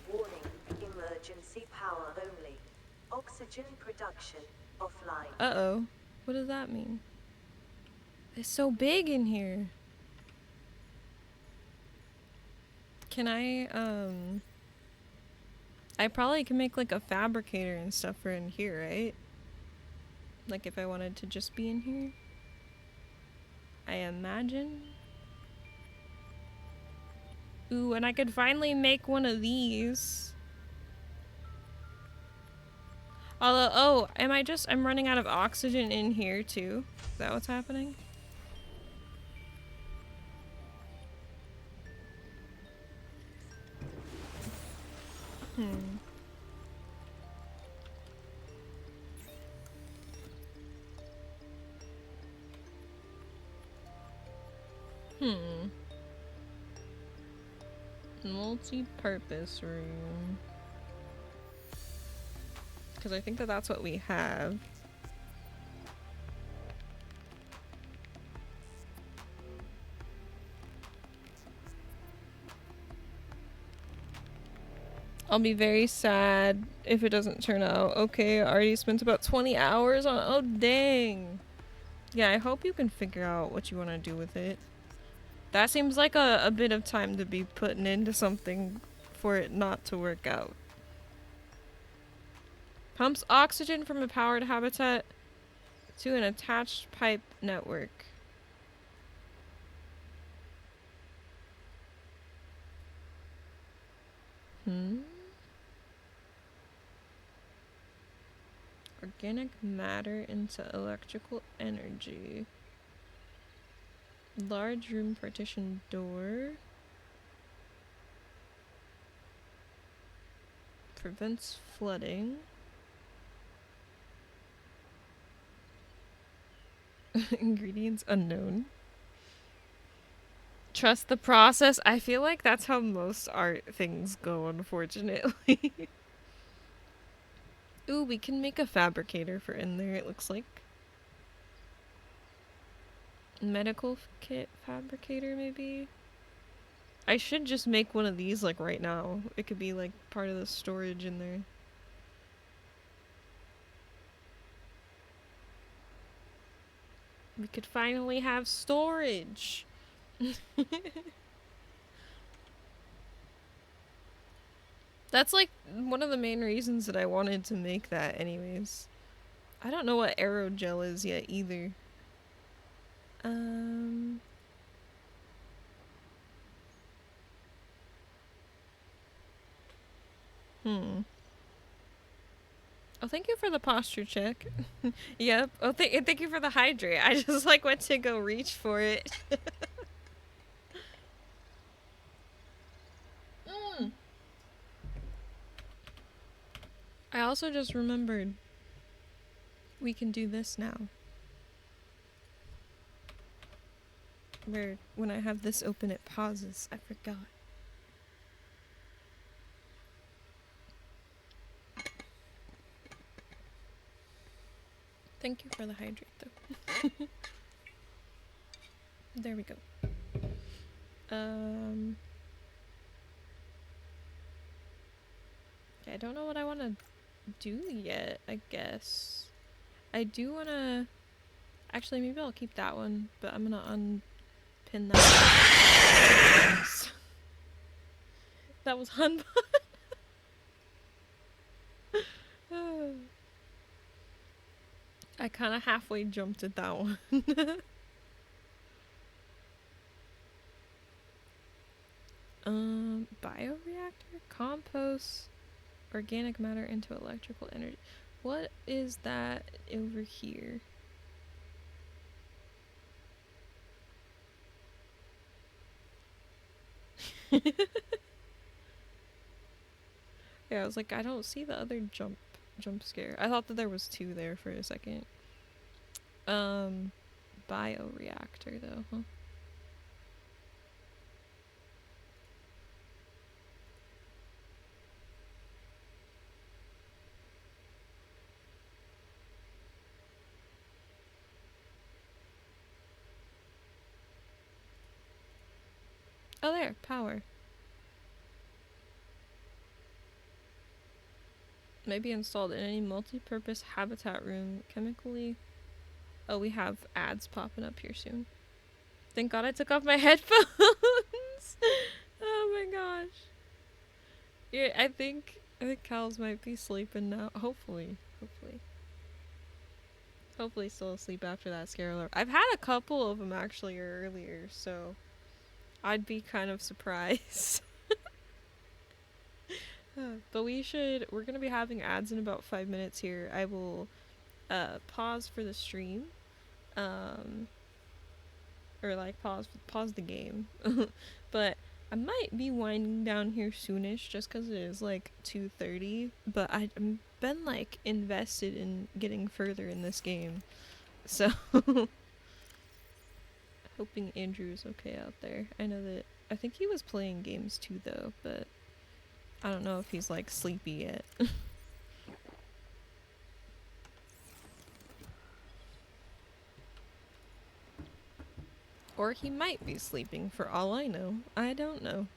[SPEAKER 9] Warning, emergency power only. Oxygen production offline.
[SPEAKER 1] Uh-oh. What does that mean? It's so big in here. Can I probably can make like a fabricator and stuff for in here, right? Like if I wanted to just be in here? I imagine. Ooh, and I could finally make one of these. Although, oh, I'm running out of oxygen in here too? Is that what's happening? Hmm. Hmm. Multi-purpose room. Because I think that that's what we have. I'll be very sad if it doesn't turn out. Okay, I already spent about 20 hours on- oh dang! Yeah, I hope you can figure out what you want to do with it. That seems like a bit of time to be putting into something for it not to work out. Pumps oxygen from a powered habitat to an attached pipe network. Hmm? Organic matter into electrical energy. Large room partition door. Prevents flooding. Ingredients unknown. Trust the process. I feel like that's how most art things go, unfortunately. Ooh, we can make a fabricator for in there, it looks like. Medical kit fabricator, maybe? I should just make one of these, like, right now. It could be, like, part of the storage in there. We could finally have storage! That's, like, one of the main reasons that I wanted to make that anyways. I don't know what aerogel is yet, either. Oh, thank you for the posture check. Yep. Oh, thank you for the hydrate. I just, like, went to go reach for it. I also just remembered we can do this now. Where, when I have this open, it pauses. I forgot. Thank you for the hydrate, though. There we go. I don't know what I want to do yet, I guess. I do want to... Actually, maybe I'll keep that one, but I'm going to unpin that. That was Hunbot. I kind of halfway jumped at that one. Bioreactor? Compost organic matter into electrical energy. What is that over here? Yeah, I was like, I don't see the other jump scare. I thought that there was two there for a second. Bioreactor though, huh? Oh, there, power. May be installed in any multi-purpose habitat room chemically. Oh, we have ads popping up here soon. Thank God I took off my headphones. Oh my gosh. Yeah, I think Cal's might be sleeping now. Hopefully. Hopefully still asleep after that scare alert. I've had a couple of them actually earlier, so I'd be kind of surprised. But we're gonna be having ads in about 5 minutes here. I will pause for the stream. Or like pause the game. But I might be winding down here soonish just because it is like 2:30. But I've been like invested in getting further in this game. So hoping Andrew's okay out there. I think he was playing games too though, but I don't know if he's like sleepy yet. Or he might be sleeping for all I know. I don't know.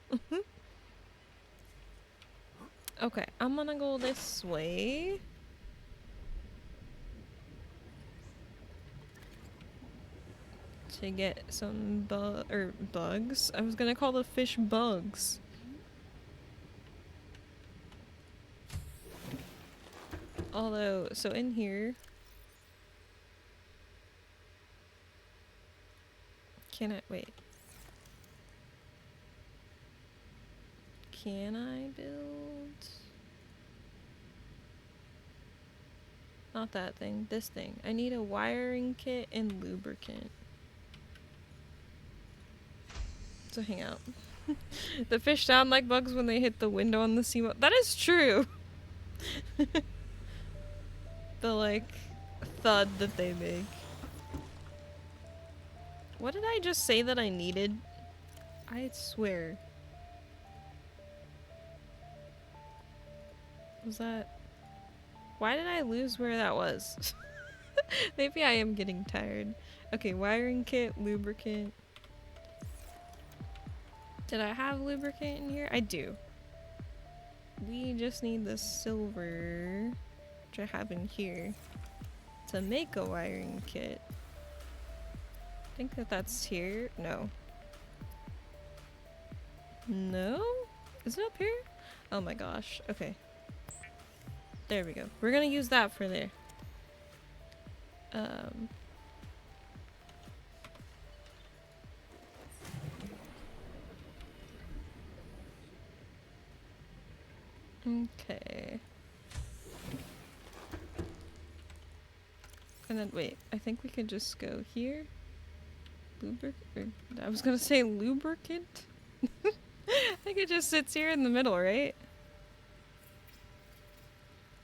[SPEAKER 1] Okay, I'm gonna go this way. To get some bugs. I was gonna call the fish bugs. Although, so in here... wait. Can I build? Not that thing, this thing. I need a wiring kit and lubricant. So hang out. The fish sound like bugs when they hit the window on the sea. That is true! The like thud that they make. What did I just say that I needed? I swear. Was that... Why did I lose where that was? Maybe I am getting tired. Okay, wiring kit, lubricant. Did I have lubricant in here? I do. We just need the silver, which I have in here, to make a wiring kit. I think that's here. No. No? Is it up here? Oh my gosh. Okay. There we go. We're gonna use that for there. Okay. And then, wait, I think we could just go here. I was gonna say lubricant? I think it just sits here in the middle, right?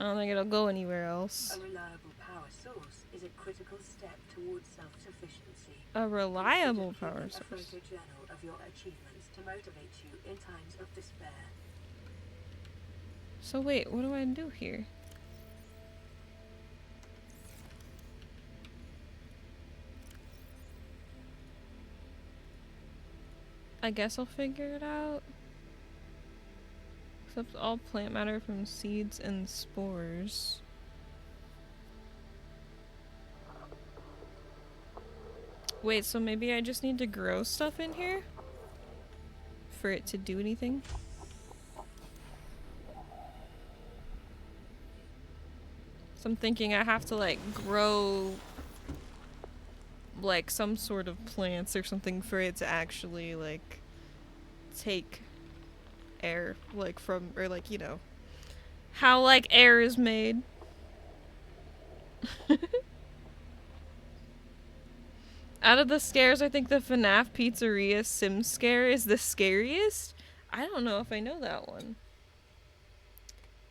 [SPEAKER 1] I don't think it'll go anywhere else.
[SPEAKER 3] A reliable power source is a critical step towards self-sufficiency.
[SPEAKER 1] A reliable power
[SPEAKER 3] Consider
[SPEAKER 1] source.
[SPEAKER 3] keeping a photo journal of your achievements to motivate you in times of despair.
[SPEAKER 1] So wait, what do I do here? I guess I'll figure it out. Except all plant matter from seeds and spores. Wait, so maybe I just need to grow stuff in here? For it to do anything? So I'm thinking I have to like grow like some sort of plants or something for it to actually like take air like from, or like, you know, how like air is made. Out of the scares, I think the FNAF Pizzeria Sim scare is the scariest. I don't know if I know that one.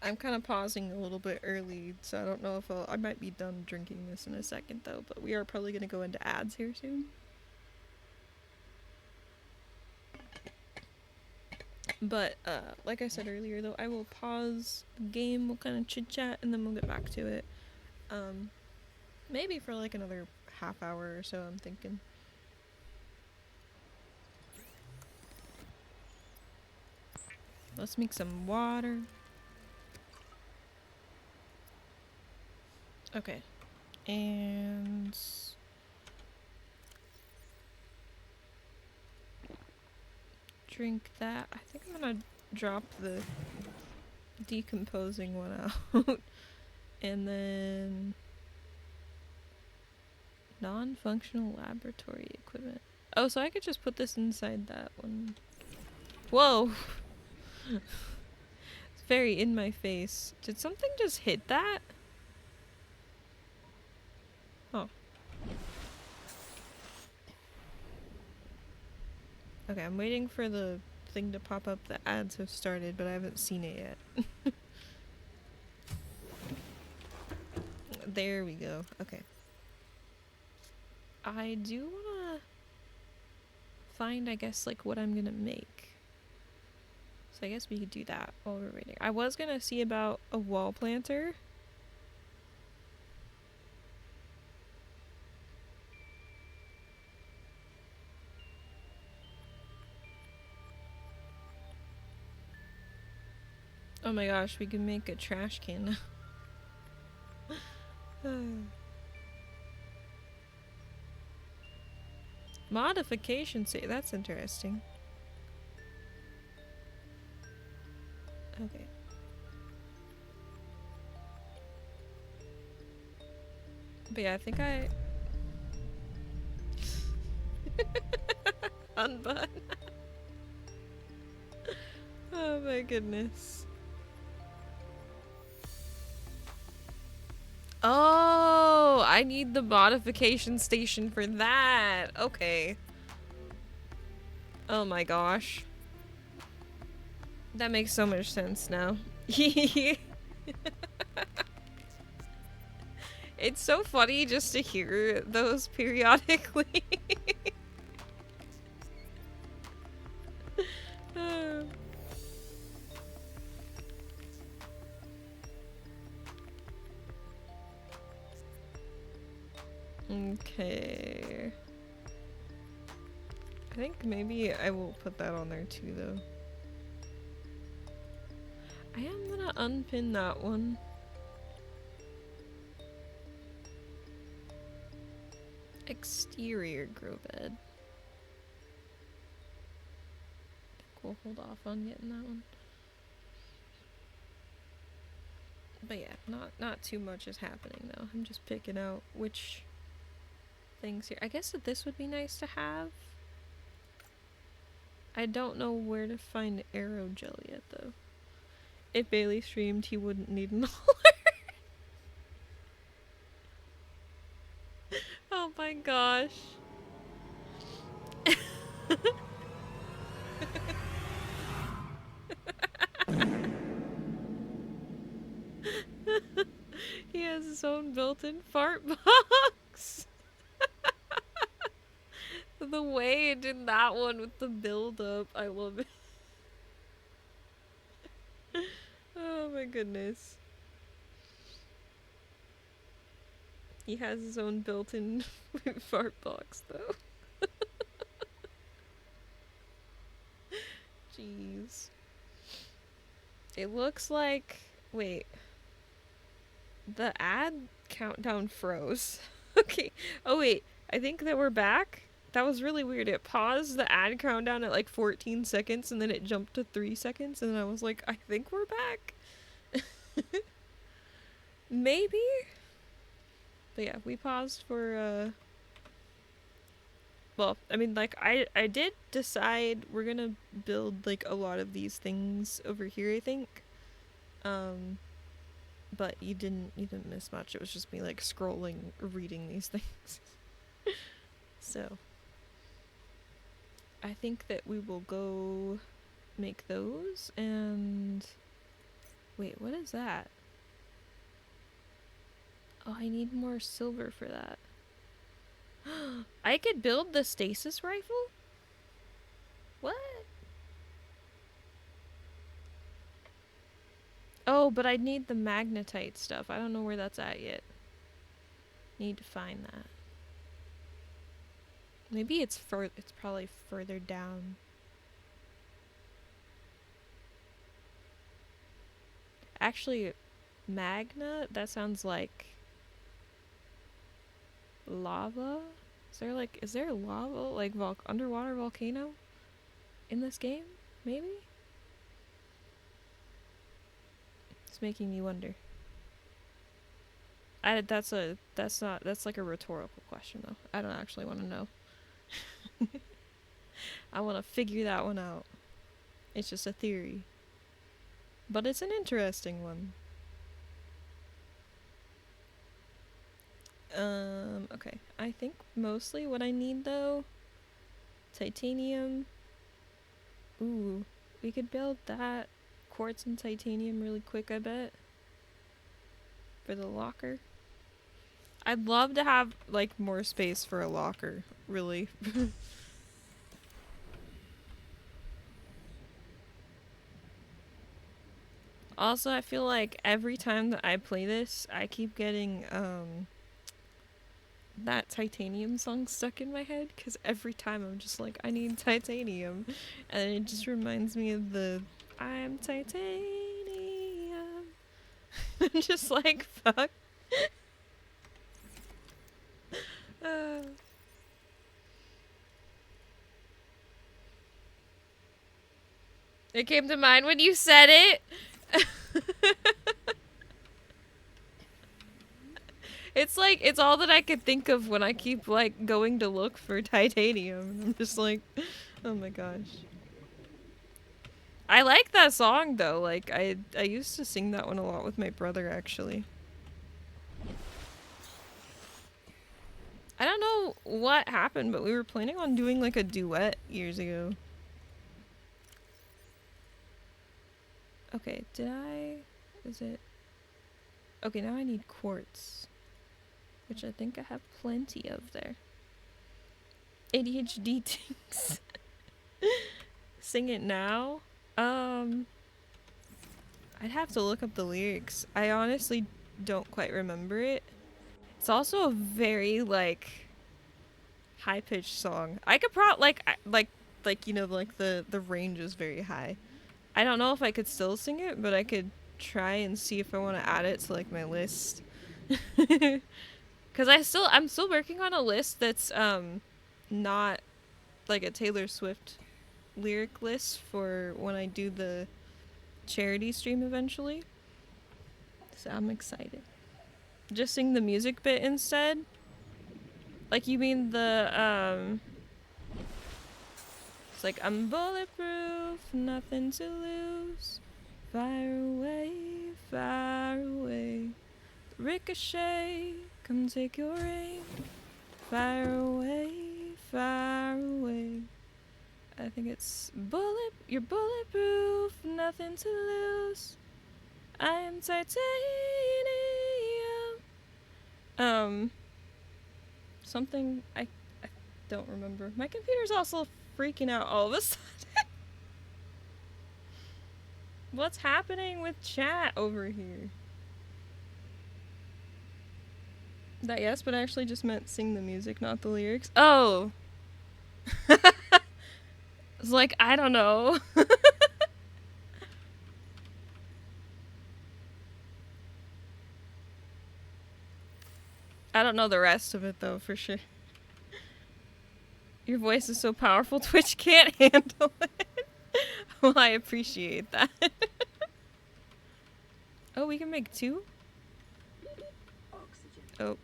[SPEAKER 1] I'm kind of pausing a little bit early, so I don't know if I might be done drinking this in a second though, but we are probably going to go into ads here soon. But, like I said earlier though, I will pause the game, we'll kind of chit chat, and then we'll get back to it. Maybe for like another half hour or so, I'm thinking. Let's make some water. Okay. And... drink that. I think I'm gonna drop the decomposing one out. And then... non-functional laboratory equipment. Oh, so I could just put this inside that one. Whoa! Very in my face. Did something just hit that? Oh. Okay, I'm waiting for the thing to pop up. The ads have started, but I haven't seen it yet. There we go. Okay. I do wanna find, I guess, like what I'm gonna make. So I guess we could do that while we're waiting. I was gonna see about a wall planter. Oh my gosh, we can make a trash can. Modification say that's interesting. Okay. But yeah, I think I unbutton. Oh my goodness. Oh, I need the modification station for that. Okay. Oh my gosh. That makes so much sense now. It's so funny just to hear those periodically. Okay. I think maybe I will put that on there too, though. I am gonna unpin that one. Exterior grow bed. We'll hold off on getting that one. But yeah, not too much is happening though. I'm just picking out which things here. I guess that this would be nice to have. I don't know where to find aerogel yet though. If Bailey streamed, he wouldn't need an alert. Oh my gosh. He has his own built-in fart box. The way it did that one with the build-up, I love it. Oh my goodness. He has his own built-in fart box, though. Jeez. It looks like... Wait. The ad countdown froze. Okay. Oh, wait. I think that we're back. That was really weird. It paused the ad countdown at like 14 seconds, and then it jumped to 3 seconds, and I was like, I think we're back. Maybe? But yeah, we paused for, well, I mean, like, I did decide we're gonna build, like, a lot of these things over here, I think. But you didn't miss much. It was just me, like, scrolling, reading these things. So, I think that we will go make those, and... Wait, what is that? Oh, I need more silver for that. I could build the stasis rifle? What? Oh, but I'd need the magnetite stuff. I don't know where that's at yet. Need to find that. Maybe it's probably further down. Actually, magna? That sounds like lava? Is there lava, like underwater volcano in this game? Maybe? It's making me wonder. That's like a rhetorical question though. I don't actually want to know. I want to figure that one out. It's just a theory. but it's an interesting one. Okay. I think mostly what I need though, titanium. Ooh, we could build that quartz and titanium really quick, I bet. For the locker. I'd love to have like more space for a locker, really. Also, I feel like every time that I play this, I keep getting that titanium song stuck in my head, because every time I'm just like, I need titanium, and it just reminds me of the I'm titanium. I'm just like, fuck. uh. It came to mind when you said it. It's like, it's all that I could think of when I keep like going to look for titanium. I'm just like, oh my gosh. I like that song though. Like I used to sing that one a lot with my brother actually. I don't know what happened, but we were planning on doing like a duet years ago. Okay, did I? Is it? Okay, now I need quartz. Which I think I have plenty of there. ADHD things. Sing it now? I'd have to look up the lyrics. I honestly don't quite remember it. It's also a very, like, high-pitched song. I could like, you know, like, the range is very high. I don't know if I could still sing it, but I could try and see if I want to add it to, like, my list. Because I'm still working on a list that's, not, like, a Taylor Swift lyric list for when I do the charity stream eventually. So I'm excited. Just sing the music bit instead? Like, you mean the, it's like, I'm bulletproof, nothing to lose. Fire away, fire away. Ricochet, come take your aim. Fire away, fire away. I think it's you're bulletproof, nothing to lose. I am titanium. Something I don't remember. My computer's also freaking out all of a sudden. What's happening with chat over here? That yes, but I actually just meant sing the music, not the lyrics. Oh! It's like, I don't know. I don't know the rest of it though, for sure. Your voice is so powerful, Twitch can't handle it. Well, I appreciate that. Oh, we can make 2? Oh.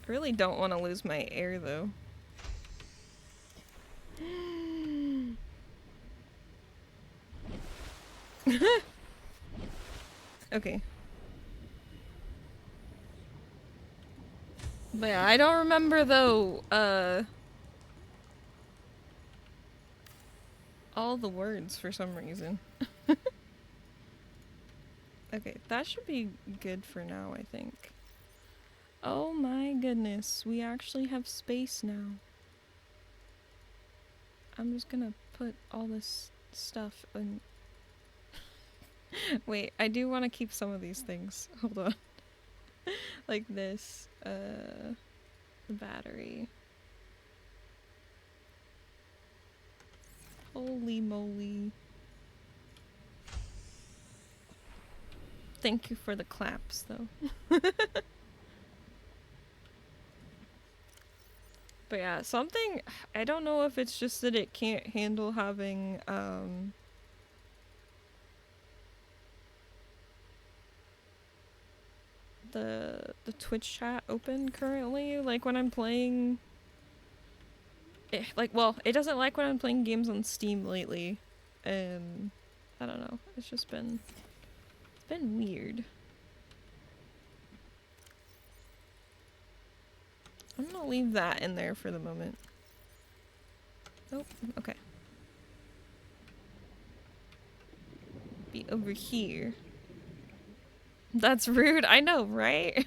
[SPEAKER 1] I really don't want to lose my air though. Okay. But yeah, I don't remember though, all the words for some reason. Okay, that should be good for now, I think. Oh my goodness, we actually have space now. I'm just gonna put all this stuff in. Wait, I do want to keep some of these things. Hold on. Like this, the battery. Holy moly. Thank you for the claps, though. But yeah, something, I don't know if it's just that it can't handle having, the Twitch chat open currently, like when I'm playing, it doesn't like when I'm playing games on Steam lately, and I don't know. It's just been... It's been weird. I'm gonna leave that in there for the moment. Oh, okay. Be over here. That's rude. I know, right?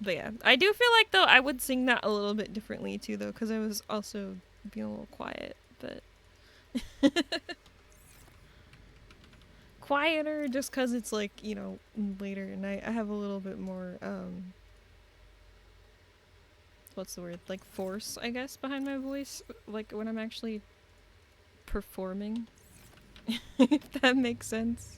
[SPEAKER 1] But yeah, I do feel like though I would sing that a little bit differently too though, because I was also being a little quiet, but quieter just because it's like, you know, later at night. I have a little bit more what's the word, like force I guess behind my voice, like when I'm actually performing. If that makes sense.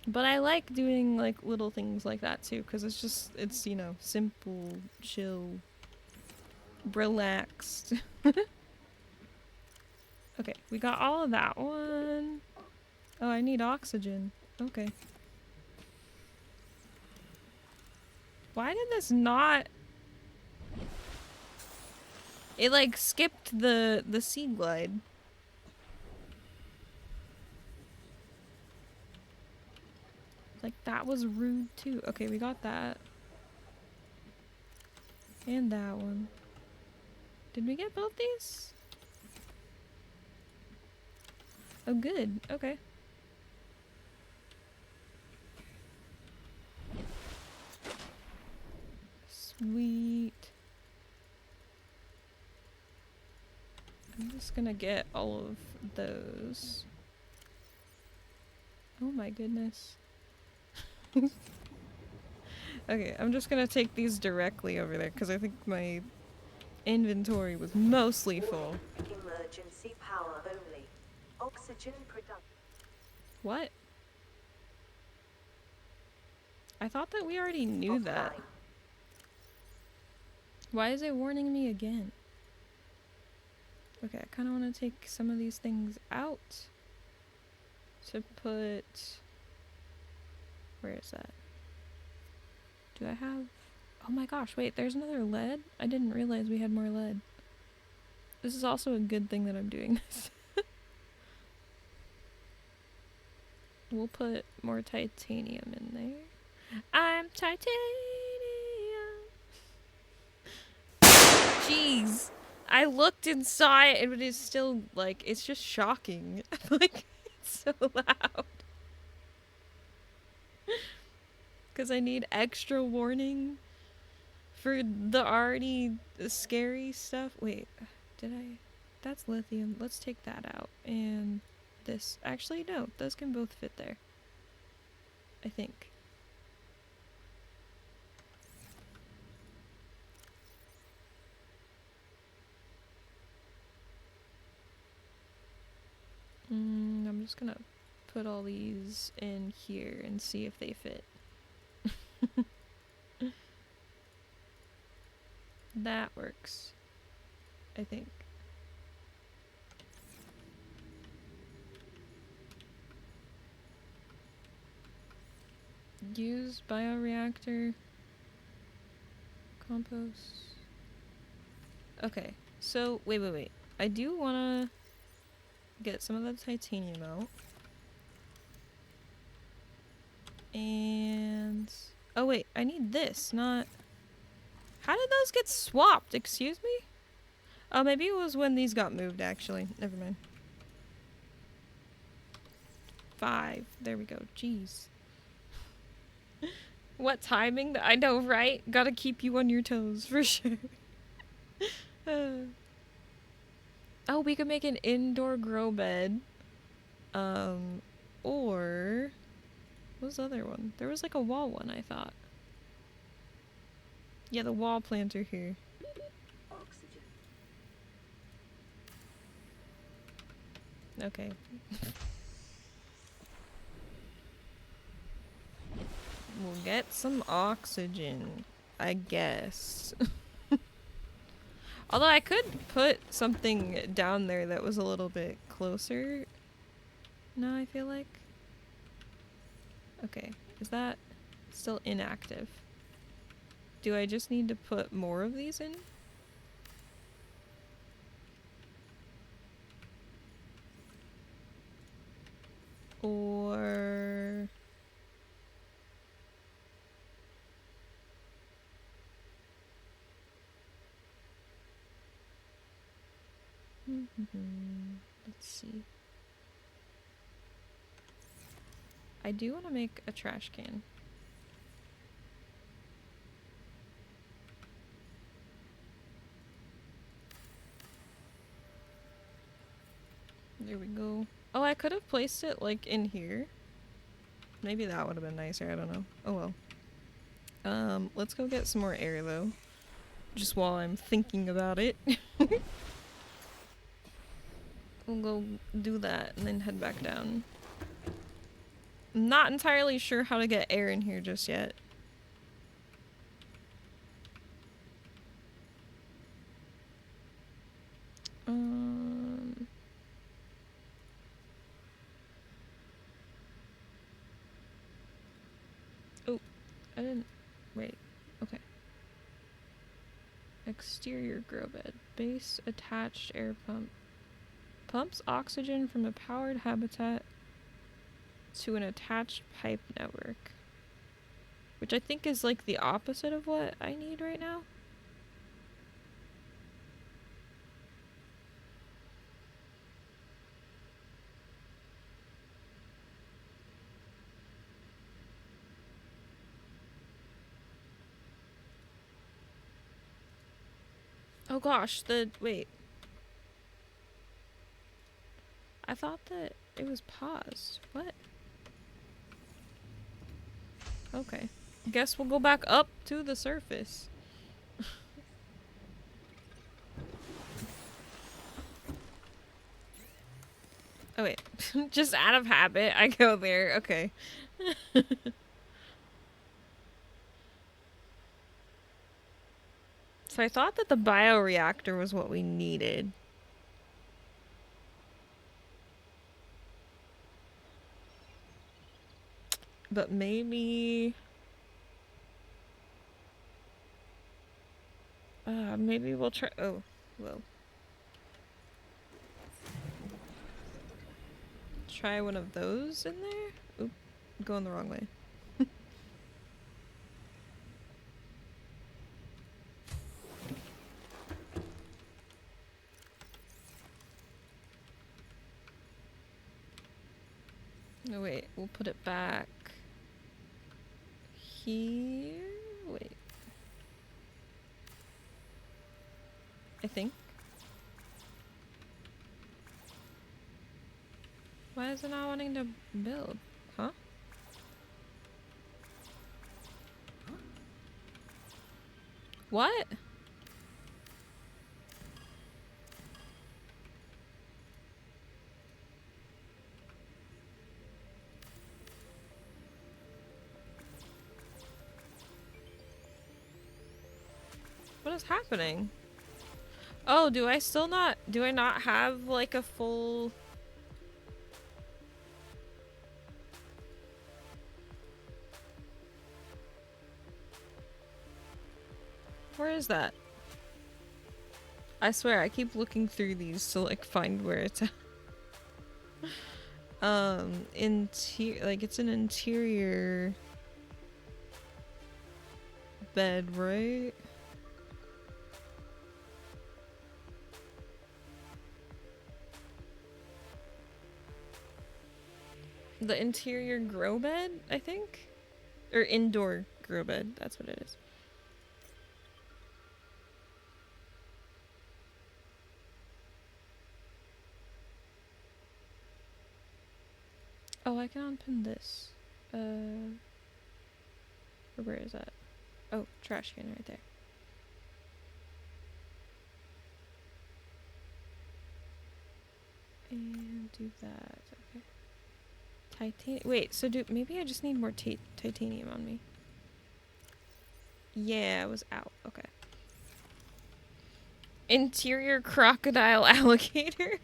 [SPEAKER 1] But I like doing like little things like that too, because it's just, it's, you know, simple, chill, relaxed. Okay, we got all of that one. Oh, I need oxygen. Okay. Why did this not... It like skipped the sea glide. Like that was rude too. Okay, we got that. And that one. Did we get both these? Oh good, okay. Sweet. I'm just gonna get all of those. Oh my goodness. Okay, I'm just gonna take these directly over there because I think my inventory was mostly full.
[SPEAKER 9] Emergency power only. Oxygen production.
[SPEAKER 1] What? I thought that we already knew that. Why is it warning me again? Okay, I kind of want to take some of these things out to put... Where is that? Do I have... Oh my gosh, wait, there's another lead? I didn't realize we had more lead. This is also a good thing that I'm doing this. We'll put more titanium in there. I'm titanium! Jeez! I looked and saw it and it is still, like, it's just shocking. Like, it's so loud. Because I need extra warning for the already scary stuff. Wait, did I? That's lithium. Let's take that out. And this. Actually, no. Those can both fit there. I think. I'm just gonna put all these in here and see if they fit. That works, I think. Use bioreactor. Compost. Okay, so wait. I do wanna get some of the titanium out. And... Oh wait, I need this, not... How did those get swapped? Excuse me? Oh, maybe it was when these got moved, actually. Never mind. 5. There we go. Jeez. What timing? I know, right? Gotta keep you on your toes, for sure. Oh, we could make an indoor grow bed. Or... What was the other one? There was like a wall one, I thought. Yeah, the wall planter here.
[SPEAKER 3] Oxygen.
[SPEAKER 1] Okay. We'll get some oxygen, I guess. Although I could put something down there that was a little bit closer. No, I feel like. Okay, is that still inactive? Do I just need to put more of these in? Or... Let's see. I do want to make a trash can. There we go. Oh, I could have placed it like in here. Maybe that would have been nicer, I don't know. Oh well. Let's go get some more air though. Just while I'm thinking about it. We'll go do that and then head back down. I'm not entirely sure how to get air in here just yet. Oh, I didn't... Wait. Okay. Exterior grow bed. Base attached air pump. Pumps oxygen from a powered habitat to an attached pipe network. Which I think is like the opposite of what I need right now. Oh gosh, wait. I thought that it was paused. What? Okay. Guess we'll go back up to the surface. Oh wait. Just out of habit, I go there. Okay. So I thought that the bioreactor was what we needed. But maybe... maybe we'll try... Oh, whoa. Try one of those in there? Oop, going the wrong way. No, wait, we'll put it back here. Wait. I think. Why is it not wanting to build? Huh? What? What is happening? Oh, do I not have like a full... Where is that? I swear, I keep looking through these to like find where it's at. Like it's an interior bed, right? The interior grow bed, I think? Or indoor grow bed, that's what it is. Oh, I can unpin this. Where is that? Oh, trash can right there. And do that, okay. Titanium. Wait, so maybe I just need more titanium on me. Yeah, I was out. Okay. Interior crocodile alligator.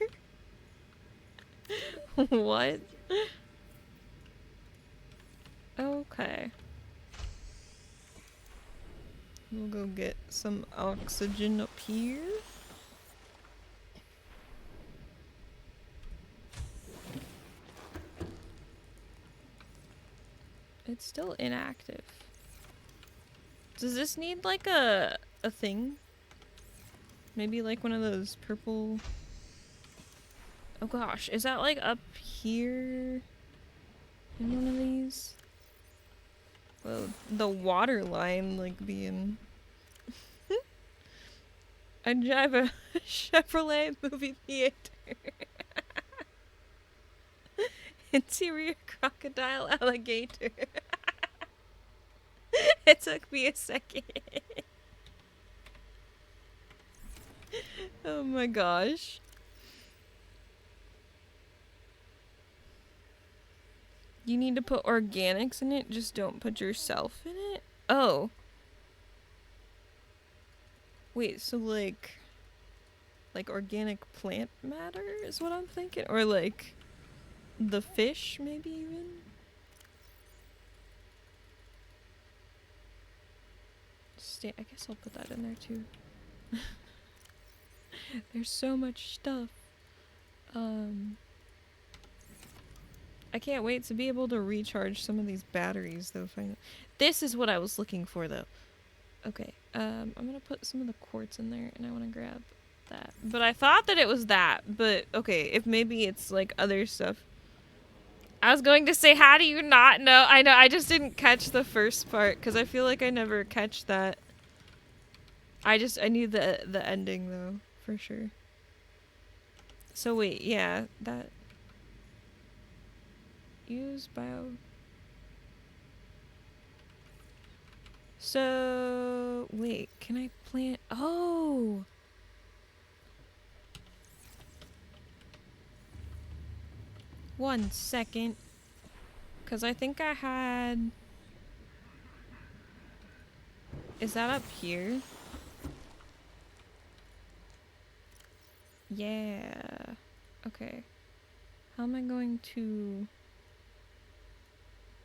[SPEAKER 1] What? Okay. We'll go get some oxygen up here. It's still inactive. Does this need like a thing? Maybe like one of those purple... Oh gosh, is that like up here in one of these? Well, the water line like being... I drive a Chevrolet movie theater. Interior crocodile alligator. It took me a second. Oh my gosh. You need to put organics in it, just don't put yourself in it? Oh. Wait, so like organic plant matter is what I'm thinking? Or like the fish maybe even? I guess I'll put that in there too. There's so much stuff. I can't wait to be able to recharge some of these batteries though. Finally. This is what I was looking for though. Okay, I'm gonna put some of the quartz in there and I wanna grab that. But I thought that it was that, but okay, if maybe it's like other stuff. I was going to say, how do you not know? I know, I just didn't catch the first part because I feel like I never catch that. I knew the ending though, for sure. So wait, yeah, that... Use bio... So... Wait, can I plant... Oh! One second. Because I think I had... Is that up here? Yeah. Okay. How am I going to...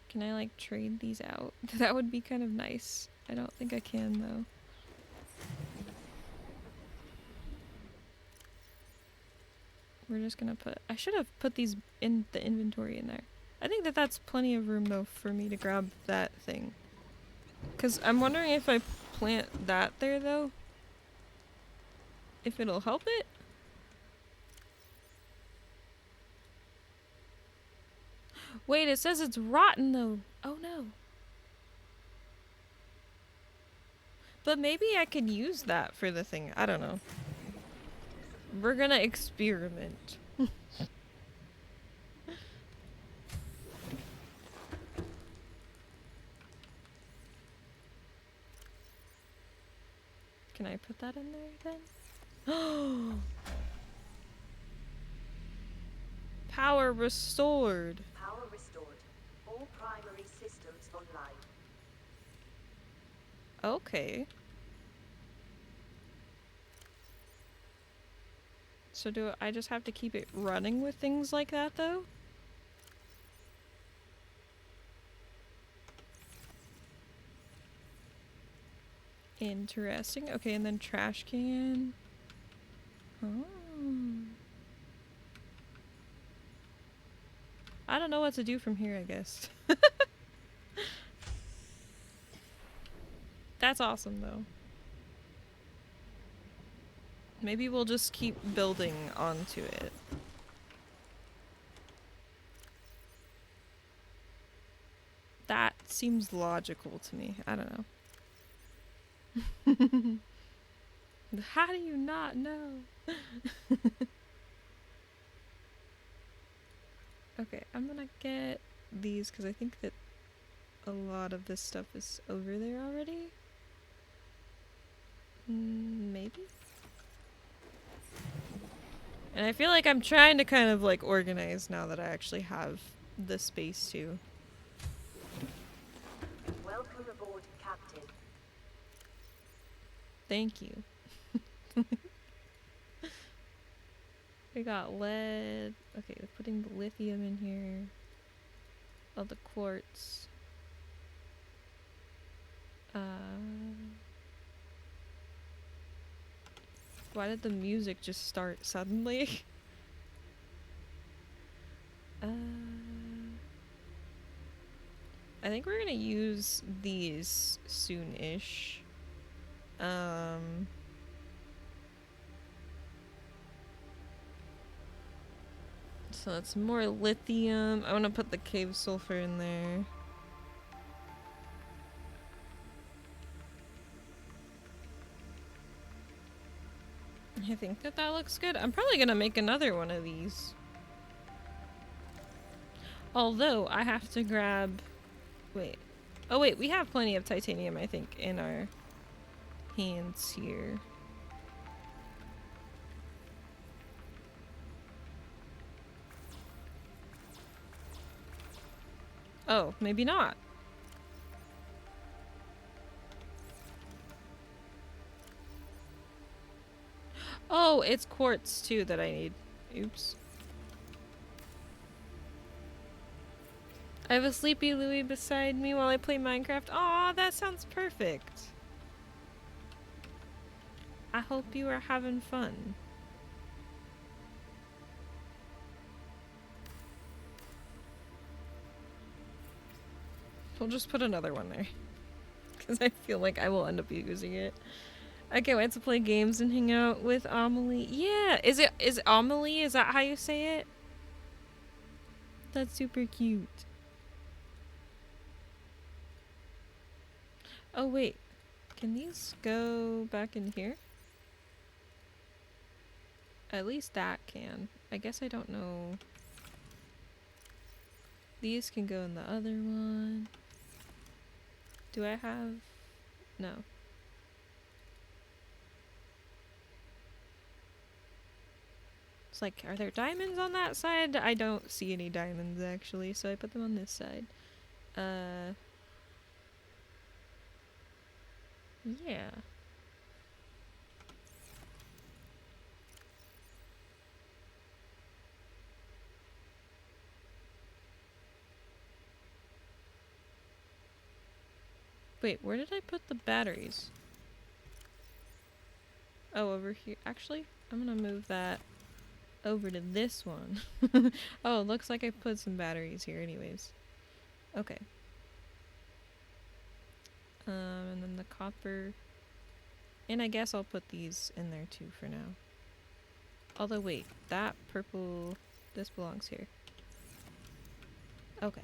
[SPEAKER 1] Can I like trade these out? That would be kind of nice. I don't think I can though. We're just gonna put... I should have put these in the inventory in there. I think that that's plenty of room though for me to grab that thing. Because I'm wondering if I plant that there though. If it'll help it? Wait, it says it's rotten though. Oh no. But maybe I could use that for the thing. I don't know. We're gonna experiment. Can I put that in there then? Power restored.
[SPEAKER 9] Power restored. All primary systems online.
[SPEAKER 1] Okay. So do I just have to keep it running with things like that though? Interesting. Okay, and then trash can. Oh. I don't know what to do from here, I guess. That's awesome though. Maybe we'll just keep building onto it. That seems logical to me. I don't know. How do you not know? Okay, I'm gonna get these because I think that a lot of this stuff is over there already. Maybe? And I feel like I'm trying to kind of like organize now that I actually have the space to.
[SPEAKER 9] Welcome aboard, Captain.
[SPEAKER 1] Thank you. We got lead. Okay, we're putting the lithium in here. Oh, the quartz. Why did the music just start suddenly? I think we're gonna use these soon-ish. So that's more lithium. I want to put the cave sulfur in there. I think that that looks good. I'm probably gonna make another one of these. Although, I have to grab... Wait. Oh wait, we have plenty of titanium, I think, in our hands here. Oh, maybe not. Oh, it's quartz too that I need. Oops. I have a sleepy Louie beside me while I play Minecraft. Aw, that sounds perfect. I hope you are having fun. We'll just put another one there. Because I feel like I will end up using it. I can't wait to play games and hang out with Amelie. Yeah! Is Amelie? Is that how you say it? That's super cute. Oh wait. Can these go back in here? At least that can. I guess I don't know. These can go in the other one. Do I have... No. It's like, are there diamonds on that side? I don't see any diamonds actually, so I put them on this side. Yeah. Wait, where did I put the batteries? Oh, over here. Actually, I'm gonna move that over to this one. Oh, looks like I put some batteries here anyways. Okay. And then the copper. And I guess I'll put these in there too for now. Although wait, that purple, this belongs here. Okay.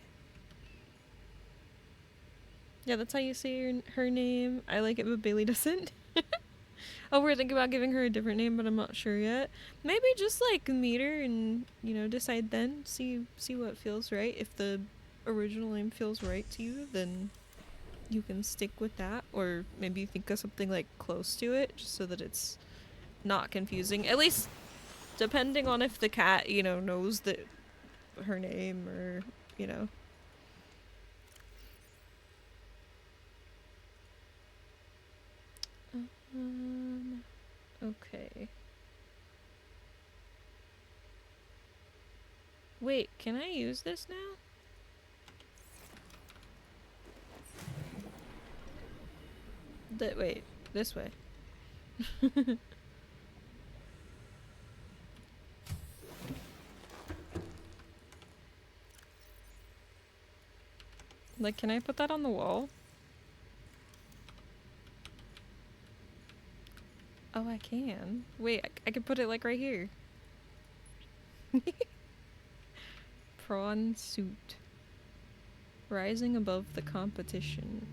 [SPEAKER 1] Yeah, that's how you say her name. I like it, but Bailey doesn't. Oh, we're thinking about giving her a different name, but I'm not sure yet. Maybe just like meet her and, you know, decide then. See what feels right. If the original name feels right to you, then you can stick with that. Or maybe think of something like close to it, just so that it's not confusing. At least depending on if the cat, you know, knows that her name or, you know. Okay. Wait, can I use this now? Wait, this way. Like, can I put that on the wall? Oh, I can. Wait, I can put it like right here. Prawn suit. Rising above the competition.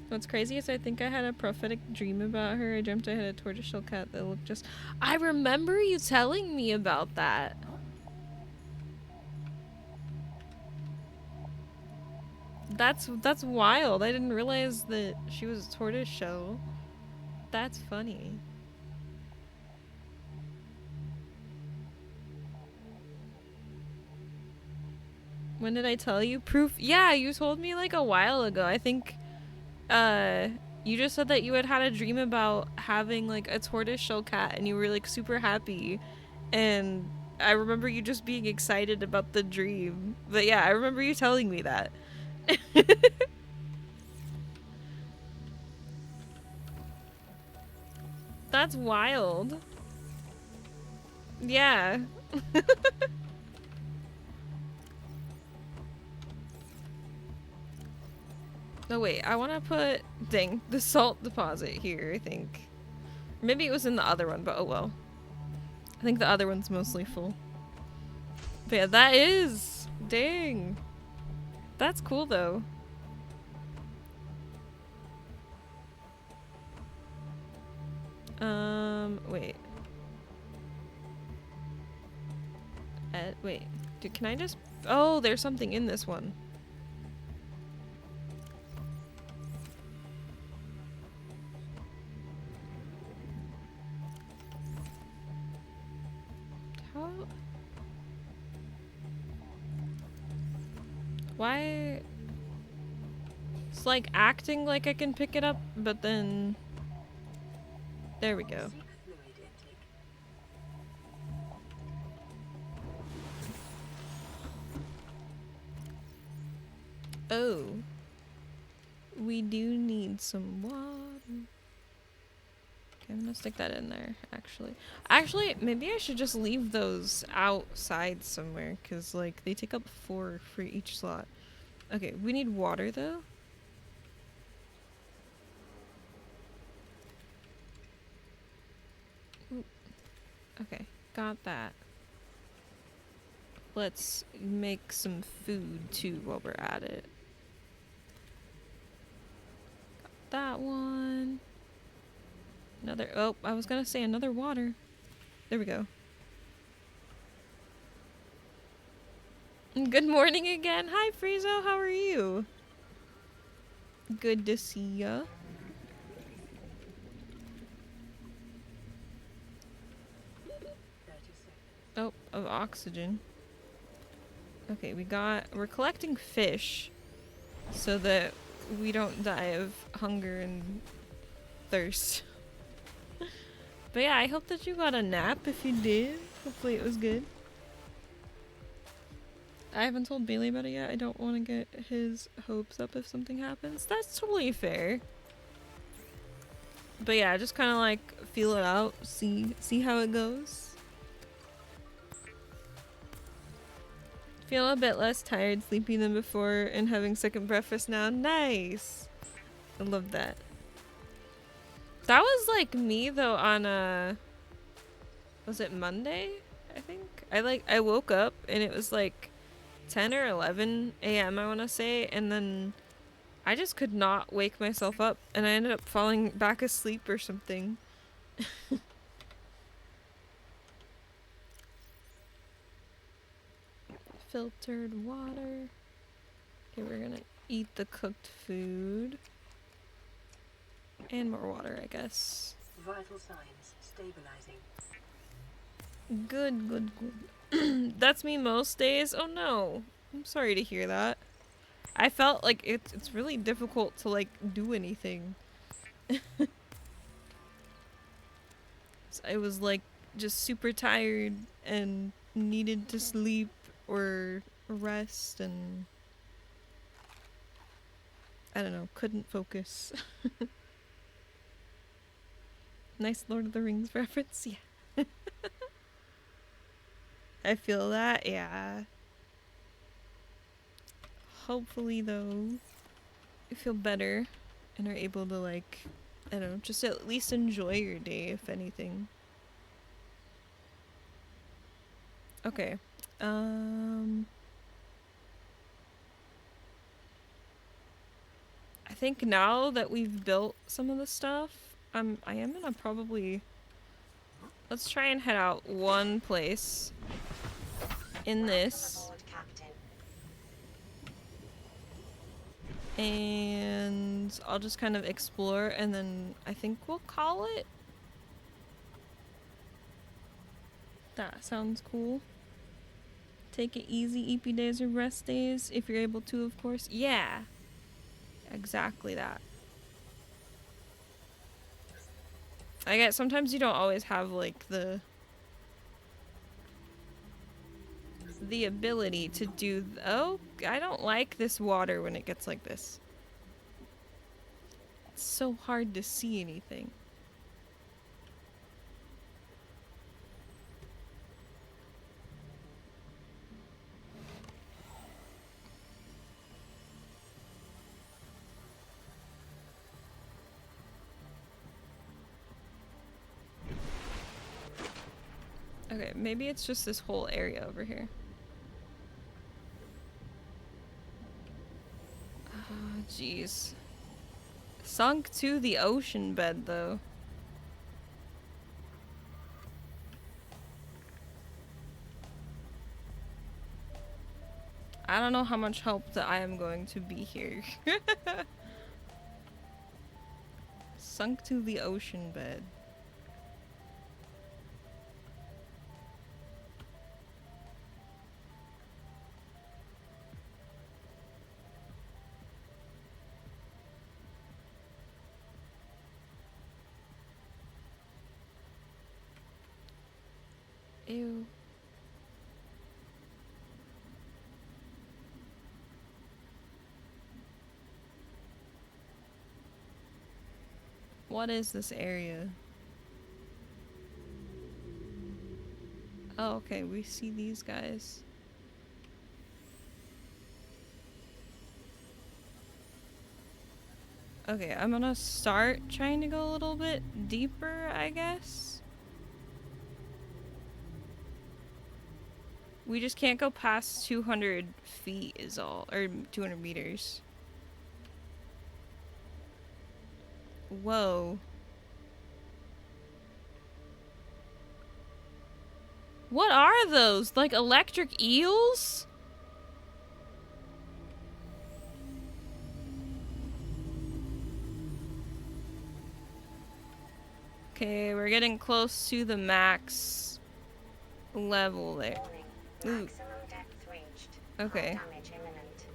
[SPEAKER 1] What's crazy is I think I had a prophetic dream about her. I dreamt I had a tortoiseshell cat that looked just... I remember you telling me about that. That's wild. I didn't realize that she was a tortoiseshell. That's funny. When did I tell you? Proof? Yeah, you told me like a while ago. I think you just said that you had a dream about having like a tortoiseshell cat and you were like super happy. And I remember you just being excited about the dream. But yeah, I remember you telling me that. That's wild. Yeah. Oh wait, I want to put, dang, the salt deposit here, I think. Maybe it was in the other one, but oh well. I think the other one's mostly full. But yeah, that is, dang. That's cool though. Wait. Wait. Dude, can I just... Oh, there's something in this one. How... Why... It's like acting like I can pick it up, but then... There we go. Oh. We do need some water. Okay, I'm gonna stick that in there, actually. Actually, maybe I should just leave those outside somewhere, because, like, they take up 4 for each slot. Okay, we need water, though. Ooh. Okay, got that. Let's make some food, too, while we're at it. That one. Another, oh, I was gonna say another water. There we go. Good morning again. Hi, Friezo, how are you? Good to see ya. Oh, of oxygen. Okay, we're collecting fish so that we don't die of hunger and thirst. But yeah, I hope that you got a nap if you did. Hopefully it was good. I haven't told Bailey about it yet. I don't want to get his hopes up if something happens. That's totally fair. But yeah, just kind of like feel it out, see how it goes. Feel a bit less tired sleeping than before and having second breakfast now. Nice. I love that. That was like me though on was it Monday? I think. I woke up and it was like 10 or 11 a.m. I want to say, and then I just could not wake myself up and I ended up falling back asleep or something. Filtered water. Okay, we're gonna eat the cooked food. And more water, I guess.
[SPEAKER 3] Vital signs stabilizing.
[SPEAKER 1] Good, good, good. That's me most days. Oh no. I'm sorry to hear that. I felt like it's really difficult to like do anything. I was like just super tired and needed to sleep or rest and I don't know, couldn't focus. Nice Lord of the Rings reference, yeah. I feel that, yeah. Hopefully though, you feel better and are able to like, I don't know, just at least enjoy your day if anything. Okay. I think now that we've built some of the stuff, I am gonna probably, let's try and head out one place in this. And I'll just kind of explore and then I think we'll call it. That sounds cool. Take it easy, EP days or rest days, if you're able to, of course. Yeah, exactly that. I guess sometimes you don't always have like the ability to do. Oh, I don't like this water when it gets like this. It's so hard to see anything. Okay, maybe it's just this whole area over here. Oh, jeez. Sunk to the ocean bed, though. I don't know how much help that I am going to be here. Sunk to the ocean bed. Ew. What is this area? Oh, okay, we see these guys. Okay, I'm gonna start trying to go a little bit deeper, I guess. We just can't go past 200 feet is all, or 200 meters. Whoa. What are those? Like electric eels? Okay, we're getting close to the max level there.
[SPEAKER 2] Warning.
[SPEAKER 1] Ooh.
[SPEAKER 2] Maximum depth reached.
[SPEAKER 1] Okay.
[SPEAKER 2] Hull damage imminent.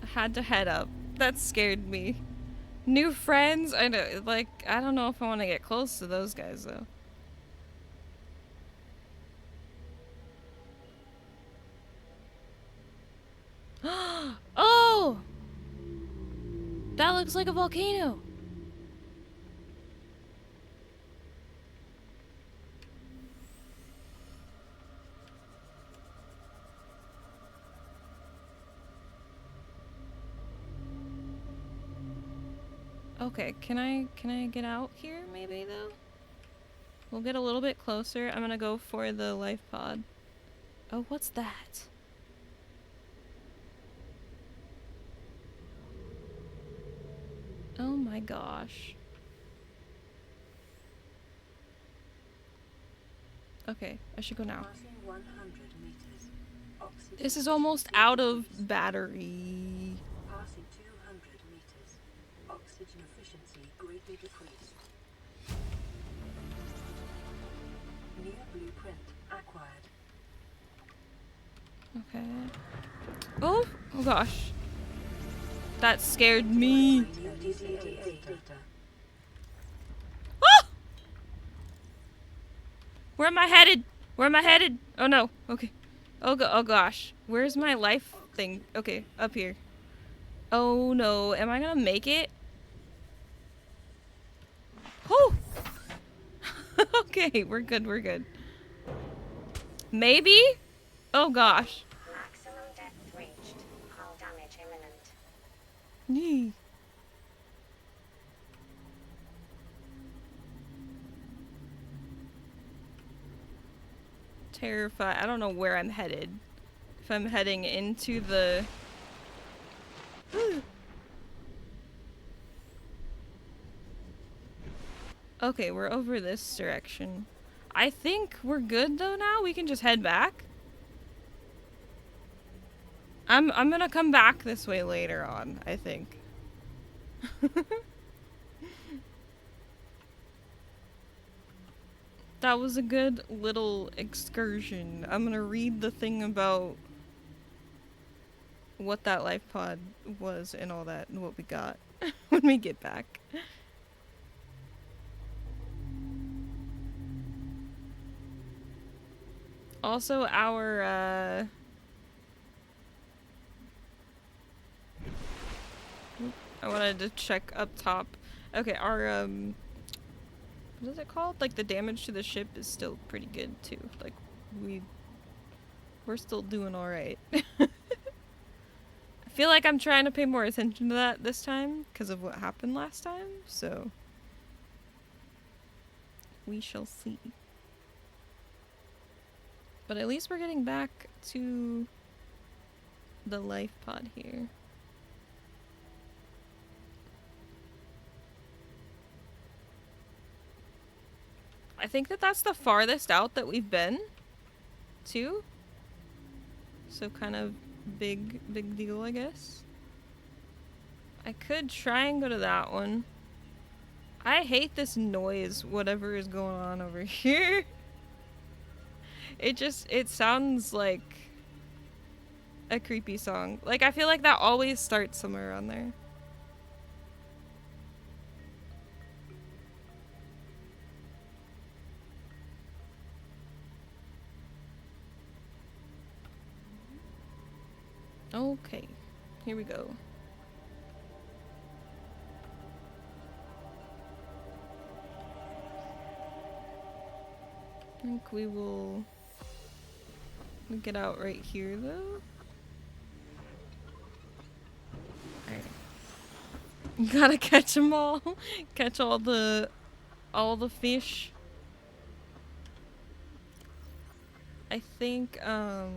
[SPEAKER 1] I had to head up. That scared me. New friends? I know, like, I don't know if I want to get close to those guys, though. Oh! That looks like a volcano. Okay, can I get out here maybe though? We'll get a little bit closer. I'm gonna go for the life pod. Oh, what's that? Oh my gosh. Okay, I should go now.
[SPEAKER 3] Passing 100 meters. Oxygen
[SPEAKER 1] This is almost
[SPEAKER 3] efficiency
[SPEAKER 1] out of
[SPEAKER 3] decreased.
[SPEAKER 1] battery.
[SPEAKER 3] Passing 200 meters. Oxygen efficiency greatly decreased. New blueprint acquired.
[SPEAKER 1] Okay. Oh, oh gosh. That scared me.
[SPEAKER 3] New DCAA data.
[SPEAKER 1] Ah! Where am I headed? Where am I headed? Oh no. Okay. Oh, oh gosh. Where's my life thing? Okay, up here. Oh no. Am I gonna make it? Oh! Okay, we're good, we're good. Maybe? Oh gosh.
[SPEAKER 2] Maximum depth reached. Hull damage imminent.
[SPEAKER 1] Yee. Terrified. I don't know where I'm headed. If I'm heading into the... Okay, we're over this direction. I think we're good though now. We can just head back. I'm gonna come back this way later on, I think. That was a good little excursion. I'm gonna read the thing about what that life pod was and all that and what we got when we get back. Also, our, I wanted to check up top. Okay, our, what is it called? Like, the damage to the ship is still pretty good, too. Like, we're still doing alright. I feel like I'm trying to pay more attention to that this time, because of what happened last time, so... We shall see. But at least we're getting back to the life pod here. I think that that's the farthest out that we've been, too. So kind of big deal, I guess. I could try and go to that one. I hate this noise, whatever is going on over here. It sounds like a creepy song. Like, I feel like that always starts somewhere around there. Okay, here we go. I think we will get out right here, though. Alright. Gotta catch them all. Catch all the fish. I think, oh,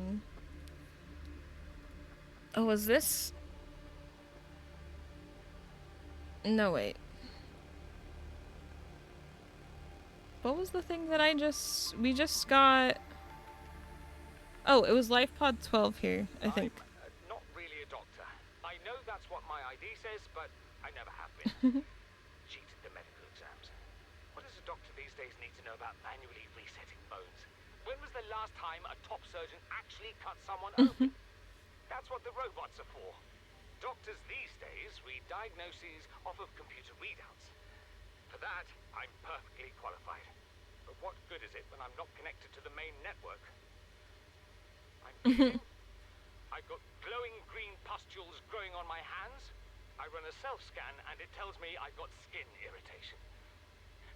[SPEAKER 1] was this? No, wait. What was the thing that we just got? Oh, it was Life Pod 12 here, I think.
[SPEAKER 8] I'm not really a doctor. I know that's what my ID says, but I never have been. Cheated the medical exams. What does a doctor these days need to know about manually resetting bones? When was the last time a top surgeon actually cut someone open? That's what the robots are for. Doctors these days read diagnoses off of computer readouts. For that, I'm perfectly qualified. But what good is it when I'm not connected to the main network? I'm bleeding. I've got glowing green pustules growing on my hands. I run a self-scan and it tells me I've got skin irritation.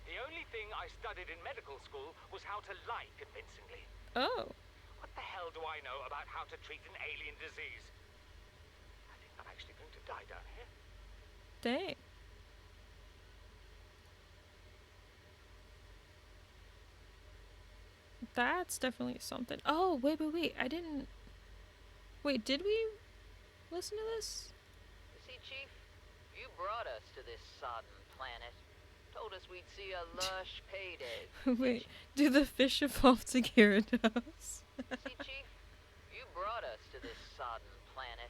[SPEAKER 8] The only thing I studied in medical school was how to lie convincingly.
[SPEAKER 1] Oh.
[SPEAKER 8] What the hell do I know about how to treat an alien disease? I think I'm actually going to die down here.
[SPEAKER 1] Dang. That's definitely something. Oh, wait. I didn't... Wait, did we listen to this?
[SPEAKER 7] You see, Chief, you brought us to this sodden planet. Told us we'd see a lush payday.
[SPEAKER 1] Wait, do the fish evolve to Gyarados?
[SPEAKER 7] See, Chief, you brought us to this sodden planet.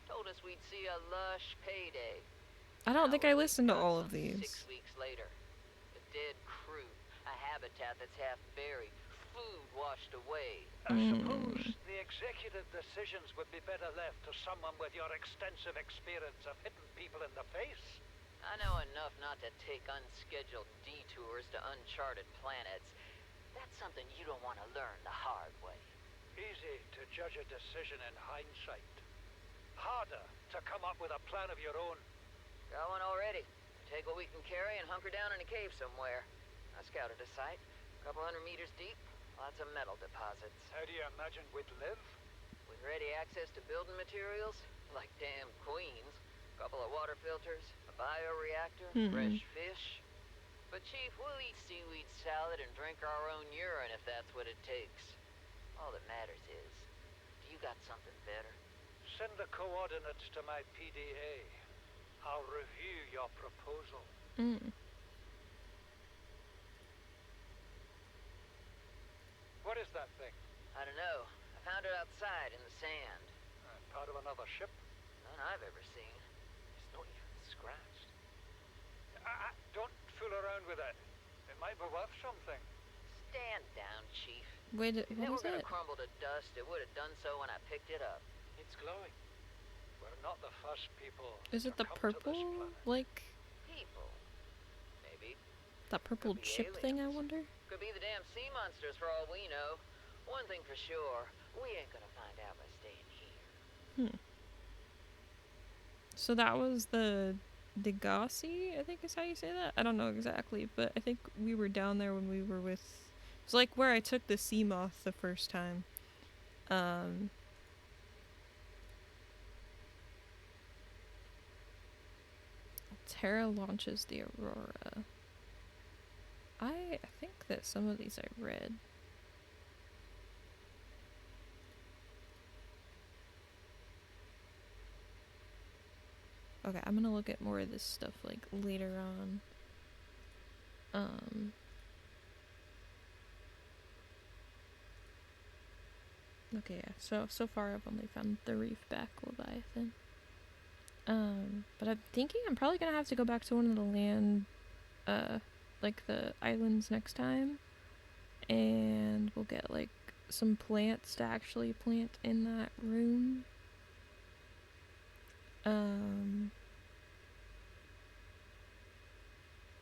[SPEAKER 7] Told us we'd see a lush payday.
[SPEAKER 1] I don't think I listened to
[SPEAKER 7] Got
[SPEAKER 1] all of
[SPEAKER 7] some
[SPEAKER 1] these.
[SPEAKER 7] 6 weeks later, a dead crew, a habitat that's half buried, food washed away.
[SPEAKER 6] I suppose the executive decisions would be better left to someone with your extensive experience of hitting people in the face.
[SPEAKER 7] I know enough not to take unscheduled detours to uncharted planets. That's something you don't want to learn the hard way.
[SPEAKER 6] Easy to judge a decision in hindsight. Harder to come up with a plan of your own.
[SPEAKER 7] Got one already. Take what we can carry and hunker down in a cave somewhere. I scouted a site, a couple 100 meters deep, lots of metal deposits.
[SPEAKER 6] How do you imagine we'd live?
[SPEAKER 7] With ready access to building materials, like damn queens, a couple of water filters, a bioreactor, fresh fish. But Chief, we'll eat seaweed salad and drink our own urine if that's what it takes. All that matters is, do you got something better?
[SPEAKER 6] Send the coordinates to my PDA. I'll review your proposal. What is that thing?
[SPEAKER 7] I don't know. I found it outside in the sand.
[SPEAKER 6] Part of another ship?
[SPEAKER 7] None I've ever seen.
[SPEAKER 8] It's not even scratched.
[SPEAKER 6] Don't fool around with it. It might be worth something.
[SPEAKER 7] Stand down, Chief.
[SPEAKER 1] Wait,
[SPEAKER 7] If it
[SPEAKER 1] what
[SPEAKER 7] were
[SPEAKER 1] was
[SPEAKER 7] gonna
[SPEAKER 1] it?
[SPEAKER 7] crumble to dust, it would have done so when I picked it up.
[SPEAKER 8] It's glowing.
[SPEAKER 6] We're not the first people.
[SPEAKER 1] Is it
[SPEAKER 6] to
[SPEAKER 1] the
[SPEAKER 6] come to this
[SPEAKER 1] purple,
[SPEAKER 6] planet.
[SPEAKER 1] like,
[SPEAKER 7] People. Maybe.
[SPEAKER 1] that purple
[SPEAKER 7] Could be
[SPEAKER 1] chip thing, I
[SPEAKER 7] aliens.
[SPEAKER 1] wonder?
[SPEAKER 7] Could be the damn sea monsters for all we know. One thing for sure, we ain't gonna find out by staying here.
[SPEAKER 1] So that was the Degassi, I think is how you say that? I don't know exactly, but I think we were down there when we were with... It's like where I took the sea moth the first time. Terra launches the Aurora. I think that some of these I read. Okay, I'm gonna look at more of this stuff like later on. Okay, yeah. So far I've only found the reefback leviathan. But I'm thinking I'm probably gonna have to go back to one of the land, like the islands next time, and we'll get like some plants to actually plant in that room.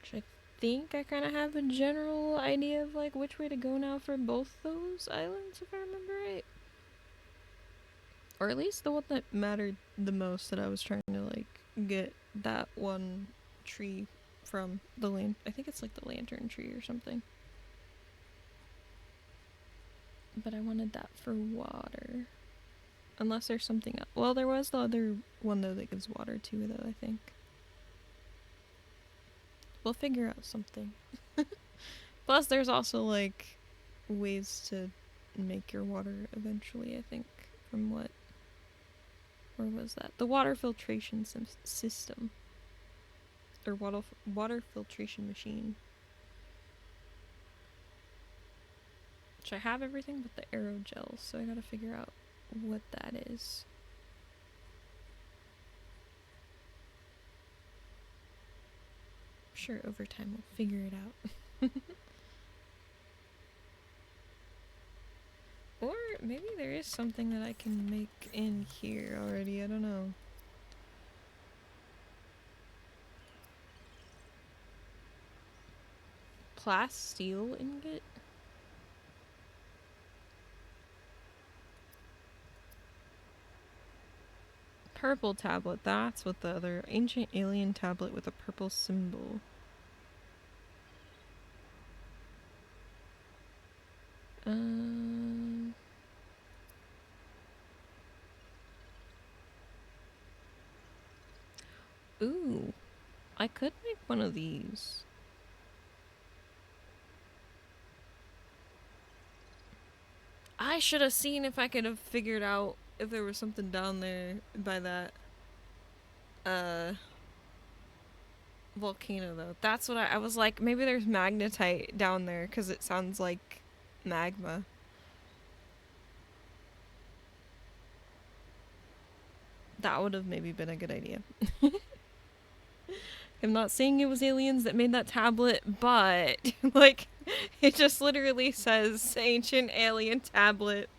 [SPEAKER 1] Which I think I kind of have a general idea of like which way to go now for both those islands, if I remember right. Or at least the one that mattered the most, that I was trying to like get that one tree from the land. I think it's like the lantern tree or something. But I wanted that for water. Unless there's something else. Well, there was the other one though that gives water too though, I think. We'll figure out something. Plus there's also like ways to make your water eventually, I think, from what... Where was that? The water filtration system. Or water filtration machine. Which I have everything but the aerogel, so I gotta figure out what that is. I'm sure over time we'll figure it out. Or maybe there is something that I can make in here already, I don't know. Plasteel ingot? Purple tablet, that's what the other ancient alien tablet with a purple symbol. Ooh, I could make one of these. I should have seen if I could have figured out if there was something down there by that volcano though. That's what I was like, maybe there's magnetite down there because it sounds like magma. That would have maybe been a good idea. I'm not saying it was aliens that made that tablet, but like it just literally says ancient alien tablet.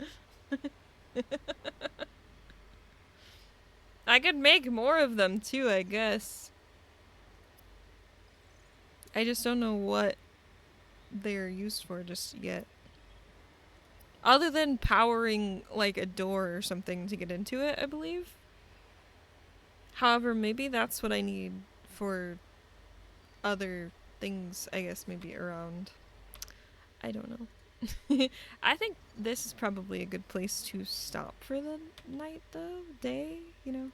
[SPEAKER 1] I could make more of them too, I guess. I just don't know what they're used for just yet. Other than powering like a door or something to get into it, I believe. However, maybe that's what I need for other things, I guess, maybe around. I don't know. I think this is probably a good place to stop for the night, though. Day, you know.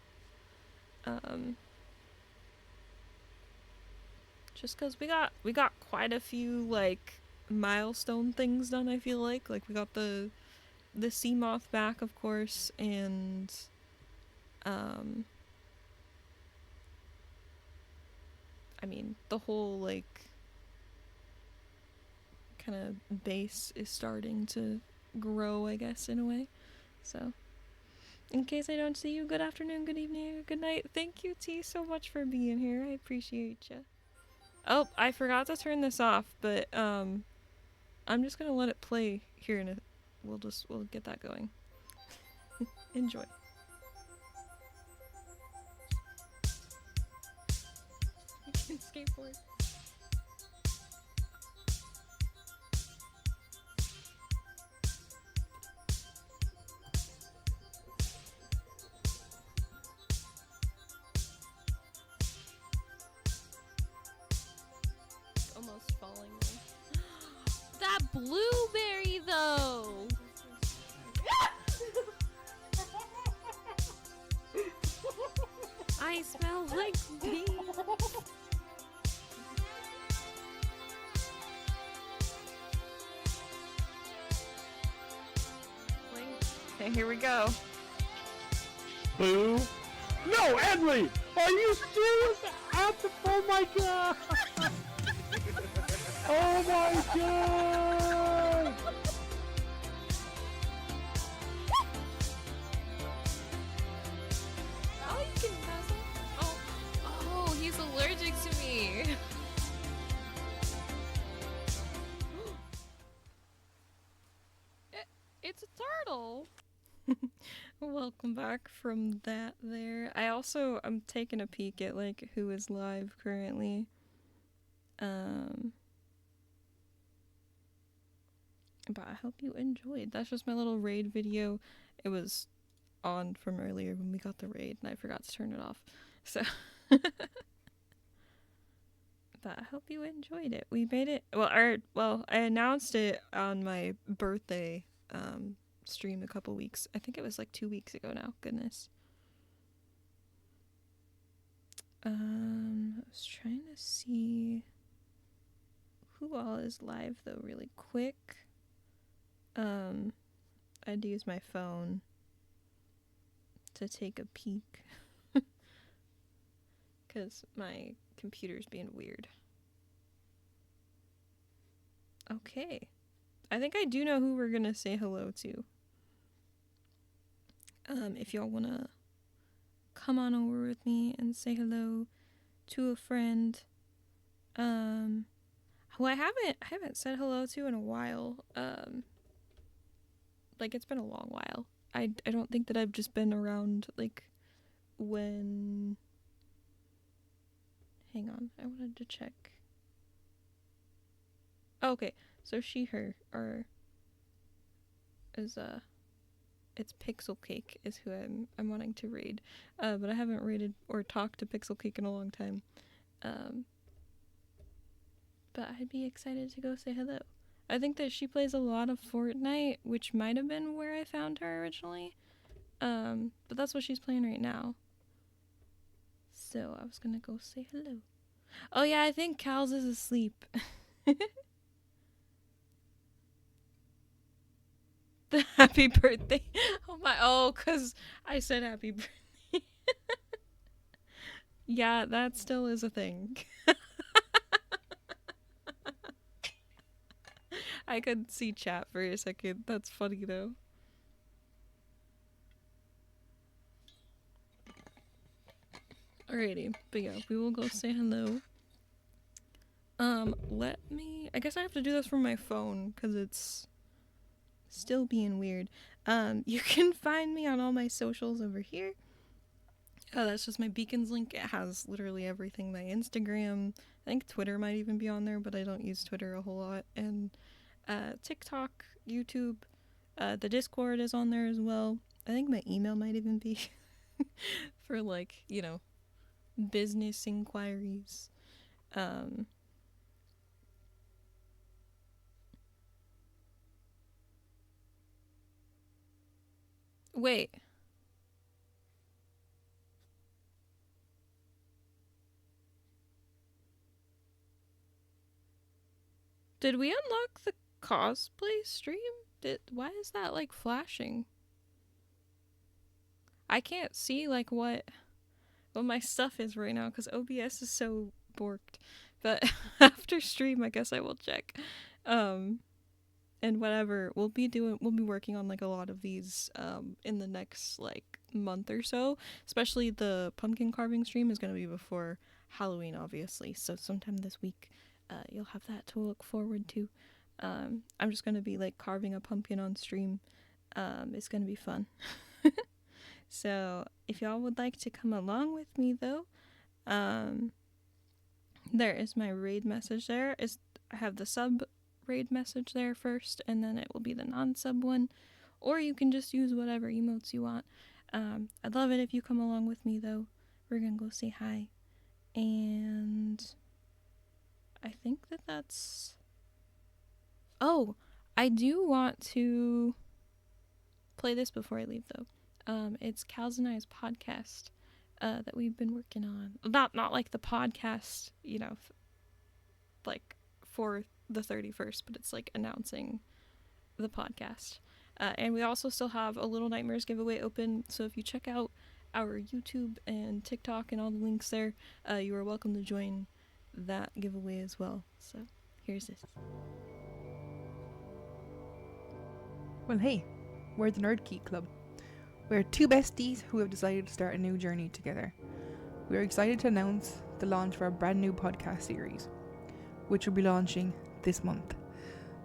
[SPEAKER 1] Just because we got quite a few, like, milestone things done, I feel like. Like, we got the sea moth back, of course, and, I mean, the whole, like, kind of base is starting to grow, I guess, in a way. So, in case I don't see you, good afternoon, good evening, good night. Thank you, T, so much for being here. I appreciate you. Oh, I forgot to turn this off, but, I'm just gonna let it play here in a... We'll get that going. Enjoy. I can skateboard. Almost falling though. That blueberry though! I smell like beans. Okay, here we go.
[SPEAKER 5] Boo. No, Endlee! Are you serious? Oh my god! Oh my god!
[SPEAKER 1] Oh, you can pass him. Oh, he's allergic to me. It's a turtle. Welcome back from that there. I'm taking a peek at like who is live currently. But I hope you enjoyed. That's just my little raid video. It was on from earlier when we got the raid and I forgot to turn it off. So but I hope you enjoyed it. We made it I announced it on my birthday stream a couple weeks. I think it was like 2 weeks ago now. Goodness. I was trying to see who all is live though really quick. I'd use my phone to take a peek because my computer's being weird. Okay. I think I do know who we're gonna say hello to. If y'all wanna come on over with me and say hello to a friend, who I haven't said hello to in a while. Like it's been a long while. I don't think that I've just been around like when. Hang on, I wanted to check. Oh, okay, so she, her, or is it's Pixel Cake is who I'm wanting to raid. But I haven't raided or talked to Pixel Cake in a long time. But I'd be excited to go say hello. I think that she plays a lot of Fortnite, which might have been where I found her originally. But that's what she's playing right now. So I was gonna go say hello. Oh yeah, I think Cal's is asleep. The happy birthday. Cause I said happy birthday. Yeah, that still is a thing. I could see chat for a second. That's funny though. Alrighty, but yeah, we will go say hello. I guess I have to do this from my phone because it's still being weird. You can find me on all my socials over here. That's just my Beacons link. It has literally everything. My Instagram, I think Twitter might even be on there, but I don't use Twitter a whole lot. And TikTok, YouTube, the Discord is on there as well. I think my email might even be for like, business inquiries. Wait. Did we unlock the cosplay stream? Why is that like flashing? I can't see like what my stuff is right now because OBS is so borked. But after stream, I guess I will check. And whatever we'll be working on like a lot of these in the next like month or so. Especially the pumpkin carving stream is going to be before Halloween, obviously. So sometime this week, you'll have that to look forward to. I'm just going to be like carving a pumpkin on stream. It's going to be fun. So if y'all would like to come along with me though, there is my raid message there. I have the sub raid message there first, and then it will be the non-sub one, or you can just use whatever emotes you want. I'd love it if you come along with me though. We're gonna go say hi, and I think that's... Oh, I do want to play this before I leave though. It's Cal's and I's podcast that we've been working on. Not like the podcast, like for the 31st, but it's like announcing the podcast. And we also still have a Little Nightmares giveaway open, so if you check out our YouTube and TikTok and all the links there, you are welcome to join that giveaway as well. So here's this.
[SPEAKER 10] Well, hey, we're the Nerd Geek Club. We're two besties who have decided to start a new journey together. We are excited to announce the launch of our brand new podcast series, which will be launching this month.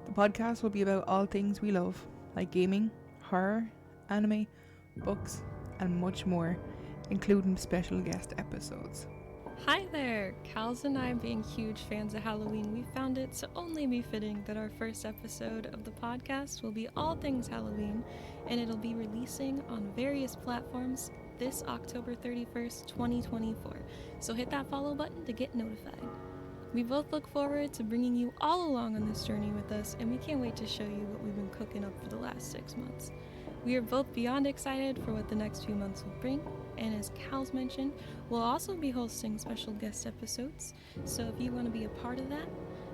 [SPEAKER 10] The podcast will be about all things we love, like gaming, horror, anime, books, and much more, including special guest episodes.
[SPEAKER 1] Hi there! Kals and I, being huge fans of Halloween, we found it to only be fitting that our first episode of the podcast will be all things Halloween, and it'll be releasing on various platforms this October 31st, 2024. So hit that follow button to get notified. We both look forward to bringing you all along on this journey with us, and we can't wait to show you what we've been cooking up for the last 6 months. We are both beyond excited for what the next few months will bring, and as Cal's mentioned, we'll also be hosting special guest episodes, so if you want to be a part of that,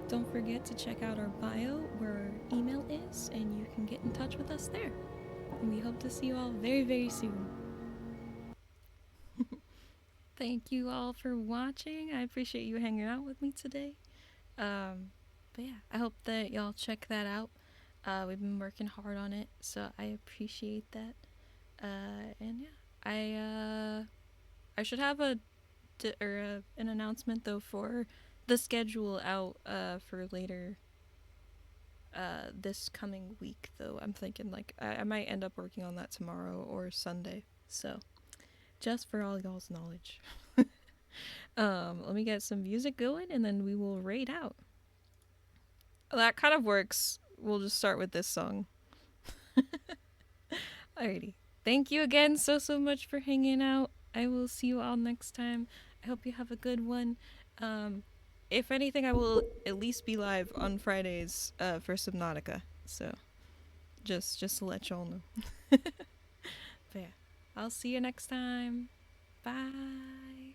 [SPEAKER 1] don't forget to check out our bio where our email is, and you can get in touch with us there. And we hope to see you all very, very soon. Thank you all for watching. I appreciate you hanging out with me today. But yeah, I hope that y'all check that out. We've been working hard on it, so I appreciate that. And yeah, I should have an announcement though for the schedule out for later this coming week though. I'm thinking like I might end up working on that tomorrow or Sunday. So just for all y'all's knowledge. Let me get some music going and then we will raid out. That kind of works. We'll just start with this song. Alrighty. Thank you again so much for hanging out. I will see you all next time. I hope you have a good one. If anything, I will at least be live on Fridays for Subnautica. So just to let y'all know. But yeah, I'll see you next time. Bye.